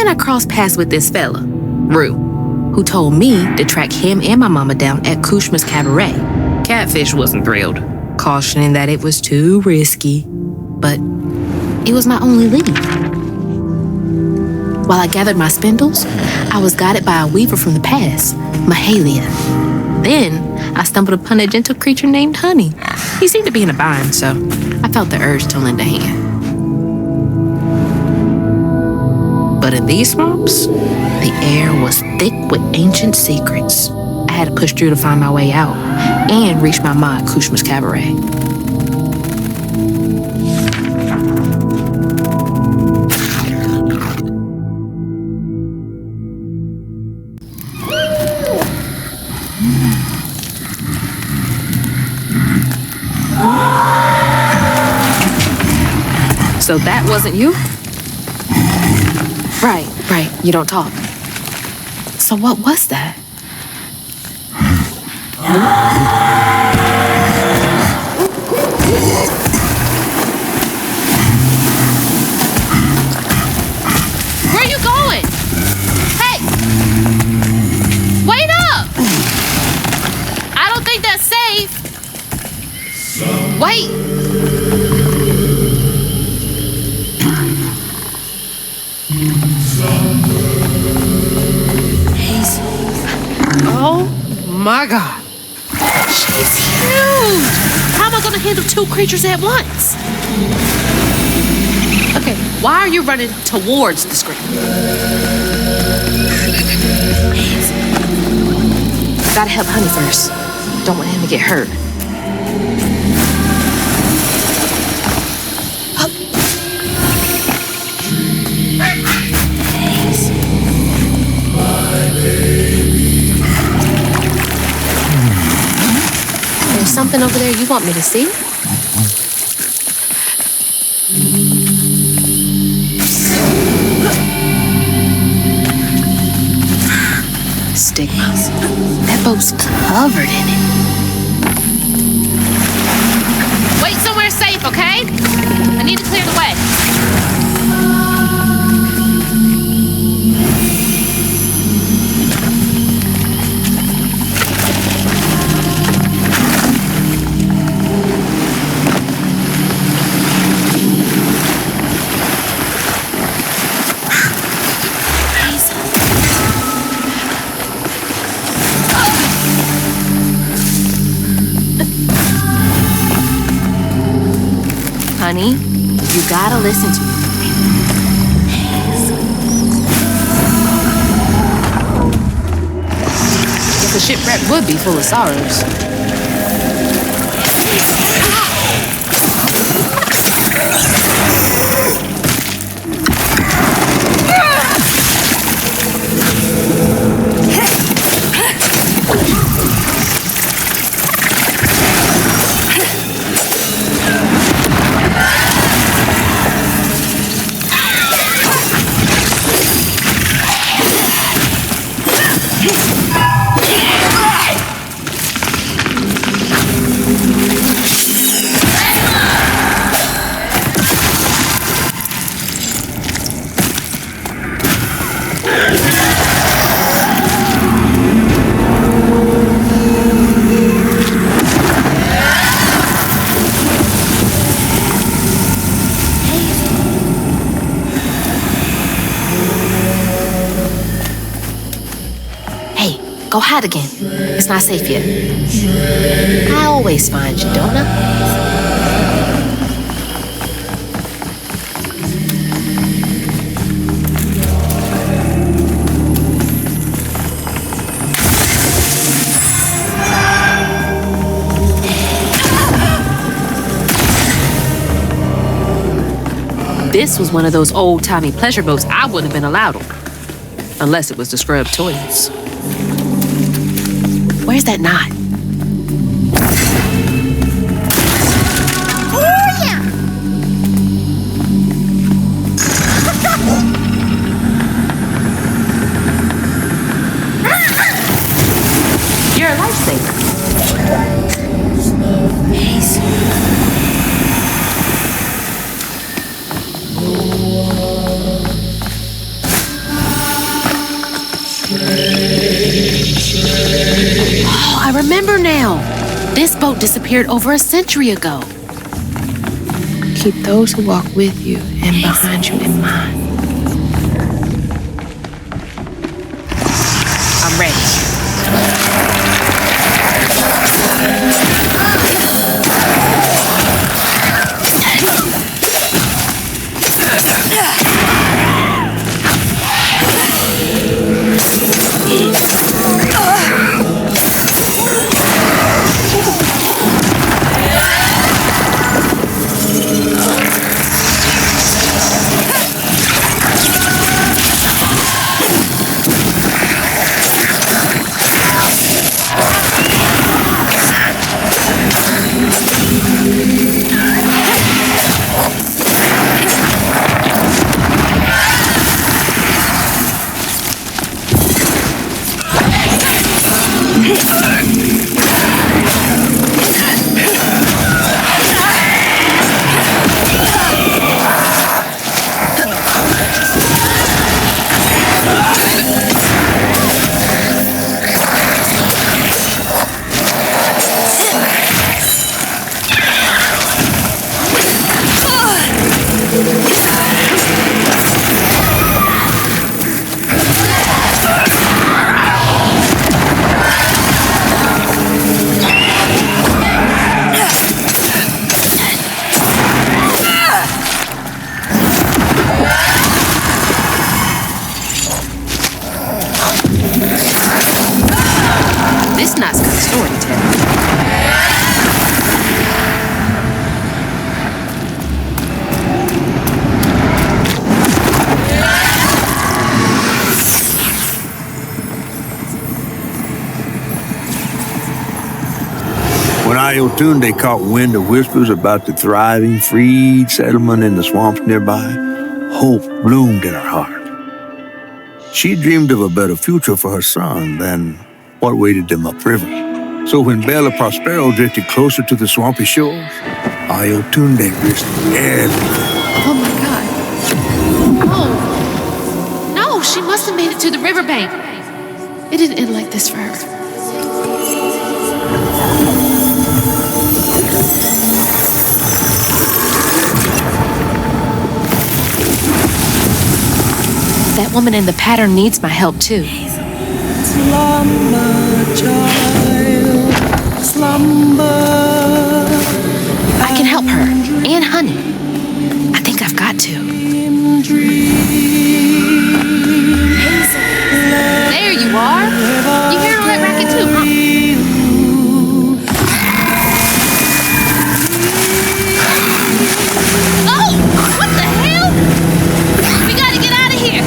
I crossed paths with this fella, Rue, who told me to track him and my mama down at Kushma's Cabaret. Catfish wasn't thrilled, cautioning that it was too risky, but it was my only lead. While I gathered my spindles, I was guided by a weaver from the past, Mahalia. Then I stumbled upon a gentle creature named Honey. He seemed to be in a bind, so I felt the urge to lend a hand. But in these swamps, the air was thick with ancient secrets. I had to push through to find my way out and reach my ma at Kushma's Cabaret. So that wasn't you? Right. You don't talk. So what was that? Where are you going? Hey! Wait up! I don't think that's safe. Wait! Oh my God. She's huge. How am I going to handle two creatures at once? Okay, why are you running towards the screen? Gotta help Honey first. Don't want him to get hurt. There's something over there you want me to see? Stigmas. That boat's covered in it. Wait somewhere safe, okay? I need to clear the way. Honey, you gotta listen to me. Guess a shipwreck would be full of sorrows. Go hide again. It's not safe yet. I always find you, don't I? This was one of those old-timey pleasure boats I wouldn't have been allowed on. Unless it was the scrub toilets. Where's that knot? You're a lifesaver. Oh, I remember now. This boat disappeared over a century ago. Keep those who walk with you and behind you in mind. I'm ready. Ayotunde caught wind of whispers about the thriving, freed settlement in the swamps nearby, hope bloomed in her heart. She dreamed of a better future for her son than what waited them upriver. So when Bella Prospero drifted closer to the swampy shores, Ayotunde risked everything. Oh my God. Oh. No, she must have made it to the riverbank. It didn't end like this for her. That woman in the pattern needs my help too. Slumber, child, slumber. I can help her and Honey. I think I've got to. There you are. You hear all that racket too, huh? Oh! What the hell? We gotta get out of here.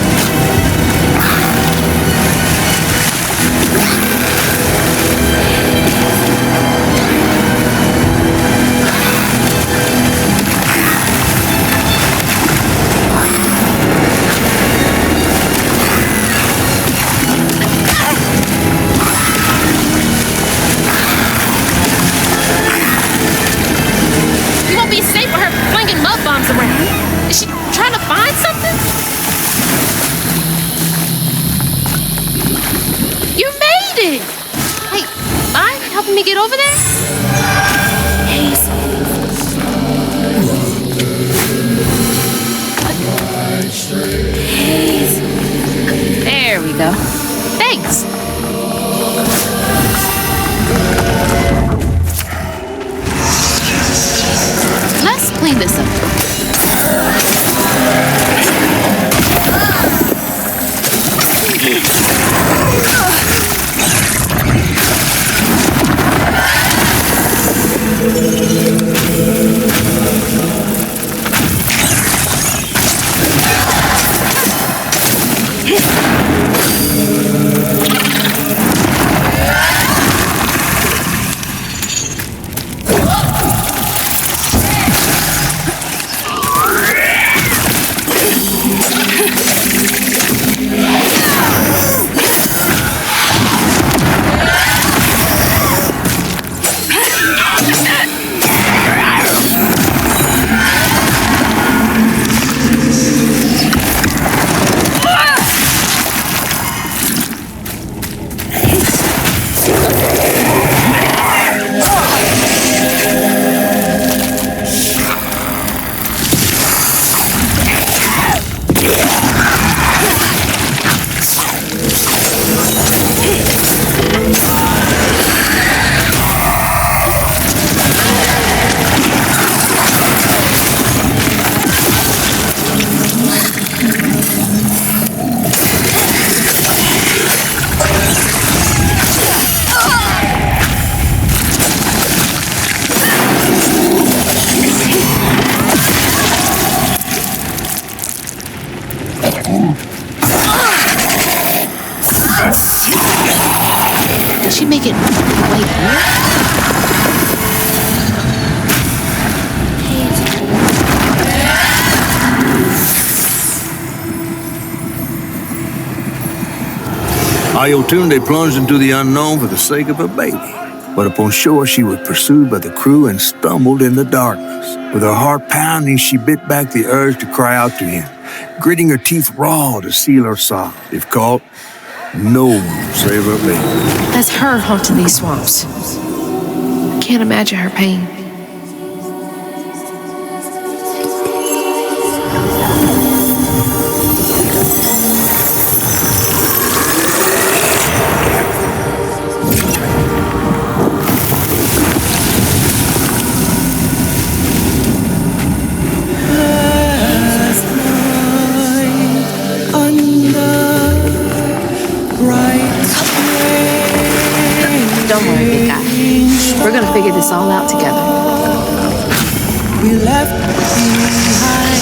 You won't be safe with her flinging mud bombs around. Is she trying to find something? You made it! Hey, mind helping me get over there? There we go. Thanks. Let's clean this up. Did she make it all the way here? Ayotunde plunged into the unknown for the sake of her baby. But upon shore, she was pursued by the crew and stumbled in the darkness. With her heart pounding, she bit back the urge to cry out to him, gritting her teeth raw to seal her sob. If caught, no one will save her baby. That's her haunting these swamps. I can't imagine her pain. Don't worry, big guy. We're gonna figure this all out together. We left behind.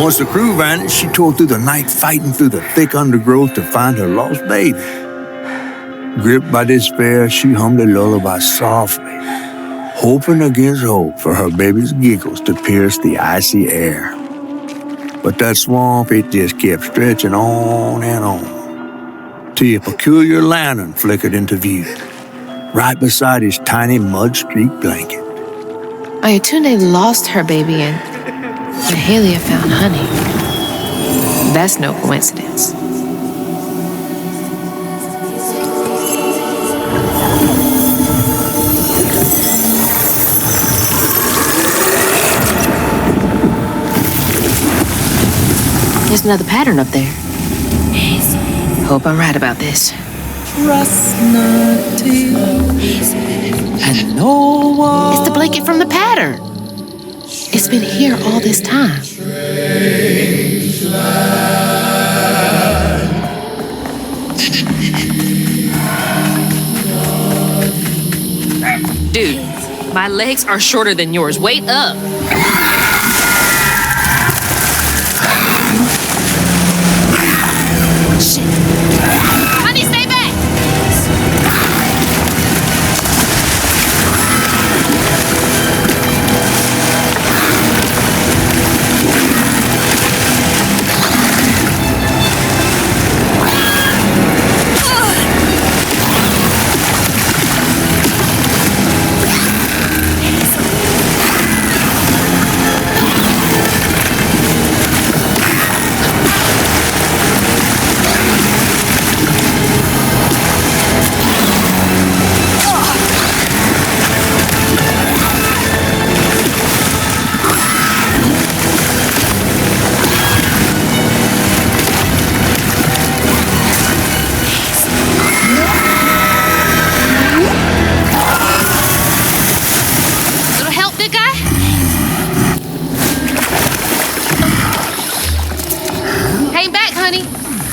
Once the crew vanished, she tore through the night fighting through the thick undergrowth to find her lost baby. Gripped by despair, she hummed a lullaby softly, hoping against hope for her baby's giggles to pierce the icy air. But that swamp, it just kept stretching on and on, till a peculiar lantern flickered into view, right beside his tiny mud-streaked blanket. Ayatunde lost her baby and Mahalia found honey. That's no coincidence. There's another pattern up there. Hope I'm right about this. Trust nothing and no one. It's the blanket from the pattern. It's been here all this time. Dude, my legs are shorter than yours. Wait up. Shit. Honey, stay back.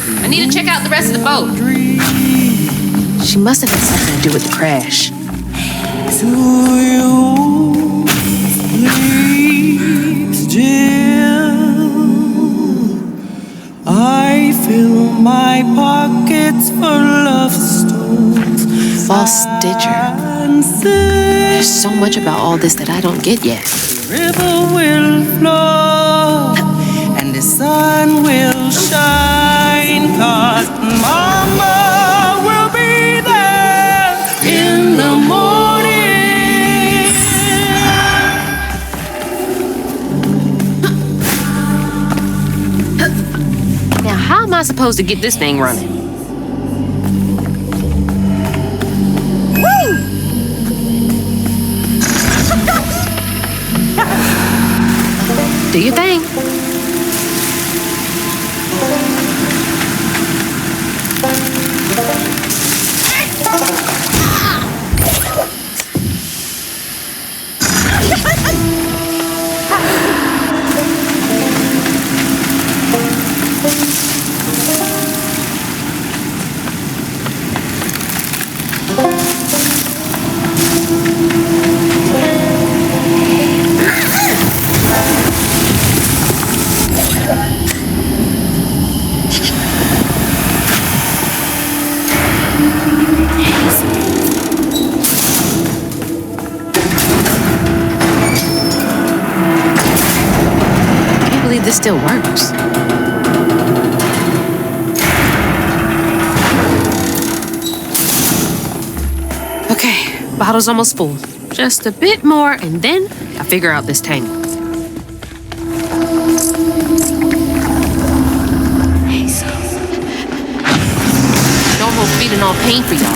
I need to check out the rest of the boat. She must have had something to do with the crash. Do you sleep still? I fill my pockets full of stones. False stitcher. There's so much about all this that I don't get yet. The river will flow and the sun will shine, 'cause Mama will be there in the morning. Now, how am I supposed to get this thing running? Do your thing. This still works. Okay, bottle's almost full. Just a bit more, and then I figure out this tangle. No more feeding on pain for y'all.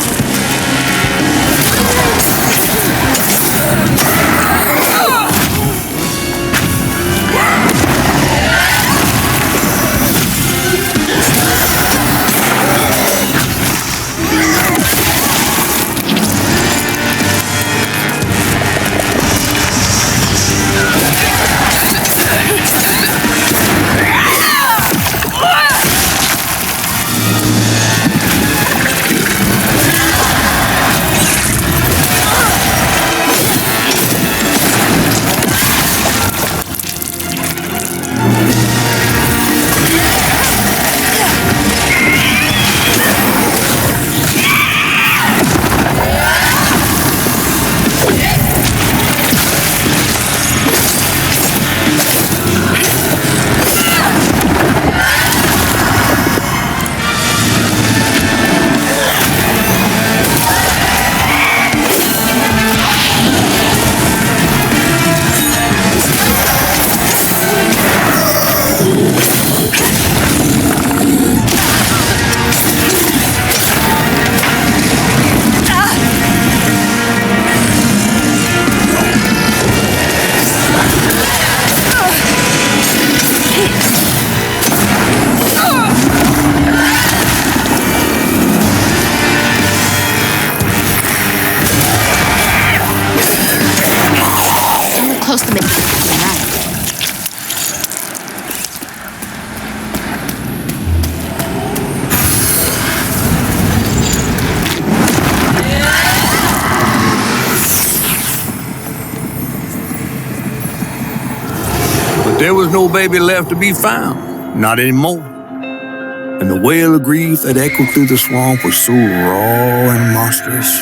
there was no baby left to be found, not anymore. And the wail of grief that echoed through the swamp was so raw and monstrous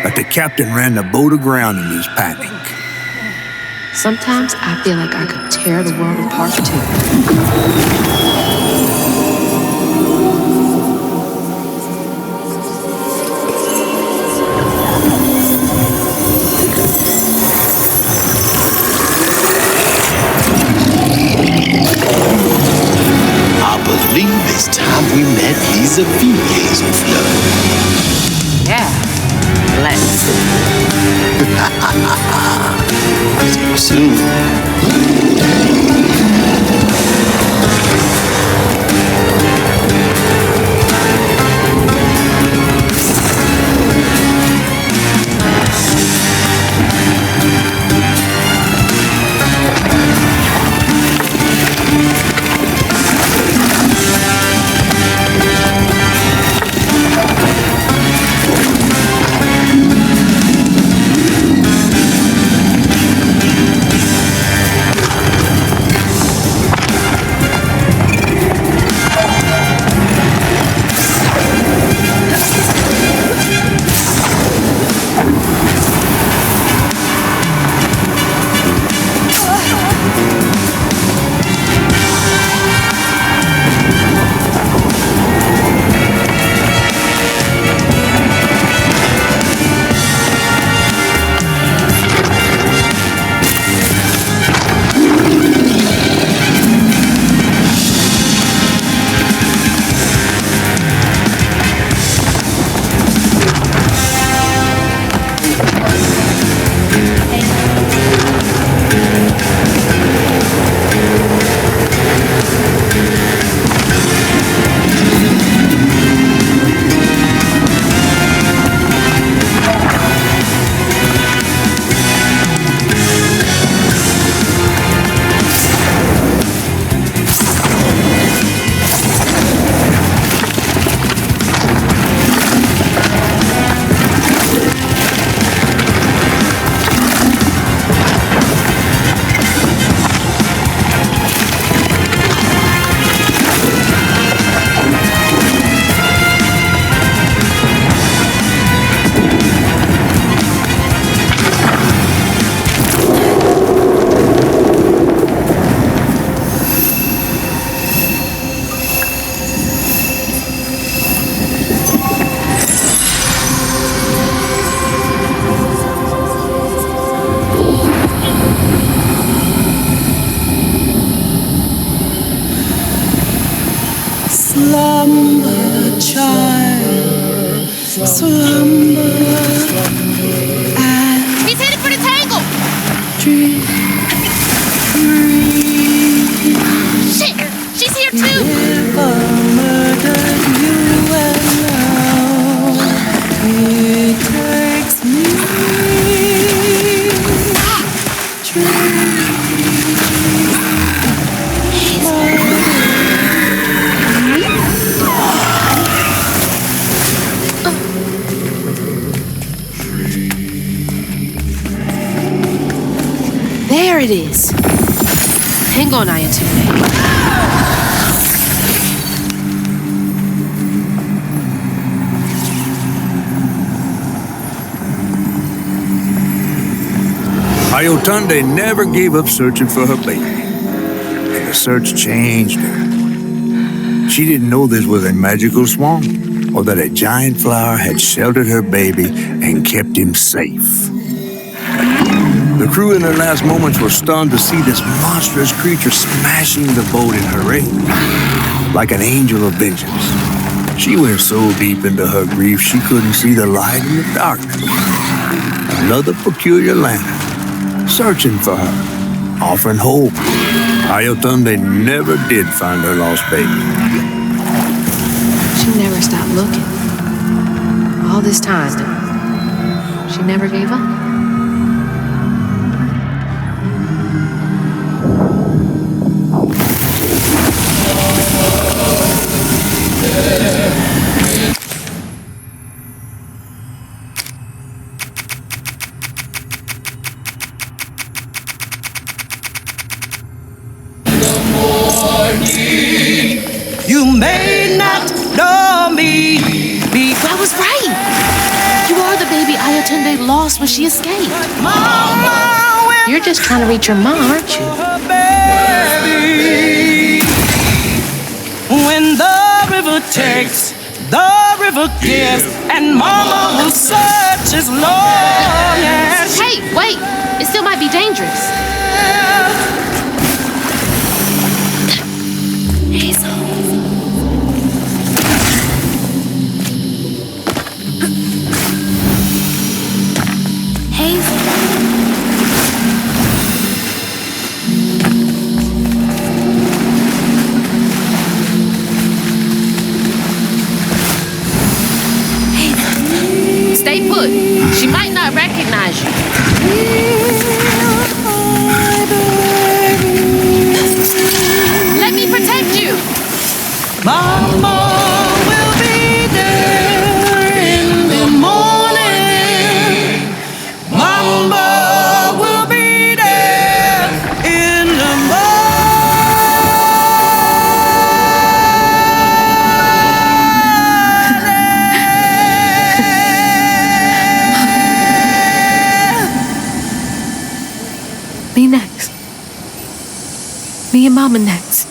that the captain ran the boat aground in his panic. Sometimes I feel like I could tear the world apart too. I believe it's time we met vis-a-vis Hazel Flood. Yeah, let's see. See you soon. Slumber, child, slumber. He's headed for the tangle! Dream. Shit! She's here too! Never murdered you alone. It takes me. There it is. Hang on, Ayatune. Ayotunde never gave up searching for her baby. And the search changed her. She didn't know this was a magical swamp, or that a giant flower had sheltered her baby and kept him safe. The crew in their last moments were stunned to see this monstrous creature smashing the boat in her aid, like an angel of vengeance. She went so deep into her grief she couldn't see the light in the darkness. Another peculiar lantern, searching for her, offering hope. Ayotunde never did find her lost baby. She never stopped looking. All this time, she never gave up. lost when she escaped. You're just trying to reach your mom, aren't you? When the river takes, the river gives, and mama will search as long as... Hey, wait! It still might be dangerous. Stay put. She might not recognize you. Let me protect you. Mama will be there in the morning. Mama will be there in the Me next. Me and Mama next.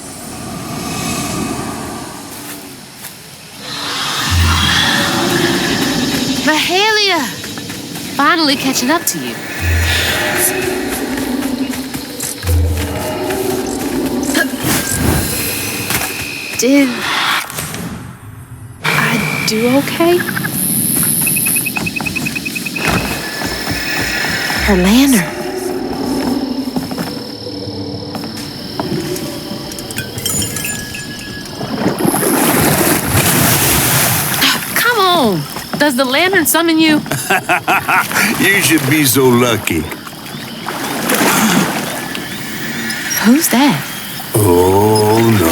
Mahalia! Finally catching up to you. Did I do okay? Her lantern. Come on! Does the lantern summon you? You should be so lucky. Who's that? Oh, no.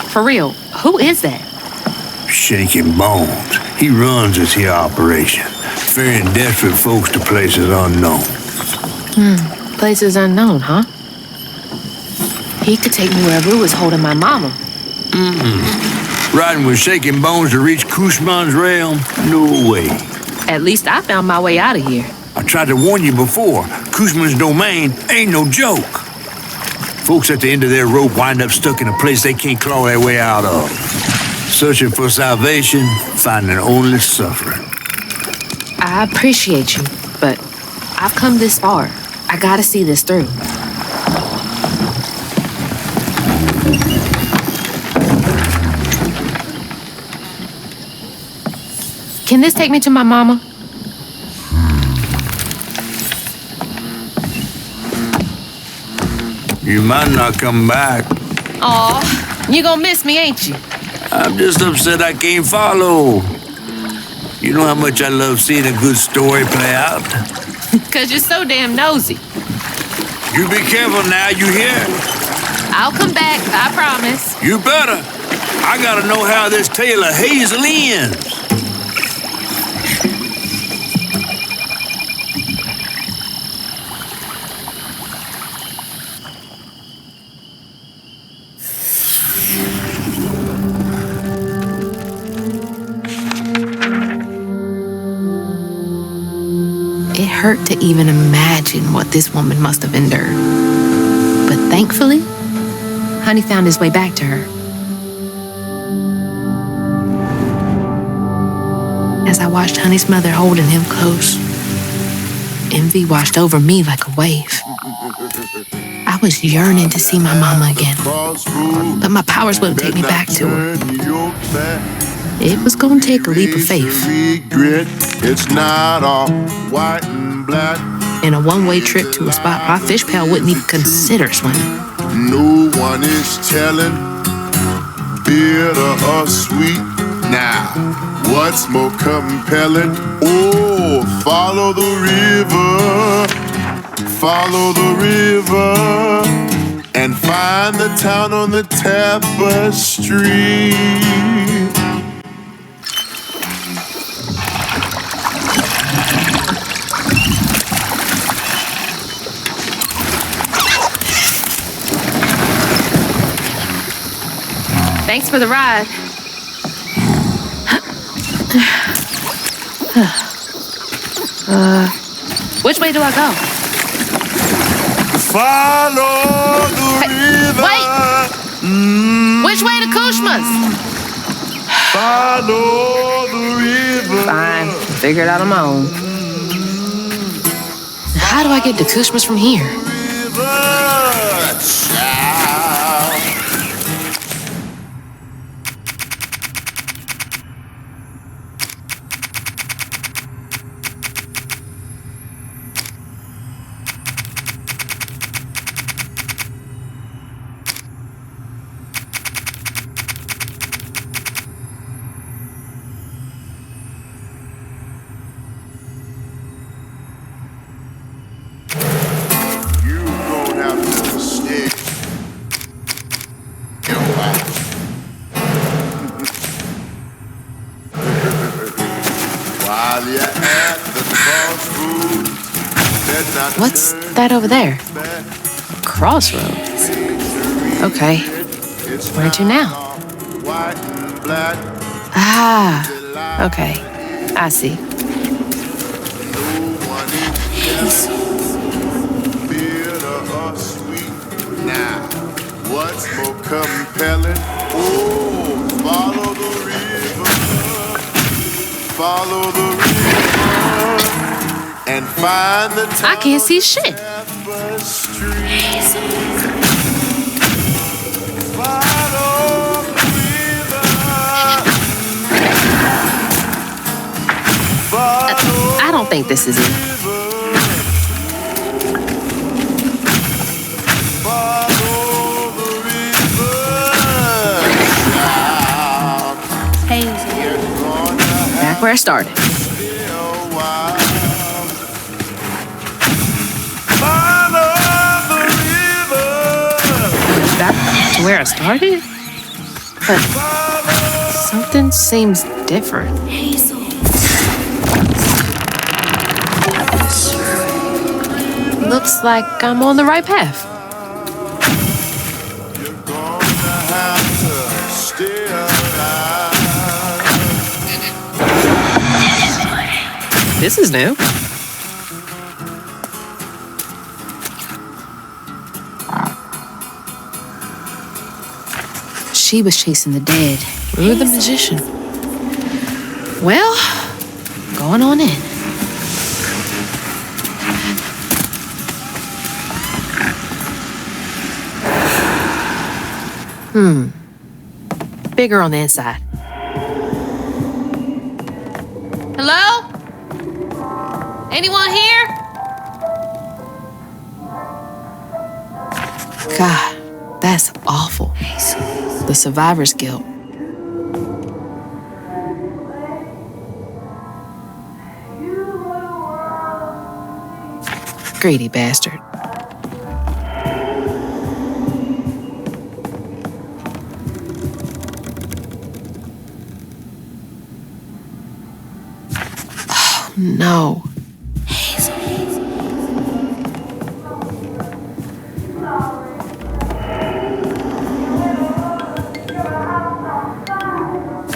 For real, who is that? Shaking Bones. He runs this here operation, ferrying desperate folks to places unknown. Places unknown, huh? He could take me where Rue is holding my mama. Riding with Shaking Bones to reach Kushman's realm? No way. At least I found my way out of here. I tried to warn you before. Kushman's domain ain't no joke. Folks at the end of their rope wind up stuck in a place they can't claw their way out of. Searching for salvation, finding only suffering. I appreciate you, but I've come this far. I gotta see this through. Can this take me to my mama? You might not come back. Aw, you gonna miss me, ain't you? I'm just upset I can't follow. You know how much I love seeing a good story play out? 'Cause you're so damn nosy. You be careful now, you hear? I'll come back, I promise. You better. I gotta know how this tale of Hazel ends. It hurt to even imagine what this woman must have endured. But thankfully, Honey found his way back to her. As I watched Honey's mother holding him close, envy washed over me like a wave. I was yearning to see my mama again, but my powers wouldn't take me back to her. It was gonna take a leap of faith. It's not all white and black. In a one-way trip to a spot my fish pal wouldn't even consider swimming. No one is telling, bitter or sweet. Now, what's more compelling? Oh, follow the river, and find the town on the tapestry. Thanks for the ride. Which way do I go? Follow the river. Wait! Which way to Kushma's? Follow the river. Fine. Figure it out on my own. How do I get to Kushma's from here? What's that over there? Crossroads. Okay. Where to now? Ah, okay. I see. Now, what's more compelling? Oh, follow the river. Follow the river. And find the I can't see shit. I don't think this is it. Back where I started. Back to where I started? But something seems different. Looks like I'm on the right path. This is new. She was chasing the dead. We're the magician. Well, going on in. Bigger on the inside. Hello? Anyone here? God, that's awful. The survivor's guilt. Greedy bastard. Oh, no.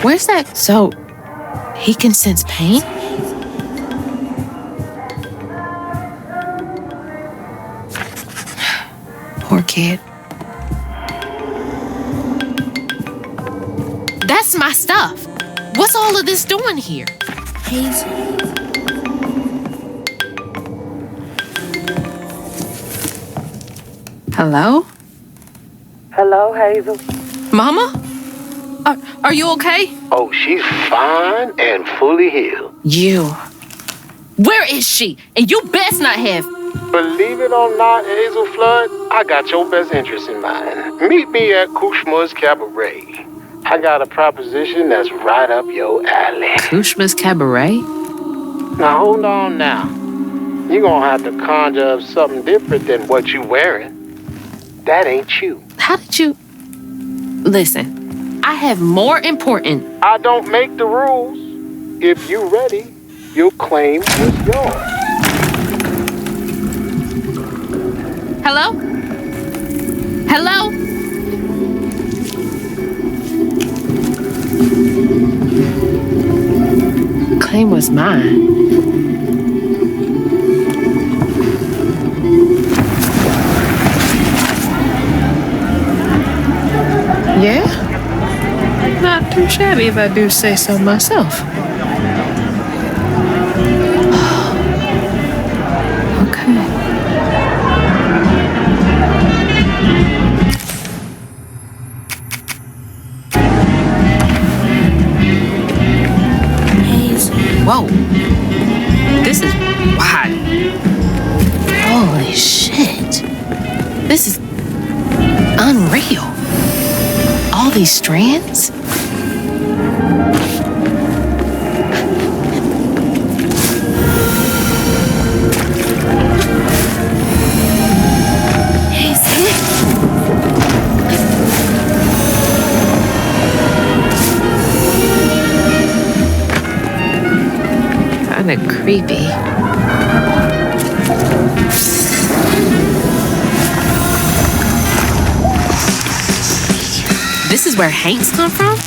Where's that? So, he can sense pain? Poor kid. That's my stuff. What's all of this doing here? Hazel. Hello? Hello, Hazel. Mama? Are you okay? Oh, she's fine and fully healed. You. Where is she? And you best not have. Believe it or not, Hazel Flood, I got your best interest in mind. Meet me at Kushma's Cabaret. I got a proposition that's right up your alley. Kushma's Cabaret? Now, hold on now. You're gonna have to conjure up something different than what you wearing. That ain't you. How did you... Listen, I have more important... I don't make the rules. If you ready, your claim is yours. Hello? Hello? Claim was mine. too shabby if I do say so myself. Okay. Whoa. This is wild. Holy shit. This is unreal. All these strands? Kinda creepy. This is where Hanks come from?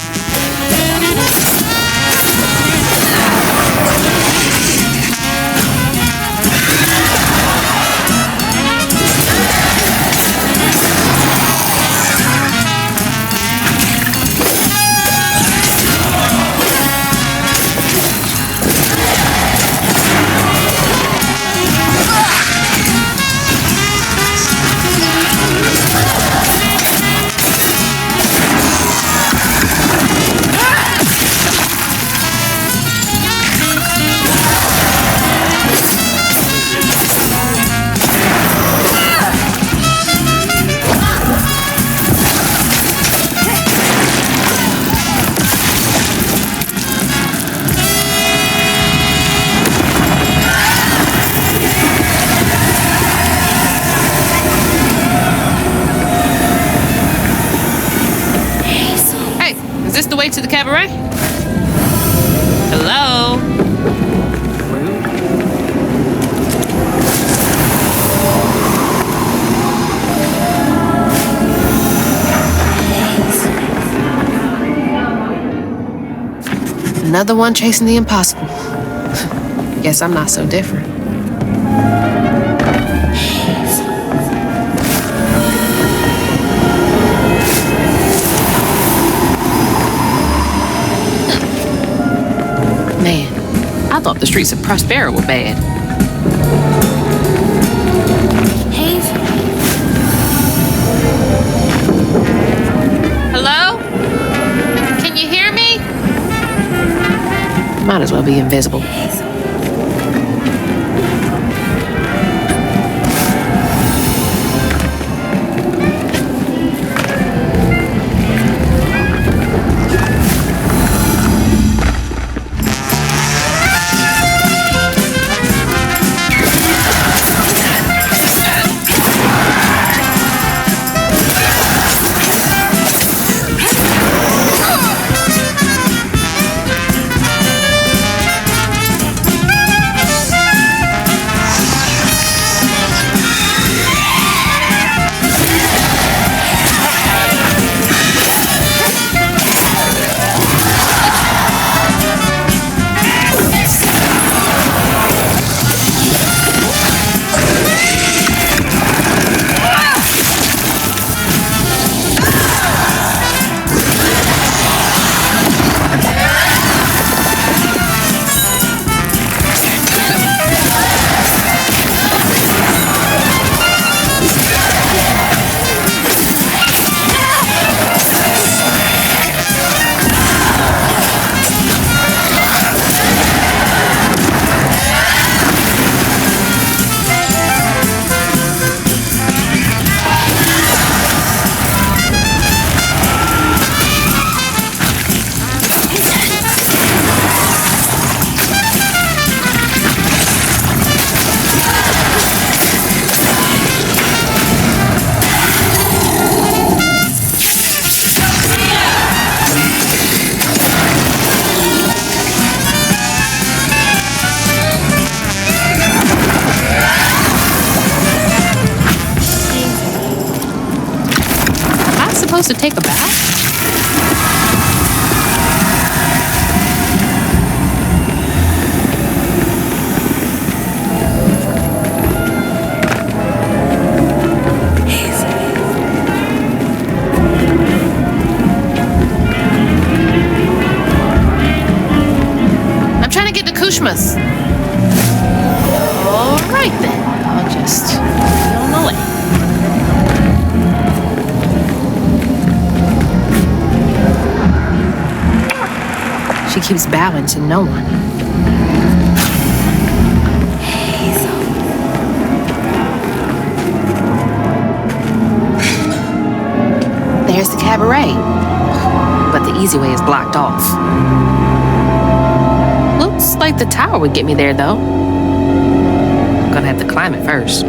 Is this the way to the cabaret? Hello? Another one chasing the impossible. Guess I'm not so different. Man, I thought the streets of Prospera were bad. Hello? Can you hear me? Might as well be invisible. To take a bath? right then. I'll just be on my way. She keeps bowing to no one. There's the cabaret. But the easy way is blocked off. Looks like the tower would get me there, though. I'm gonna have to climb it first.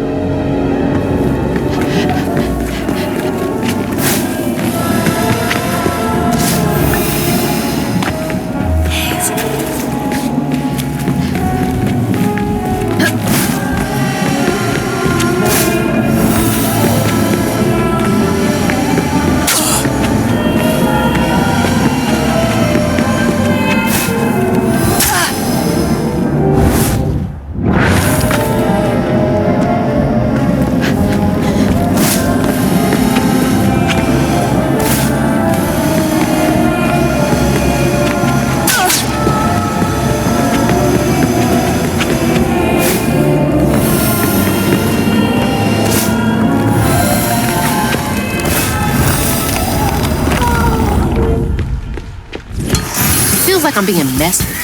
Feels like I'm being messed with.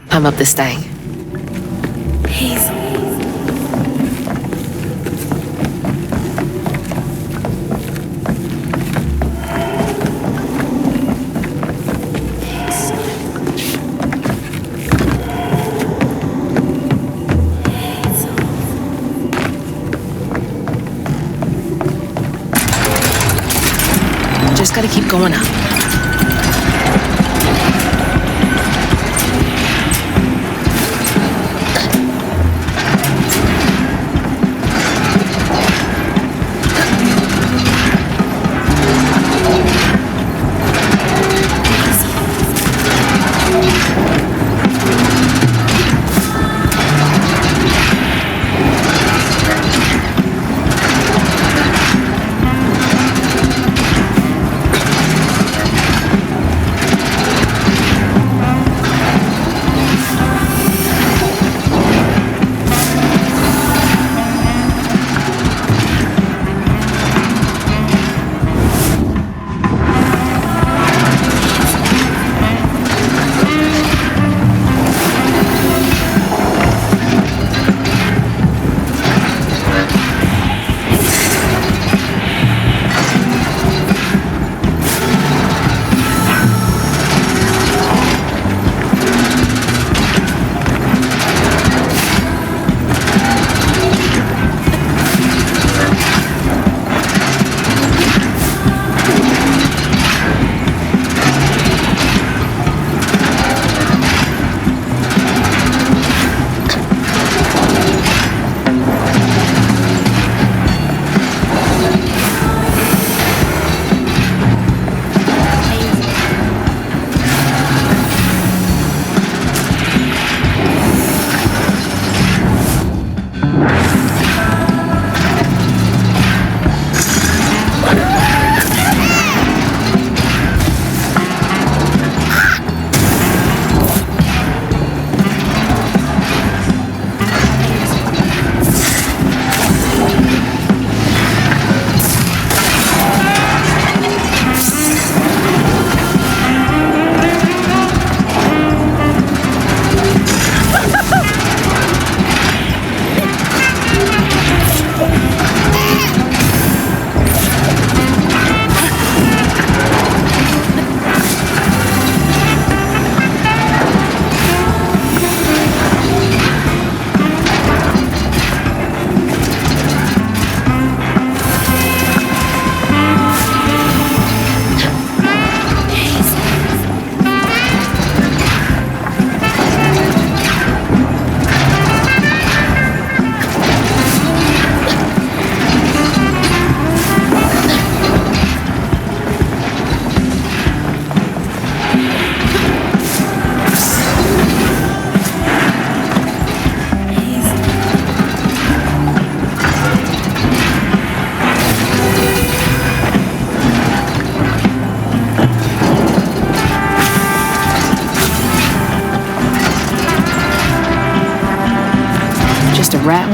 Climb up this thing. Just gotta keep going up.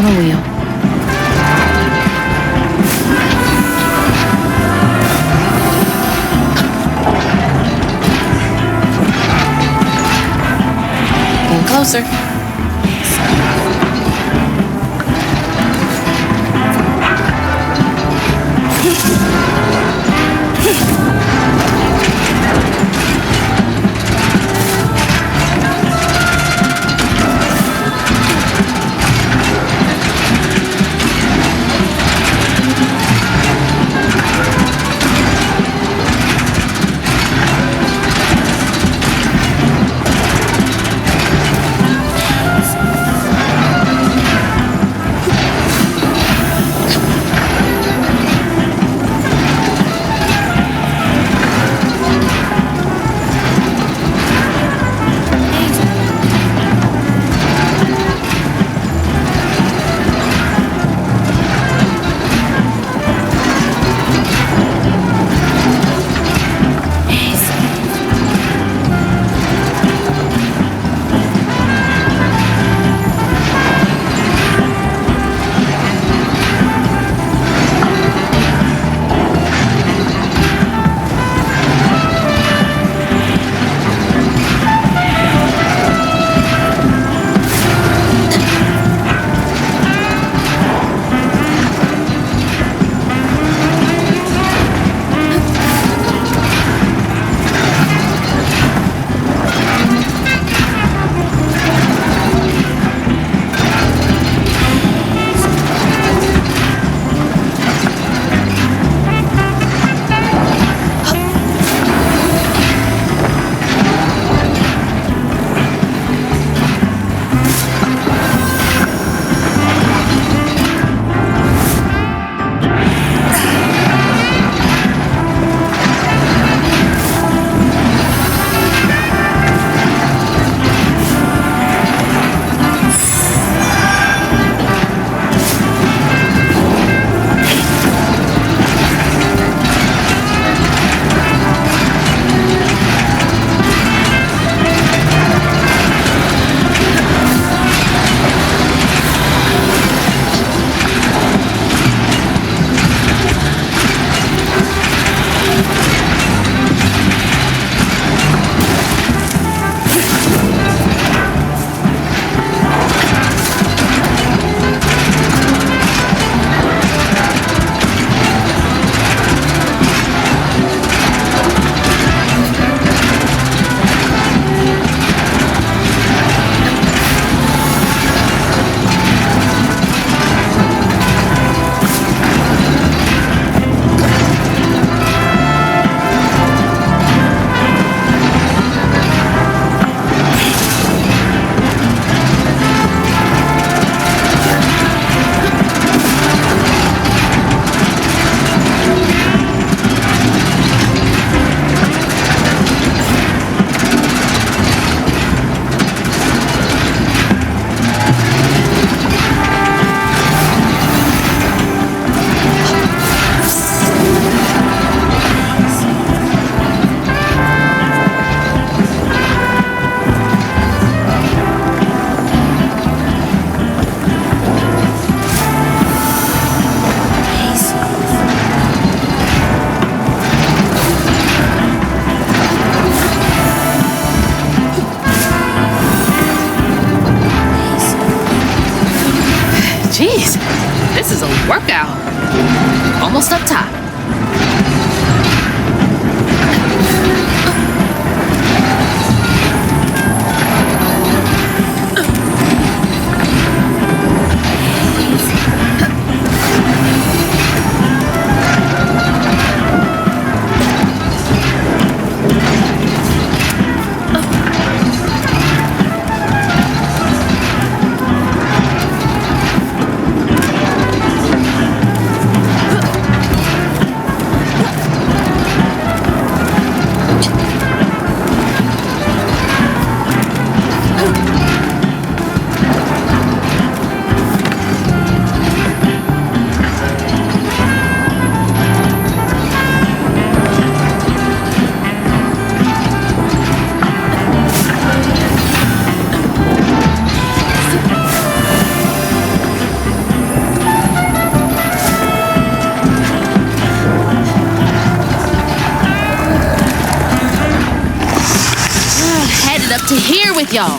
on a wheel. Getting closer. Jeez, this is a workout. Almost up top. with y'all?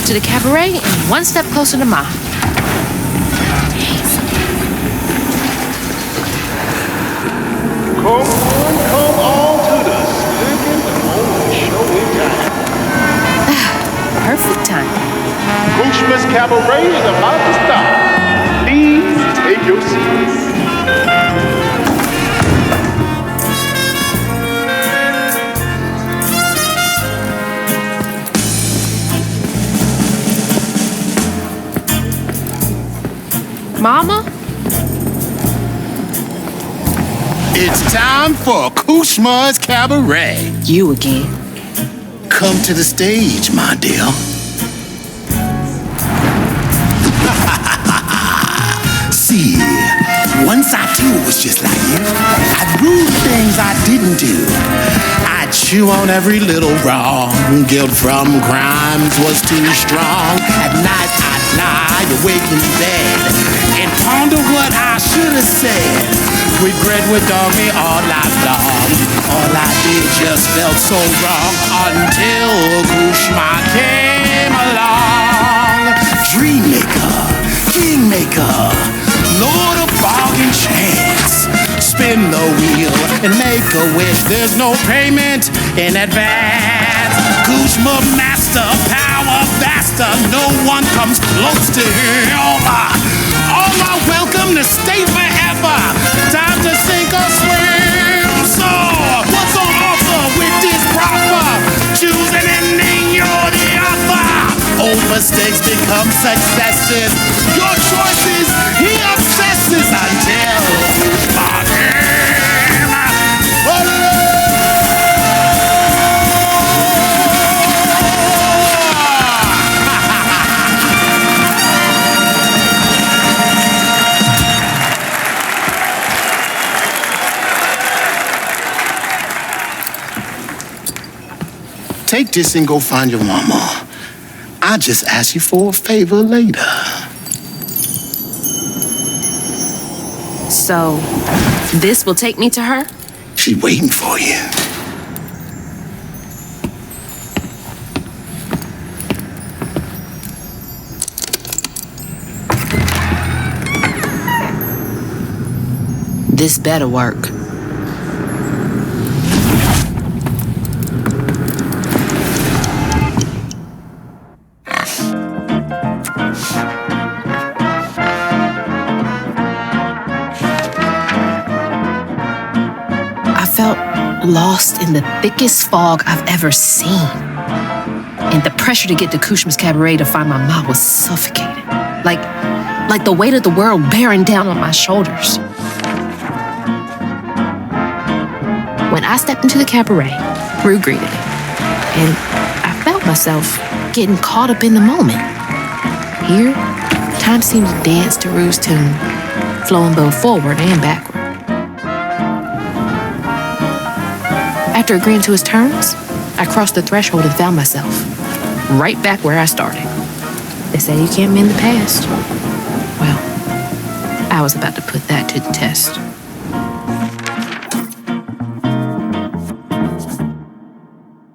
To the cabaret and one step closer to Ma. Come on to the slick and only show in time. Perfect time. Christmas Cabaret is about to start. Please take your seats. Mama? It's time for Kushma's Cabaret. You again. Come to the stage, my dear. See, once I too was just like you. I'd rule things I didn't do. I'd chew on every little wrong. Guilt from crimes was too strong. At night I'd lie awake in bed and ponder what I should have said. Regret would dog me all night long. All I did just felt so wrong until Kushma came along. Dreammaker, kingmaker, Lord of bargain chance. Spin the wheel and make a wish. There's no payment in advance. Kushma master, power vaster. No one comes close to him. All are welcome to stay forever. Time to sink or swim. So, what's on offer with this proper? Choose an ending, you're the author. Old mistakes become successes. Your choices, he obsesses until my game. Take this and go find your mama. I'll just ask you for a favor later. So, this will take me to her? She's waiting for you. This better work. Lost in the thickest fog I've ever seen. And the pressure to get to Kushma's Cabaret to find my mom was suffocating. Like the weight of the world bearing down on my shoulders. I stepped into the cabaret, Rue greeted me, and I felt myself getting caught up in the moment. Here, time seemed to dance to Rue's tune, flowing both forward and backward. After agreeing to his terms, I crossed the threshold and found myself right back where I started. They say you can't mend the past. Well, I was about to put that to the test.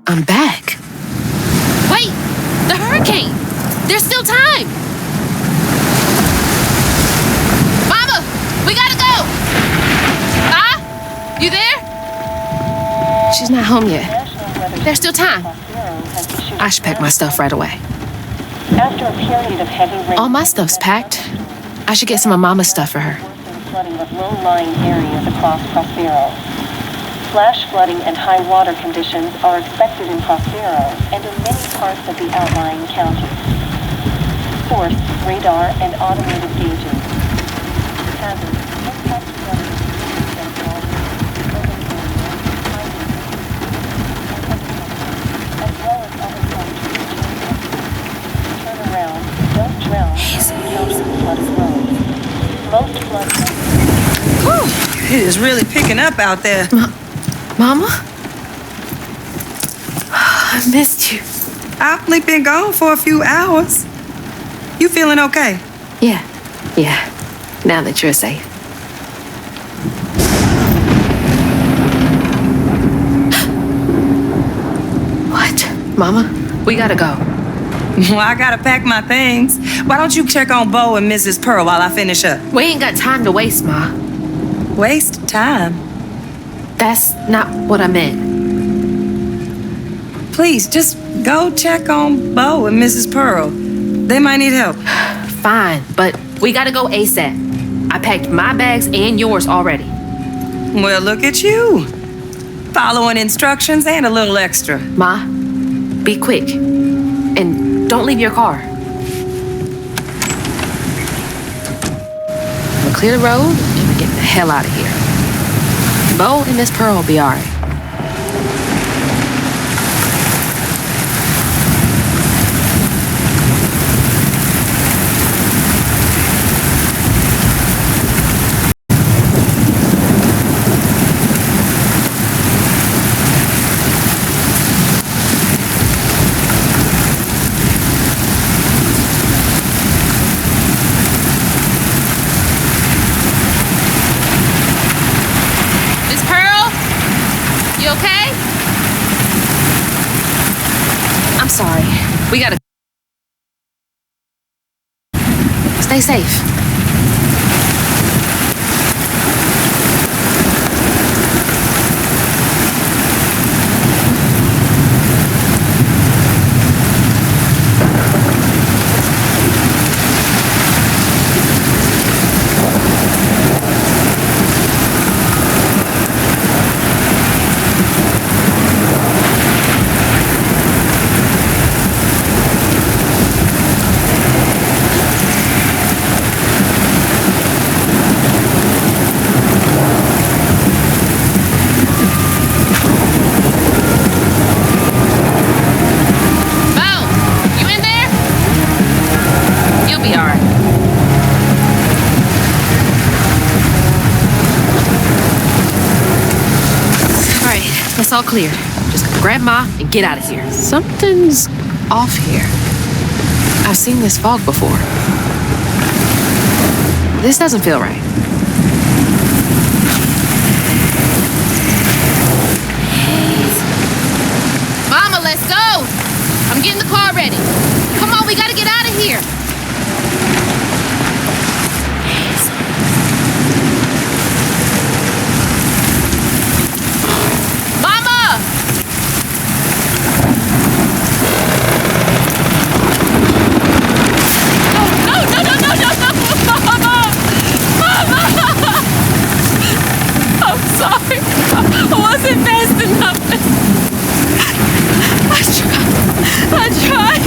I'm back. Wait! The hurricane! There's still time! Mama! We gotta go! Ma? You there? She's not home yet. There's still time. I should pack my stuff right away. After a period of heavy rain, All my stuff's packed. I should get some of Mama's stuff for her. flooding of low-lying areas across Prospero. Flash flooding and high water conditions are expected in Prospero and in many parts of the outlying counties. Force, radar, and automated gauges. Hazards, impact flooding, and urban areas, as well as other factors. Turn around, don't drown, encounter flooded roads. Most floods. It is really picking up out there. Mama? I missed you. I've only been gone for a few hours. You feeling okay? Yeah. Now that you're safe. What? Mama? We gotta go. Well, I gotta pack my things. Why don't you check on Bo and Mrs. Pearl while I finish up? We ain't got time to waste, Ma. Waste time? That's not what I meant. Please, just go check on Bo and Mrs. Pearl. They might need help. Fine, but we gotta go ASAP. I packed my bags and yours already. Well, look at you. Following instructions and a little extra. Ma, be quick. And don't leave your car. We'll clear the road and get the hell out of here. Bo and Miss Pearl will be all right. You okay? I'm sorry. We gotta... Stay safe. It's all clear. Just grab Ma and get out of here. Something's off here. I've seen this fog before. This doesn't feel right. Mama, let's go! I'm getting the car ready. Come on, we gotta get out of here. Wasn't fast enough. I tried.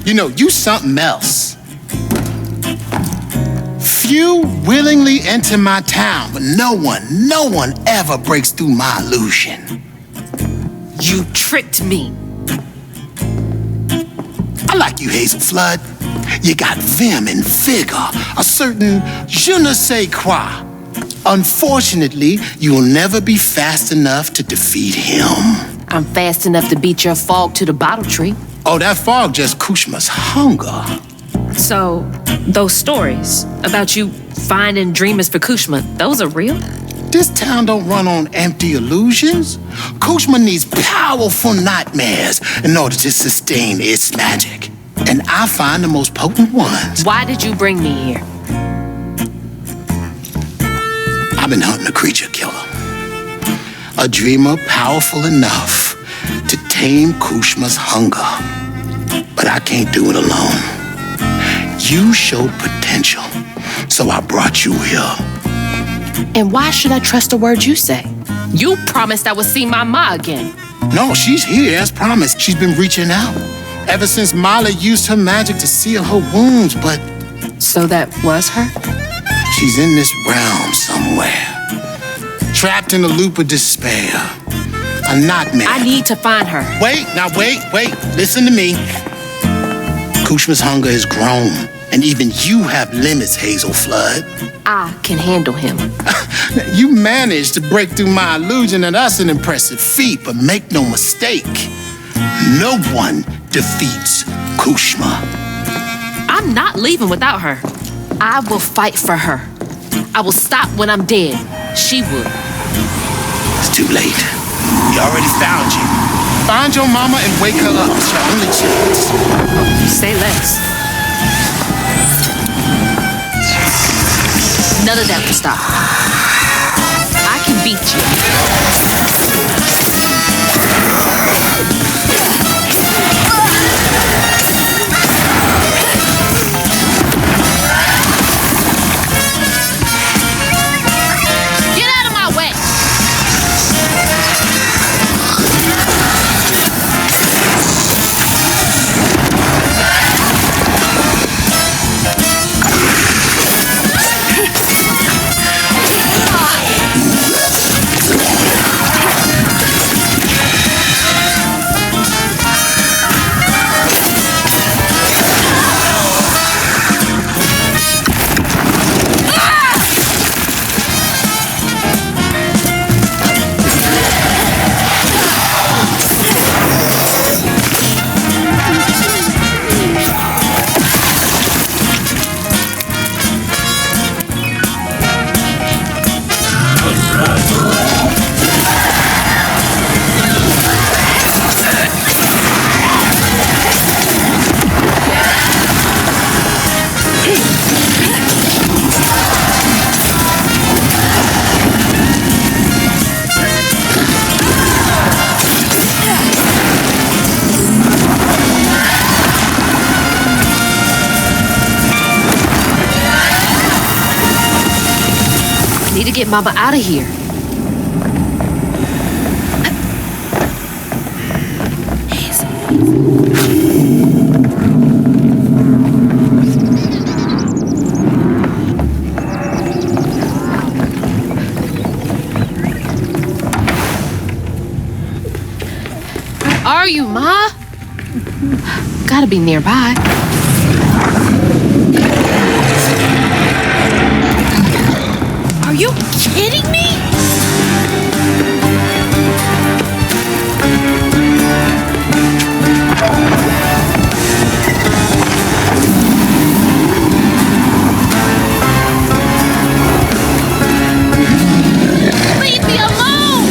You know, you something else. Few willingly enter my town, but no one ever breaks through my illusion. You tricked me. I like you, Hazel Flood. You got vim and vigor, a certain je ne sais quoi. Unfortunately, you will never be fast enough to defeat him. I'm fast enough to beat your fog to the bottle tree. Oh, that fog just Kushma's hunger. So, those stories about you finding dreamers for Kushma, those are real? This town don't run on empty illusions. Kushma needs powerful nightmares in order to sustain its magic. And I find the most potent ones. Why did you bring me here? I've been hunting a creature killer. A dreamer powerful enough to tame Kushma's hunger. But I can't do it alone. You showed potential, so I brought you here. And why should I trust the words you say? You promised I would see my ma again. No, she's here as promised. She's been reaching out ever since Molly used her magic to seal her wounds, but... So that was her? She's in this realm somewhere. Trapped in a loop of despair. A nightmare. I need to find her. Wait. Listen to me. Kushma's hunger is grown, and even you have limits, Hazel Flood. I can handle him. You managed to break through my illusion, and that's an impressive feat, but make no mistake, no one defeats Kushma. I'm not leaving without her. I will fight for her. I will stop when I'm dead. She would. It's too late. We already found you. Find your mama and wake her up. It's your only chance. Say less. None of that will stop. I can beat Get out of my way! Need to get Mama out of here. Where are you, Ma? Gotta be nearby. Are you kidding me? Leave me alone!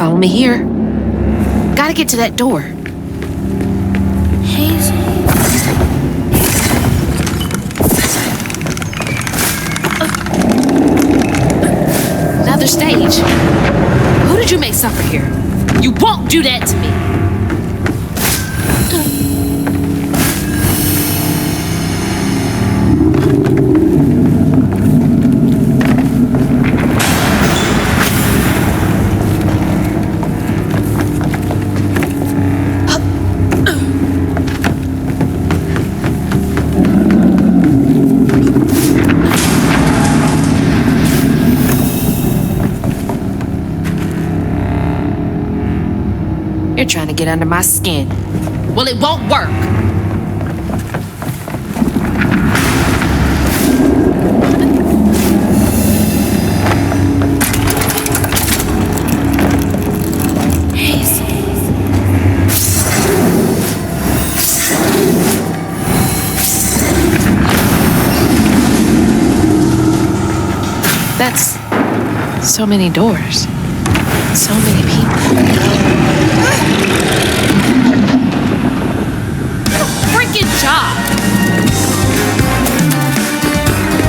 Follow me here. Gotta get to that door. Hazel. Another stage. Who did you make suffer here? You won't do that to me. You're trying to get under my skin. Well, it won't work. That's so many doors. So many people. Freaking job!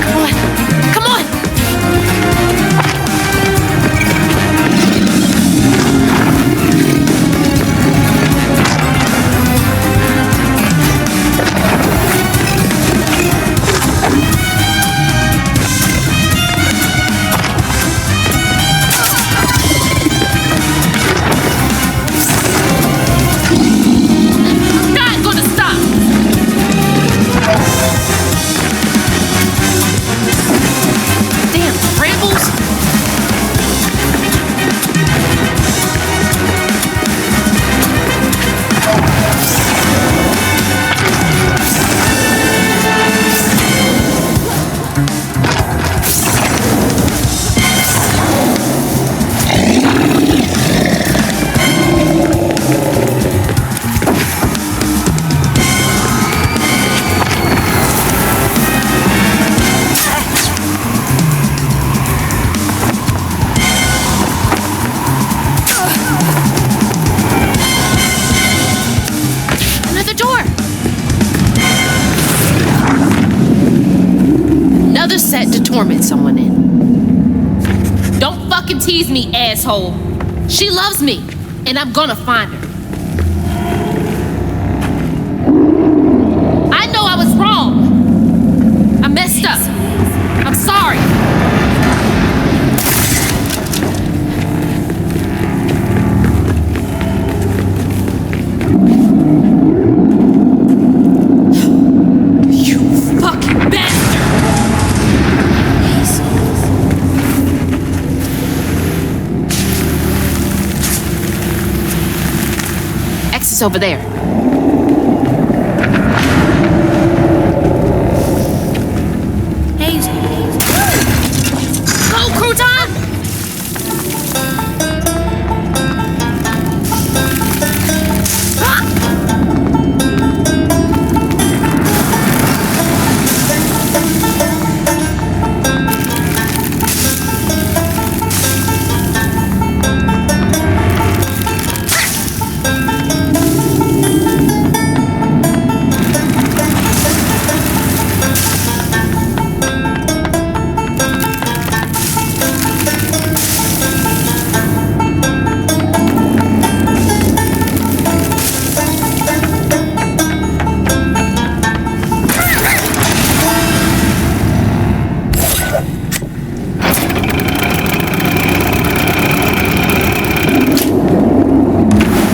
Come on! Come on! Not gonna stop! Damn, brambles! Another door! Another set to torment someone in. Don't fucking tease me, asshole. She loves me, and I'm gonna find her. I know I was wrong. I messed up. I'm sorry. You fucking bastard! Exit's over there. Hazel. Go, Crouton!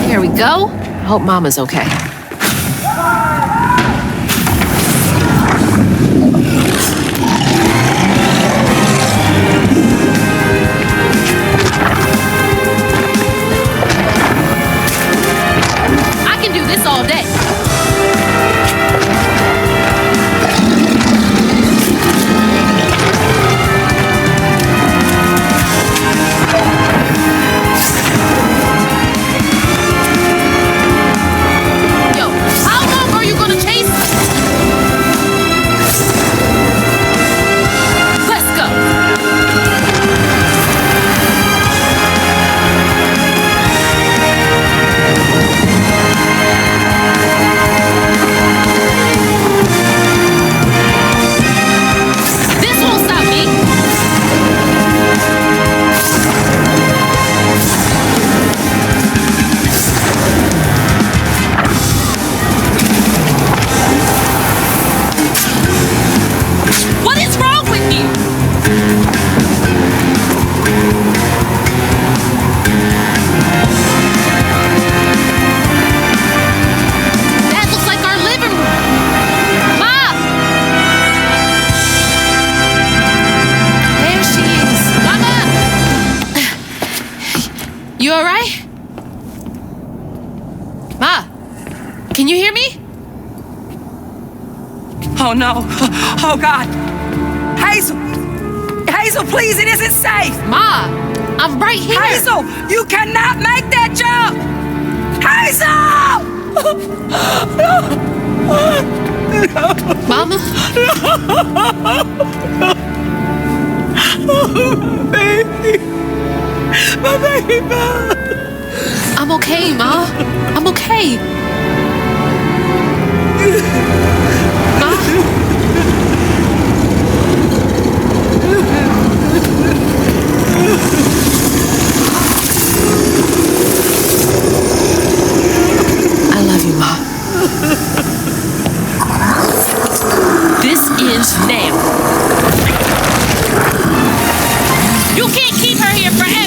There we go. Hope Mama's okay. I can do this all day. Oh no. Oh God. Hazel. Hazel, please, it isn't safe. Ma, I'm right here. Hazel, you cannot make that jump. Hazel! Mama? Baby. My baby. I'm okay, Ma. I'm okay. Ma? I love you, Ma. This ends now. You can't keep her here forever.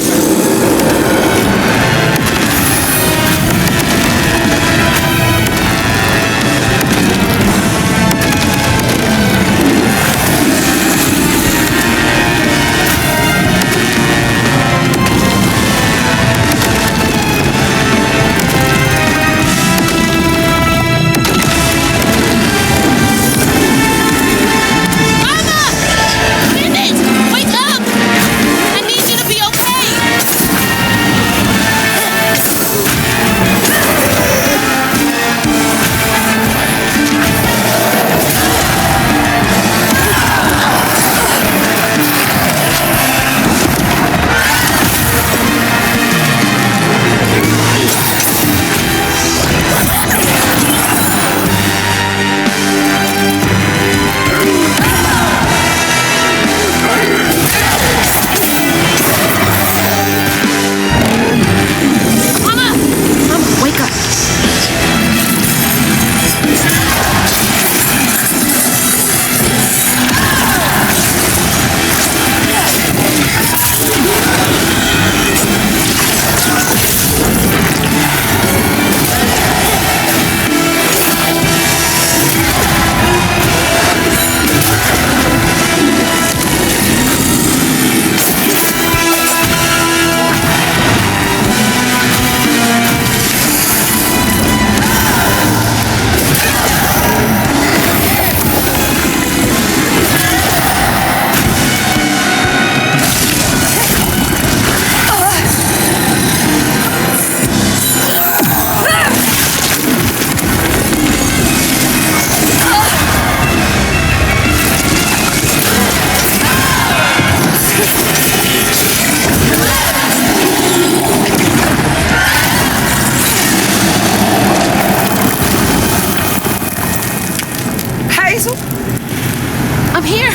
I'm here.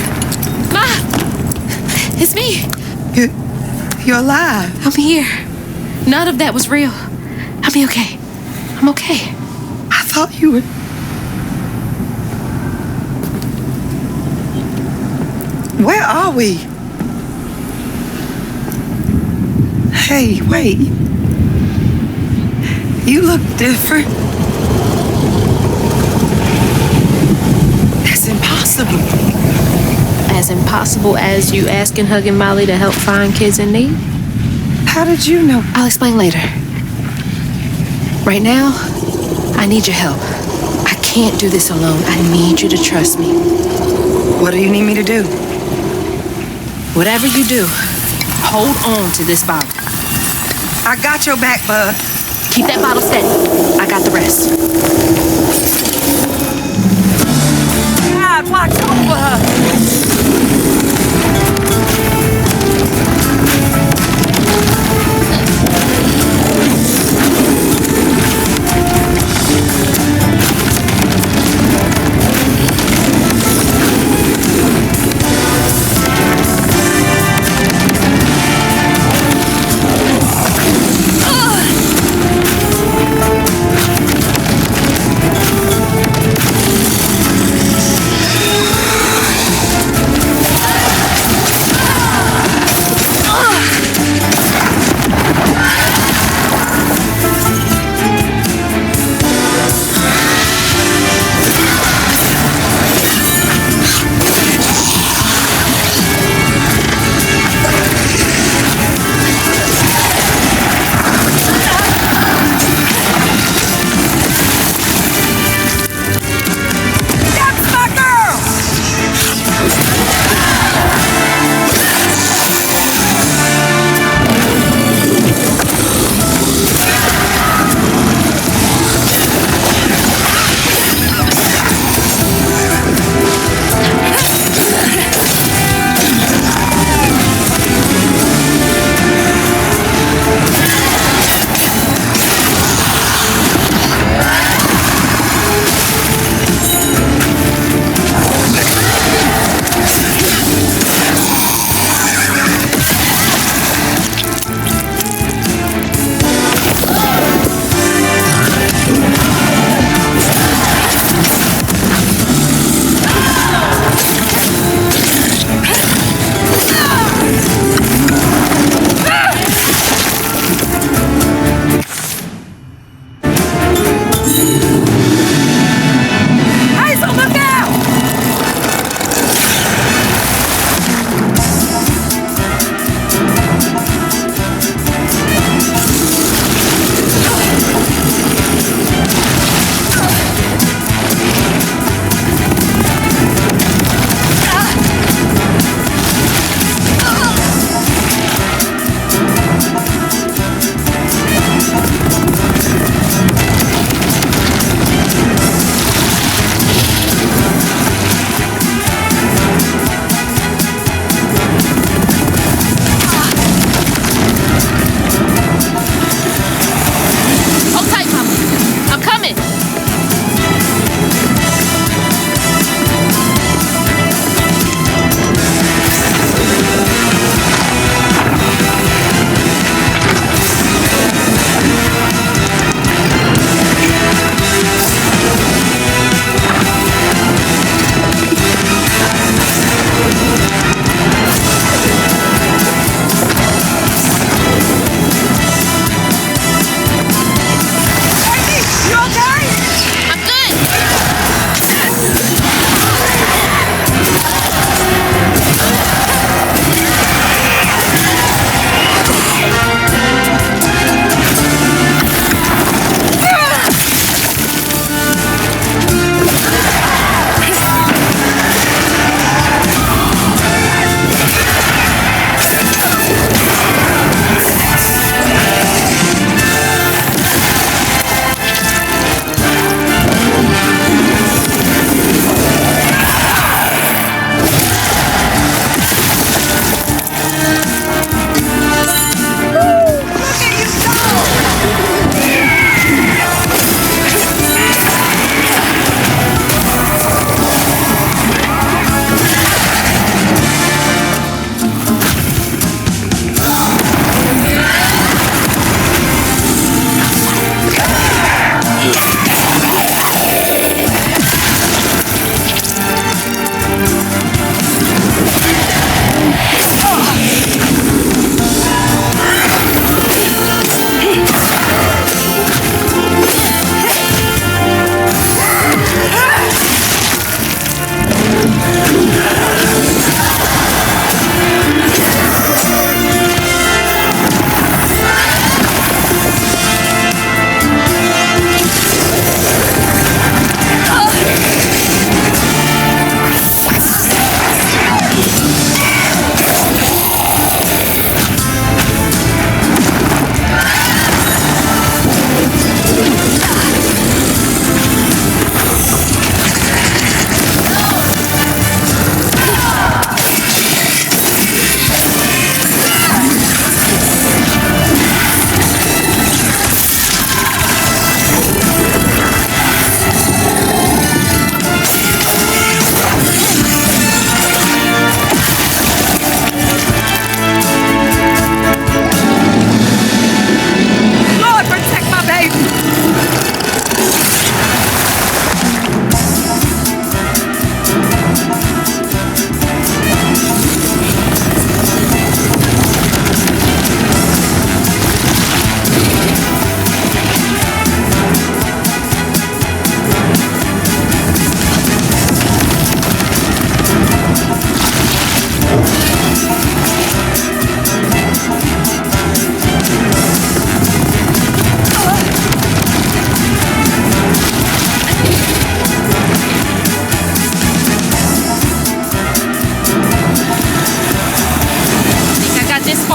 Ma! It's me. You're alive. I'm here. None of that was real. I'll be okay. I'm okay. I thought you were... Where are we? Hey, wait. You look different. That's impossible. As impossible as you asking Hug and Molly to help find kids in need? How did you know? I'll explain later. Right now, I need your help. I can't do this alone. I need you to trust me. What do you need me to do? Whatever you do, hold on to this bottle. I got your back, bud. Keep that bottle steady. I got the rest. God, watch over her.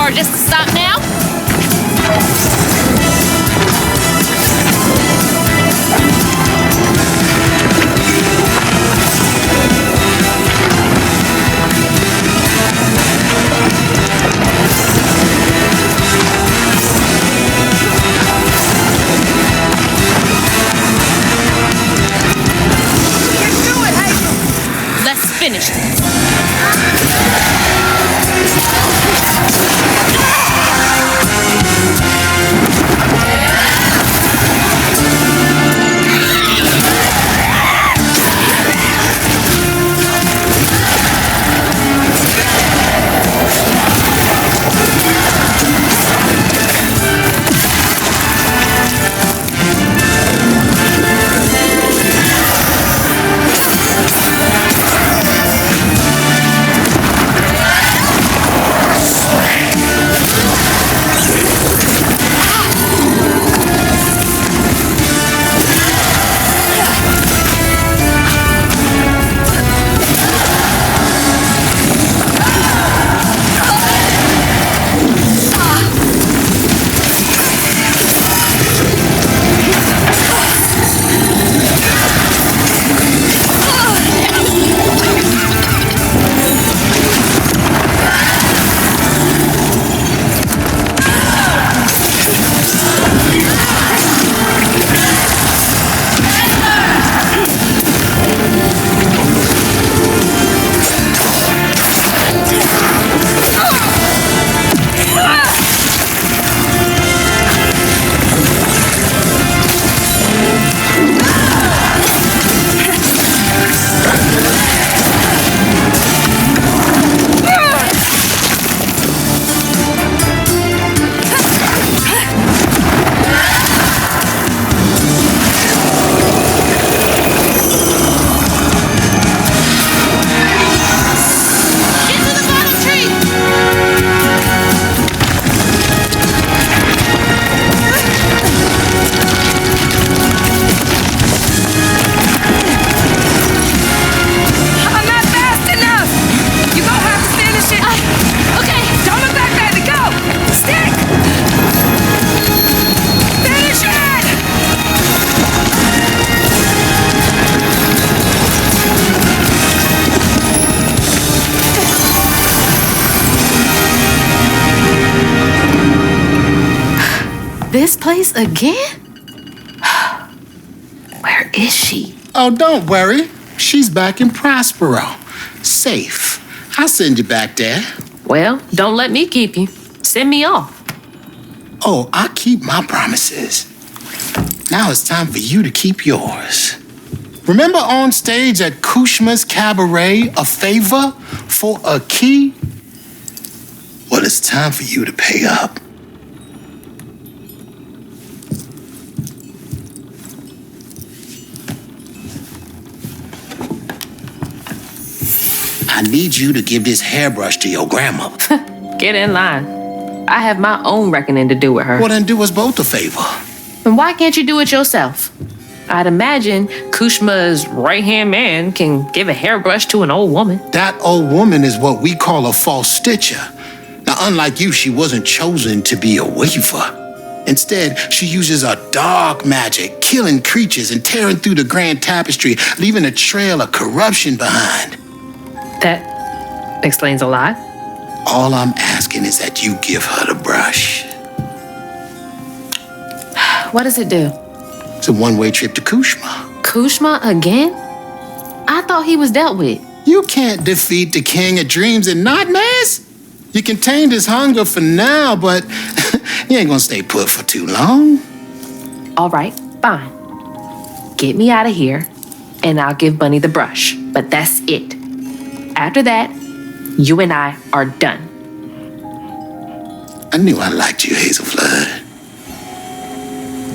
car just to stop now? Let's finish this. This place again? Where is she? Oh, don't worry. She's back in Prospero. Safe. I'll send you back there. Well, don't let me keep you. Send me off. Oh, I keep my promises. Now it's time for you to keep yours. Remember on stage at Kushma's Cabaret, a favor for a key? Well, it's time for you to pay up. I need you to give this hairbrush to your grandmother. Get in line. I have my own reckoning to do with her. Well, then do us both a favor. And why can't you do it yourself? I'd imagine Kushma's right-hand man can give a hairbrush to an old woman. That old woman is what we call a false stitcher. Now, unlike you, she wasn't chosen to be a weaver. Instead, she uses a dark magic, killing creatures and tearing through the grand tapestry, leaving a trail of corruption behind. That explains a lot. All I'm asking is that you give her the brush. What does it do? It's a one-way trip to Kushma. Kushma again? I thought he was dealt with. You can't defeat the king of dreams and nightmares. You contained his hunger for now, but you ain't gonna stay put for too long. All right, fine. Get me out of here, and I'll give Bunny the brush. But that's it. After that, you and I are done. I knew I liked you, Hazel Flood.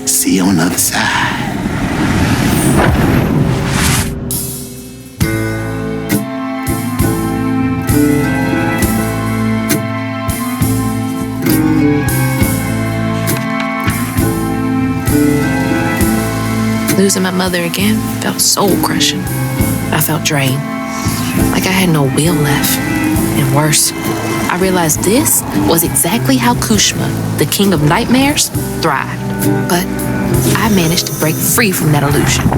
See you on the other side. Losing my mother again felt soul-crushing. I felt drained, like I had no will left. And worse, I realized this was exactly how Kushma, the king of nightmares, thrived. But I managed to break free from that illusion.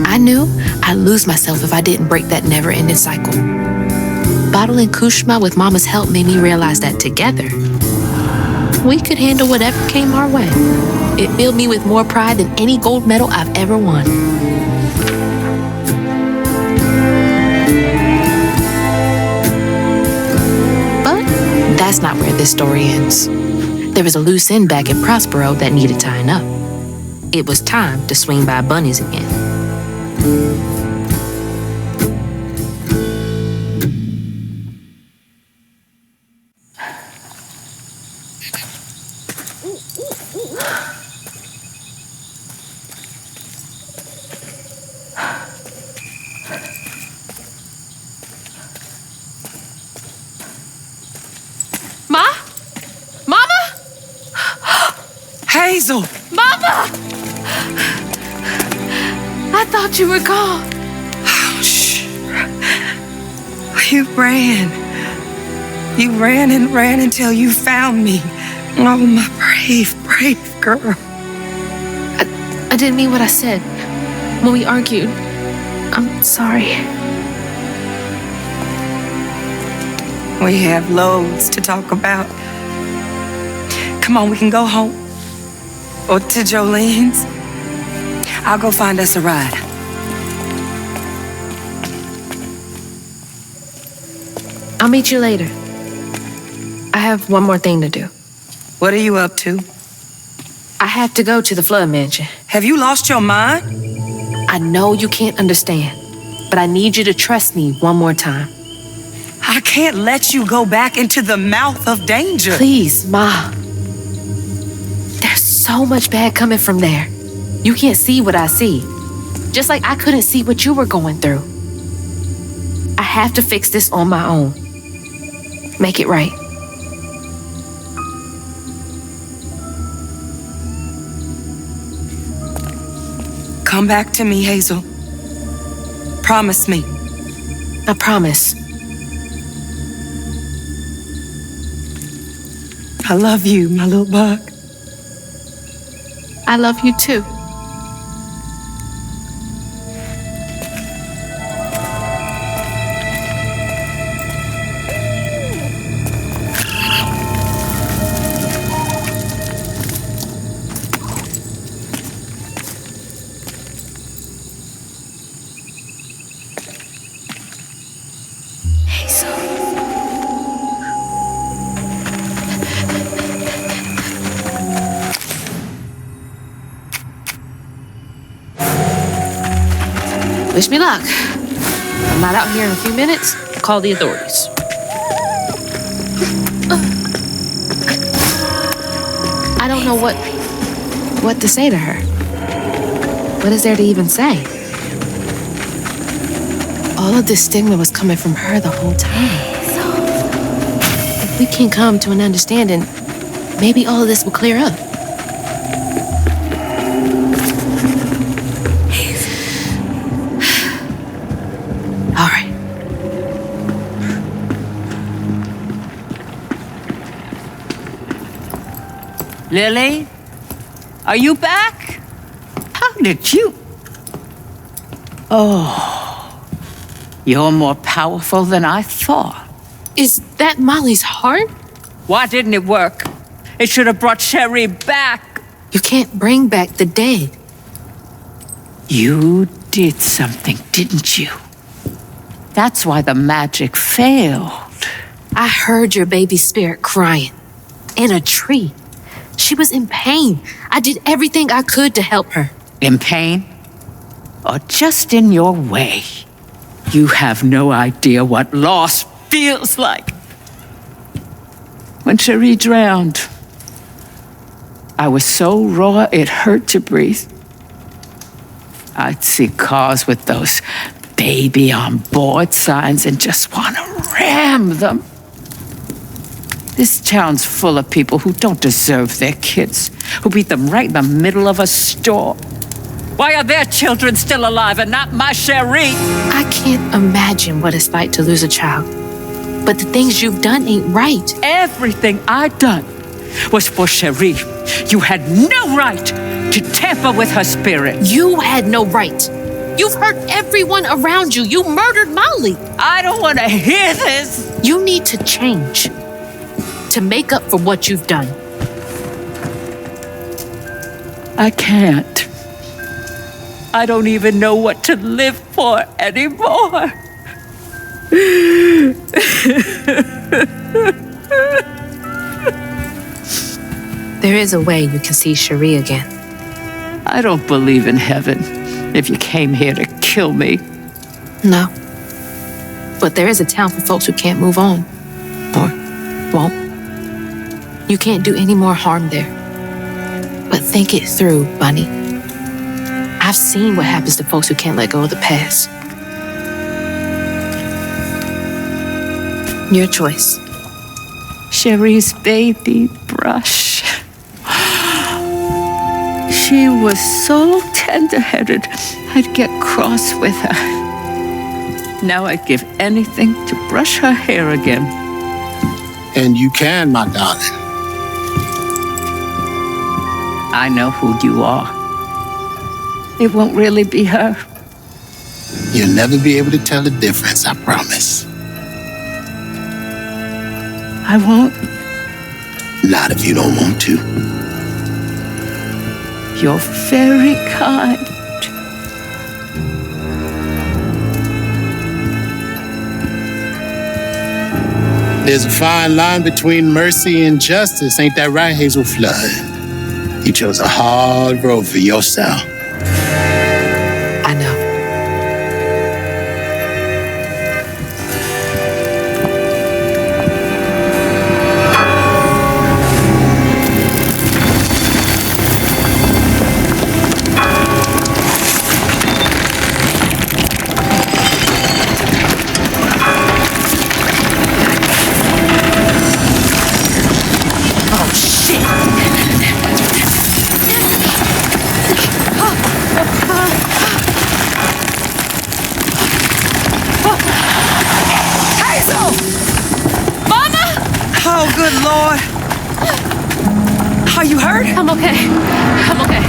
I knew I'd lose myself if I didn't break that never-ending cycle. Battling Kushma with Mama's help made me realize that together, we could handle whatever came our way. It filled me with more pride than any gold medal I've ever won. But that's not where this story ends. There was a loose end back in Prospero that needed tying up. It was time to swing by Bunny's again. Hazel! Mama! I thought you were gone. Oh, shh. You ran. You ran and ran until you found me. Oh, my brave, brave girl. I didn't mean what I said when we argued. I'm sorry. We have loads to talk about. Come on, we can go home. Or to Jolene's. I'll go find us a ride. I'll meet you later. I have one more thing to do. What are you up to? I have to go to the Flood Mansion. Have you lost your mind? I know you can't understand, but I need you to trust me one more time. I can't let you go back into the mouth of danger. Please, Ma. There's so much bad coming from there. You can't see what I see. Just like I couldn't see what you were going through. I have to fix this on my own. Make it right. Come back to me, Hazel. Promise me. I promise. I love you, my little bug. I love you too. Wish me luck. I'm not out here in a few minutes. Call the authorities. I don't know what to say to her. What is there to even say? All of this stigma was coming from her the whole time. If we can come to an understanding, maybe all of this will clear up. All right. Lily, are you back? How did you? Oh, you're more powerful than I thought. Is that Molly's heart? Why didn't it work? It should have brought Sherry back. You can't bring back the dead. You did something, didn't you? That's why the magic failed. I heard your baby spirit crying in a tree. She was in pain. I did everything I could to help her. In pain? Or just in your way? You have no idea what loss feels like. When Cherie drowned, I was so raw it hurt to breathe. I'd see cars with those baby on board signs and just want to ram them. This town's full of people who don't deserve their kids, who beat them right in the middle of a store. Why are their children still alive and not my Cherie? I can't imagine what it's like to lose a child. But the things you've done ain't right. Everything I done was for Cherie. You had no right to tamper with her spirit. You had no right. You've hurt everyone around you. You murdered Molly. I don't want to hear this. You need to change to make up for what you've done. I can't. I don't even know what to live for anymore. There is a way you can see Cherie again. I don't believe in heaven if you came here to kill me. No. But there is a town for folks who can't move on. Or won't. You can't do any more harm there. But think it through, Bunny. I've seen what happens to folks who can't let go of the past. Your choice. Cherie's baby brush. She was so tender-headed, I'd get cross with her. Now I'd give anything to brush her hair again. And you can, my darling. I know who you are. It won't really be her. You'll never be able to tell the difference, I promise. I won't. Not if you don't want to. You're very kind. There's a fine line between mercy and justice, ain't that right, Hazel Flood? You chose a hard road for yourself. I know. Good Lord. Are you hurt? I'm okay. I'm okay.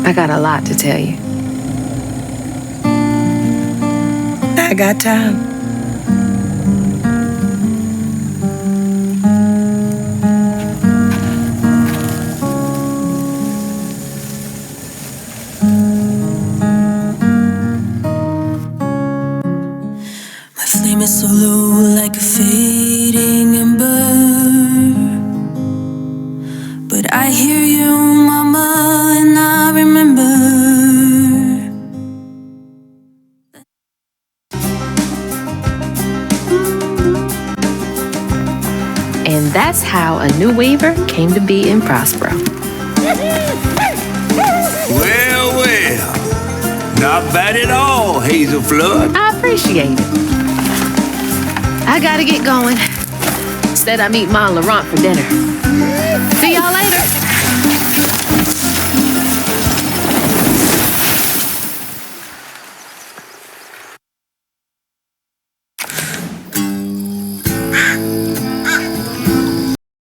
I got a lot to tell you. I got time. So low like a fading ember, but I hear you, Mama, and I remember. And that's how a new weaver came to be in Prospero. Well, well. Not bad at all, Hazel Flood. I appreciate it. I gotta get going. Instead, I meet Ma and Laurent for dinner. See y'all